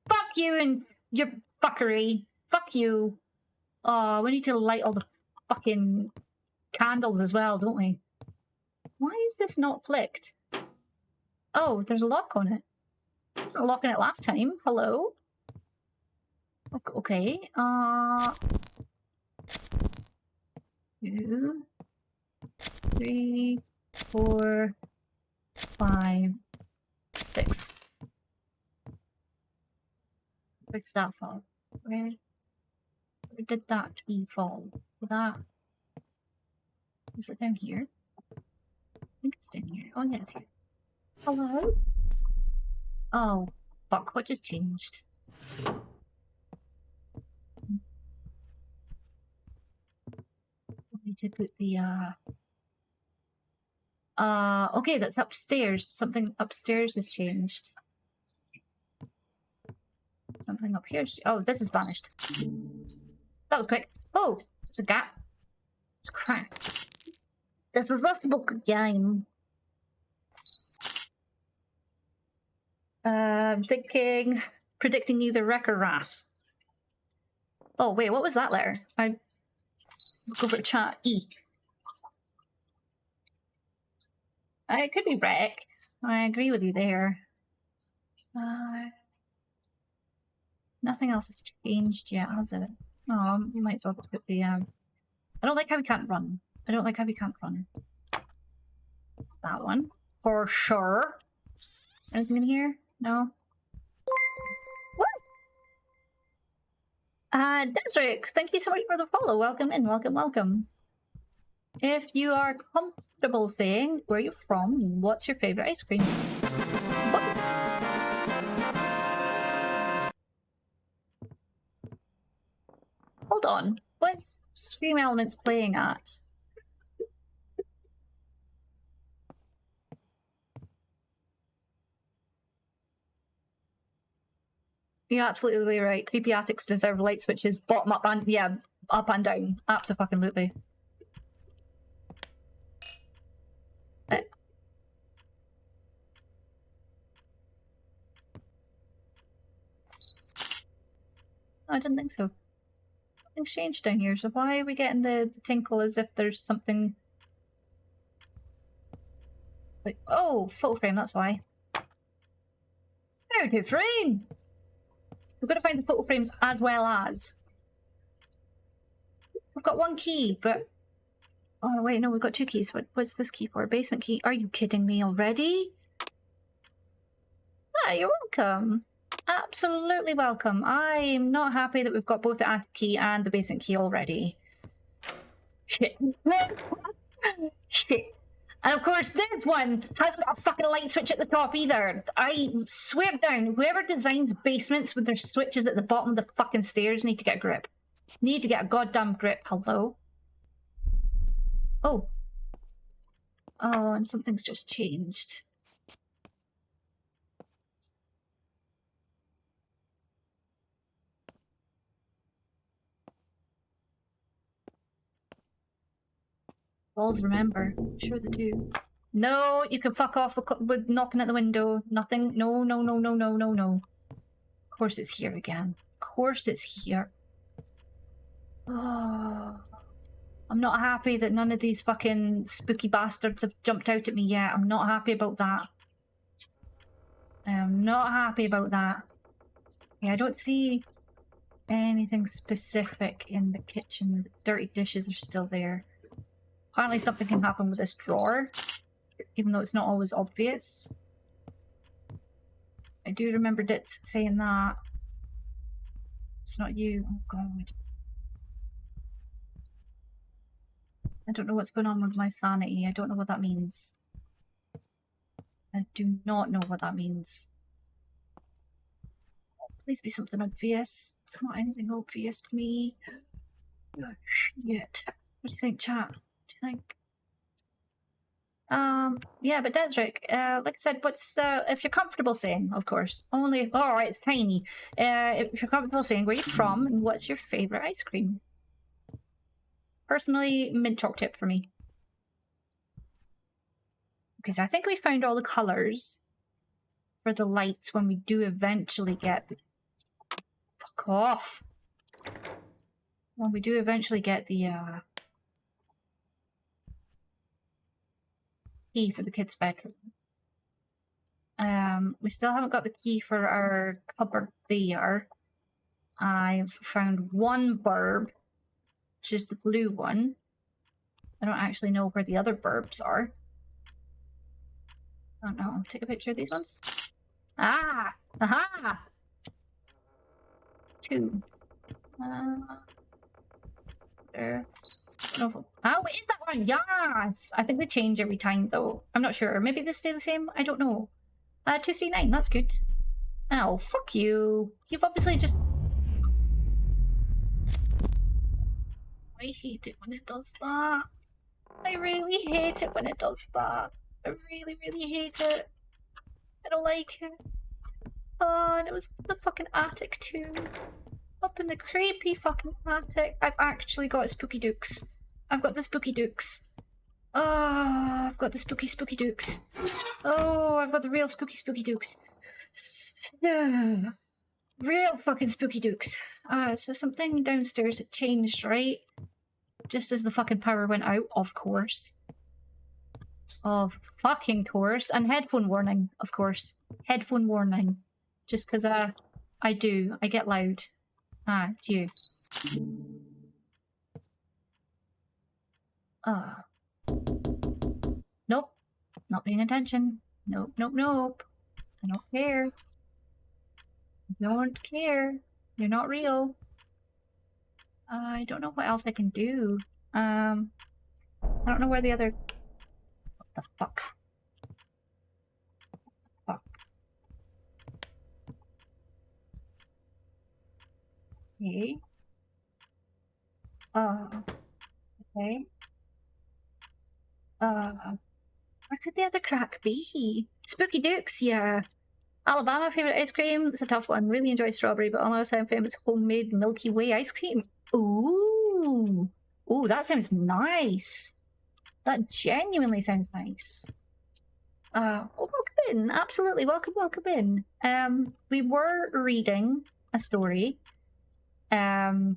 Fuck you and your fuckery. Fuck you. Oh, we need to light all the fucking candles as well, don't we? Why is this not flicked? Oh, there's a lock on it. I wasn't locking it last time. Hello? Okay. 2, 3, 4, 5, 6. Where's that fall? Where did that key fall? That is it down here? I think it's down here. Oh yeah, it's here. Hello? Oh, fuck, what just changed? I need to put the okay, that's upstairs. Something upstairs has changed. Something up here. Oh, this is vanished. That was quick. Oh, there's a gap. It's cracked. This is this book game. Thinking, predicting either wreck or wrath. Oh wait, what was that letter? I look over to chat. E. It could be wreck. I agree with you there. Nothing else has changed yet, has it? Oh, you might as well put the I don't like how we can't run. I don't like how we can't run. It's that one. For sure. Anything in here? No? Desric, thank you so much for the follow. Welcome in, welcome, welcome. If you are comfortable saying where you're from, what's your favourite ice cream? What? Hold on. What's Scream Elements playing at? You're absolutely right. Creepy attics deserve light switches, bottom up and yeah, up and down. Absolutely. I didn't think so. Nothing's changed down here, so why are we getting the tinkle as if there's something... Like, oh, photo frame, that's why. Photo frame! We've got to find the photo frames as well as. So I've got one key, but... Oh, wait, no, we've got 2 keys. What's this key for? Basement key? Are you kidding me already? Ah, you're welcome. Absolutely welcome. I'm not happy that we've got both the attic key and the basement key already. Shit. Shit. And of course, this one hasn't got a fucking light switch at the top either. I swear down, whoever designs basements with their switches at the bottom of the fucking stairs need to get a grip. Need to get a goddamn grip. Hello? Oh. Oh, and something's just changed. Walls remember. Sure they do. No, you can fuck off with knocking at the window. Nothing. No, no, no, no, no, no, no. Of course it's here again. Of course it's here. Oh. I'm not happy that none of these fucking spooky bastards have jumped out at me yet. I'm not happy about that. I am not happy about that. Yeah, I don't see anything specific in the kitchen. The dirty dishes are still there. Apparently something can happen with this drawer, even though it's not always obvious. I do remember Ditz saying that. It's not you. Oh god. I don't know what's going on with my sanity. I don't know what that means. I do not know what that means. Please be something obvious. It's not anything obvious to me. Oh, shit. What do you think, chat? What do you think? Yeah, but Desric, like I said, what's, if you're comfortable saying, of course, only, alright, it's tiny. If you're comfortable saying where you're from and what's your favourite ice cream? Personally, mint choc chip for me. Because I think we found all the colours for the lights when we do eventually get the... Fuck off! When we do eventually get the, key for the kids' bedroom. We still haven't got the key for our cupboard there. I've found one burb, which is the blue one. I don't actually know where the other burbs are. I don't know. Take a picture of these ones. Ah! Aha! 2. There. Oh, it is that one! Yes! I think they change every time, though. I'm not sure. Maybe they stay the same? I don't know. 239, that's good. Oh, fuck you. You've obviously just... I hate it when it does that. I really hate it when it does that. I really, really hate it. I don't like it. Oh, and it was the fucking attic too. Up in the creepy fucking attic. I've actually got spooky dukes. I've got the spooky dukes. Oh, I've got the spooky dukes. Oh, I've got the real spooky dukes. Yeah. Real fucking spooky dukes. So something downstairs had changed, right? Just as the fucking power went out, of course. Of fucking course. And headphone warning, of course. Headphone warning. Just because I do. I get loud. It's you. Nope. Not paying attention. Nope. I don't care. Don't care. You're not real. I don't know what else I can do. I don't know where the other... What the fuck? Okay. Okay. Where could the other crack be? Spooky Dukes, yeah. Alabama favorite ice cream. It's a tough one. Really enjoy strawberry, but all my time famous homemade Milky Way ice cream. Ooh. Ooh, that sounds nice. That genuinely sounds nice. Well, welcome in. Absolutely. Welcome in. We were reading a story. And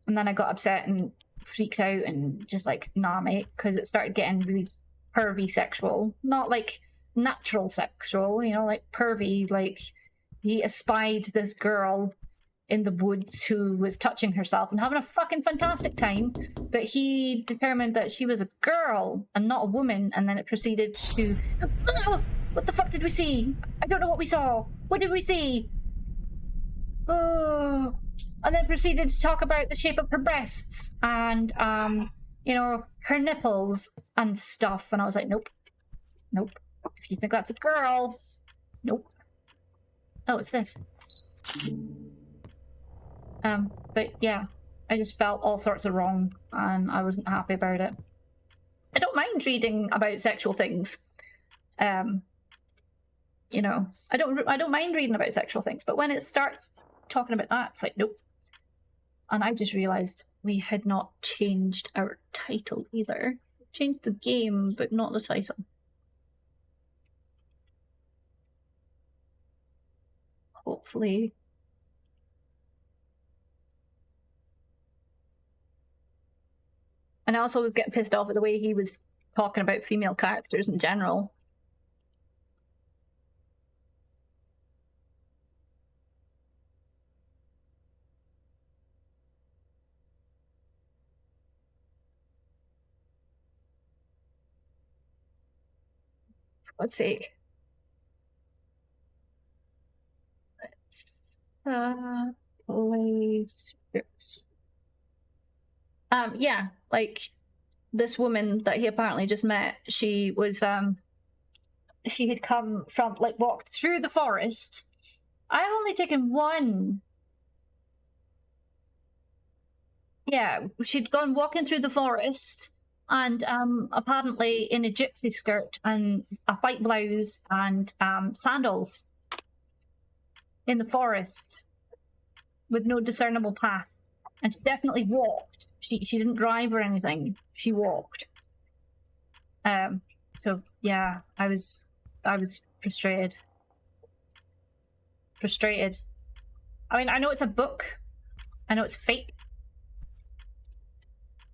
then I got upset and freaked out and just like, nah, mate, because it started getting really pervy sexual. Not like natural sexual, you know, like pervy, like he espied this girl in the woods who was touching herself and having a fucking fantastic time, but he determined that she was a girl and not a woman, and then it proceeded to... What the fuck did we see? I don't know what we saw. What did we see? Oh... And then proceeded to talk about the shape of her breasts and, you know, her nipples and stuff. And I was like, nope. If you think that's a girl, nope. Oh, it's this. But yeah, I just felt all sorts of wrong and I wasn't happy about it. I don't mind reading about sexual things. You know, I don't mind reading about sexual things, but when it starts talking about that, it's like, nope. And I just realised we had not changed our title either. We changed the game, but not the title. Hopefully. And I also was getting pissed off at the way he was talking about female characters in general. For God's sake. Let's play scripts. Yeah, like this woman that he apparently just met, she was she had come from, like, walked through the forest. I've only taken one. Yeah, she'd gone walking through the forest and apparently in a gypsy skirt and a white blouse and sandals in the forest with no discernible path. And she definitely walked. She didn't drive or anything. She walked. So yeah, I was frustrated. I mean, I know it's a book. I know it's fake.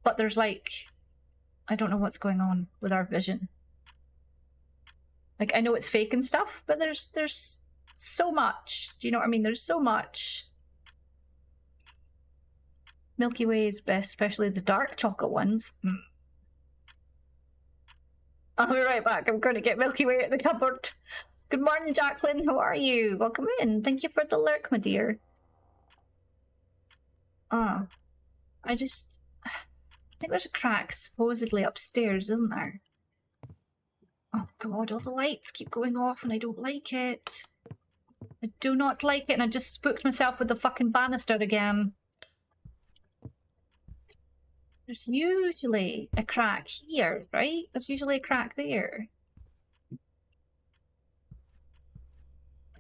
But there's like, I don't know what's going on with our vision. Like, I know it's fake and stuff, but there's so much. Do you know what I mean? There's so much. Milky Way is best, especially the dark chocolate ones. I'll be right back. I'm going to get Milky Way at the cupboard. Good morning, Jacqueline. How are you? Welcome in. Thank you for the lurk, my dear. I think there's a crack supposedly upstairs, isn't there? Oh god, all the lights keep going off and I don't like it. I do not like it, and I just spooked myself with the fucking banister again. There's usually a crack here, right? There's usually a crack there.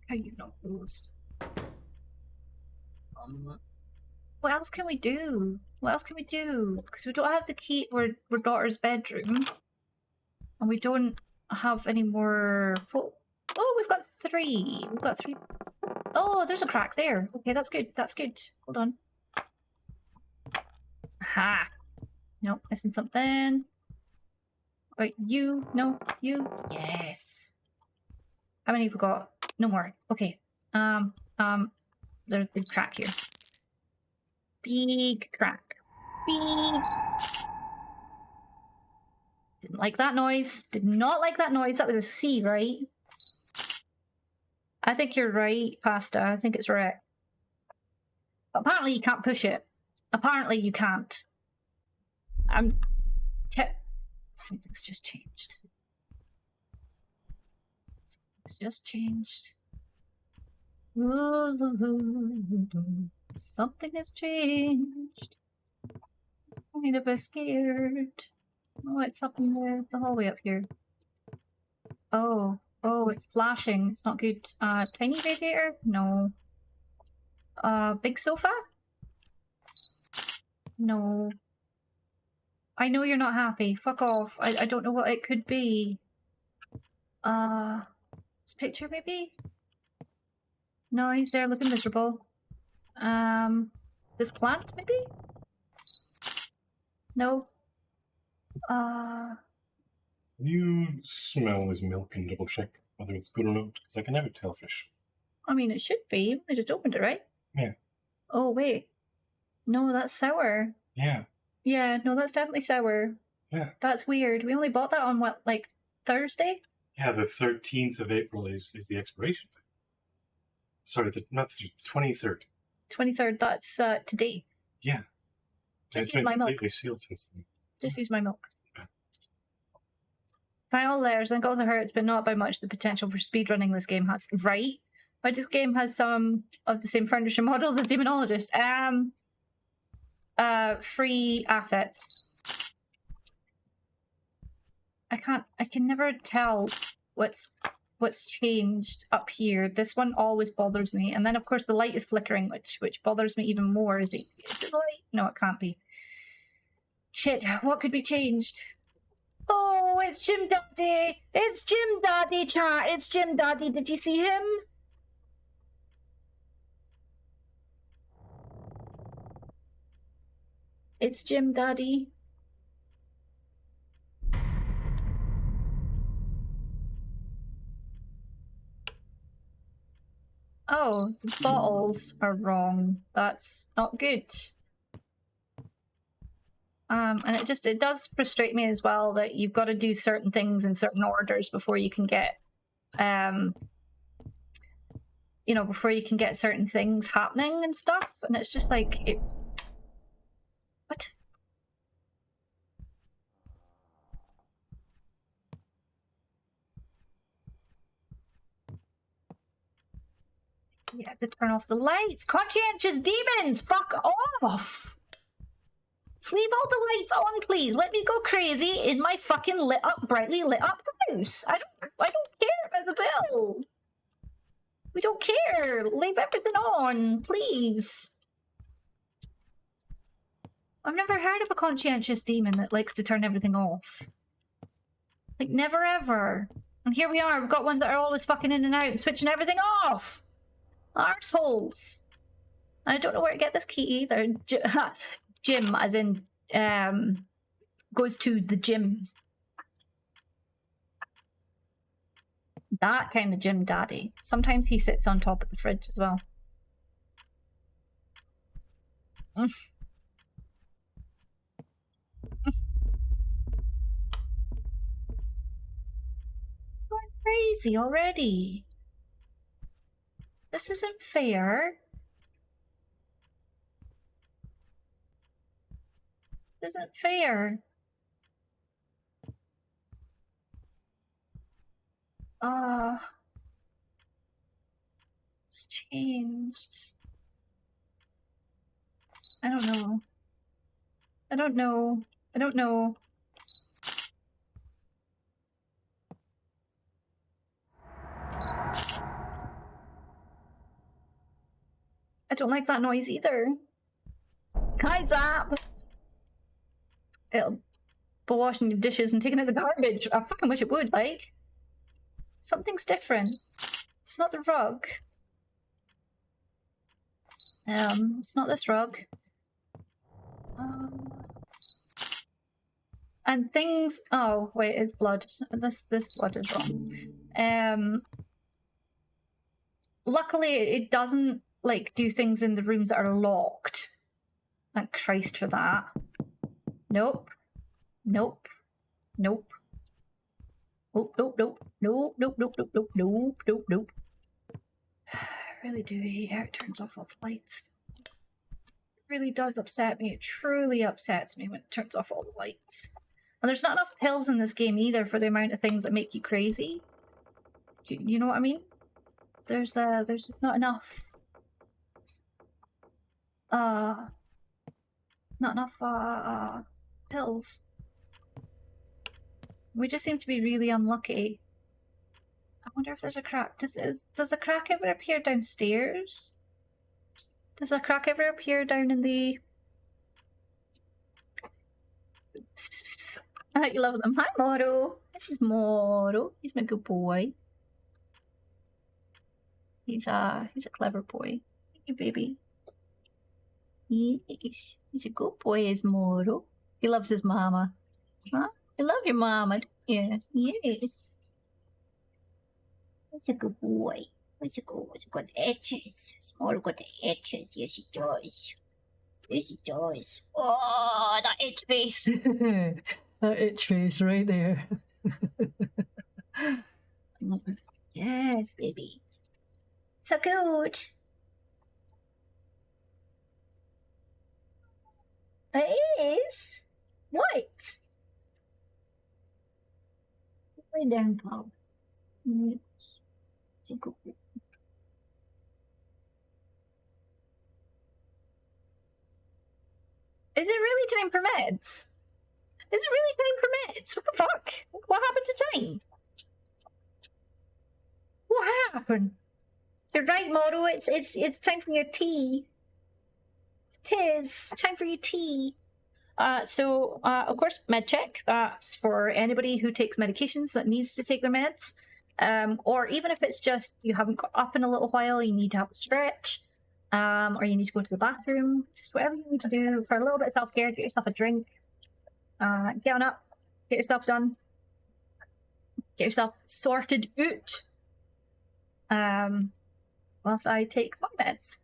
How you not closed? What else can we do? What else can we do? Because we don't have the key to our daughter's bedroom. And we don't have any more... Oh, we've got 3. We've got 3. Oh, there's a crack there. Okay, that's good. That's good. Hold on. Aha. Nope, missing something. Right, you. No, you. Yes. How many have we got? No more. Okay. There's a big crack here. Big crack. Big. Didn't like that noise. Did not like that noise. That was a C, right? I think you're right, Pasta. I think it's right. Apparently you can't push it. Apparently you can't. Something's just changed. It's just changed. Something has changed. I'm kind of a scared. Oh, it's up in the hallway up here. Oh, it's flashing. It's not good. Tiny radiator? No. Big sofa? No. I know you're not happy. Fuck off. I don't know what it could be. This picture maybe? No, he's there looking miserable. This plant maybe? No. Can you smell his milk and double check whether it's good or not? Because I can never tell fish. I mean, it should be. I just opened it, right? Yeah. Oh, wait. No, that's sour. Yeah. Yeah, no, that's definitely sour. Yeah. That's weird. We only bought that on, what, like, Thursday? Yeah, the 13th of April is the expiration date. Sorry, not the 23rd. 23rd, that's today. Yeah. Just it's use been my milk. completely sealed since then. Just use my milk. Yeah. Final letters, I think also hurts, but not by much the potential for speedrunning this game has. Right? But this game has some of the same furniture models as Demonologist. Free assets. I can never tell what's changed up here. This one always bothers me. And then of course the light is flickering, which bothers me even more. Is it the light? No, it can't be. Shit, what could be changed? Oh, it's Jim Daddy! It's Jim Daddy, chat! It's Jim Daddy, did you see him? It's Jim Daddy. Oh, the bottles are wrong. That's not good. And it does frustrate me as well that you've got to do certain things in certain orders before you can get, before you can get certain things happening and stuff. And it's just like, what? You have to turn off the lights. Conscientious demons, fuck off! Leave all the lights on, please. Let me go crazy in my fucking brightly lit up house. I don't care about the bill. We don't care. Leave everything on, please. I've never heard of a conscientious demon that likes to turn everything off. Like, never ever. And here we are. We've got ones that are always fucking in and out and switching everything off. Arseholes. I don't know where to get this key either. Gym, as in, goes to the gym. That kind of gym daddy. Sometimes he sits on top of the fridge as well. Going crazy already. This isn't fair. This isn't fair. It's changed. I don't know. I don't know. I don't know. I don't like that noise either. Hi, Zap! It'll be washing the dishes and taking out the garbage. I fucking wish it would, like. Something's different. It's not the rug. It's not this rug. And things. Oh wait, it's blood. This blood is wrong. Luckily, it doesn't like do things in the rooms that are locked. Thank Christ for that. Nope. Nope. Nope. Nope. Nope. Nope. Nope. Nope. Nope. Nope. Nope. Nope. Nope. Nope. I really do hate how it turns off all the lights. It really does upset me. It truly upsets me when it turns off all the lights. And there's not enough pills in this game either for the amount of things that make you crazy. Do you know what I mean? There's just not enough. Not enough pills. We just seem to be really unlucky. I wonder if there's a crack. Does a crack ever appear downstairs? Does a crack ever appear down in the... I hope you love them. Hi, Moro. This is Moro. He's my good boy. He's a clever boy. Thank you, baby. He's a good boy, is Moro. He loves his mama. Huh? I love your mama. Yeah. Yes. He's a good boy. He's got edges. Moro got the edges. Yes, he does. Yes, he does. Oh, that itch face. That itch face right there. Yes, baby. So good. It is. What? Way down, Paul. Yes. So good. Is it really time for meds? Is it really time for meds? What the fuck? What happened to time? What happened? You're right, Moro. It's time for your tea. Tis time for your tea. So of course, med check. That's for anybody who takes medications that needs to take their meds. Or even if it's just you haven't got up in a little while, you need to have a stretch. Or you need to go to the bathroom. Just whatever you need to do for a little bit of self-care. Get yourself a drink. Get on up. Get yourself done. Get yourself sorted out. Whilst I take my meds.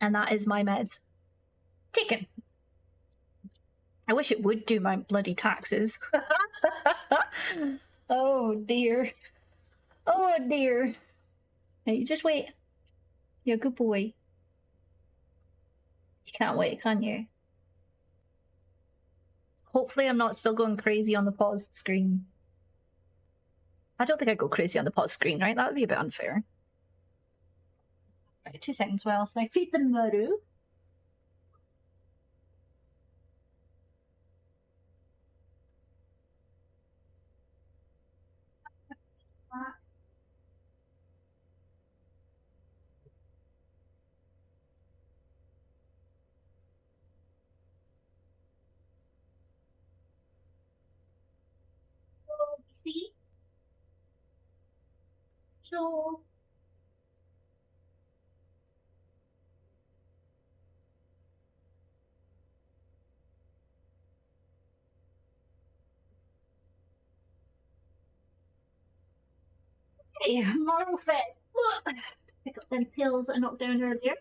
And that is my meds. Taken. I wish it would do my bloody taxes. Oh dear. Oh dear. Now you just wait. You're a good boy. You can't wait, can you? Hopefully I'm not still going crazy on the pause screen. I don't think I'd go crazy on the pause screen, right? That would be a bit unfair. Right, 2 seconds whilst I feed the Muru. See? So Okay, moral fed. Pick up them pills I knocked down earlier.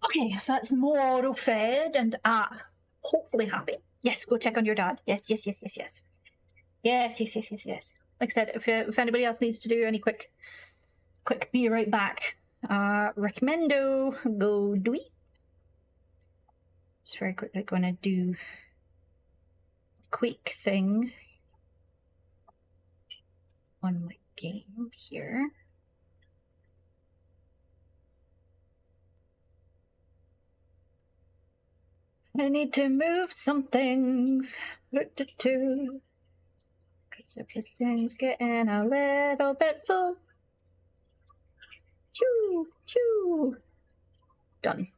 Okay, so that's moral fed and hopefully happy. Yes, go check on your dad. Yes. Yes. Like I said, if anybody else needs to do any quick be right back. Recommendo go do it. Just very quickly gonna do a quick thing on my game here. I need to move some things. Because everything's getting a little bit full. Choo. Done.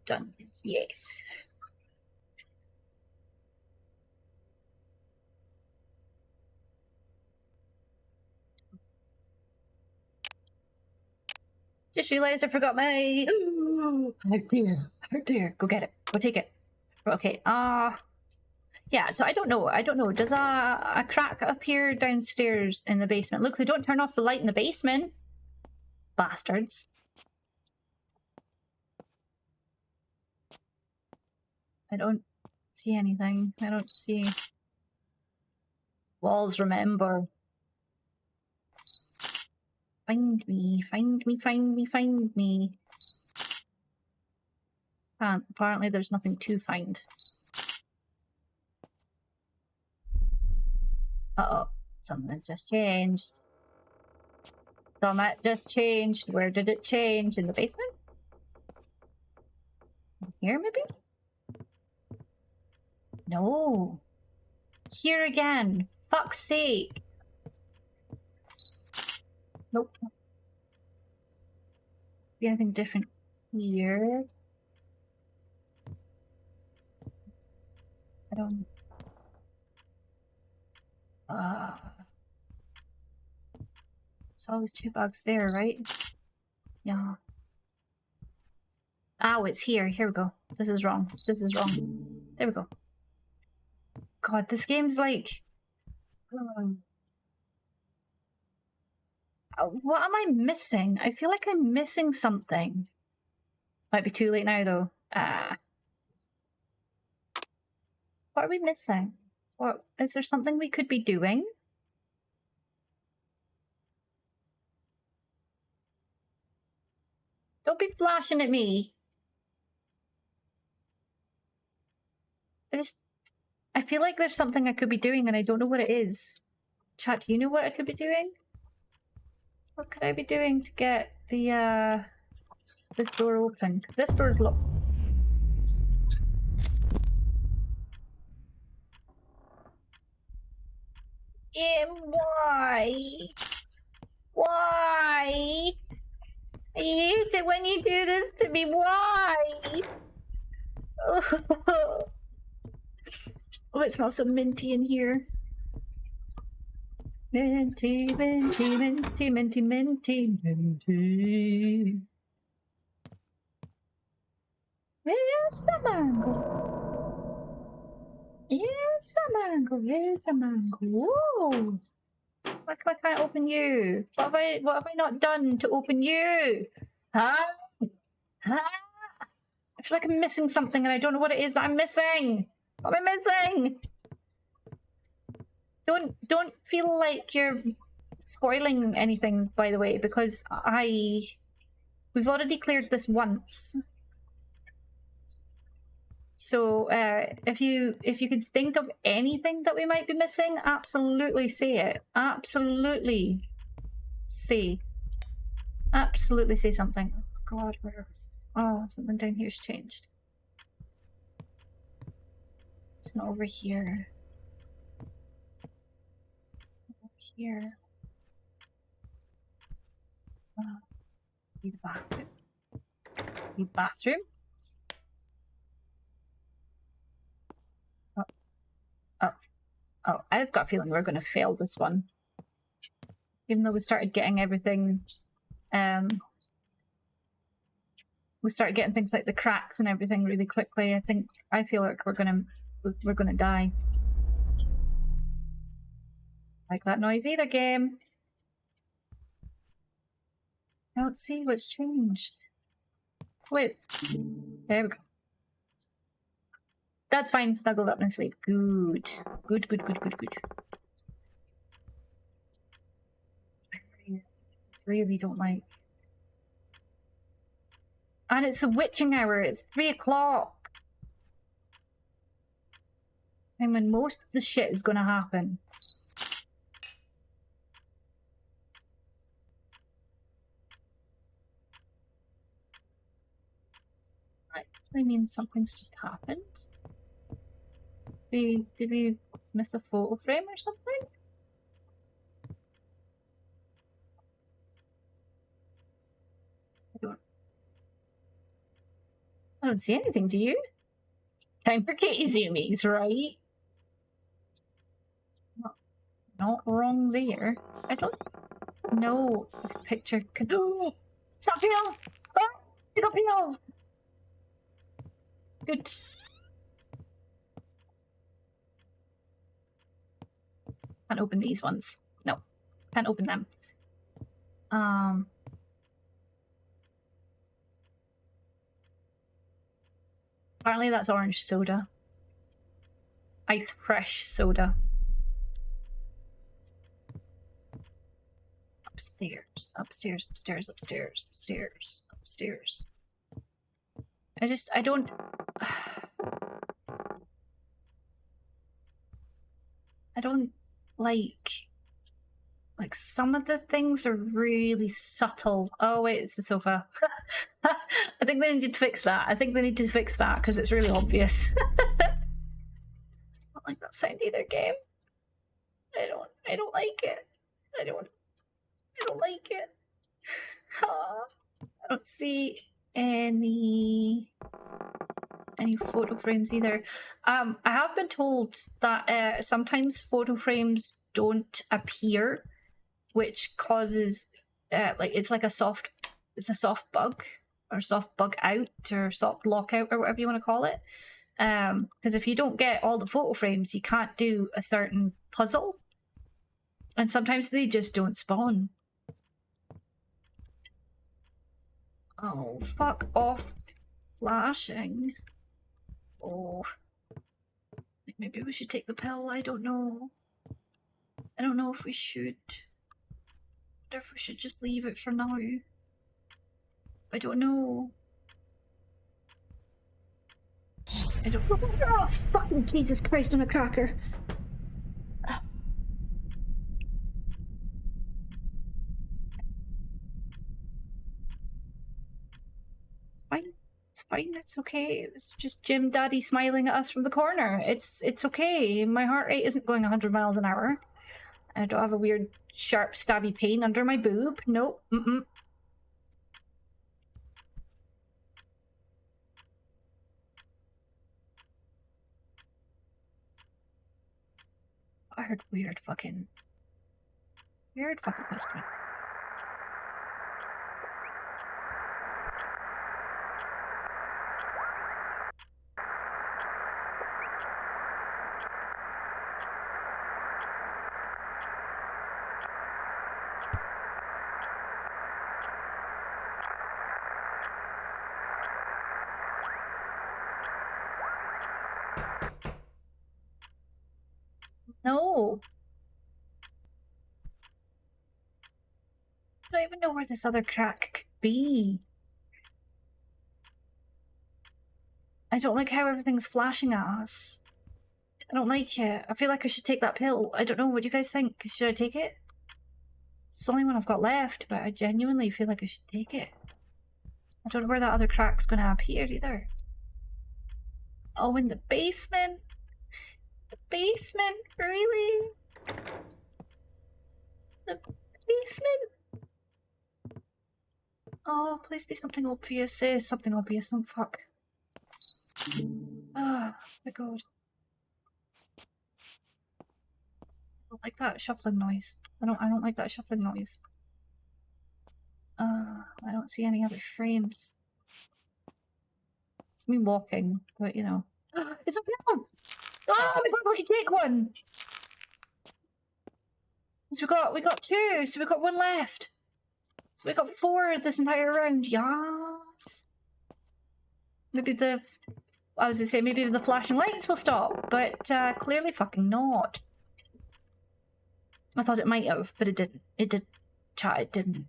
Done. Yes. Just realized I forgot my. Ooh, right there. Go get it. Go take it. Okay. Yeah. So I don't know. Does a crack appear downstairs in the basement? Look, they don't turn off the light in the basement. Bastards. I don't see anything. I don't see. Walls, remember. Find me. Apparently there's nothing to find. Uh-oh. Something just changed. Something just changed. Where did it change? In the basement? Here, maybe? No. Here again. Fuck's sake. Nope. See anything different here? I don't. There's always 2 bugs there, right? Yeah. Oh, it's here. Here we go. This is wrong. There we go. God, this game's like. What am I missing? I feel like I'm missing something. Might be too late now, though. What are we missing? What is there something we could be doing? Don't be flashing at me. I feel like there's something I could be doing and I don't know what it is. Chat, do you know what I could be doing? What could I be doing to get the this door open? Because this door's locked. Why? Why? I hate it when you do this to me. Why? Oh, it smells so minty in here. Minty. Yes, a mango. Whoa. Why can't I open you? What have I not done to open you? Huh? I feel like I'm missing something and I don't know what it is I'm missing. What am I missing? Don't feel like you're spoiling anything, by the way, because we've already cleared this once. So if you could think of anything that we might be missing, absolutely say it. Absolutely say something. Oh God, where? Oh, something down here's changed. It's not over here. It's not over here. The bathroom. The bathroom. Oh, I've got a feeling we're going to fail this one. Even though we started getting everything, we started getting things like the cracks and everything really quickly. I feel like we're gonna die. Like that noise either, game. I don't see what's changed. Wait. There we go. That's fine, snuggled up and asleep. Good. Good, good, good, good, good. I really don't like. And it's a witching hour, it's 3 o'clock. And when most of the shit is gonna happen. I mean, something's just happened. Did we miss a photo frame or something? I don't see anything, do you? Time for kitty zoomies, right? Not wrong there. I don't know if a picture can. Oh! Stop pills! Oh! You got pills! Good. Can't open these ones. No. Can't open them. Apparently that's orange soda. Ice fresh soda. Upstairs, upstairs, upstairs, upstairs, upstairs, upstairs. I don't... I don't like some of the things are really subtle. Oh wait, it's the sofa. I think they need to fix that. I think they need to fix that because it's really obvious. I don't like that sound either, game. I don't like it. I don't like it. I don't see any photo frames either. I have been told that sometimes photo frames don't appear, which causes it's a soft bug or soft bug out or soft lockout or whatever you want to call it. Because if you don't get all the photo frames, you can't do a certain puzzle, and sometimes they just don't spawn. Oh, fuck off. Flashing. Oh. I think maybe we should take the pill. I don't know. I don't know if we should. I wonder if we should just leave it for now. I don't know. I don't know. Oh, fucking Jesus Christ on a cracker. Fine. It's fine. It's okay. It was just Jim Daddy smiling at us from the corner. It's okay. My heart rate isn't going 100 miles an hour. I don't have a weird, sharp, stabby pain under my boob. Nope. I heard weird fucking whispering. No. I don't even know where this other crack could be. I don't like how everything's flashing at us. I don't like it. I feel like I should take that pill. I don't know. What do you guys think? Should I take it? It's the only one I've got left, but I genuinely feel like I should take it. I don't know where that other crack's gonna appear either. Oh, in the basement? The basement? Really? The basement? Oh, please be something obvious. Say something obvious. Oh, fuck. Oh, my god. don't like that shuffling noise. I don't like that shuffling noise. I don't see any other frames. It's me walking, but you know. It's a pill! Oh, we can take one! So we got two, so we got one left. So we got 4 this entire round. Yes. Maybe I was gonna say maybe the flashing lights will stop, but clearly fucking not. I thought it might have, but it didn't. It did. Chat, it didn't.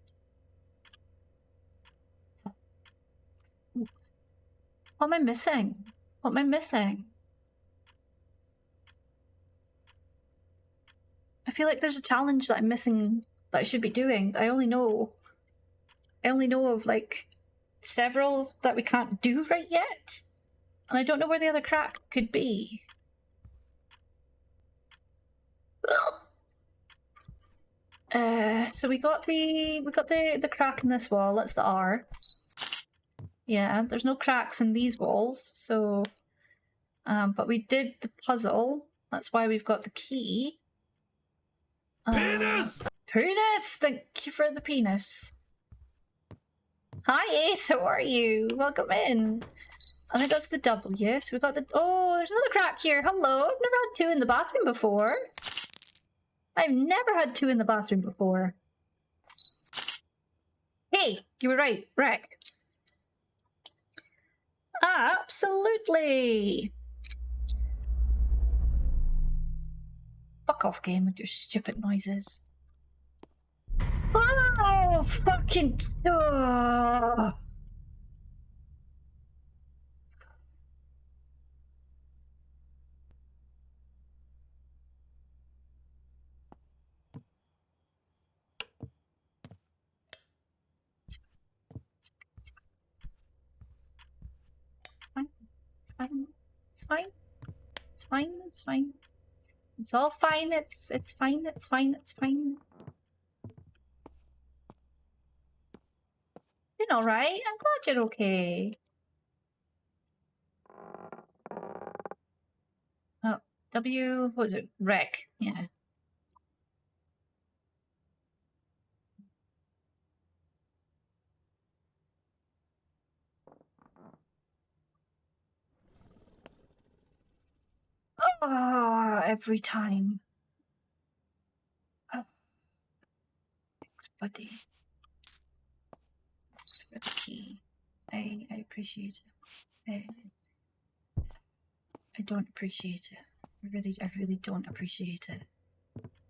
What am I missing? What am I missing? I feel like there's a challenge that I'm missing that I should be doing. I only know of like several that we can't do right yet. And I don't know where the other crack could be. So we got the crack in this wall, that's the R. Yeah, there's no cracks in these walls, so but we did the puzzle. That's why we've got the key. Penis! Penis! Thank you for the penis. Hi Ace, how are you? Welcome in. I think that's the W. So we got the... Oh, there's another crack here. Hello. I've never had 2 in the bathroom before. I've never had 2 in the bathroom before. Hey, you were right. Wreck. Absolutely. Fuck off, game, with your stupid noises. Oh, fucking... It's fine. It's fine. It's fine. It's fine. It's all fine. It's fine. It's fine. It's fine. You're all right. I'm glad you're okay. Oh, W. What was it? Wreck. Yeah. Oh, every time. Oh. Thanks, buddy. Thanks for the key. I appreciate it. I don't appreciate it. I really don't appreciate it.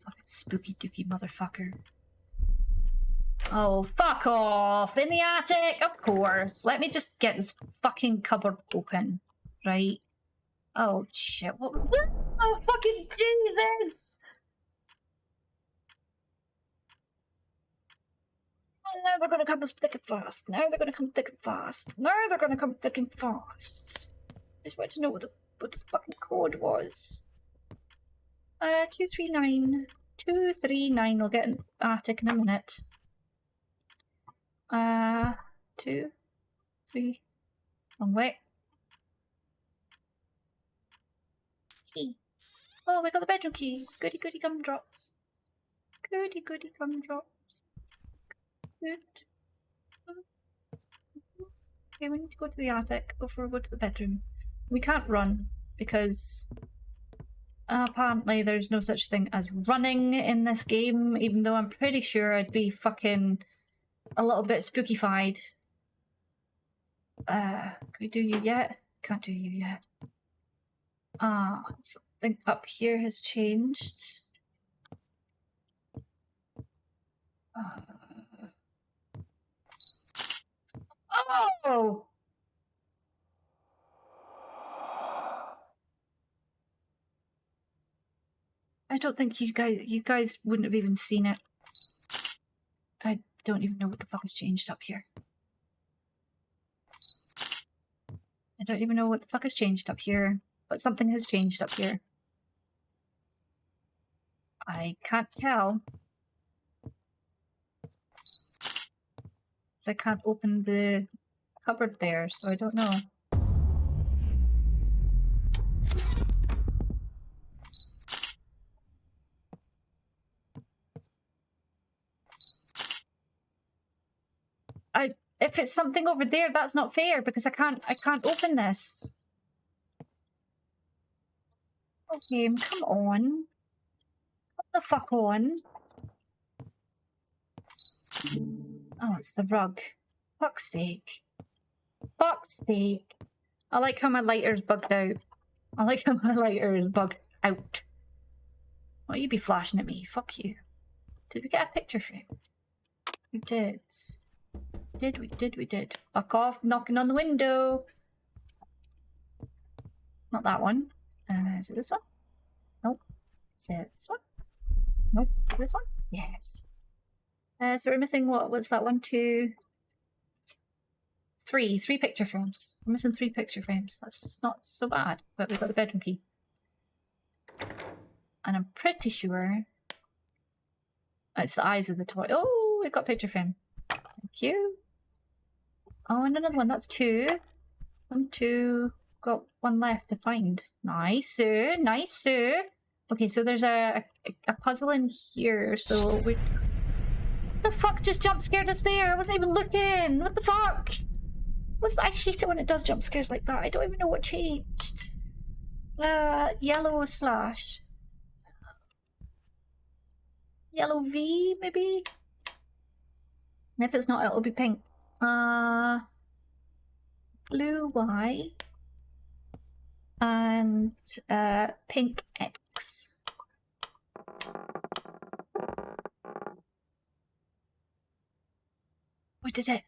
Fucking spooky dooky motherfucker. Oh, fuck off! In the attic, of course. Let me just get this fucking cupboard open, right? Oh shit! What? Oh fucking Jesus! Oh, now they're gonna come thick and fast. Now they're gonna come thick and fast. Now they're gonna come thick and fast. I just want to know what the fucking code was. 239. 239. We'll get an attic in a minute. 2, 3. Wrong way. Key. Oh, we got the bedroom key. Goody goody gumdrops. Goody goody gumdrops. Good. Okay, we need to go to the attic before we go to the bedroom. We can't run because apparently there's no such thing as running in this game, even though I'm pretty sure I'd be fucking a little bit spookified. Can we do you yet? Can't do you yet. Something up here has changed. Oh! I don't think you guys wouldn't have even seen it. I don't even know what the fuck has changed up here. I don't even know what the fuck has changed up here, but something has changed up here. I can't tell. I can't open the cupboard there, so I don't know. if it's something over there, that's not fair because I can't open this. Oh, game, come on. Come the fuck on. Oh, it's the rug. Fuck's sake. Fuck's sake. I like how my lighter's bugged out. I like how my lighter is bugged out. Why you be flashing at me? Fuck you. Did we get a picture frame? We did. We did. Fuck off, knocking on the window. Not that one. Is it this one? Nope. Is it this one? Nope. Is it this one? Yes. So we're missing, what was that? 1, 2, 3. 3 picture frames. We're missing 3 picture frames. That's not so bad. But we've got the bedroom key. And I'm pretty sure it's the eyes of the toy. Oh, we've got a picture frame. Thank you. Oh, and another one. That's 2. 1, 2. Got 1 left to find. Nice, nice. Okay, so there's a puzzle in here. So we. What the fuck just jump scared us there? I wasn't even looking. What the fuck? What's that? I hate it when it does jump scares like that. I don't even know what changed. Yellow slash. Yellow V, maybe? And if it's not, it'll be pink. Blue Y. And pink X. We did it.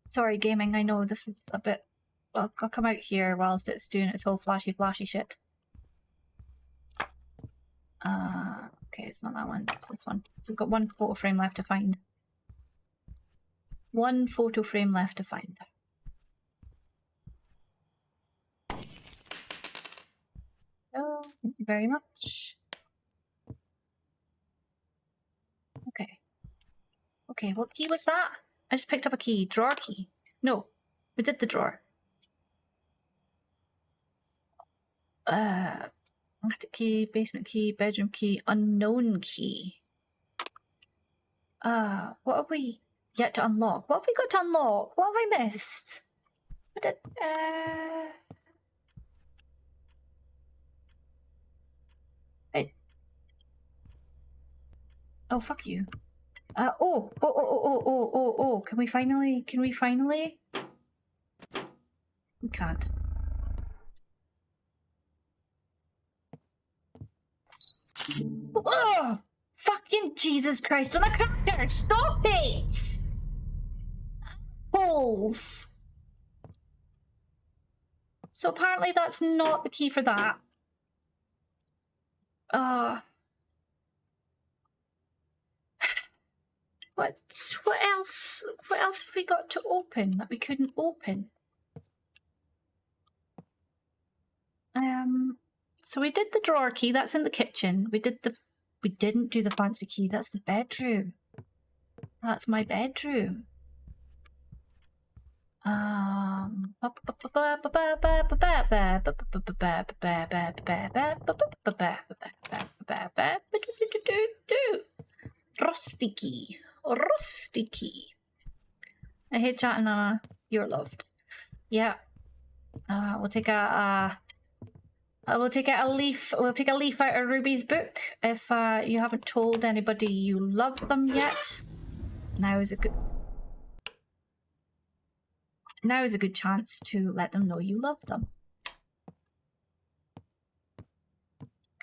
Sorry, gaming, I know this is a bit... I'll come out here whilst it's doing its whole flashy shit. Okay, it's not that one, it's this one. So we've got 1 photo frame left to find. 1 photo frame left to find. Oh, thank you very much. Okay. Okay, what key was that? I just picked up a key. Drawer key. No, we did the drawer. Attic key, basement key, bedroom key, unknown key. What have we yet to unlock? What have we got to unlock? What have I missed? What did, Wait. Oh, fuck you. Oh, can we finally? We can't. Oh! Fucking Jesus Christ on a cracker! Stop it! Holes! So apparently that's not the key for that. What else have we got to open that we couldn't open? So we did the drawer key, that's in the kitchen. We didn't do the fancy key, that's the bedroom. That's my bedroom. Rusty key. Rusty key. I hate chatting, Anna. You're loved. Yeah. We'll take a leaf out of Ruby's book. If you haven't told anybody you love them yet, now is a good chance to let them know you love them.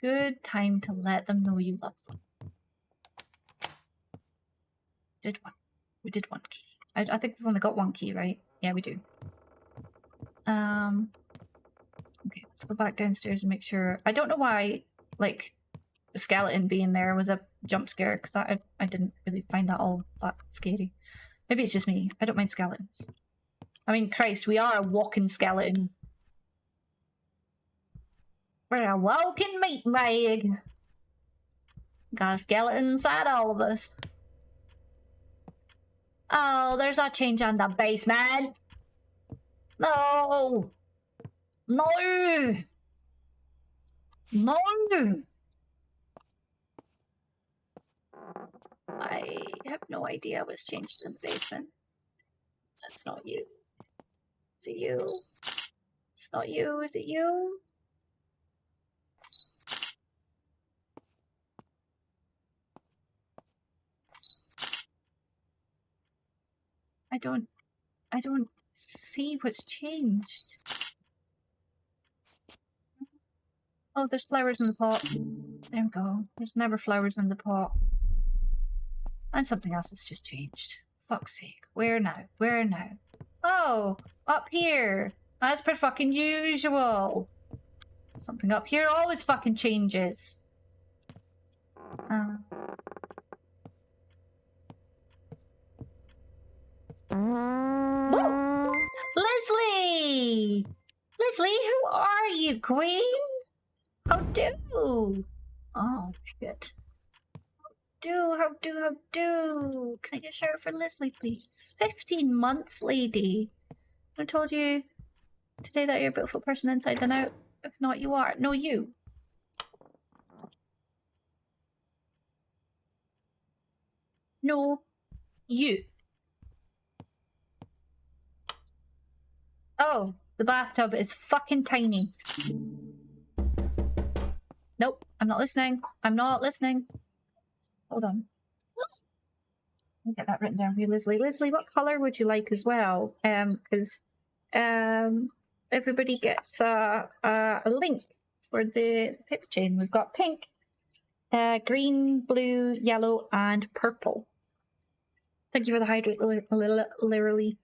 Good time to let them know you love them. Did one. We did 1 key. I think we've only got 1 key, right? Yeah, we do. Okay, let's go back downstairs and make sure. I don't know why, like, the skeleton being there was a jump scare, because I didn't really find that all that scary. Maybe it's just me. I don't mind skeletons. I mean, Christ, we are a walking skeleton. We're a walking meat bag. Got a skeleton inside all of us. Oh, there's a change on the basement. No. No. No. I have no idea what's changed in the basement. That's not you. Is it you? It's not you, is it you? I don't see what's changed. Oh, there's flowers in the pot. There we go. There's never flowers in the pot. And something else has just changed. Fuck's sake. Where now? Where now? Oh, up here. As per fucking usual. Something up here always fucking changes. Whoa! Leslie! Leslie, who are you, queen? How do? Oh, shit. How do? Can I get a shout for Leslie, please? 15 months, lady. I told you today that you're a beautiful person inside and out. If not, you are. No, you. No, you. Oh, the bathtub is fucking tiny. Nope, I'm not listening. I'm not listening. Hold on. Let me get that written down for you, Leslie. Leslie, what colour would you like as well? Because everybody gets a link for the paper chain. We've got pink, green, blue, yellow, and purple. Thank you for the hydrate, literally.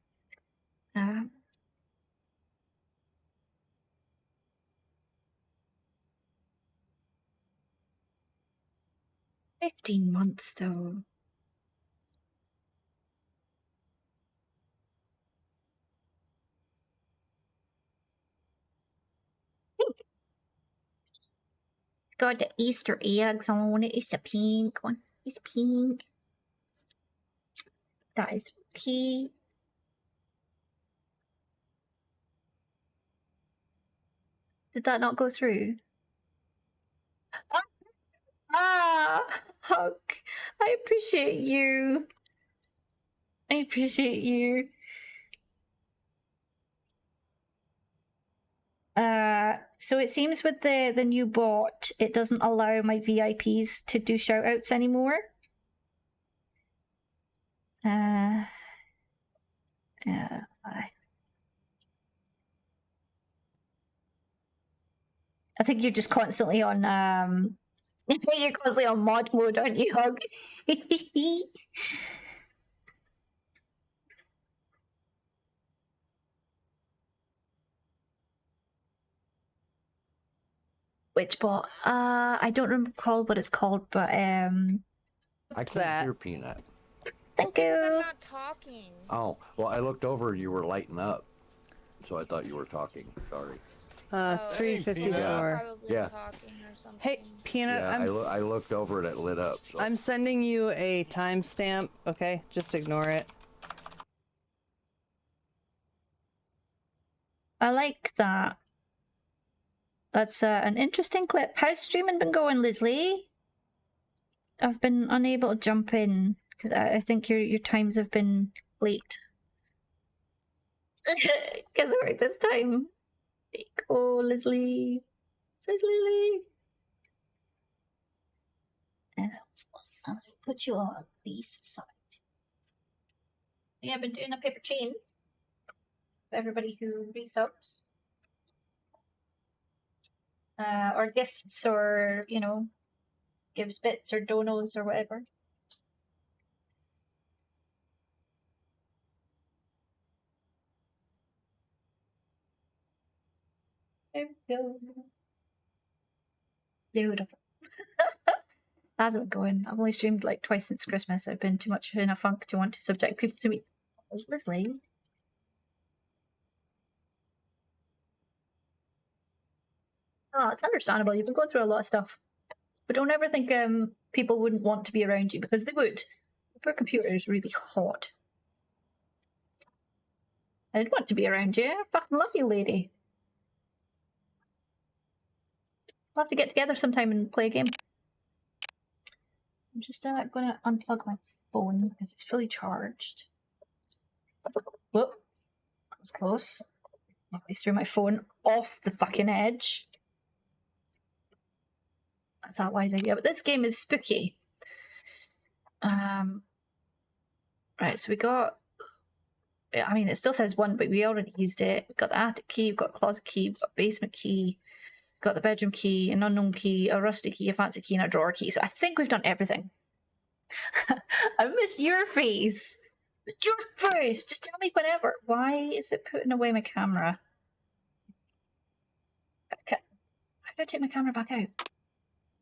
15 months, though. Got the Easter eggs on it. It's a pink one. It's pink. That is key. Did that not go through? Huck. I appreciate you. I appreciate you. So it seems with the new bot, it doesn't allow my VIPs to do shoutouts anymore. I think you're just constantly on you're constantly on mod mode, aren't you, Hug? Which bot? I don't recall what it's called, but I can't hear Peanut. Thank you. I'm not talking. Oh, well, I looked over and you were lighting up, so I thought you were talking. Sorry. 354. Probably Yeah. talking or something. Hey, Peanut, Yeah, I looked over and it lit up. So. I'm sending you a timestamp, okay? Just ignore it. I like that. That's an interesting clip. How's streaming been going, Leslie? I've been unable to jump in because I think your times have been late. Because I work this time. Oh, Leslie. Says Lily. I'll put you on this side. Yeah, I've been doing a paper chain for everybody who resubs. Or gifts, or, you know, gives bits or donos or whatever. There we go. Beautiful. How's it going? I've only streamed like twice since Christmas. I've been too much in a funk to want to subject people to me. Leslie. Oh, it's understandable. You've been going through a lot of stuff. But don't ever think people wouldn't want to be around you, because they would. The poor computer is really hot. I'd want to be around you. I fucking love you, lady. We'll have to get together sometime and play a game. I'm just gonna unplug my phone because it's fully charged. Whoop. That was close. I threw my phone off the fucking edge. That's not a wise idea, but this game is spooky. Right, so we got... I mean, it still says 1, but we already used it. We've got the attic key, we've got a closet key, we've got a basement key, we've got the bedroom key, an unknown key, a rusty key, a fancy key, and a drawer key. So I think we've done everything. I missed your face. Your face! Just tell me whenever. Why is it putting away my camera? Okay. How do I take my camera back out?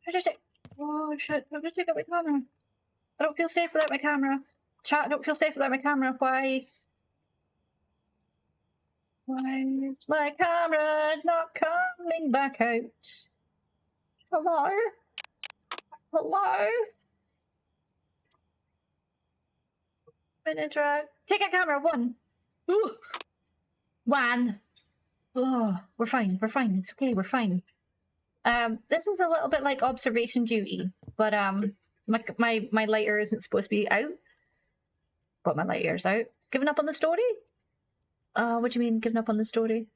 How do I take... Oh shit, how do I take out my camera? I don't feel safe without my camera. Chat, I don't feel safe without my camera. Why? Why is my camera not coming back out? Hello? Hello? Take a camera, 1. Ooh. 1. Oh, we're fine, it's okay, we're fine. This is a little bit like observation duty, but my lighter isn't supposed to be out. But my lighter's out. Giving up on the story? What do you mean, giving up on the story?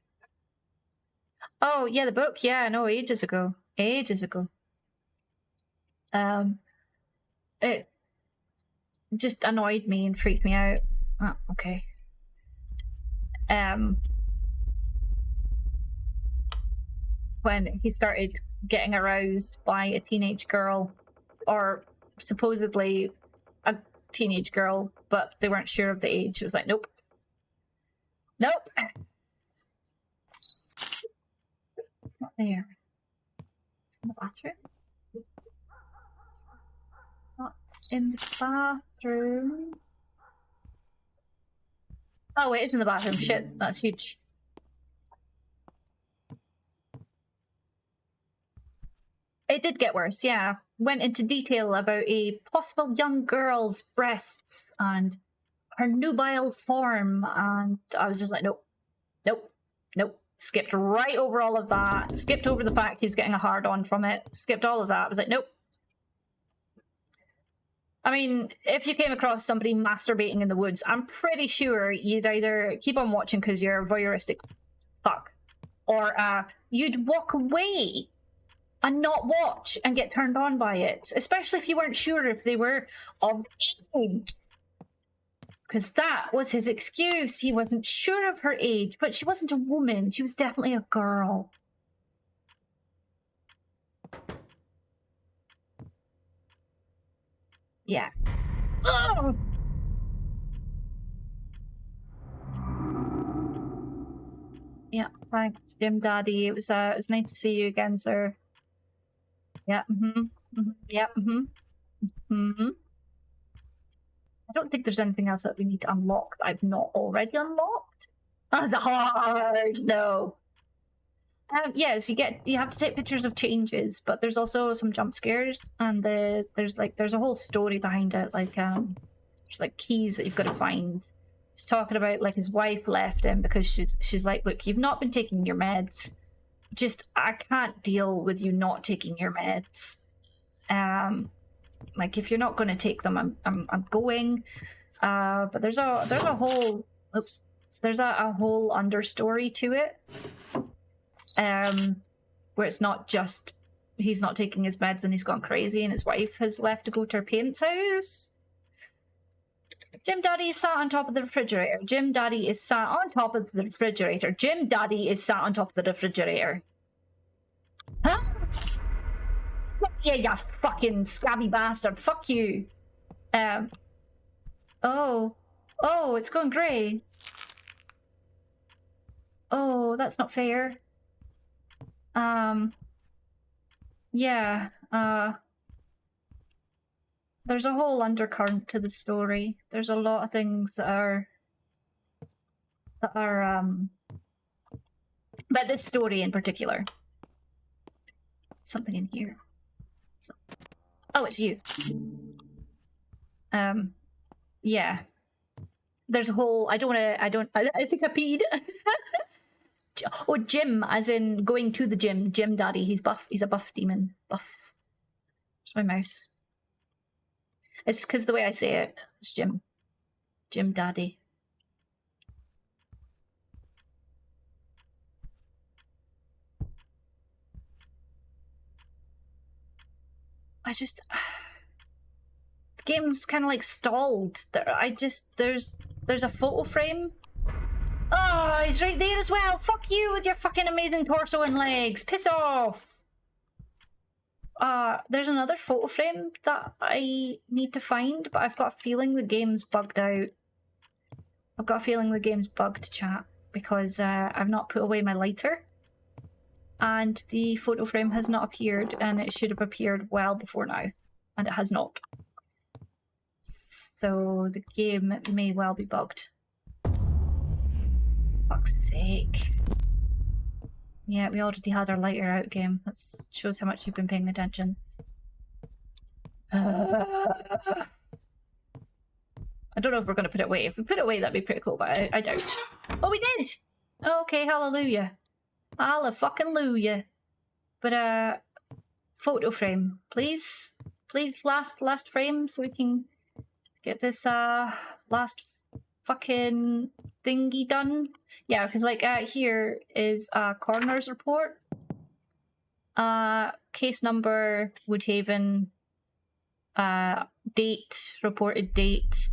Oh, yeah, the book. Yeah, no, ages ago. Ages ago. It just annoyed me and freaked me out. Oh, okay. When he started getting aroused by a teenage girl, or supposedly a teenage girl, but they weren't sure of the age. It was like, nope. Nope. It's not there. It's in the bathroom. It's not in the bathroom. Oh, it is in the bathroom. Shit, that's huge. It did get worse, yeah. Went into detail about a possible young girl's breasts and her nubile form, and I was just like, nope, nope, nope. Skipped right over all of that. Skipped over the fact he was getting a hard-on from it. Skipped all of that. I was like, nope. I mean, if you came across somebody masturbating in the woods, I'm pretty sure you'd either keep on watching because you're a voyeuristic fuck, or you'd walk away and not watch and get turned on by it, especially if you weren't sure if they were of age. Because that was his excuse. He wasn't sure of her age, but she wasn't a woman. She was definitely a girl. Yeah. Ugh! Yeah, thanks, Jim Daddy. It was nice to see you again, sir. Yeah, yeah, I don't think there's anything else that we need to unlock that I've not already unlocked. That's hard, no. Yes, you have to take pictures of changes, but there's also some jump scares, and there's a whole story behind it. Like there's like keys that you've got to find. He's talking about like his wife left him because she's like, look, you've not been taking your meds. I can't deal with you not taking your meds. Like if you're not going to take them, I'm going. But there's a whole understory to it. Where it's not just he's not taking his meds and he's gone crazy and his wife has left to go to her parents' house. Jim Daddy is sat on top of the refrigerator. Jim Daddy is sat on top of the refrigerator. Jim Daddy is sat on top of the refrigerator. Huh? Yeah, you fucking scabby bastard. Fuck you. Oh, it's going grey. Oh, that's not fair. Yeah, there's a whole undercurrent to the story. There's a lot of things that are but this story in particular. Something in here. Oh, it's you. Yeah. There's a whole, I think I peed. Oh, Jim, as in going to the gym. Jim Daddy, he's buff. He's a buff demon. Buff. Where's my mouse? It's because the way I say it. It's Jim. Jim Daddy. The game's kind of like stalled. There's a photo frame. Oh, he's right there as well. Fuck you with your fucking amazing torso and legs. Piss off. There's another photo frame that I need to find, but I've got a feeling the game's bugged out. I've got a feeling the game's bugged, chat, because I've not put away my lighter. And the photo frame has not appeared, and it should have appeared well before now. And it has not. So the game may well be bugged. Fuck's sake. Yeah, we already had our lighter out game. That shows how much you've been paying attention. I don't know if we're going to put it away. If we put it away, that'd be pretty cool, but I doubt. Oh, we did! Okay, hallelujah. Hallelujah. But, photo frame, please. Please, last frame, so we can get this, last fucking thingy done. Yeah, because, like, here is a coroner's report. Case number, Woodhaven. Date, reported date.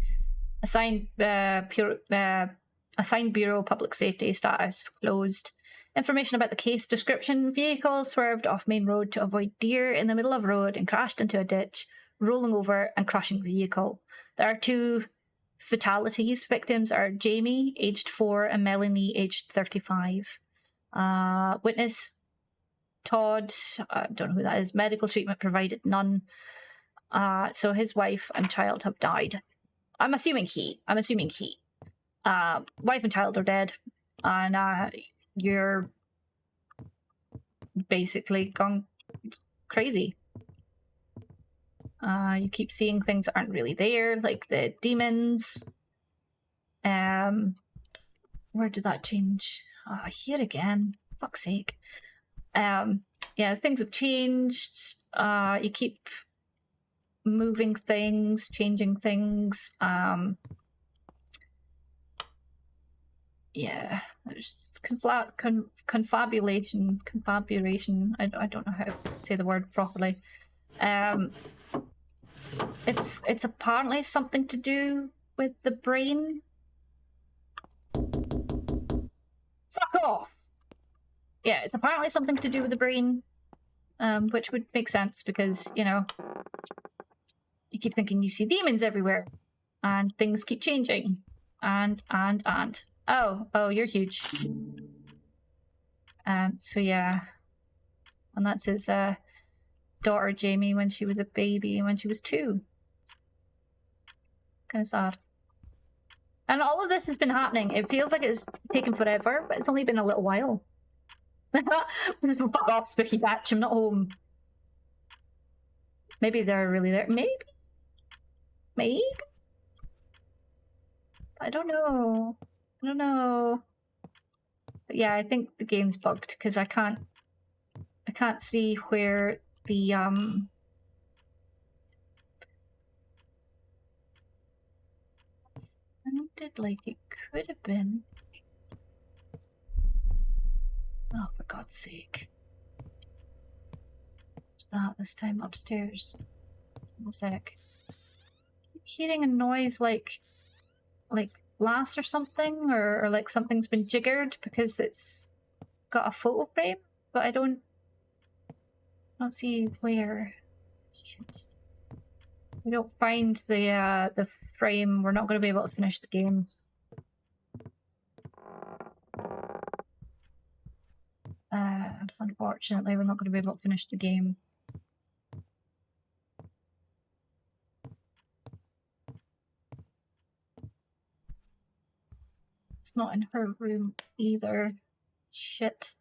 Assigned Bureau, Public Safety, status closed. Information about the case description: vehicle swerved off main road to avoid deer in the middle of road and crashed into a ditch, rolling over and crushing vehicle. There are 2 fatalities. Victims are Jamie, aged 4, and Melanie, aged 35. Witness Todd, I don't know who that is. Medical treatment provided, none. So his wife and child have died. I'm assuming he. Wife and child are dead, and you're basically gone crazy. You keep seeing things that aren't really there, like the demons. Where did that change? Oh, here again. Fuck's sake. Yeah, things have changed. You keep moving things, changing things. Yeah, there's confabulation. I don't know how to say the word properly. It's apparently something to do with the brain. Fuck off! Yeah, it's apparently something to do with the brain, which would make sense because, you know, you keep thinking you see demons everywhere, and things keep changing, and. Oh, you're huge. So yeah, and that's his daughter Jamie when she was a baby and when she was 2. Kind of sad. And all of this has been happening. It feels like it's taken forever, but it's only been a little while. Fuck off, spooky batch. I'm not home. Maybe they're really there. Maybe. I don't know. But yeah, I think the game's bugged because I can't see where the sounded like it could have been. Oh, for God's sake. What's that this time? Upstairs. In a sec. Keep hearing a noise like glass or something, or like something's been jiggered because it's got a photo frame, but I don't see where. Shit. We don't find the frame, we're not going to be able to finish the game. Unfortunately, we're not going to be able to finish the game. It's not in her room either. Shit.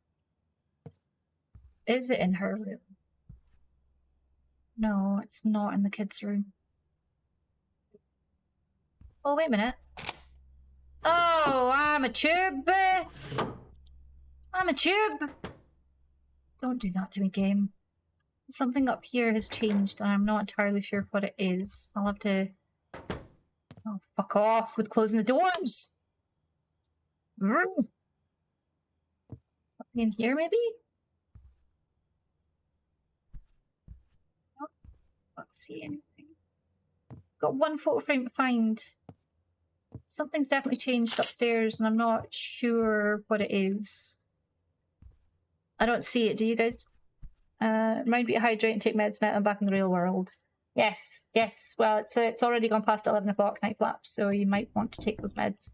Is it in her room? No, it's not in the kids' room. Oh, wait a minute. Oh, I'm a tube! I'm a tube! Don't do that to me, game. Something up here has changed, and I'm not entirely sure what it is. I'll have to... Oh, fuck off with closing the doors! Something in here, maybe? Nope. Not see anything. Got one photo frame to find. Something's definitely changed upstairs, and I'm not sure what it is. I don't see it. Do you guys? Remind me to hydrate and take meds now. I'm back in the real world. Yes, yes. Well, it's already gone past 11 o'clock night flap, so you might want to take those meds.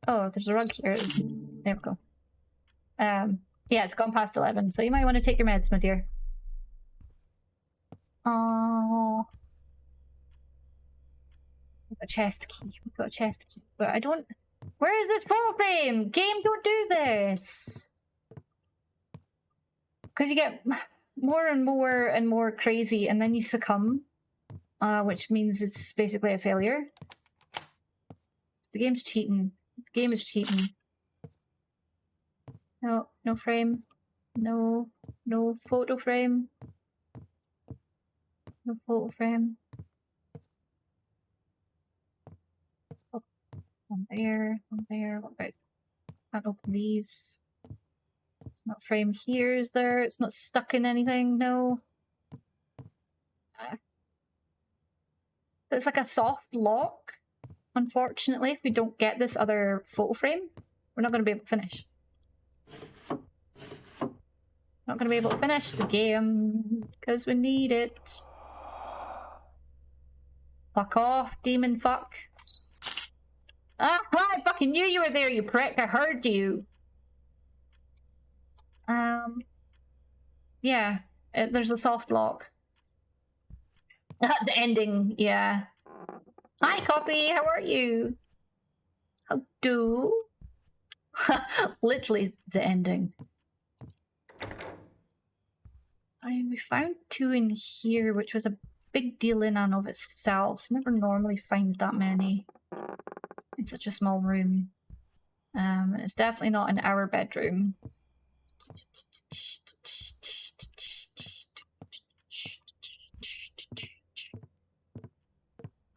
Oh, there's a rug here. There we go. Yeah, it's gone past 11, so you might want to take your meds, my dear. Oh. We've got a chest key. We've got a chest key. But I don't... Where is this photo frame? Game, don't do this! Because you get more and more and more crazy, and then you succumb. Which means it's basically a failure. The game's cheating. The game is cheating. No, no frame. No, no photo frame. No photo frame. Oh, one there, one there. What about... Can't open these. It's not frame here, is there? It's not stuck in anything, no. It's like a soft lock. Unfortunately, if we don't get this other photo frame, we're not going to be able to finish. Not going to be able to finish the game because we need it. Fuck off, demon fuck. Ah, I fucking knew you were there, you prick. I heard you. Yeah, there's a soft lock. The ending, yeah. Hi, Copy, how are you? How do? Literally the ending. I mean, we found 2 in here, which was a big deal in and of itself. Never normally find that many in such a small room. It's definitely not in our bedroom.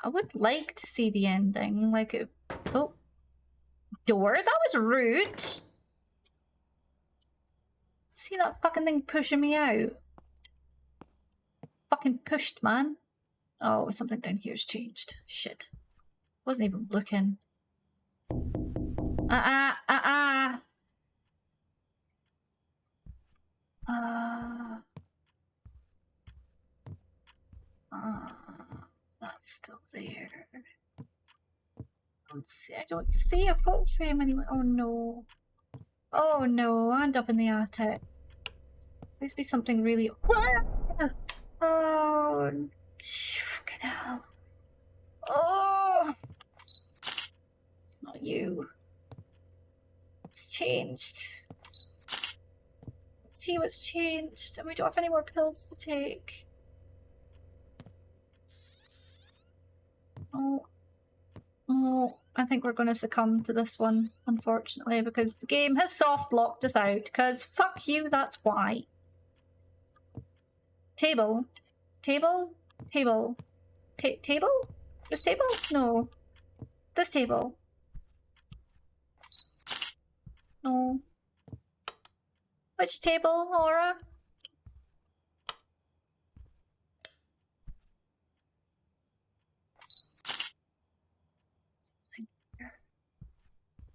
I would like to see the ending, like it... Oh. Door? That was rude! See that fucking thing pushing me out? Fucking pushed, man. Oh, something down here's changed. Shit. Wasn't even looking. That's still there. I don't see a photo frame anywhere. Oh no. Oh no, I end up in the attic. Please be something really... Oh, fucking hell. Oh! It's not you. It's changed. Let's see what's changed. And we don't have any more pills to take. Oh. Oh, I think we're going to succumb to this one, unfortunately, because the game has soft locked us out, because fuck you, that's why. Table. Table? Table. Table? This table? No. This table. No. Which table, Laura?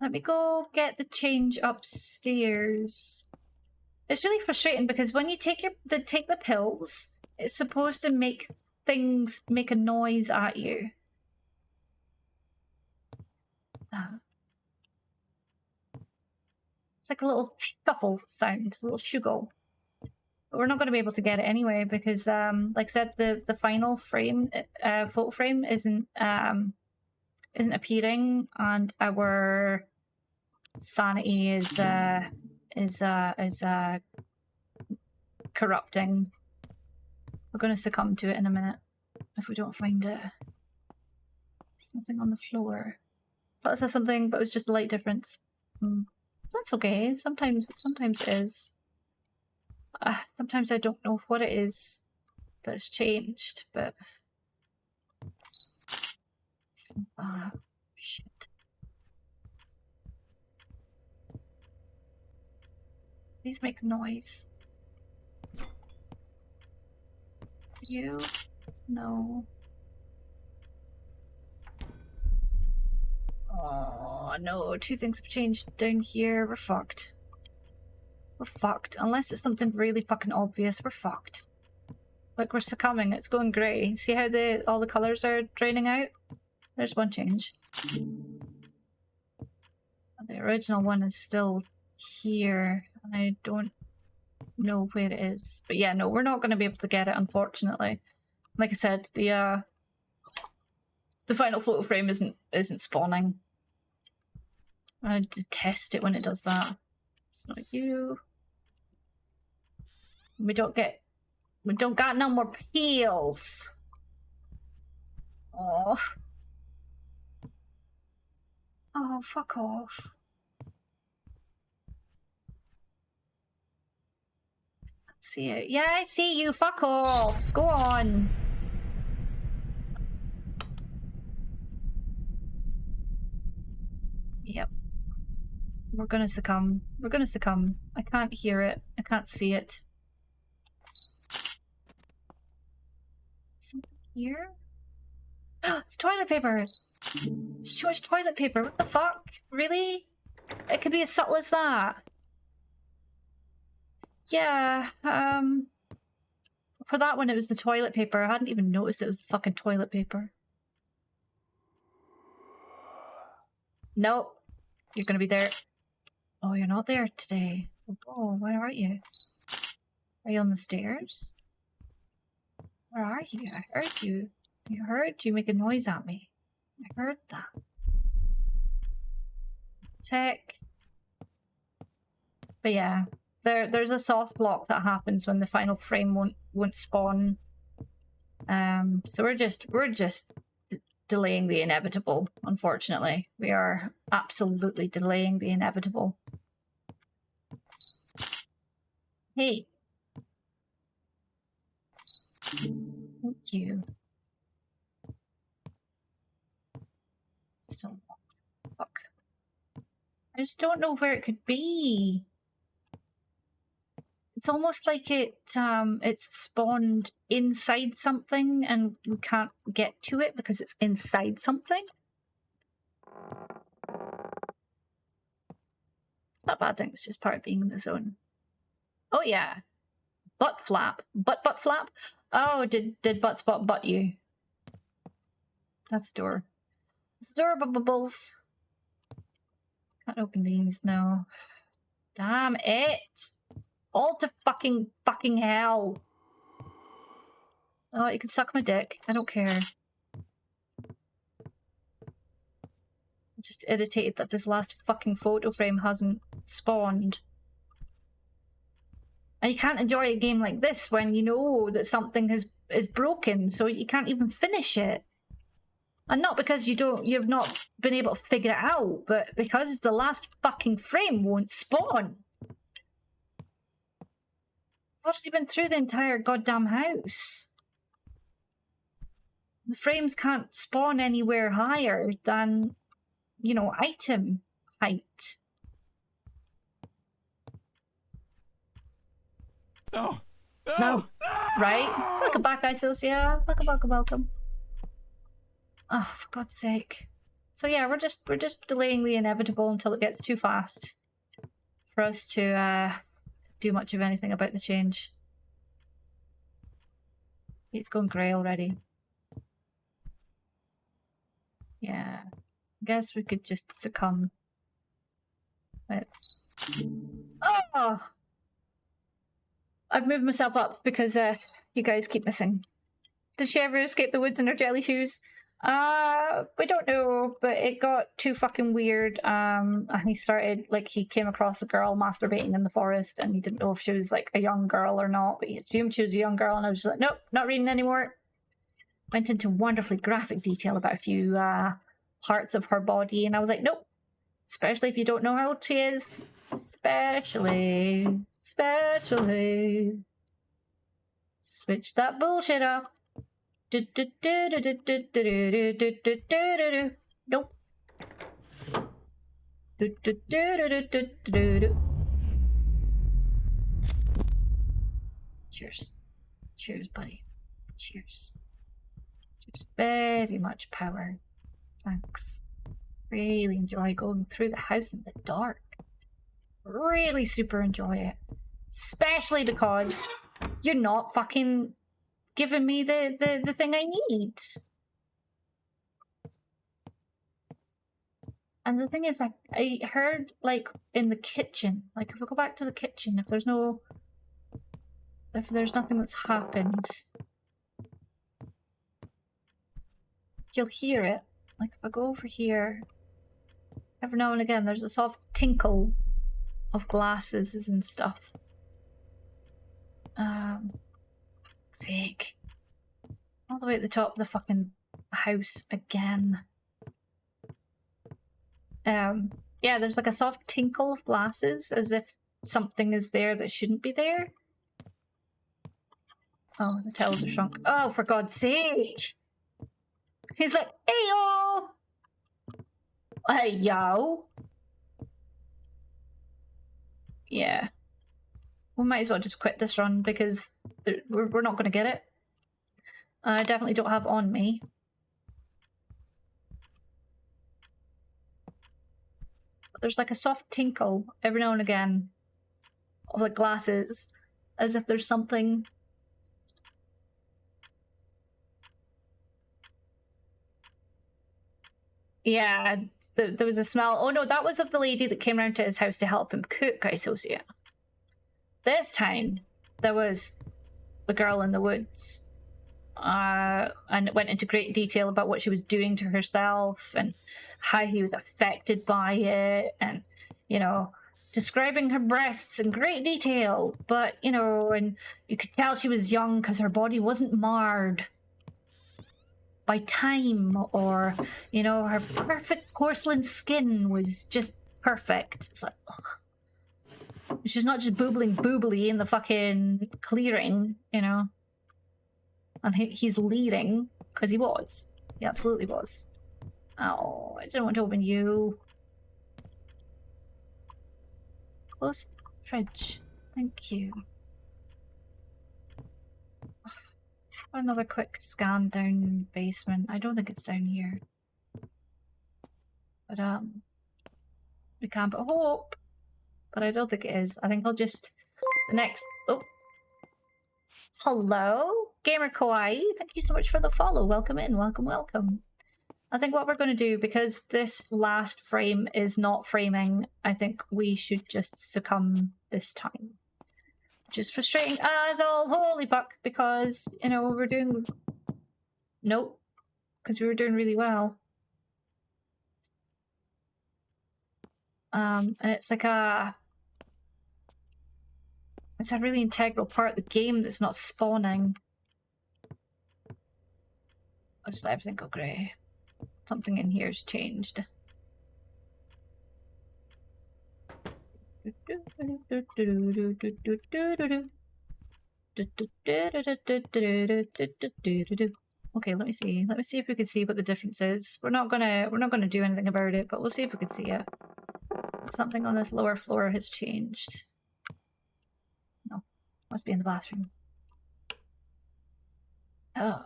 Let me go get the change upstairs. It's really frustrating because when you take the pills, it's supposed to make things make a noise at you. It's like a little shuffle sound, a little shuggle. But we're not going to be able to get it anyway because, like I said, the final frame, photo frame isn't appearing, and our sanity is corrupting. We're going to succumb to it in a minute if we don't find it. There's nothing on the floor. Thought I saw something, but it was just a light difference. That's okay. Sometimes it is. Sometimes I don't know what it is that's changed, but shit. These make noise. You? No. Oh no, two things have changed down here. We're fucked. We're fucked. Unless it's something really fucking obvious, we're fucked. Like, we're succumbing. It's going grey. See how all the colours are draining out? There's one change. The original one is still here, and I don't know where it is. But yeah, no, we're not going to be able to get it, unfortunately. Like I said, the final photo frame isn't spawning. I detest it when it does that. It's not you. We don't got no more peels. Oh. Oh, fuck off. See it. Yeah, I see you. Fuck off. Go on. Yep. We're gonna succumb. We're gonna succumb. I can't hear it. I can't see it. Something here? It's toilet paper! There's too much toilet paper. What the fuck? Really? It could be as subtle as that. Yeah, for that one it was the toilet paper. I hadn't even noticed it was the fucking toilet paper. Nope. You're gonna be there. Oh, you're not there today. Oh, where are you? Are you on the stairs? Where are you? I heard you. I heard you make a noise at me. I heard that. Check. But yeah, there's a soft lock that happens when the final frame won't spawn. So we're just delaying the inevitable, unfortunately. We are absolutely delaying the inevitable. Hey. Thank you. Still, fuck. I just don't know where it could be. It's almost like it's spawned inside something and we can't get to it because it's inside something. It's not a bad thing, it's just part of being in the zone. Oh yeah. Butt flap. Butt flap? Oh, did butt spot butt you? That's a door. It's a door, bubbles. Can't open these, no. Damn it! All to fucking hell. Oh, you can suck my dick. I don't care. I'm just irritated that this last fucking photo frame hasn't spawned. And you can't enjoy a game like this when you know that something is broken, so you can't even finish it. And not because you've not been able to figure it out, but because the last fucking frame won't spawn. I've already been through the entire goddamn house. The frames can't spawn anywhere higher than, you know, item height. No. No. Right? Welcome back, Isocia. Welcome. Oh, for God's sake. So yeah, we're just delaying the inevitable until it gets too fast for us to do much of anything about the change. It's going grey already. Yeah. I guess we could just succumb. But... Oh! I've moved myself up because you guys keep missing. Did she ever escape the woods in her jelly shoes? We don't know, but it got too fucking weird. And he started, like, he came across a girl masturbating in the forest, and he didn't know if she was, like, a young girl or not, but he assumed she was a young girl, and I was just like, nope, not reading anymore. Went into wonderfully graphic detail about a few parts of her body, and I was like, nope. Especially if you don't know how old she is. Especially. Especially. Switch that bullshit up. Nope. Cheers. Cheers, buddy. Cheers. Cheers. Very much power. Thanks. Really enjoy going through the house in the dark. Really super enjoy it. Especially because you're not fucking giving me the thing I need. And the thing is, I heard, like, in the kitchen, like, if we go back to the kitchen, if there's nothing that's happened, you'll hear it. Like, if I go over here, every now and again, there's a soft tinkle of glasses and stuff. Sick. All the way at the top of the fucking house again. Yeah, there's like a soft tinkle of glasses as if something is there that shouldn't be there. Oh, the tiles are shrunk. Oh, for God's sake! He's like, hey yo! Hey yo! Yeah. We might as well just quit this run because we're not going to get it. I definitely don't have on me. There's like a soft tinkle every now and again of like glasses as if there's something. Yeah, there was a smell. Oh no, that was of the lady that came round to his house to help him cook, I associate. This time, there was the girl in the woods. And it went into great detail about what she was doing to herself and how he was affected by it, and, you know, describing her breasts in great detail. But, you know, and you could tell she was young because her body wasn't marred by time, or, you know, her perfect porcelain skin was just perfect. It's like, ugh. She's not just boobly in the fucking clearing, you know. And he's leading, because he was. He absolutely was. Oh, I didn't want to open you. Close fridge. Thank you. Let's have another quick scan down basement. I don't think it's down here. But, we can put hope. But I don't think it is. I think I'll just... The next... Oh. Hello? Gamer Kawaii, thank you so much for the follow. Welcome in, welcome, welcome. I think what we're going to do, because this last frame is not framing, I think we should just succumb this time. Which is frustrating as all holy fuck, because, you know, we're doing... Nope. Because we were doing really well. And it's like a... It's a really integral part of the game that's not spawning. I'll just let everything go grey. Something in here's changed. Okay, let me see. Let me see if we can see what the difference is. We're not gonna do anything about it, but we'll see if we can see it. Something on this lower floor has changed. No, must be in the bathroom. Oh.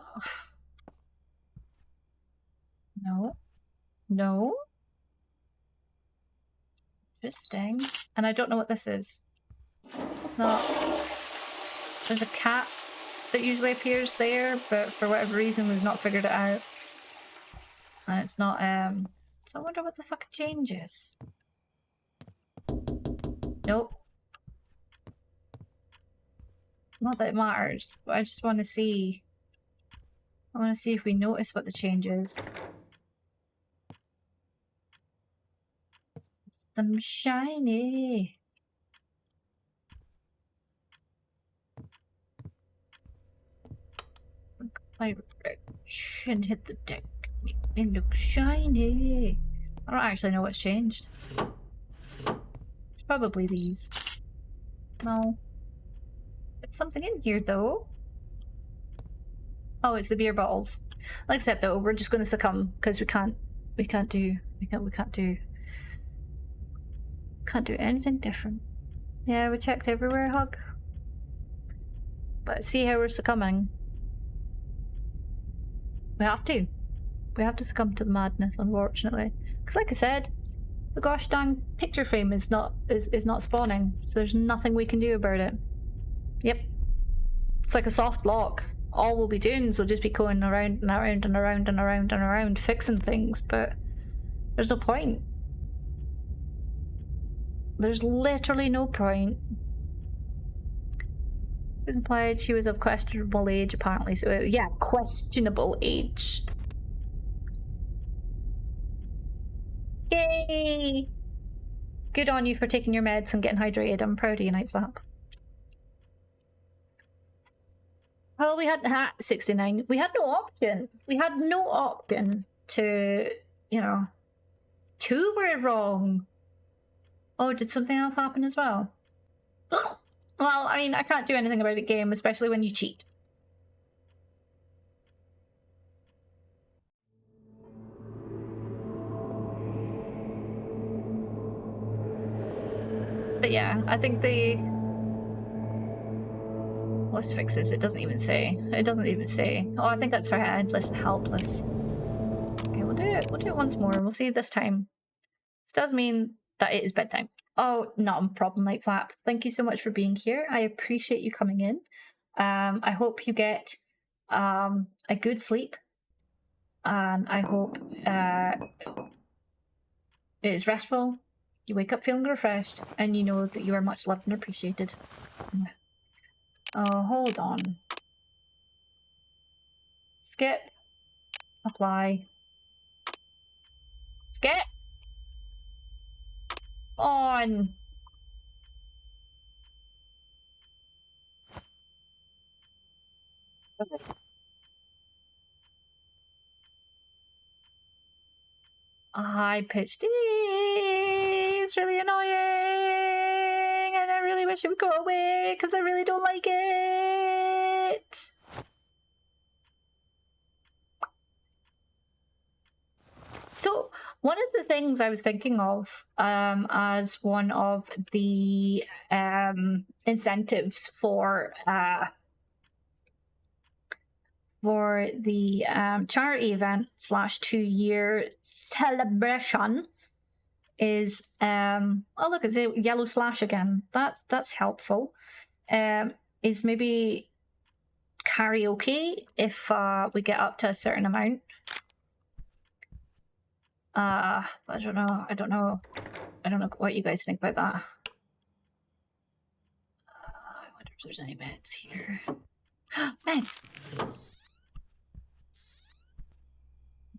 No. No. Interesting. And I don't know what this is. It's not... There's a cat that usually appears there, but for whatever reason we've not figured it out. And it's not, So I wonder what the fuck changes. Nope. Not that it matters, but I just want to see... I want to see if we notice what the change is. It's them shiny. Look, my and hit the deck. Make me look shiny. I don't actually know what's changed. It's probably these. No. It's something in here though. Oh, it's the beer bottles. Like I said though, we're just gonna succumb because we can't do anything different. Yeah, we checked everywhere, Hug. But see how we're succumbing. We have to. We have to succumb to the madness, unfortunately. Because like I said, the gosh dang picture frame is not spawning, so there's nothing we can do about it. Yep. It's like a soft lock. All we'll be doing is we'll just be going around and around and around and around and around fixing things, but there's no point. There's literally no point. It was implied she was of questionable age, apparently, so yeah, questionable age. Yay! Good on you for taking your meds and getting hydrated. I'm proud of you, Night Flap. Well, we had 69. We had no option. We had no option to, you know, 2 were wrong. Oh, did something else happen as well? Well, I mean, I can't do anything about a game, especially when you cheat. But yeah, I think let's fix this. It doesn't even say. It doesn't even say. Oh, I think that's for Endless and Helpless. Okay, we'll do it. We'll do it once more. We'll see this time. This does mean that it is bedtime. Oh, not a problem, Night Flap. Thank you so much for being here. I appreciate you coming in. I hope you get a good sleep. And I hope it is restful. You wake up feeling refreshed, and you know that you are much loved and appreciated. Oh, hold on. Skip. Apply. Skip! On! High-pitched is really annoying, and I really wish it would go away because I really don't like it. So one of the things I was thinking of as one of the incentives for the charity event / 2-year celebration is oh look, it's a yellow slash again. That's helpful. Is maybe karaoke if we get up to a certain amount. I don't know what you guys think about that. I wonder if there's any meds here. Meds.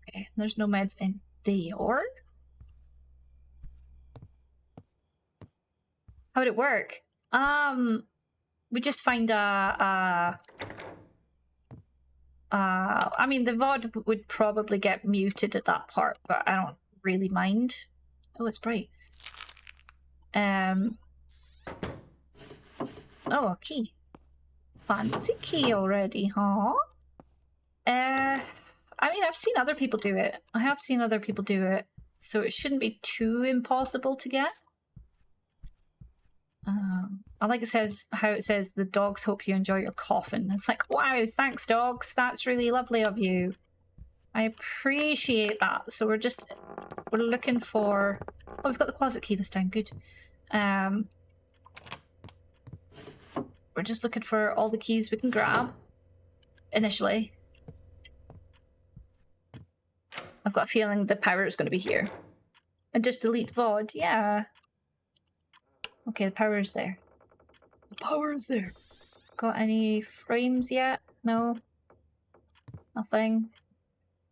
Okay, there's no meds in the org. How would it work? We just find I mean, the VOD would probably get muted at that part, but I don't really mind. Oh, it's bright. Oh, a key. Fancy key already, huh? I mean, I've seen other people do it. I have seen other people do it, so it shouldn't be too impossible to get. I like how it says the dogs hope you enjoy your coffin. It's like, wow, thanks dogs. That's really lovely of you. I appreciate that. So we're looking for. Oh, we've got the closet key this time. Good. We're just looking for all the keys we can grab initially. I've got a feeling the power is going to be here. And just delete VOD. Yeah. Okay, the power is there. The power is there. Got any frames yet? No. Nothing.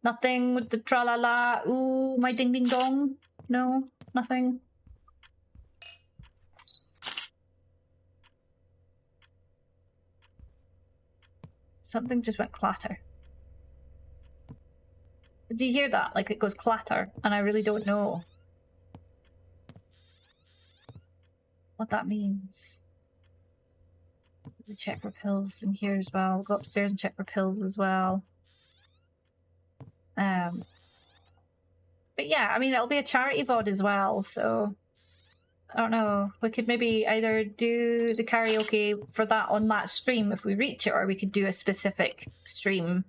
Nothing with the tra-la-la. Ooh, my ding-ding-dong. No, nothing. Something just went clatter. Do you hear that? Like it goes clatter, and I really don't know what that means. We check for pills in here as well. We'll go upstairs and check for pills as well. But yeah, I mean, it'll be a charity VOD as well, so I don't know. We could maybe either do the karaoke for that on that stream if we reach it, or we could do a specific stream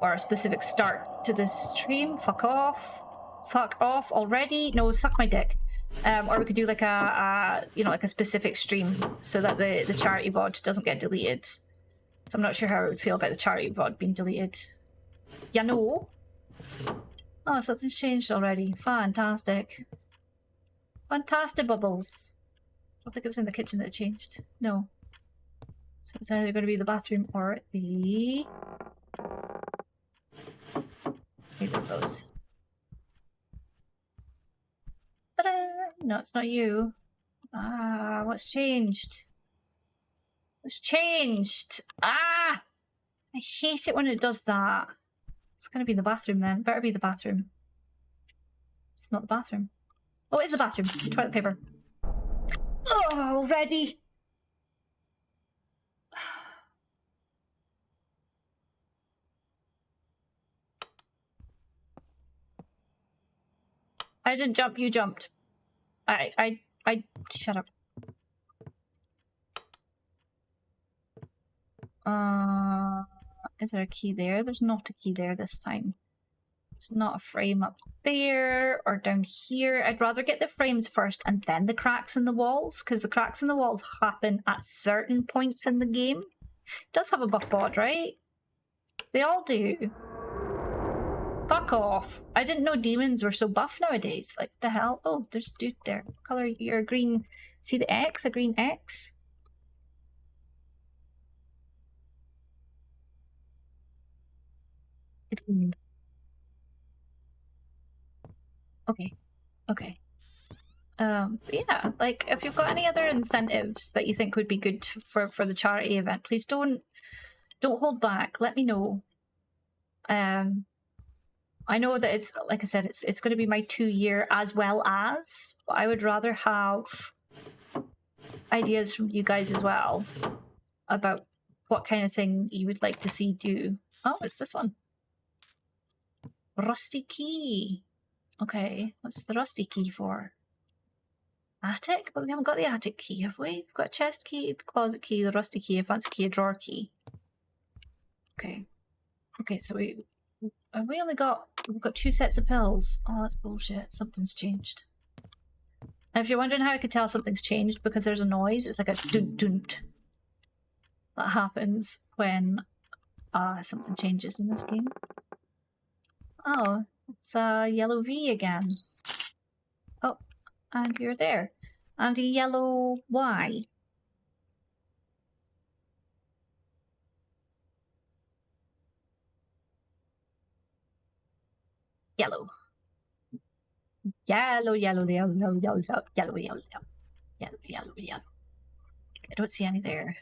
or a specific start to this stream. Fuck off. Fuck off already. No, suck my dick. Or we could do like a you know, like a specific stream so that the charity VOD doesn't get deleted. So I'm not sure how I would feel about the charity VOD being deleted. You know? Oh, something's changed already. Fantastic. Fantastic bubbles. I don't think it was in the kitchen that it changed. No. So it's either going to be the bathroom or the... Either of those. Ta-da! No, it's not you. Ah, what's changed? What's changed? Ah! I hate it when it does that. It's going to be the bathroom then. Better be the bathroom. It's not the bathroom. Oh, it is the bathroom. Toilet paper. Oh, already. I didn't jump, you jumped. I shut up. Is there a key there? There's not a key there this time. There's not a frame up there or down here. I'd rather get the frames first and then the cracks in the walls, because the cracks in the walls happen at certain points in the game. It does have a buff bod, right? They all do. Fuck off. I didn't know demons were so buff nowadays. Like, the hell? Oh, there's a dude there. What color? You're a green. See the X? A green X? Okay. Okay. But yeah, like, if you've got any other incentives that you think would be good for the charity event, please don't hold back. Let me know. I know that it's, like I said, it's going to be my 2-year as well as, but I would rather have ideas from you guys as well about what kind of thing you would like to see do. Oh, it's this one. Rusty key. Okay, what's the rusty key for? Attic? But we haven't got the attic key, have we? We've got a chest key, the closet key, the rusty key, a fancy key, a drawer key. Okay. Okay, so we've only got 2 sets of pills. Oh, that's bullshit. Something's changed. And if you're wondering how I could tell something's changed because there's a noise, it's like a dun-dun that happens when something changes in this game. Oh, it's a yellow V again. Oh, and you're there. And a yellow Y. Yellow. Yellow, yellow, yellow, yellow, yellow, yellow, yellow, yellow, yellow, yellow, yellow. I don't see any there.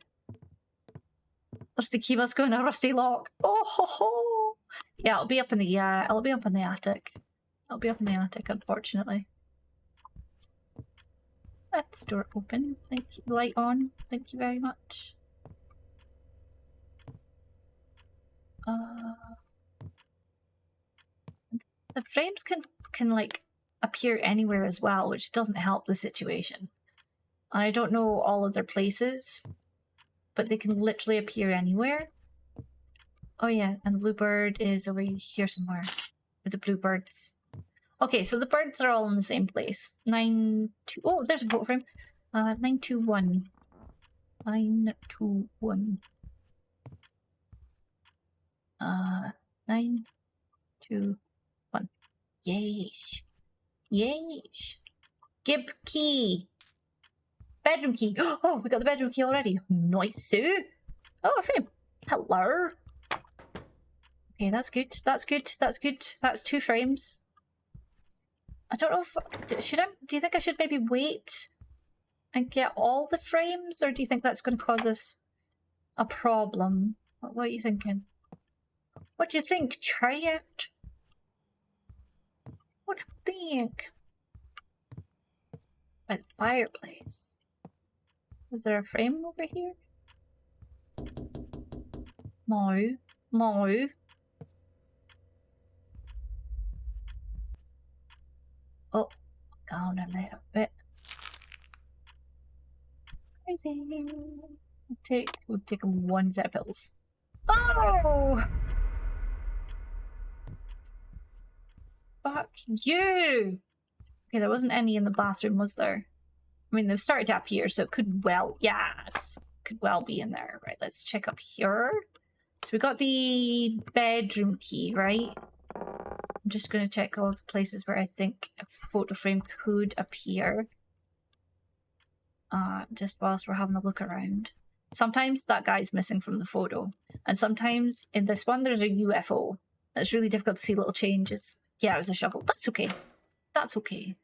Rusty key must go in a rusty lock. Oh ho ho! Yeah, it'll be up in the attic. It'll be up in the attic, unfortunately. Left this door open. Thank you. Light on. Thank you very much. The frames can like appear anywhere as well, which doesn't help the situation. And I don't know all of their places, but they can literally appear anywhere. Oh yeah, and the bluebird is over here somewhere with the bluebirds. Okay, so the birds are all in the same place. 9-2. Oh, there's a photo frame. 921. 921. 921. Yes. Yes. Gib key. Bedroom key. Oh, we got the bedroom key already. Nice. Oh, a frame. Hello. Okay, that's good. That's good. That's good. That's 2 frames. I don't know if... do you think I should maybe wait and get all the frames? Or do you think that's going to cause us a problem? What are you thinking? What do you think, chat? What do you think? By the fireplace. Was there a frame over here? No. No. Oh, down a little bit. Crazy. We'll take one set of pills. Oh! Fuck you! Okay, there wasn't any in the bathroom, was there? I mean, they've started to appear, so it could well... Yes! Could well be in there. Right, let's check up here. So we got the bedroom key, right? I'm just going to check all the places where I think a photo frame could appear. Just whilst we're having a look around. Sometimes that guy's missing from the photo. And sometimes in this one there's a UFO. It's really difficult to see little changes. Yeah, it was a shovel. That's okay. That's okay.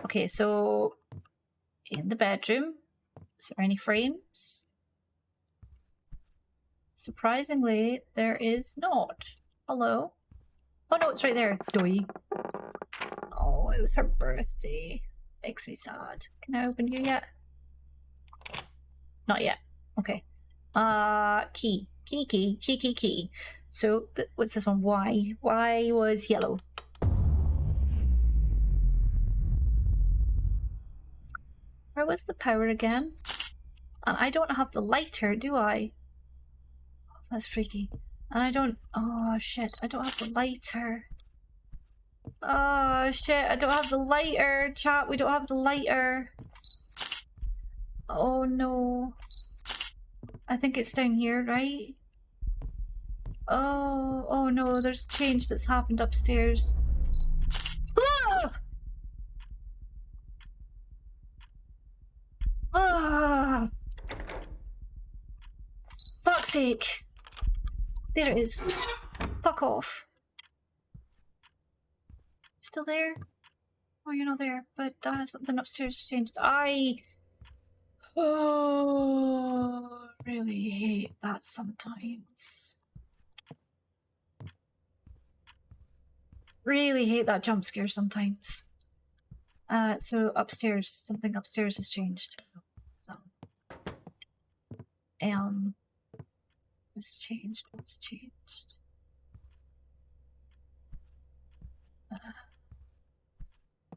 Okay, so in the bedroom, is there any frames? Surprisingly, there is not. Hello? Oh no, it's right there. Doi. Oh, it was her birthday. Makes me sad. Can I open you yet? Not yet. Okay. Key. Key. So, what's this one? Y. Y was yellow. Where was the power again? And I don't have the lighter, do I? Oh, that's freaky. And I don't... Oh, shit. I don't have the lighter. Oh, shit. I don't have the lighter. Chat, we don't have the lighter. Oh, no. I think it's down here, right? Oh no, there's change that's happened upstairs. Ah! Ah! Fuck's sake. There it is. Fuck off. Still there? Oh, you're not there, but something upstairs has changed. Oh, really hate that sometimes. Really hate that jump scare sometimes. So upstairs, something upstairs has changed. So, what's changed? What's changed?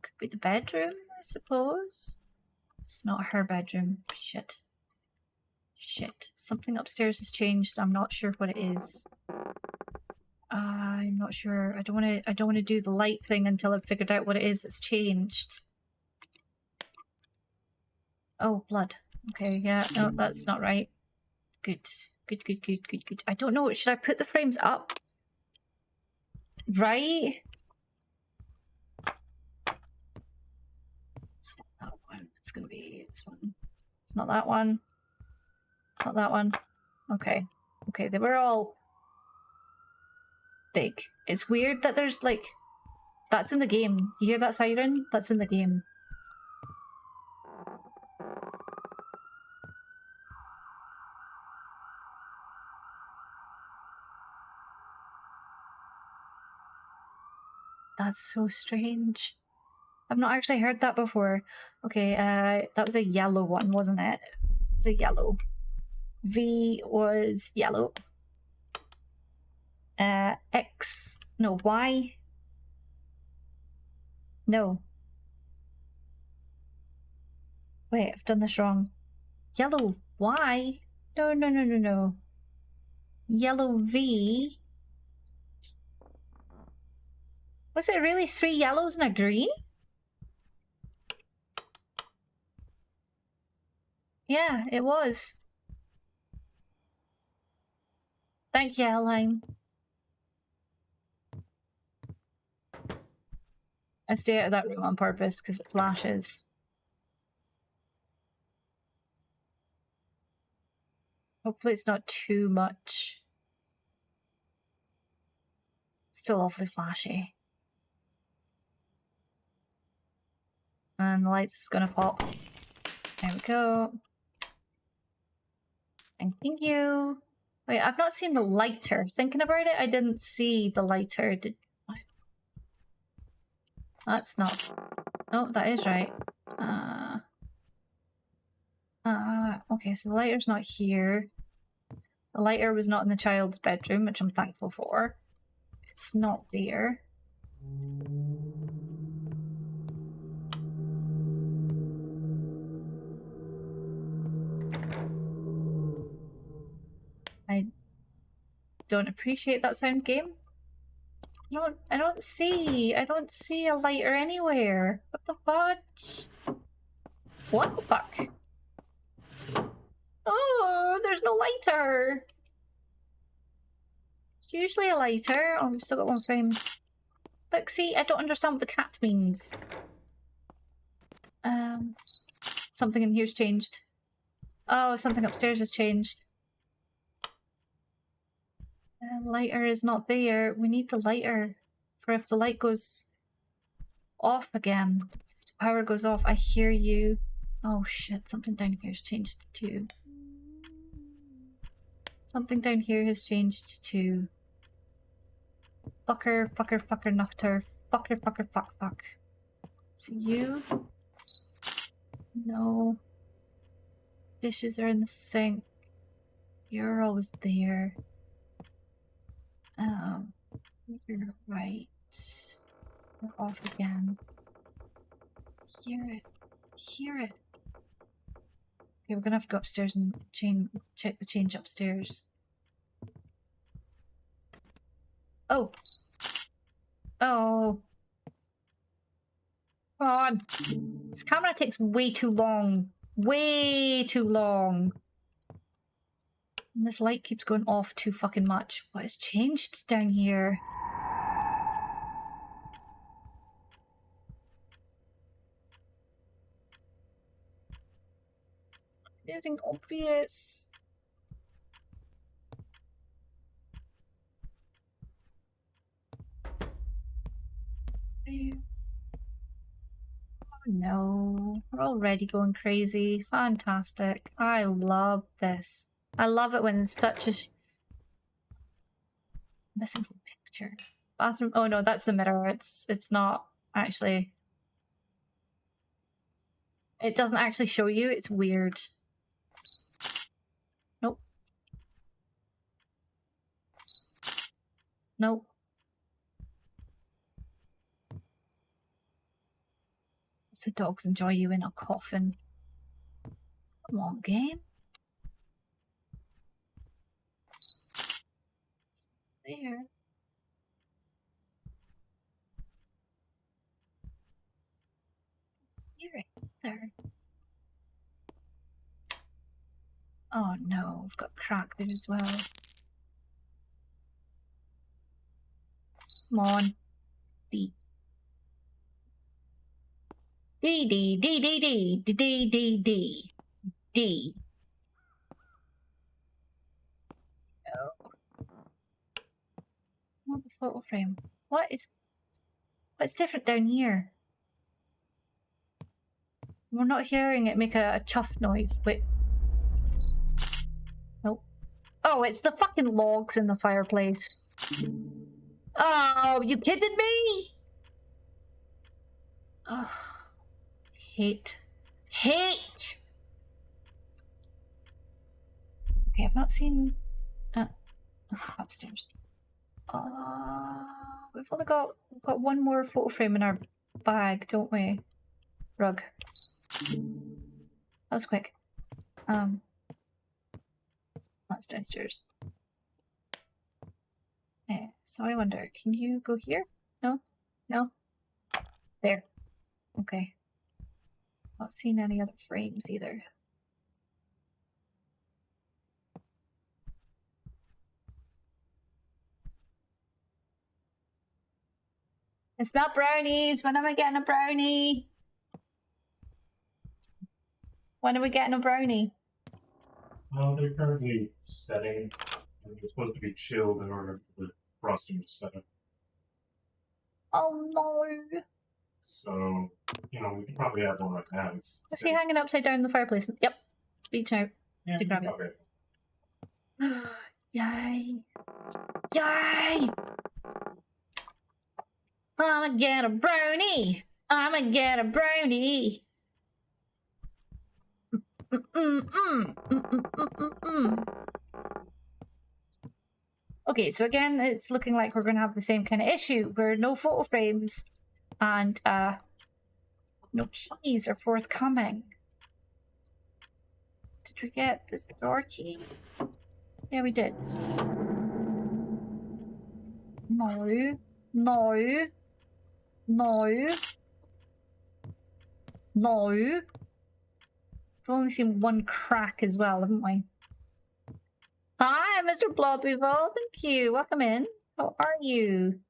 Could be the bedroom, I suppose. It's not her bedroom. Shit. Shit. Something upstairs has changed. I'm not sure what it is. I'm not sure. I don't want to do the light thing until I've figured out what it is that's changed. Oh, blood. Okay, yeah. No, that's not right. Good. Good. I don't know. Should I put the frames up? Right? It's not that one. It's gonna be this one. It's not that one. It's not that one. Okay. Okay, they were all big. It's weird that there's like... That's in the game. You hear that siren? That's in the game. That's so strange. I've not actually heard that before. Okay, that was a yellow one, wasn't it? It was a yellow. V was yellow. X... No, Y... No. Wait, I've done this wrong. Yellow Y? No. Yellow V... Was it really 3 yellows and a green? Yeah, it was. Thank you, Helheim. I stay out of that room on purpose because it flashes. Hopefully it's not too much. Still awfully flashy. And the lights is gonna pop. There we go. Thank you. Wait, I've not seen the lighter. Thinking about it, I didn't see the lighter. That's not... Oh, that is right. Okay, so the lighter's not here. The lighter was not in the child's bedroom, which I'm thankful for. It's not there. I don't appreciate that sound, game. I don't see a lighter anywhere. What the fuck? What the fuck? Oh, there's no lighter. It's usually a lighter. Oh, we've still got one frame. Look, see, I don't understand what the cat means. Something in here's changed. Oh, something upstairs has changed. Lighter is not there. We need the lighter for if the light goes off again. If the power goes off, I hear you. Oh shit, something down here has changed too. Something down here has changed too. Fucker, fucker, fucker, nutter. Fucker, fucker, fuck, fuck. So you? No. Dishes are in the sink. You're always there. You're right. We're off again. Hear it. Hear it. Okay, we're gonna have to go upstairs and check the change upstairs. Oh! Oh! Come on! This camera takes way too long. Way too long. And this light keeps going off too fucking much. What has changed down here? Anything obvious? Oh no, we're already going crazy. Fantastic. I love this. I love it when such a missing picture. Bathroom. Oh no, that's the mirror. It's not actually. It doesn't actually show you. It's weird. Nope. Nope. The dogs enjoy you in a coffin. Come on, game. It's there. You're right there. Oh no, we've got crack there as well. Come on. D. D D D D D D D D D D. No. It's not the photo frame. What's different down here? We're not hearing it make a chuff noise. Wait. Nope. Oh, it's the fucking logs in the fireplace. Oh, you kidding me? Oh. Hate. Hate! Okay, I've not seen... upstairs. We've only got one more photo frame in our bag, don't we? Rug. That was quick. That's downstairs. So I wonder, can you go here? No? No? There. Okay. Not seen any other frames either. I smell brownies! When am I getting a brownie? When are we getting a brownie? They're currently setting. They're supposed to be chilled in order for the frosting to set up. Oh no! So, we can probably have one right now. Is he hanging upside down in the fireplace? Yep. Reach out. Yeah, to grab it. okay. Yay! Yay! I'ma get a brownie! I'ma get a brownie! Okay, so again, it's looking like we're going to have the same kind of issue where no photo frames and no keys are forthcoming. Did we get this door key? Yeah, we did. No. No. No. No. We've only seen one crack as well, haven't we? Hi, Mr. Blobbyville. Thank you. Welcome in. How are you?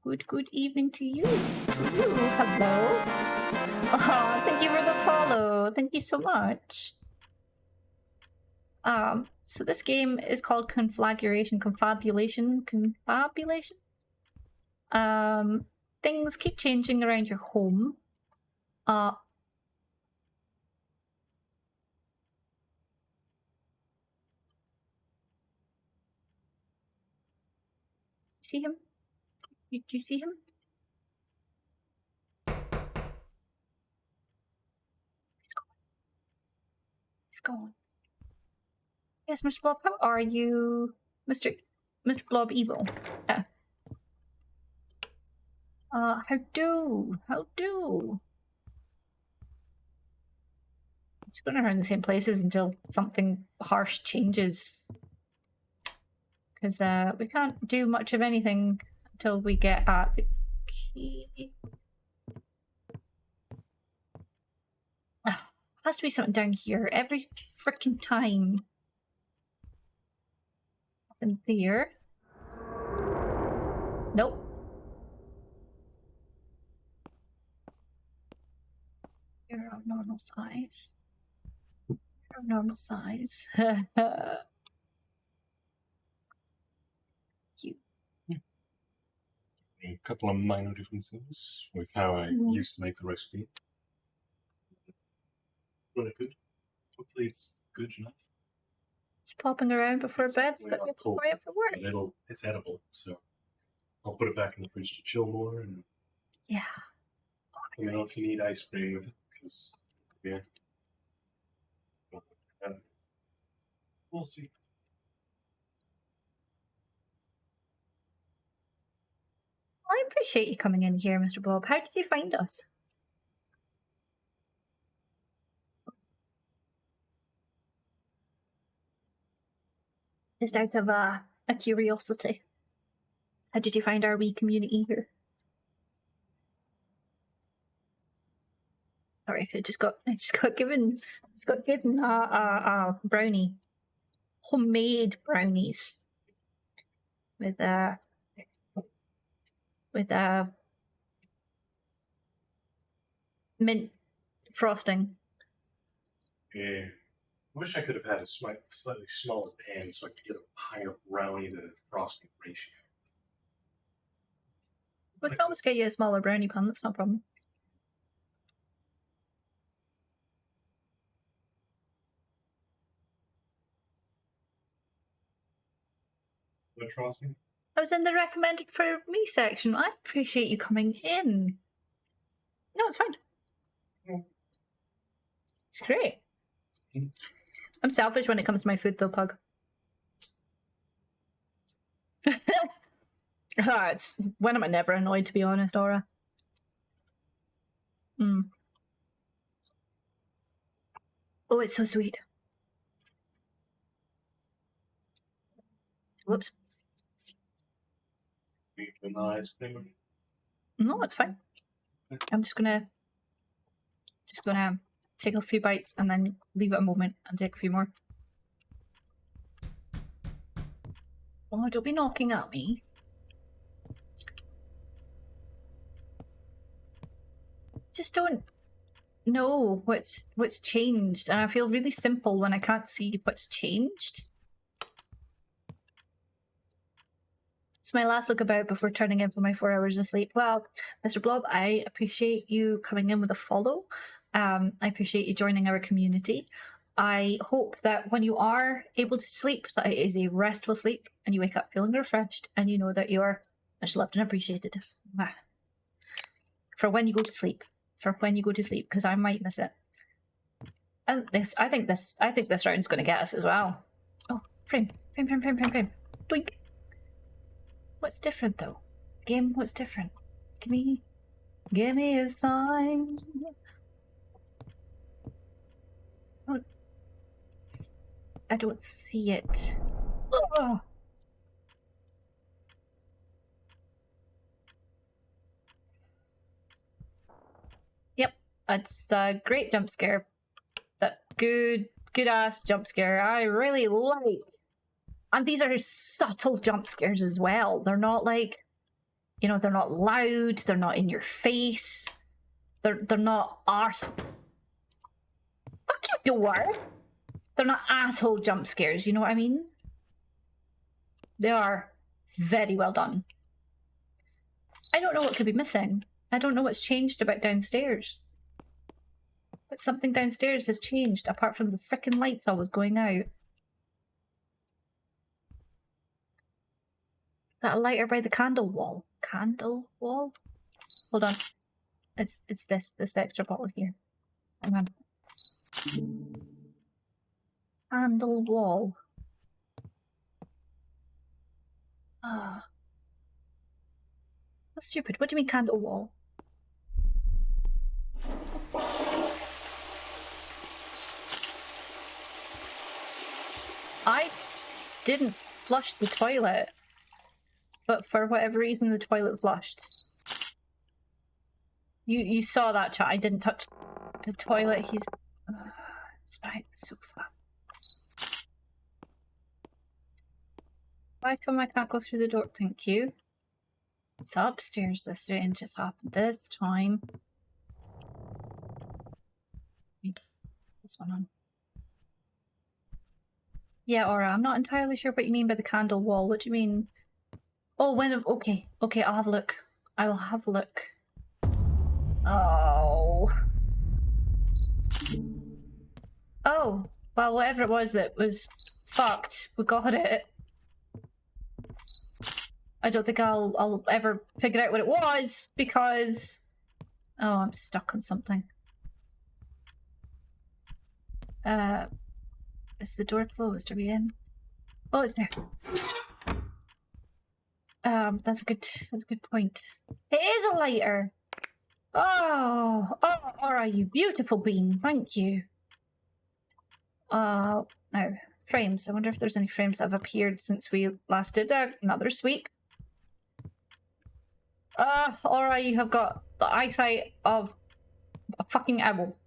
Good evening to you. Hello. Oh, thank you for the follow. Thank you so much. So this game is called Confabulation. Things keep changing around your home. See him? Did you see him? He's gone. Yes, Mr. Blob, how are you? Mr. Blob Evil. How do? It's going around the same places until something harsh changes. Because we can't do much of anything until we get at the key. Has to be something down here every freaking time. Nothing there. Nope. You're of normal size. You're of normal size. Cute. A couple of minor differences with how I used to make the recipe. Really good. Hopefully it's good enough. It's popping around before bed. It's got to be cold, quiet for work. and it's edible, so I'll put it back in the fridge to chill more. And Yeah. let me know if you need ice cream with it, because yeah, we'll see. I appreciate you coming in here, Mr. Bob. How did you find us? Just out of a curiosity. How did you find our wee community here? Sorry, I just got given a brownie, homemade brownies with mint frosting. Yeah. I wish I could have had a slightly smaller pan so I could get a higher brownie to frosting ratio. We can always get you a smaller brownie pan, that's no problem. What frosting? I was in the recommended for me section. I appreciate you coming in. No, it's fine. It's great. I'm selfish when it comes to my food though, Pug. It's when am I never annoyed, to be honest, Aura? Oh, it's so sweet. Whoops. Ice cream. No, it's fine. I'm just gonna take a few bites and then leave it a moment and take a few more. Oh, don't be knocking at me. Just don't know what's changed, and I feel really simple when I can't see what's changed. It's my last look about before turning in for my 4 hours of sleep. Well, Mr. Blob, I appreciate you coming in with a follow. I appreciate you joining our community. I hope that when you are able to sleep, that it is a restful sleep and you wake up feeling refreshed and you know that you're much loved and appreciated. For when you go to sleep. Because I might miss it. And I think this round's going to get us as well. Oh, frame. Doink. What's different though? Game, what's different? Give me a sign. Oh, I don't see it. Ugh. Yep, it's a great jump scare. That good ass jump scare. I really like. And these are subtle jump scares as well. They're not like, you know, they're not loud, they're not in your face. They're not arse. Fuck you, door. They're not asshole jump scares, you know what I mean? They are very well done. I don't know what could be missing. I don't know what's changed about downstairs. But something downstairs has changed, apart from the frickin' lights always going out. Is that a lighter by the candle wall? Candle wall? Hold on. It's this extra bottle here. Hang on. Candle wall. Ah. That's stupid. What do you mean candle wall? I didn't flush the toilet, but for whatever reason the toilet flushed. You saw that, chat. I didn't touch the toilet. He's behind the sofa. Why come I can't go through the door? Thank you. It's upstairs. This didn't just happen this time. This one on. Yeah, Aura, I'm not entirely sure what you mean by the candle wall. What do you mean? Oh, okay, I'll have a look. I will have a look. Oh. Oh, well, whatever it was that was fucked, we got it. I don't think I'll ever figure out what it was because... Oh, I'm stuck on something. Is the door closed? Are we in? Oh, it's there. That's a good point. It is a lighter. Oh, alright, you beautiful bean. Thank you. Now, frames. I wonder if there's any frames that have appeared since we last did another sweep. Alright, you have got the eyesight of a fucking owl.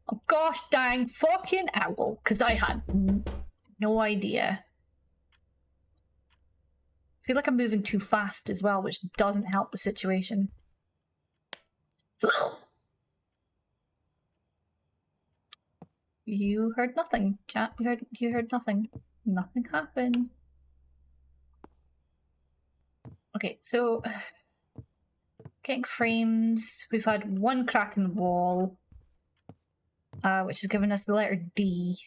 A gosh dang fucking owl, because I had no idea. I feel like I'm moving too fast as well, which doesn't help the situation. You heard nothing, chat. You heard nothing. Nothing happened. Okay, so getting frames. We've had one crack in the wall, which has given us the letter D.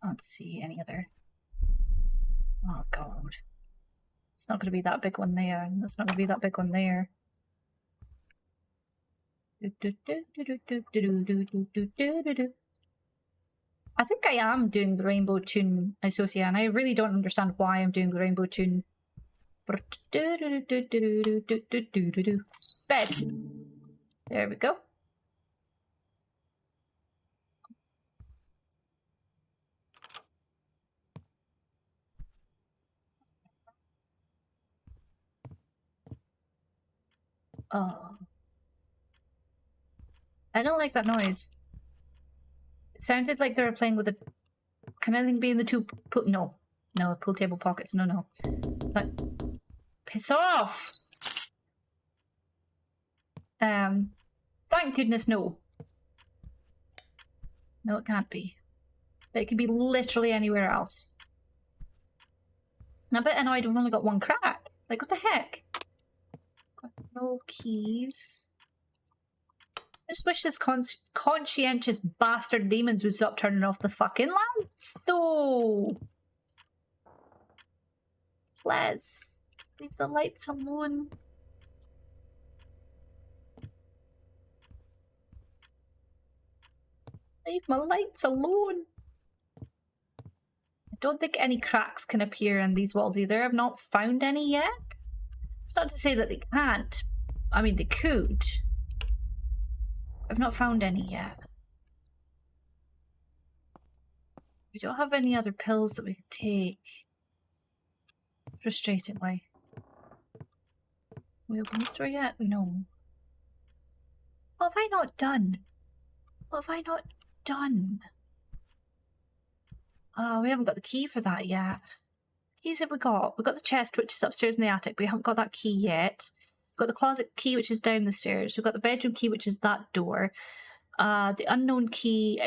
Let's see any other. Oh god, it's not going to be that big one there. It's not going to be that big one there. I think I am doing the rainbow tune, Isocia, and I really don't understand why I'm doing the rainbow tune. Bed. There we go. Oh. I don't like that noise. It sounded like they were playing with a... Can anything be in the two... No, pool table pockets. No. Like... Piss off! Thank goodness no. No, it can't be. But it could be literally anywhere else. I'm a bit annoyed we've only got one crack. Like, what the heck? Got no keys. I just wish this conscientious bastard demons would stop turning off the fucking lights, though. Please, leave the lights alone. Leave my lights alone. I don't think any cracks can appear in these walls either. I've not found any yet. It's not to say that they can't. I mean, they could. I've not found any yet. We don't have any other pills that we can take. Frustratingly. We open this door yet? No. What have I not done? What have I not done? We haven't got the key for that yet. Keys have we got? We've got the chest, which is upstairs in the attic, but we haven't got that key yet. We've got the closet key, which is down the stairs. We've got the bedroom key, which is that door. The unknown key,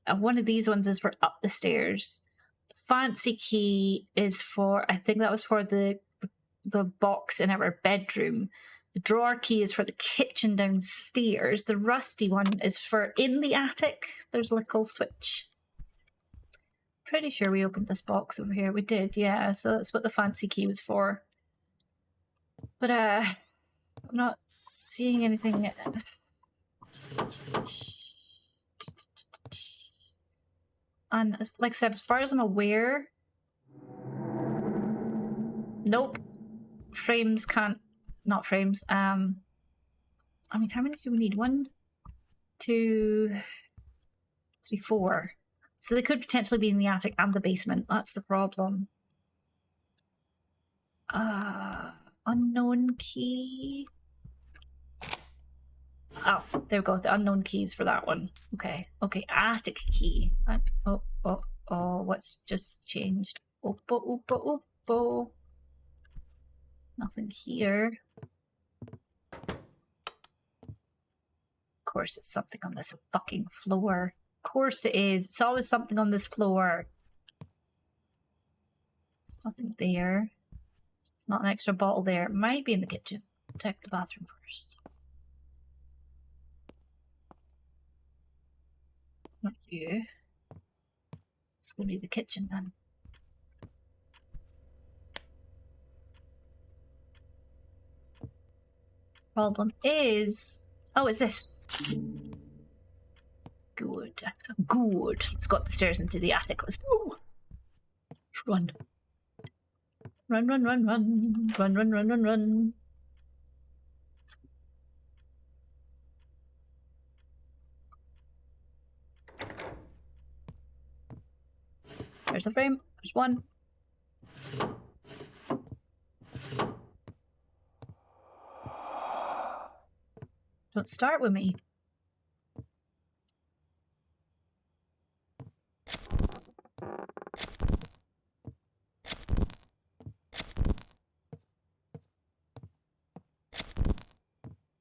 one of these ones is for up the stairs. The fancy key is for, I think that was for the box in our bedroom. The drawer key is for the kitchen downstairs. The rusty one is for in the attic. There's a little switch. Pretty sure we opened this box over here. We did, yeah. So that's what the fancy key was for. But I'm not seeing anything. And like I said, as far as I'm aware, nope. Frames can't. Not frames. I mean, how many do we need? 1, 2, 3, 4. So they could potentially be in the attic and the basement. That's the problem. Unknown key. Oh, there we go. The unknown keys for that one. Okay. Okay, attic key. Oh, what's just changed? Oppo. Nothing here. Of course, it's something on this fucking floor. Of course it is. It's always something on this floor. There's nothing there. It's not an extra bottle there. It might be in the kitchen. Check the bathroom first. Not you. It's gonna be the kitchen then. Problem is... Oh, it's this. Good. Good. Let's go up the stairs into the attic. Let's go. Let's run. Run. There's a frame. There's one. Don't start with me.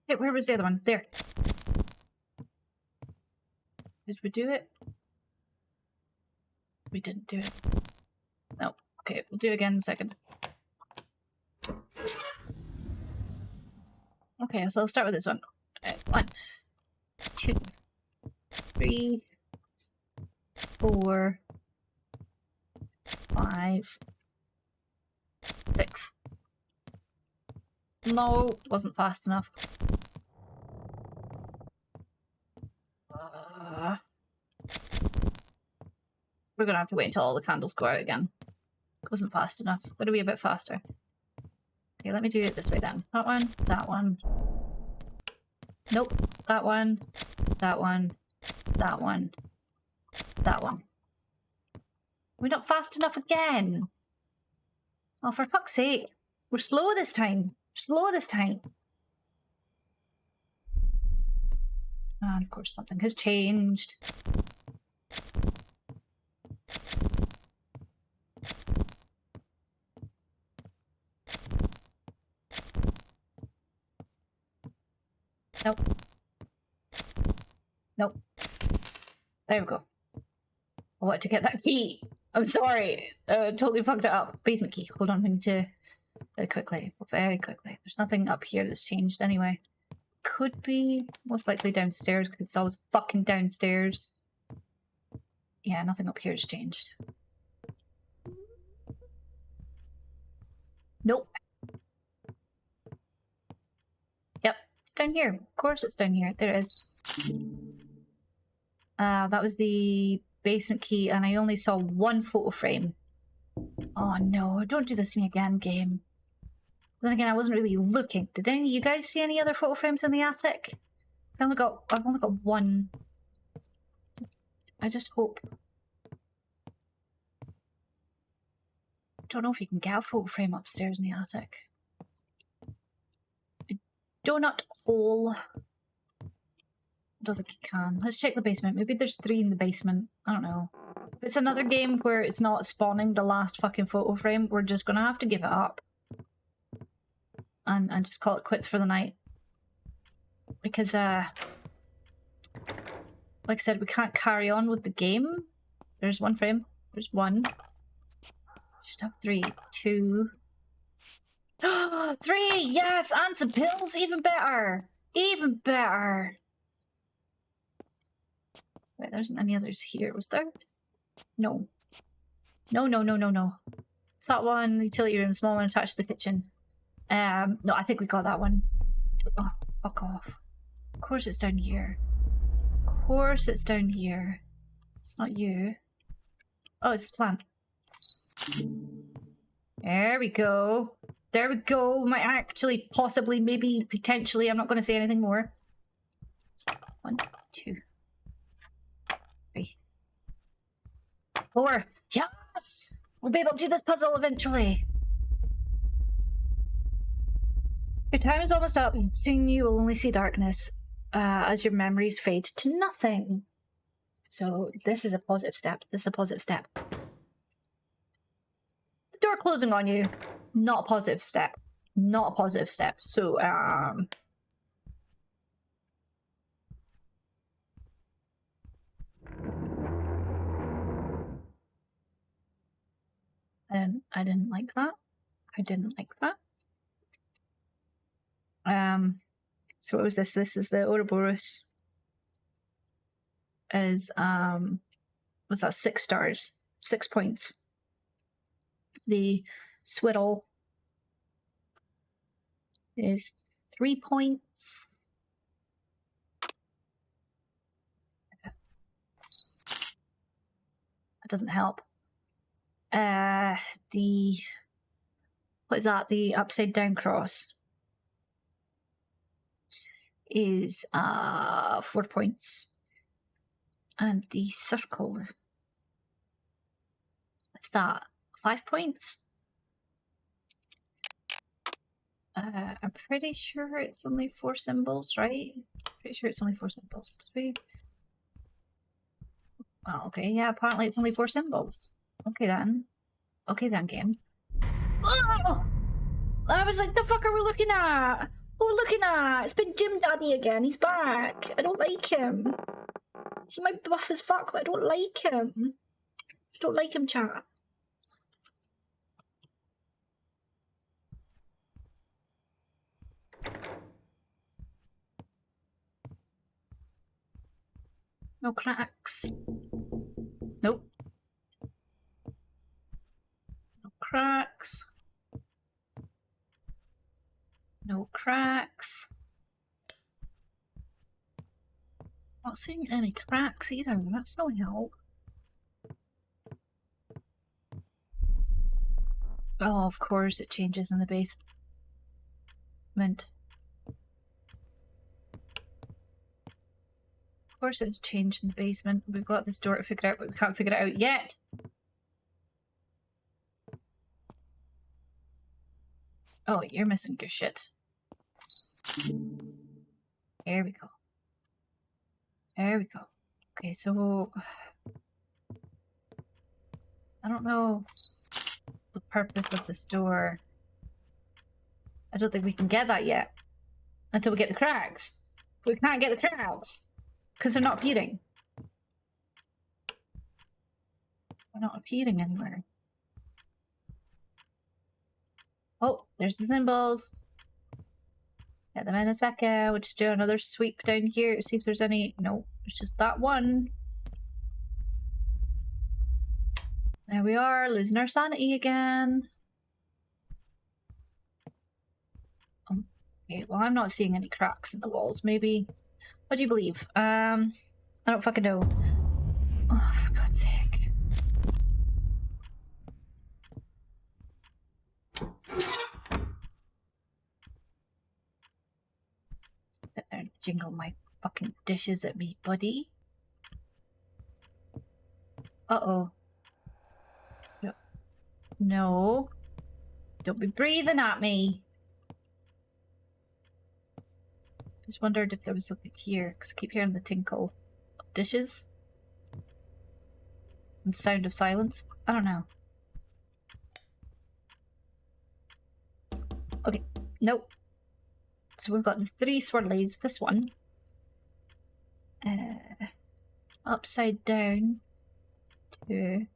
Hey, where was the other one? There. Did we do it? We didn't do it. No. Okay, we'll do it again in a second. Okay, so I'll start with this one. 1, 2, 3, 4, 5, 6. No, wasn't fast enough. We're gonna have to wait until all the candles go out again. Wasn't fast enough. Gotta be a bit faster. Okay, let me do it this way then. That one, that one. Nope. That one, that one, that one, that one. We're not fast enough again. Oh, for fuck's sake. We're slow this time. Slow this time. And of course something has changed. Nope. Nope. There we go. I wanted to get that key. I'm sorry. Totally fucked it up. Basement key. Hold on. We need to... Very quickly. Very quickly. There's nothing up here that's changed anyway. Could be most likely downstairs because it's always fucking downstairs. Yeah, nothing up here has changed. Nope. Yep. It's down here. Of course it's down here. There it is. That was the basement key, and I only saw one photo frame. Oh no, don't do this to me again, game. Then again, I wasn't really looking. Did any of you guys see any other photo frames in the attic? I've only got one. I just hope. Don't know if you can get a photo frame upstairs in the attic. A donut hole. I don't think you can. Let's check the basement. Maybe there's 3 in the basement. I don't know. If it's another game where it's not spawning the last fucking photo frame, we're just gonna have to give it up. And just call it quits for the night. Because, like I said, we can't carry on with the game. There's 1 frame. There's 1. Just have 3. 2. 3! Yes! And some pills! Even better! Even better! Wait, there isn't any others here, was there? No. No. It's that one, utility room, small one attached to the kitchen. No, I think we got that one. Oh, fuck off. Of course it's down here. Of course it's down here. It's not you. Oh, it's the plant. There we go. There we go. Might actually, possibly, maybe, potentially, I'm not going to say anything more. 1, 2, 3, 4. Yes! We'll be able to do this puzzle eventually. Your time is almost up. Soon you will only see darkness as your memories fade to nothing. So this is a positive step. This is a positive step. The door closing on you. Not a positive step. Not a positive step. So, I didn't like that. I didn't like that. So what was this? This is the Ouroboros. Is was that 6 stars? 6 points. The Swiddle is 3 points. That doesn't help. The what is that? The upside down cross is 4 points. And the circle, what's that? 5 points? I'm pretty sure it's only 4 symbols, right? Pretty sure it's only 4 symbols. Did we? Well, okay, yeah, apparently it's only 4 symbols. Okay then. Okay then, game. Oh! I was like, the fuck are we looking at? What are we looking at? It's been Jim Daddy again. He's back. I don't like him. He might be buff as fuck, but I don't like him. I don't like him, chat. No cracks. Nope. No cracks. No cracks. Not seeing any cracks either. That's no help. Oh, of course it changes in the basement. Of course it's changed in the basement. We've got this door to figure out, but we can't figure it out yet. Oh, you're missing your shit. There we go. There we go. Okay, so I don't know the purpose of this door. I don't think we can get that yet until we get the cracks. We can't get the cracks because they're not appearing. They're not appearing anywhere. Oh, there's the symbols. Get them in a second. We'll just do another sweep down here to see if there's any. No, it's just that one. There we are, losing our sanity again. Okay, well, I'm not seeing any cracks in the walls. Maybe. What do you believe? I don't fucking know. jingle my fucking dishes at me, buddy. Uh-oh. No. No. Don't be breathing at me. Just wondered if there was something here, because I keep hearing the tinkle of dishes. And the sound of silence. I don't know. Okay. Nope. So we've got the 3 swirlies. This one. Upside down. 2.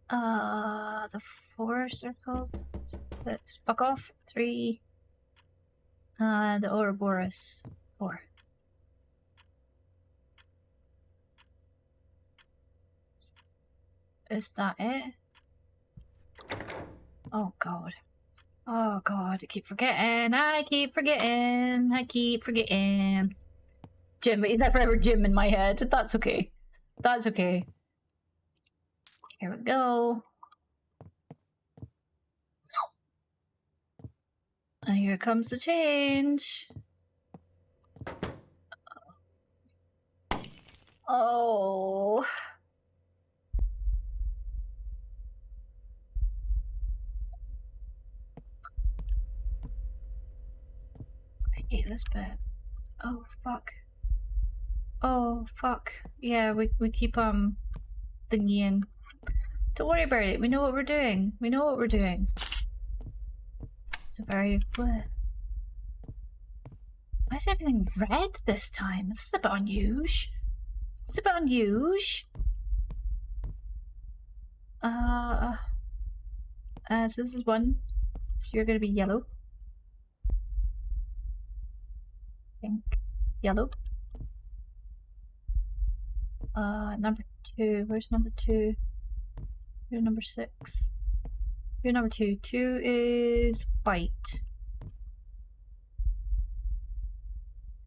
The 4 circles. Fuck off. 3. The Ouroboros. 4. Is that it? Oh god. Oh god, I keep forgetting. I keep forgetting. Jim, he's never ever Jim in my head. That's okay. That's okay. Here we go. And here comes the change. Oh. I hate this bit. Oh fuck. Oh fuck. Yeah, we keep thingying. Don't worry about it. We know what we're doing. We know what we're doing. It's a very what? Why is everything red this time? This is a bit unusual. It's a bit unusual. So this is 1. So you're gonna be yellow. Pink. Yellow. Number 2. Where's number 2? You're number 6. You're number 2. 2 is white.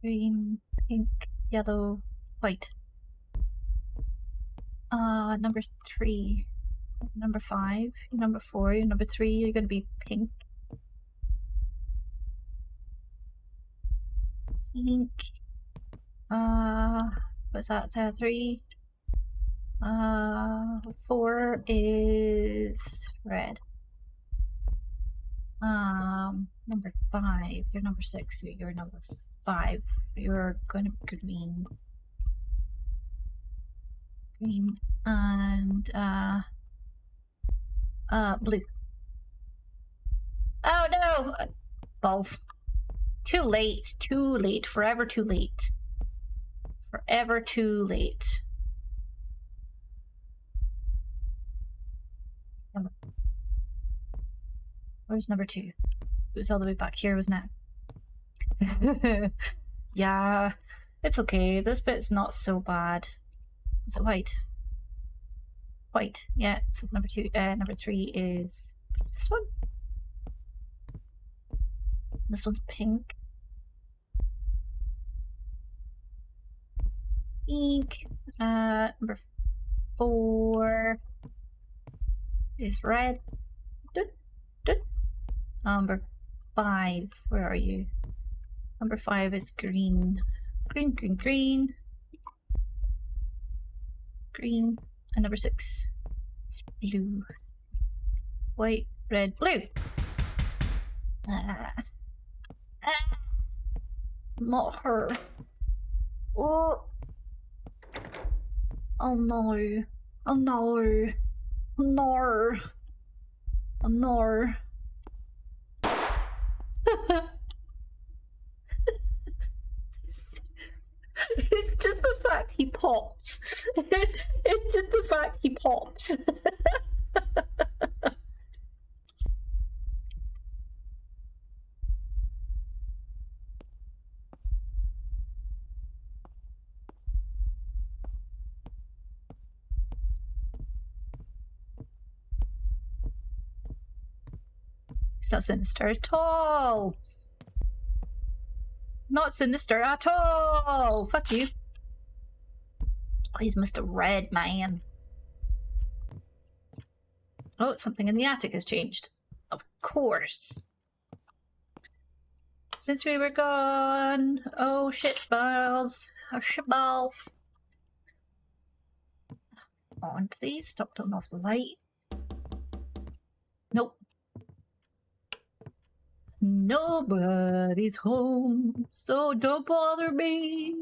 Green, pink, yellow, white. Number 3. Number 5. You're number 4. You're number 3. You're gonna be pink. Pink. What's that? 3. 4 is red. Number 5. You're number 6. So you're number 5. You're gonna be green. Green and blue. Oh no! Balls. Too late. Too late. Forever too late. Forever too late. Where's number 2? It was all the way back here, wasn't it? Yeah, it's okay. This bit's not so bad. Is it white? White. Yeah, so number 2. Number 3 is this one. This one's pink. Pink. Number 4 is red. Number 5, where are you? Number 5 is green. Green, green, green. Green. And number 6 is blue. White, red, blue. Not her. Oh. Oh no. Oh no. Oh no. Oh no. It's just the fact he pops. It's just the fact he pops. It's not sinister at all. Not sinister at all. Fuck you. Oh, he's Mr. Red Man. Oh, something in the attic has changed. Of course. since we were gone. Oh, shit balls. Oh, shit balls. On, please. Stop turning off the light. Nope. Nobody's home, so don't bother me.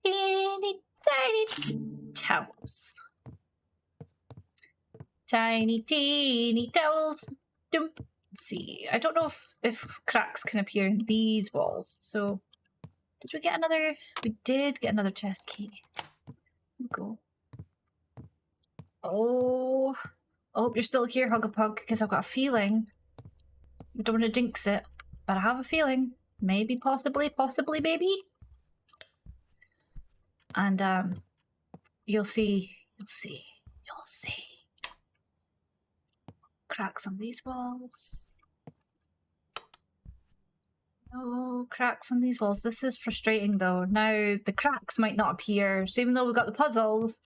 Teeny tiny towels. Tiny teeny towels. Let's see. I don't know if cracks can appear in these walls. So, did we get another? We did get another chest key. Go. Oh, I hope you're still here, Hugapug, because I've got a feeling. I don't want to jinx it, but I have a feeling. Maybe, possibly, maybe. And you'll see. Cracks on these walls. No cracks on these walls. This is frustrating though. Now the cracks might not appear, so even though we've got the puzzles,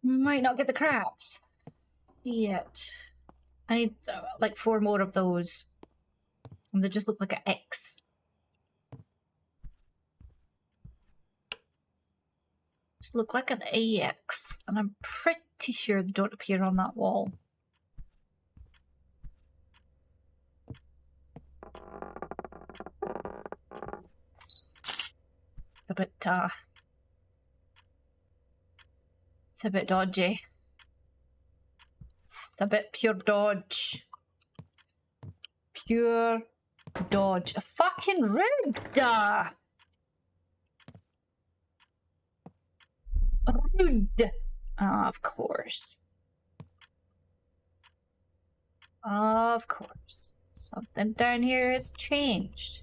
we might not get the cracks yet. I need like 4 more of those, and they just look like an X. Just look like an AX, and I'm pretty sure they don't appear on that wall. It's a bit dodgy. It's a bit pure dodge. Pure dodge. A fucking rude! Rude! Of course. Of course. Something down here has changed.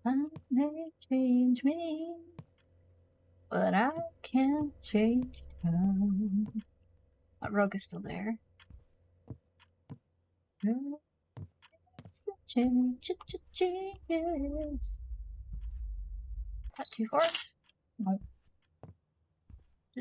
I may change me, but I can't change time. That rug is still there. Changes. Is that 2 hearts? No. I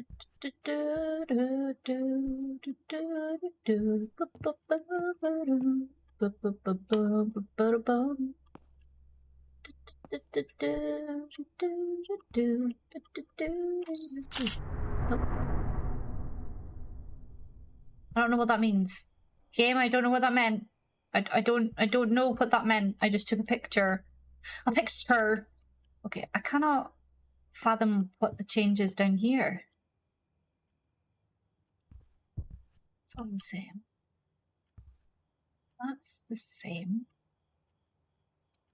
don't know what that means. Game, I don't know what that meant. I don't know what that meant. I just took a picture. A picture. Okay, I cannot fathom what the change is down here. It's all the same. That's the same.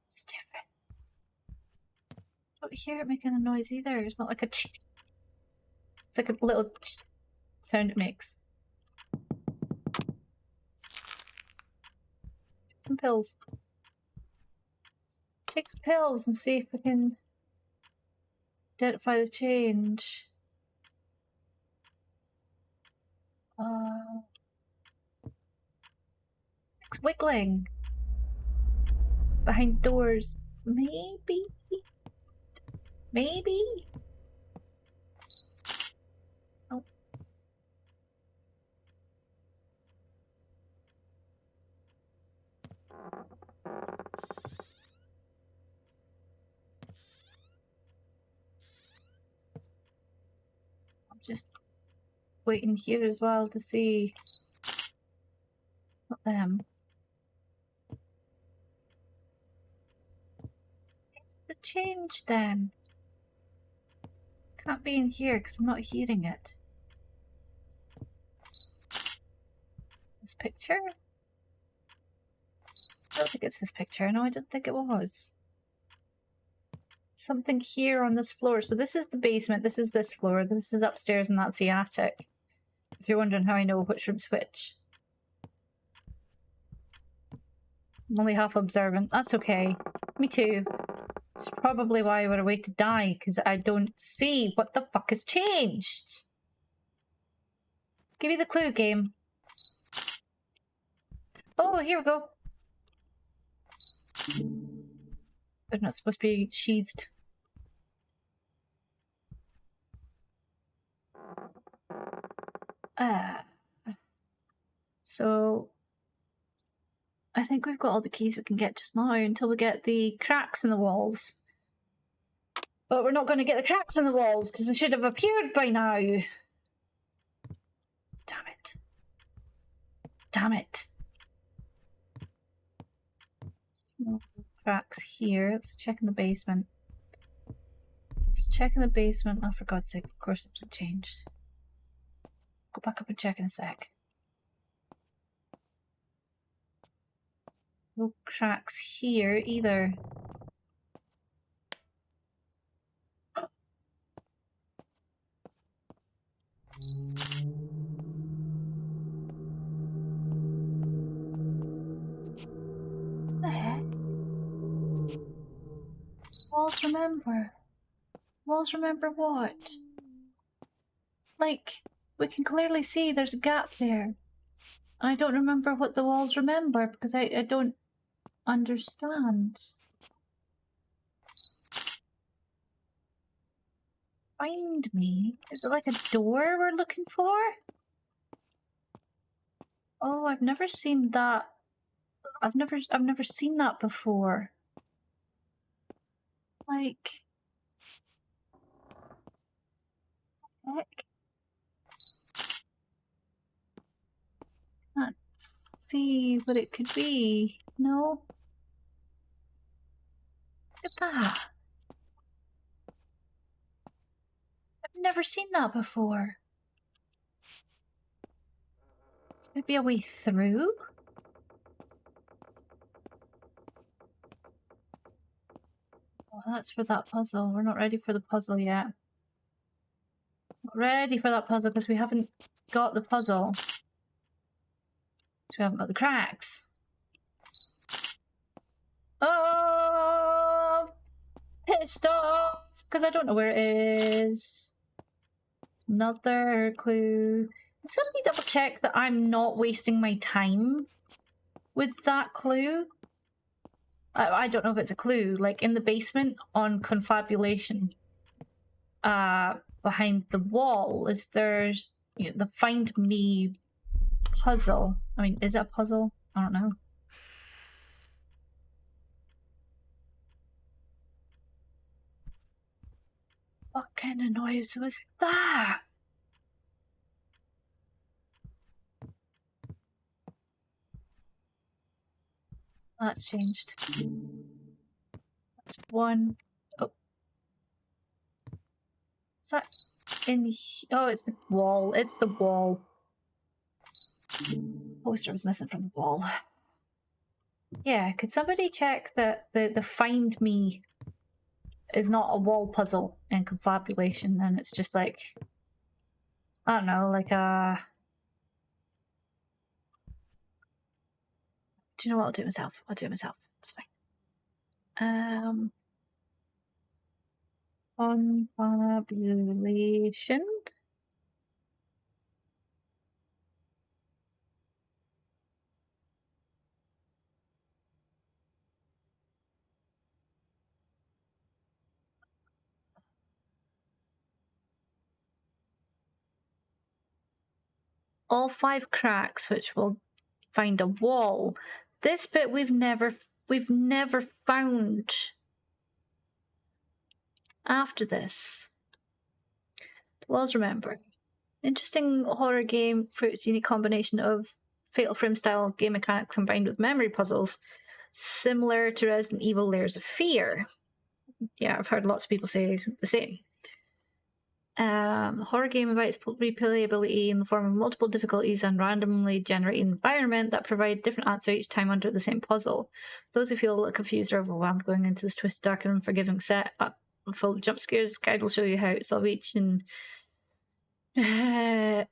It's different. Don't hear it making a noise either. It's not like a it's like a little sound it makes. Some pills. Take some pills and see if we can identify the change. It's wiggling behind doors. Maybe. Oh. I'm just waiting here as well to see. It's not them. It's the change then. Can't be in here because I'm not hearing it. This picture? I don't think it's this picture. No, I didn't think it was. Something here on this floor. So this is the basement, this is this floor, this is upstairs, and that's the attic. If you're wondering how I know which room's which. I'm only half observant. That's okay. Me too. It's probably why we're away to die, because I don't see what the fuck has changed. Give me the clue, game. Oh, here we go. They're not supposed to be sheathed. So I think we've got all the keys we can get just now until we get the cracks in the walls. But we're not going to get the cracks in the walls because they should have appeared by now. Damn it. Damn it. No cracks here. Let's check in the basement. Let's check in the basement. Oh, for God's sake, of course something changed. Go back up and check in a sec. No cracks here either. What the heck? Walls remember. Walls remember what? Like, we can clearly see there's a gap there. And I don't remember what the walls remember because I don't understand. Find me? Is it like a door we're looking for? Oh, I've never seen that. I've never seen that before. Like, heck? Let's see what it could be. No? Look at that. I've never seen that before. Is maybe a way through? Oh, that's for that puzzle. We're not ready for the puzzle yet. Not ready for that puzzle because we haven't got the puzzle. So we haven't got the cracks. Oh, pissed off because I don't know where it is. Another clue. Somebody double check that I'm not wasting my time with that clue. I don't know if it's a clue. Like in the basement on confabulation, behind the wall is there's the find me puzzle. I mean, is it a puzzle? I don't know. What kind of noise was that? That's changed. That's one. Oh. Is that in oh, it's the wall. It's the wall. Poster was missing from the wall. Yeah, could somebody check that the find me is not a wall puzzle in confabulation and it's just like, I don't know, like a... Do you know what? I'll do it myself. I'll do it myself. It's fine. Confabulation. All 5 cracks, which will find a wall. This bit we've never found after this. The walls remember. Interesting horror game for its unique combination of Fatal Frame style game mechanics combined with memory puzzles, similar to Resident Evil Layers of Fear. Yeah, I've heard lots of people say the same. Horror game invites replayability in the form of multiple difficulties and randomly generated environment that provide different answers each time under the same puzzle. Those who feel a little confused or overwhelmed going into this twisted, dark, and unforgiving set full of jump scares, this guide will show you how to solve each. And okay,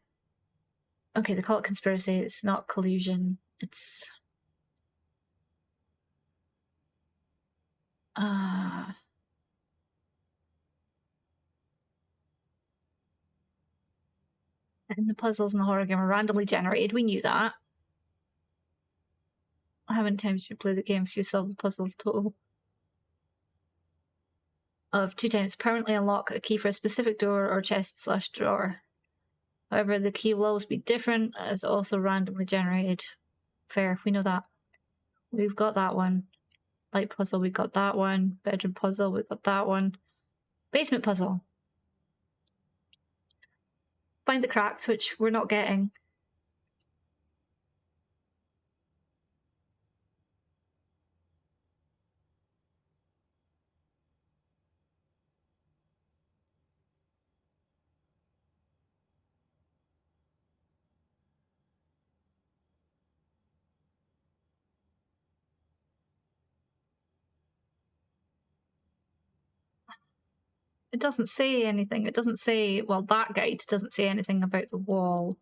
they call it conspiracy. It's not collusion. It's and the puzzles in the horror game are randomly generated. We knew that. How many times you play the game if you solve the puzzle total of 2 times? Permanently unlock a key for a specific door or chest/drawer. However, the key will always be different, as also randomly generated. Fair, we know that. We've got that one. Light puzzle, we got that one. Bedroom puzzle, we got that one. Basement puzzle. Find the cracked, which we're not getting. It doesn't say anything. It doesn't say, well, that guide doesn't say anything about the wall.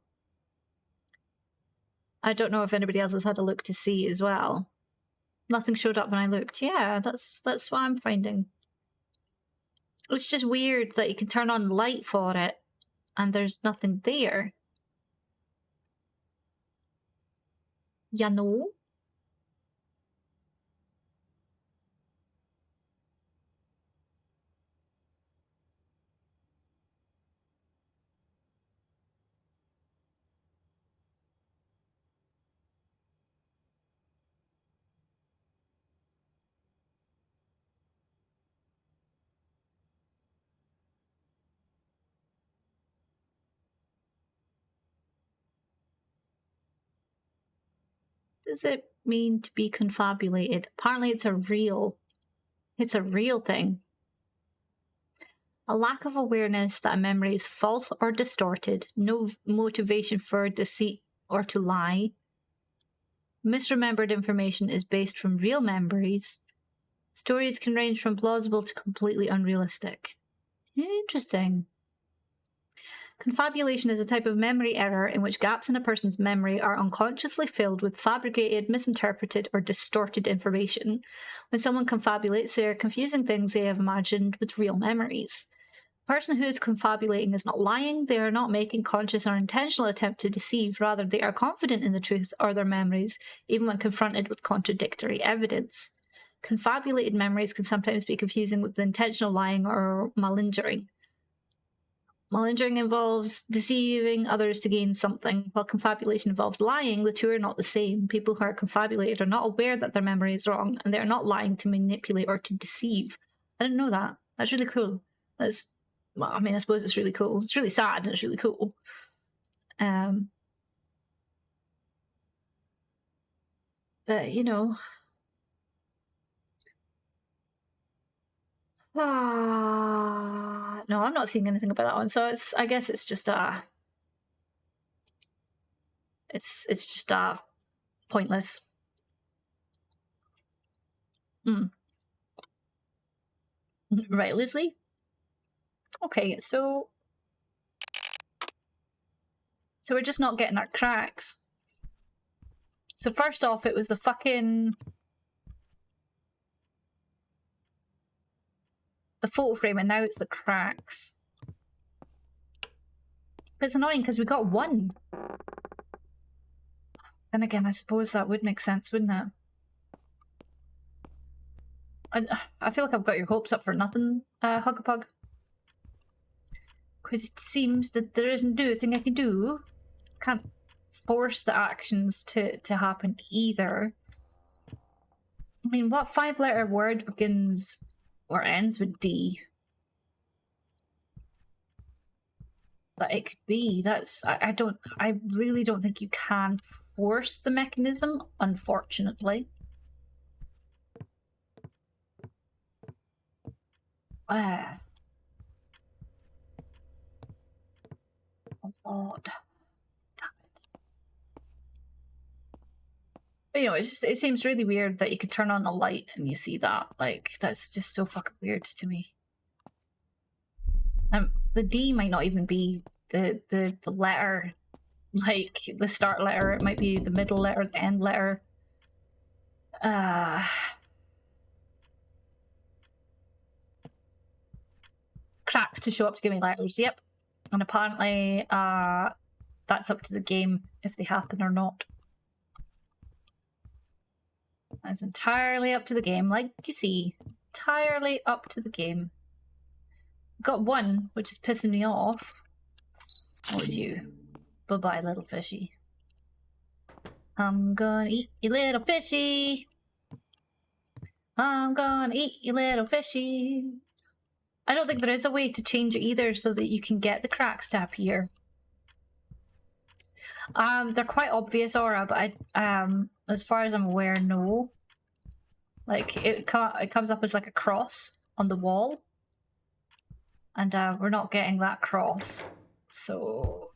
I don't know if anybody else has had a look to see as well. Nothing showed up when I looked. Yeah, that's what I'm finding. It's just weird that you can turn on light for it and there's nothing there. You know? Does it mean to be confabulated? Apparently it's a real thing. A lack of awareness that a memory is false or distorted, no motivation for deceit or to lie. Misremembered information is based from real memories. Stories can range from plausible to completely unrealistic. Interesting. Confabulation is a type of memory error in which gaps in a person's memory are unconsciously filled with fabricated, misinterpreted, or distorted information. When someone confabulates, they are confusing things they have imagined with real memories. The person who is confabulating is not lying, they are not making conscious or intentional attempt to deceive, rather they are confident in the truth or their memories, even when confronted with contradictory evidence. Confabulated memories can sometimes be confusing with intentional lying or malingering. Malingering involves deceiving others to gain something, while confabulation involves lying. The two are not the same. People who are confabulated are not aware that their memory is wrong, and they are not lying to manipulate or to deceive. I didn't know that. That's really cool. Well, I mean, I suppose it's really cool. It's really sad and it's really cool. But, you know... no, I'm not seeing anything about that one. So I guess it's just it's just pointless. Right, Leslie? Okay, so we're just not getting our cracks. So first off, it was the fucking... the photo frame, and now it's the cracks. But it's annoying because we got one. Then again, I suppose that would make sense, wouldn't it? I feel like I've got your hopes up for nothing, Hugapug. Because it seems that there isn't anything I can do. Can't force the actions to happen either. I mean, what 5-letter word begins or ends with D? That it could be. That's I really don't think you can force the mechanism, unfortunately. Oh Lord. Damn it. But you know, it seems really weird that you could turn on a light and you see that. Like, that's just so fucking weird to me. The D might not even be the letter, like the start letter. It might be the middle letter, the end letter. Cracks to show up to give me letters. Yep. And apparently, that's up to the game if they happen or not. That's entirely up to the game, like you see. Entirely up to the game. Got one, which is pissing me off. Oh, it's you. Bye-bye, little fishy. I'm gonna eat you, little fishy. I'm gonna eat you, little fishy. I don't think there is a way to change it either so that you can get the cracks to appear. They're quite obvious, Aura, but as far as I'm aware, no. Like, it comes up as like a cross on the wall. And we're not getting that cross. So...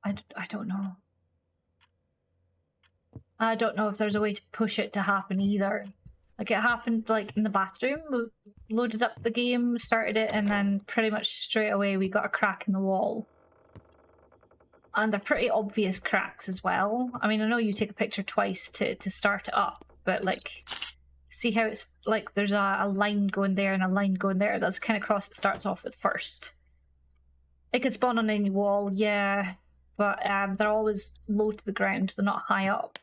I don't know. I don't know if there's a way to push it to happen either. Like, it happened, like, in the bathroom. We loaded up the game, started it, and then pretty much straight away we got a crack in the wall. And they're pretty obvious cracks as well. I mean, I know you take a picture twice to start it up, but, like, see how it's, like, there's a line going there and a line going there? That's the kind of cross it starts off with first. It can spawn on any wall, yeah, but they're always low to the ground. They're not high up.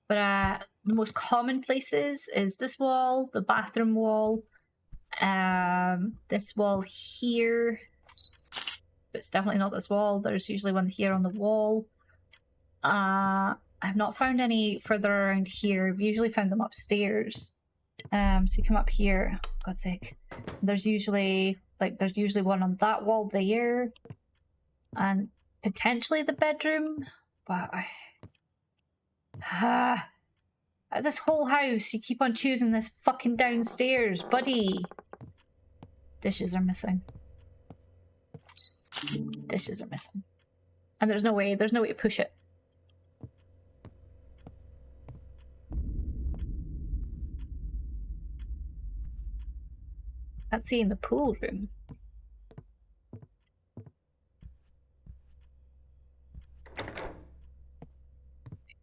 But the most common places is this wall, the bathroom wall, this wall here. But it's definitely not this wall. There's usually one here on the wall. I've not found any further around here. I've usually found them upstairs. So you come up here, for God's sake. There's usually one on that wall there. And potentially the bedroom. But this whole house, you keep on choosing this fucking downstairs, buddy. Dishes are missing. Dishes are missing. And there's no way to push it. Can't see in the pool room.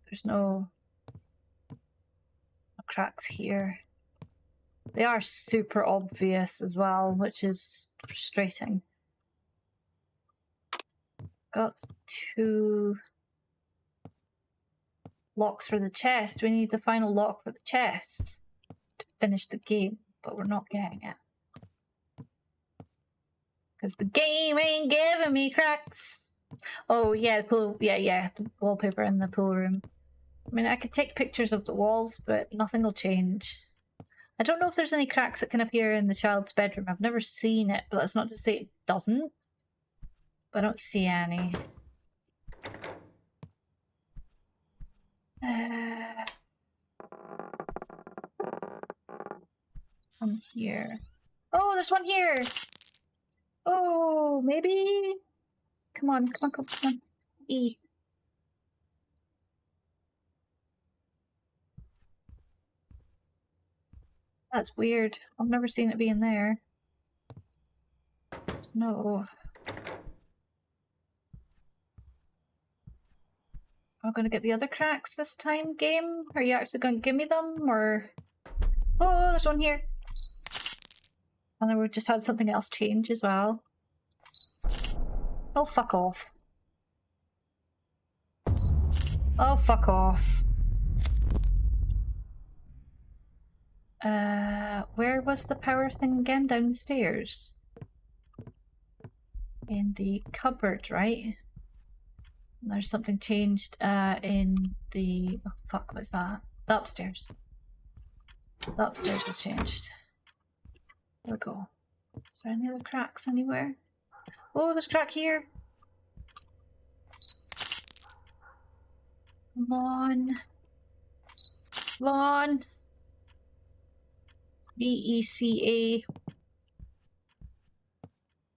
There's no cracks here. They are super obvious as well, which is frustrating. Got 2 locks for the chest. We need the final lock for the chest to finish the game, but we're not getting it. Because the game ain't giving me cracks. Oh yeah, the pool, yeah, the wallpaper in the pool room. I mean, I could take pictures of the walls, but nothing will change. I don't know if there's any cracks that can appear in the child's bedroom. I've never seen it, but that's not to say it doesn't. But I don't see any. One here. Oh, there's one here! Oh, maybe? Come on. E. That's weird. I've never seen it be in there. There's no... Am I going to get the other cracks this time, game? Are you actually going to give me them, or... Oh, there's one here! And then we've just had something else change as well. Oh, fuck off. Oh, fuck off. Where was the power thing again? Down the stairs? In the cupboard, right? There's something changed in the... Oh, fuck, what's that? The upstairs. The upstairs has changed. There we go. Is there any other cracks anywhere? Oh, there's a crack here! Come on. Come on. DECA.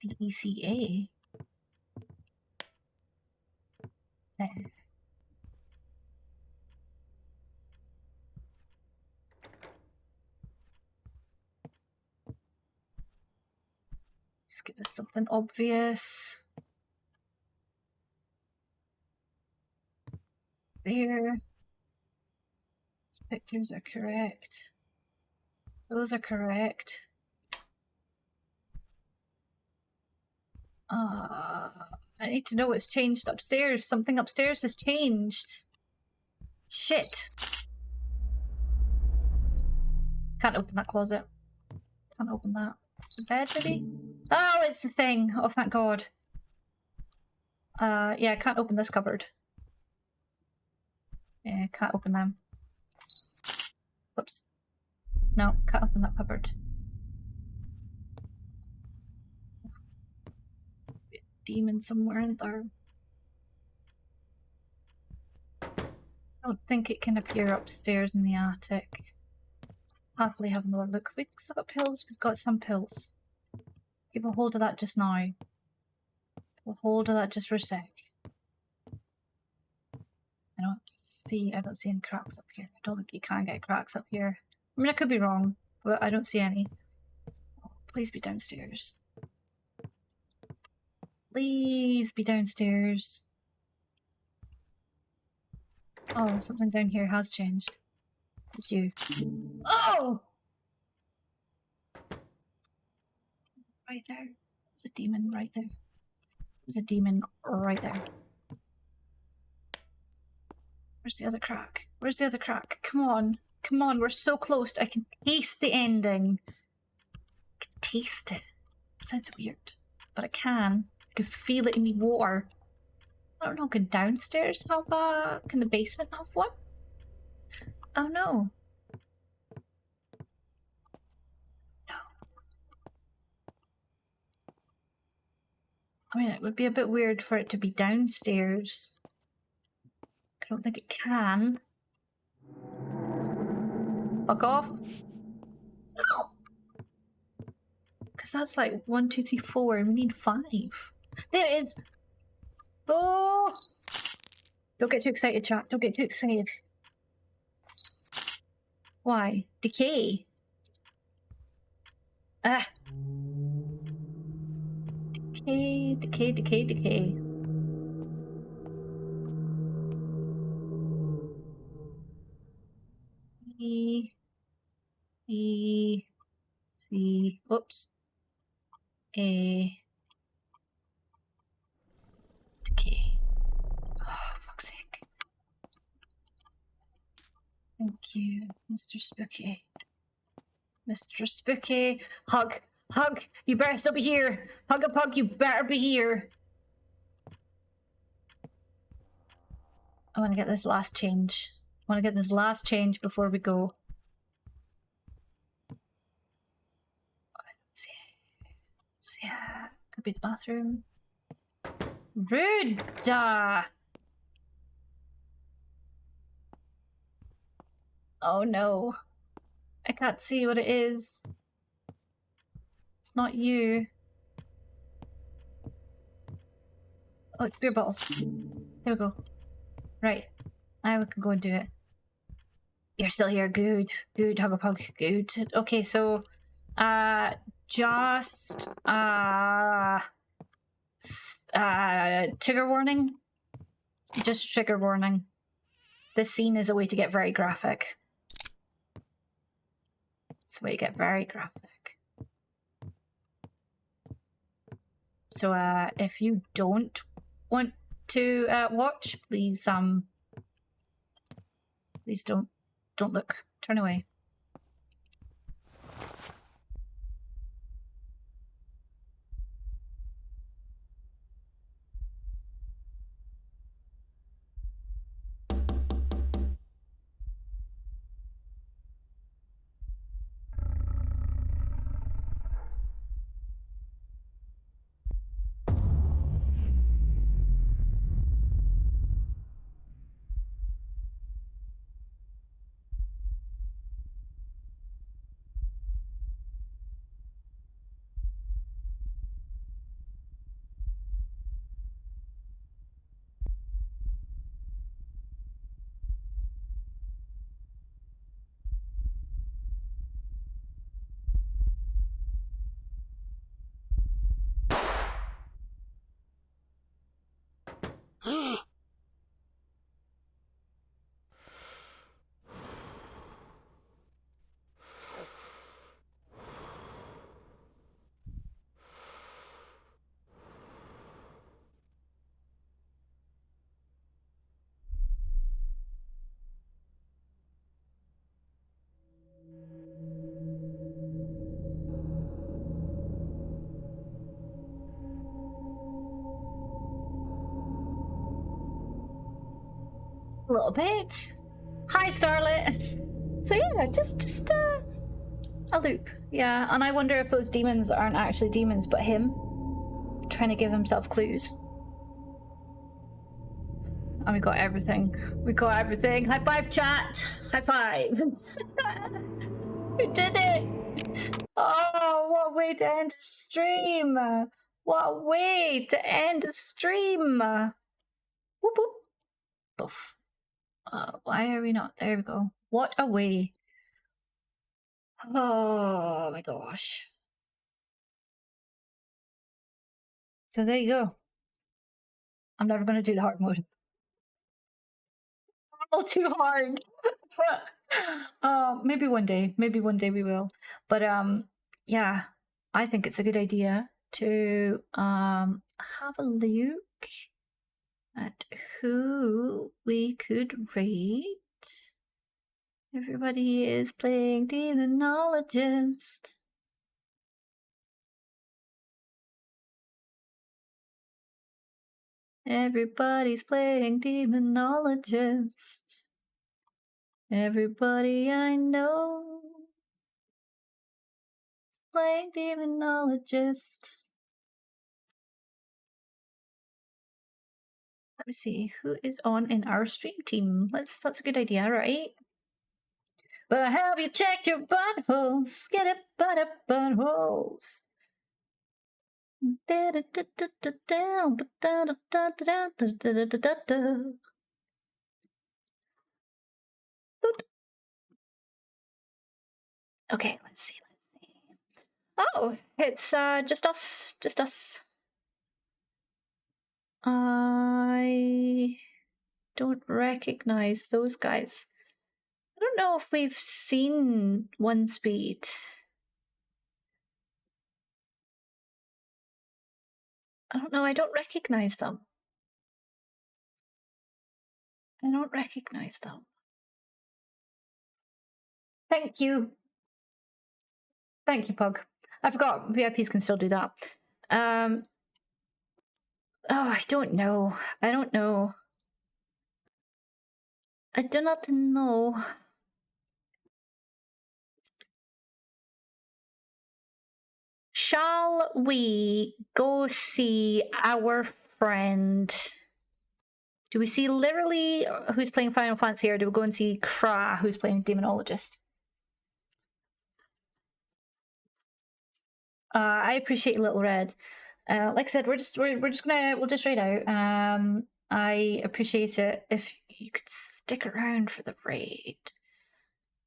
DECA? There. Let's give us something obvious. There. These pictures are correct. Those are correct. I need to know what's changed upstairs. Something upstairs has changed. Shit. Can't open that closet. Can't open that. The bed, maybe? Oh, it's the thing. Oh, thank God. Yeah, I can't open this cupboard. Yeah, can't open them. Whoops. No, can't open that cupboard. Demon somewhere in there. I don't think it can appear upstairs in the attic. Happily have another look. We've still got pills. We've got some pills. Keep a hold of that just now. Keep a hold of that just for a sec. I don't see any cracks up here. I don't think you can get cracks up here. I mean, I could be wrong, but I don't see any. Oh, please be downstairs. Please be downstairs. Oh, something down here has changed. It's you. Oh! Right there. There's a demon right there. There's a demon right there. Where's the other crack? Where's the other crack? Come on. Come on, we're so close. I can taste the ending. I can taste it. It sounds weird, but I can. I can feel it in me water. I don't know, can downstairs have a... Can the basement have one? Oh no. No. I mean, it would be a bit weird for it to be downstairs. I don't think it can. Fuck off. Because that's like 1, 2, 3, 4, and we need 5. There it is! Oh! Don't get too excited, chat. Don't get too excited. Why? Decay? Ah! Decay, decay, decay, decay. C, oops. A. Decay. Oh, fuck's sake. Thank you, Mr. Spooky. Mr. Spooky. Hug. Hug. You better still be here. Hug up, hug. You better be here. I want to get this last change. I want to get this last change before we go. Yeah, could be the bathroom. Rude! Oh no. I can't see what it is. It's not you. Oh, it's beer bottles. There we go. Right. Now we can go and do it. You're still here. Good. Good. Hug a pug. Good. Okay, so... just... trigger warning? Just a trigger warning. This scene is a way to get very graphic. It's a way to get very graphic. So, if you don't want to, watch, please, please don't look. Turn away. A little bit. Hi, Starlet. So yeah, just a loop. Yeah, and I wonder if those demons aren't actually demons, but him trying to give himself clues. And we got everything. We got everything. High five, chat. High five. We did it. Oh, what a way to end a stream. What a way to end a stream. Whoop whoop. Boof. Why are we not? There we go. What a way. Oh my gosh. So there you go. I'm never going to do the hard mode. All too hard. Maybe one day. Maybe one day we will. But yeah, I think it's a good idea to have a look at who we could rate. Everybody is playing Demonologist. Everybody's playing Demonologist. Everybody I know is playing Demonologist. Let me see who is on in our stream team. That's a good idea, right? But have you checked your buttholes? Get it, buttholes. Okay, let's see. Oh, it's just us. I don't recognize those guys. I don't know if we've seen One Speed. I don't know, I don't recognize them. Thank you. Thank you, Pug. I forgot VIPs can still do that. Oh, I don't know. I do not know. Shall we go see our friend? Do we see Literally who's playing Final Fantasy, or do we go and see Kra who's playing Demonologist? I appreciate Little Red. Like I said, we'll just raid out. I appreciate it if you could stick around for the raid.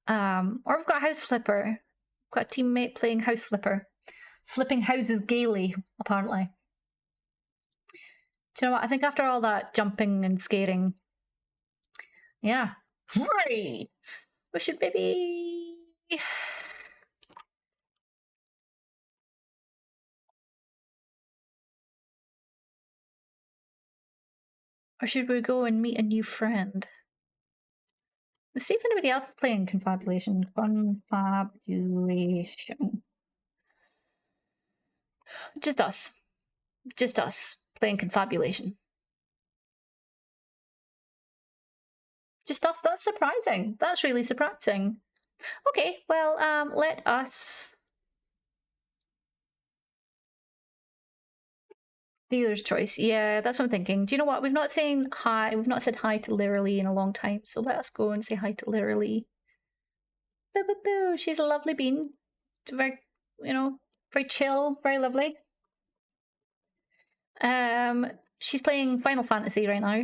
Or we've got House Flipper. We've got a teammate playing House Flipper. Flipping houses gaily, apparently. Do you know what? I think after all that jumping and skating, yeah, raid. We should maybe. Or should we go and meet a new friend? Let's see if anybody else is playing Confabulation. Confabulation. Just us. Just us playing Confabulation. Just us? That's surprising. That's really surprising. Okay, well, let us... Dealer's choice. Yeah, that's what I'm thinking. Do you know what? We've not said hi to Literally in a long time, so let us go and say hi to Literally. Boo boo boo. She's a lovely bean. Very, very chill, very lovely. She's playing Final Fantasy right now.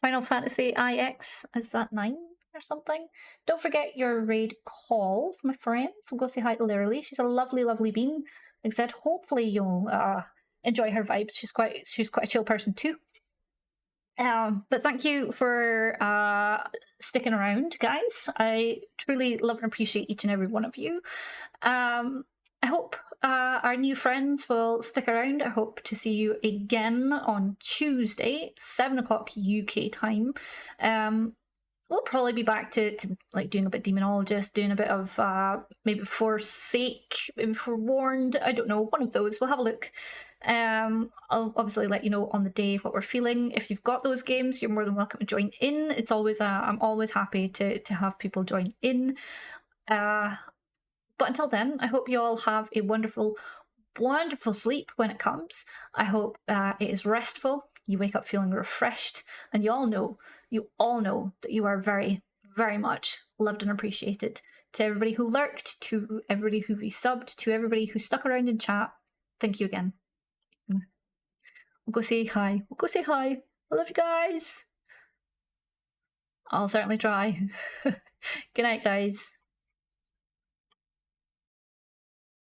Final Fantasy IX, is that 9 or something? Don't forget your raid calls, my friends. We'll go say hi to Literally. She's a lovely, lovely bean. Like I said, hopefully you'll enjoy her vibes. She's quite a chill person too. But thank you for sticking around, guys. I truly love and appreciate each and every one of you. I hope our new friends will stick around. I hope to see you again on Tuesday, 7 o'clock UK time. We'll probably be back to like doing a bit of Demonologist, doing a bit of maybe Forsake, maybe Forewarned. I don't know, one of those. We'll have a look. I'll obviously let you know on the day what we're feeling. If you've got those games, you're more than welcome to join in. It's always I'm always happy to have people join in. But until then, I hope you all have a wonderful, wonderful sleep when it comes. I hope it is restful. You wake up feeling refreshed, and you all know that you are very, very much loved and appreciated. To everybody who lurked, to everybody who resubbed, to everybody who stuck around in chat, thank you again. We'll go say hi. We'll go say hi. I love you guys. I'll certainly try. Good night, guys.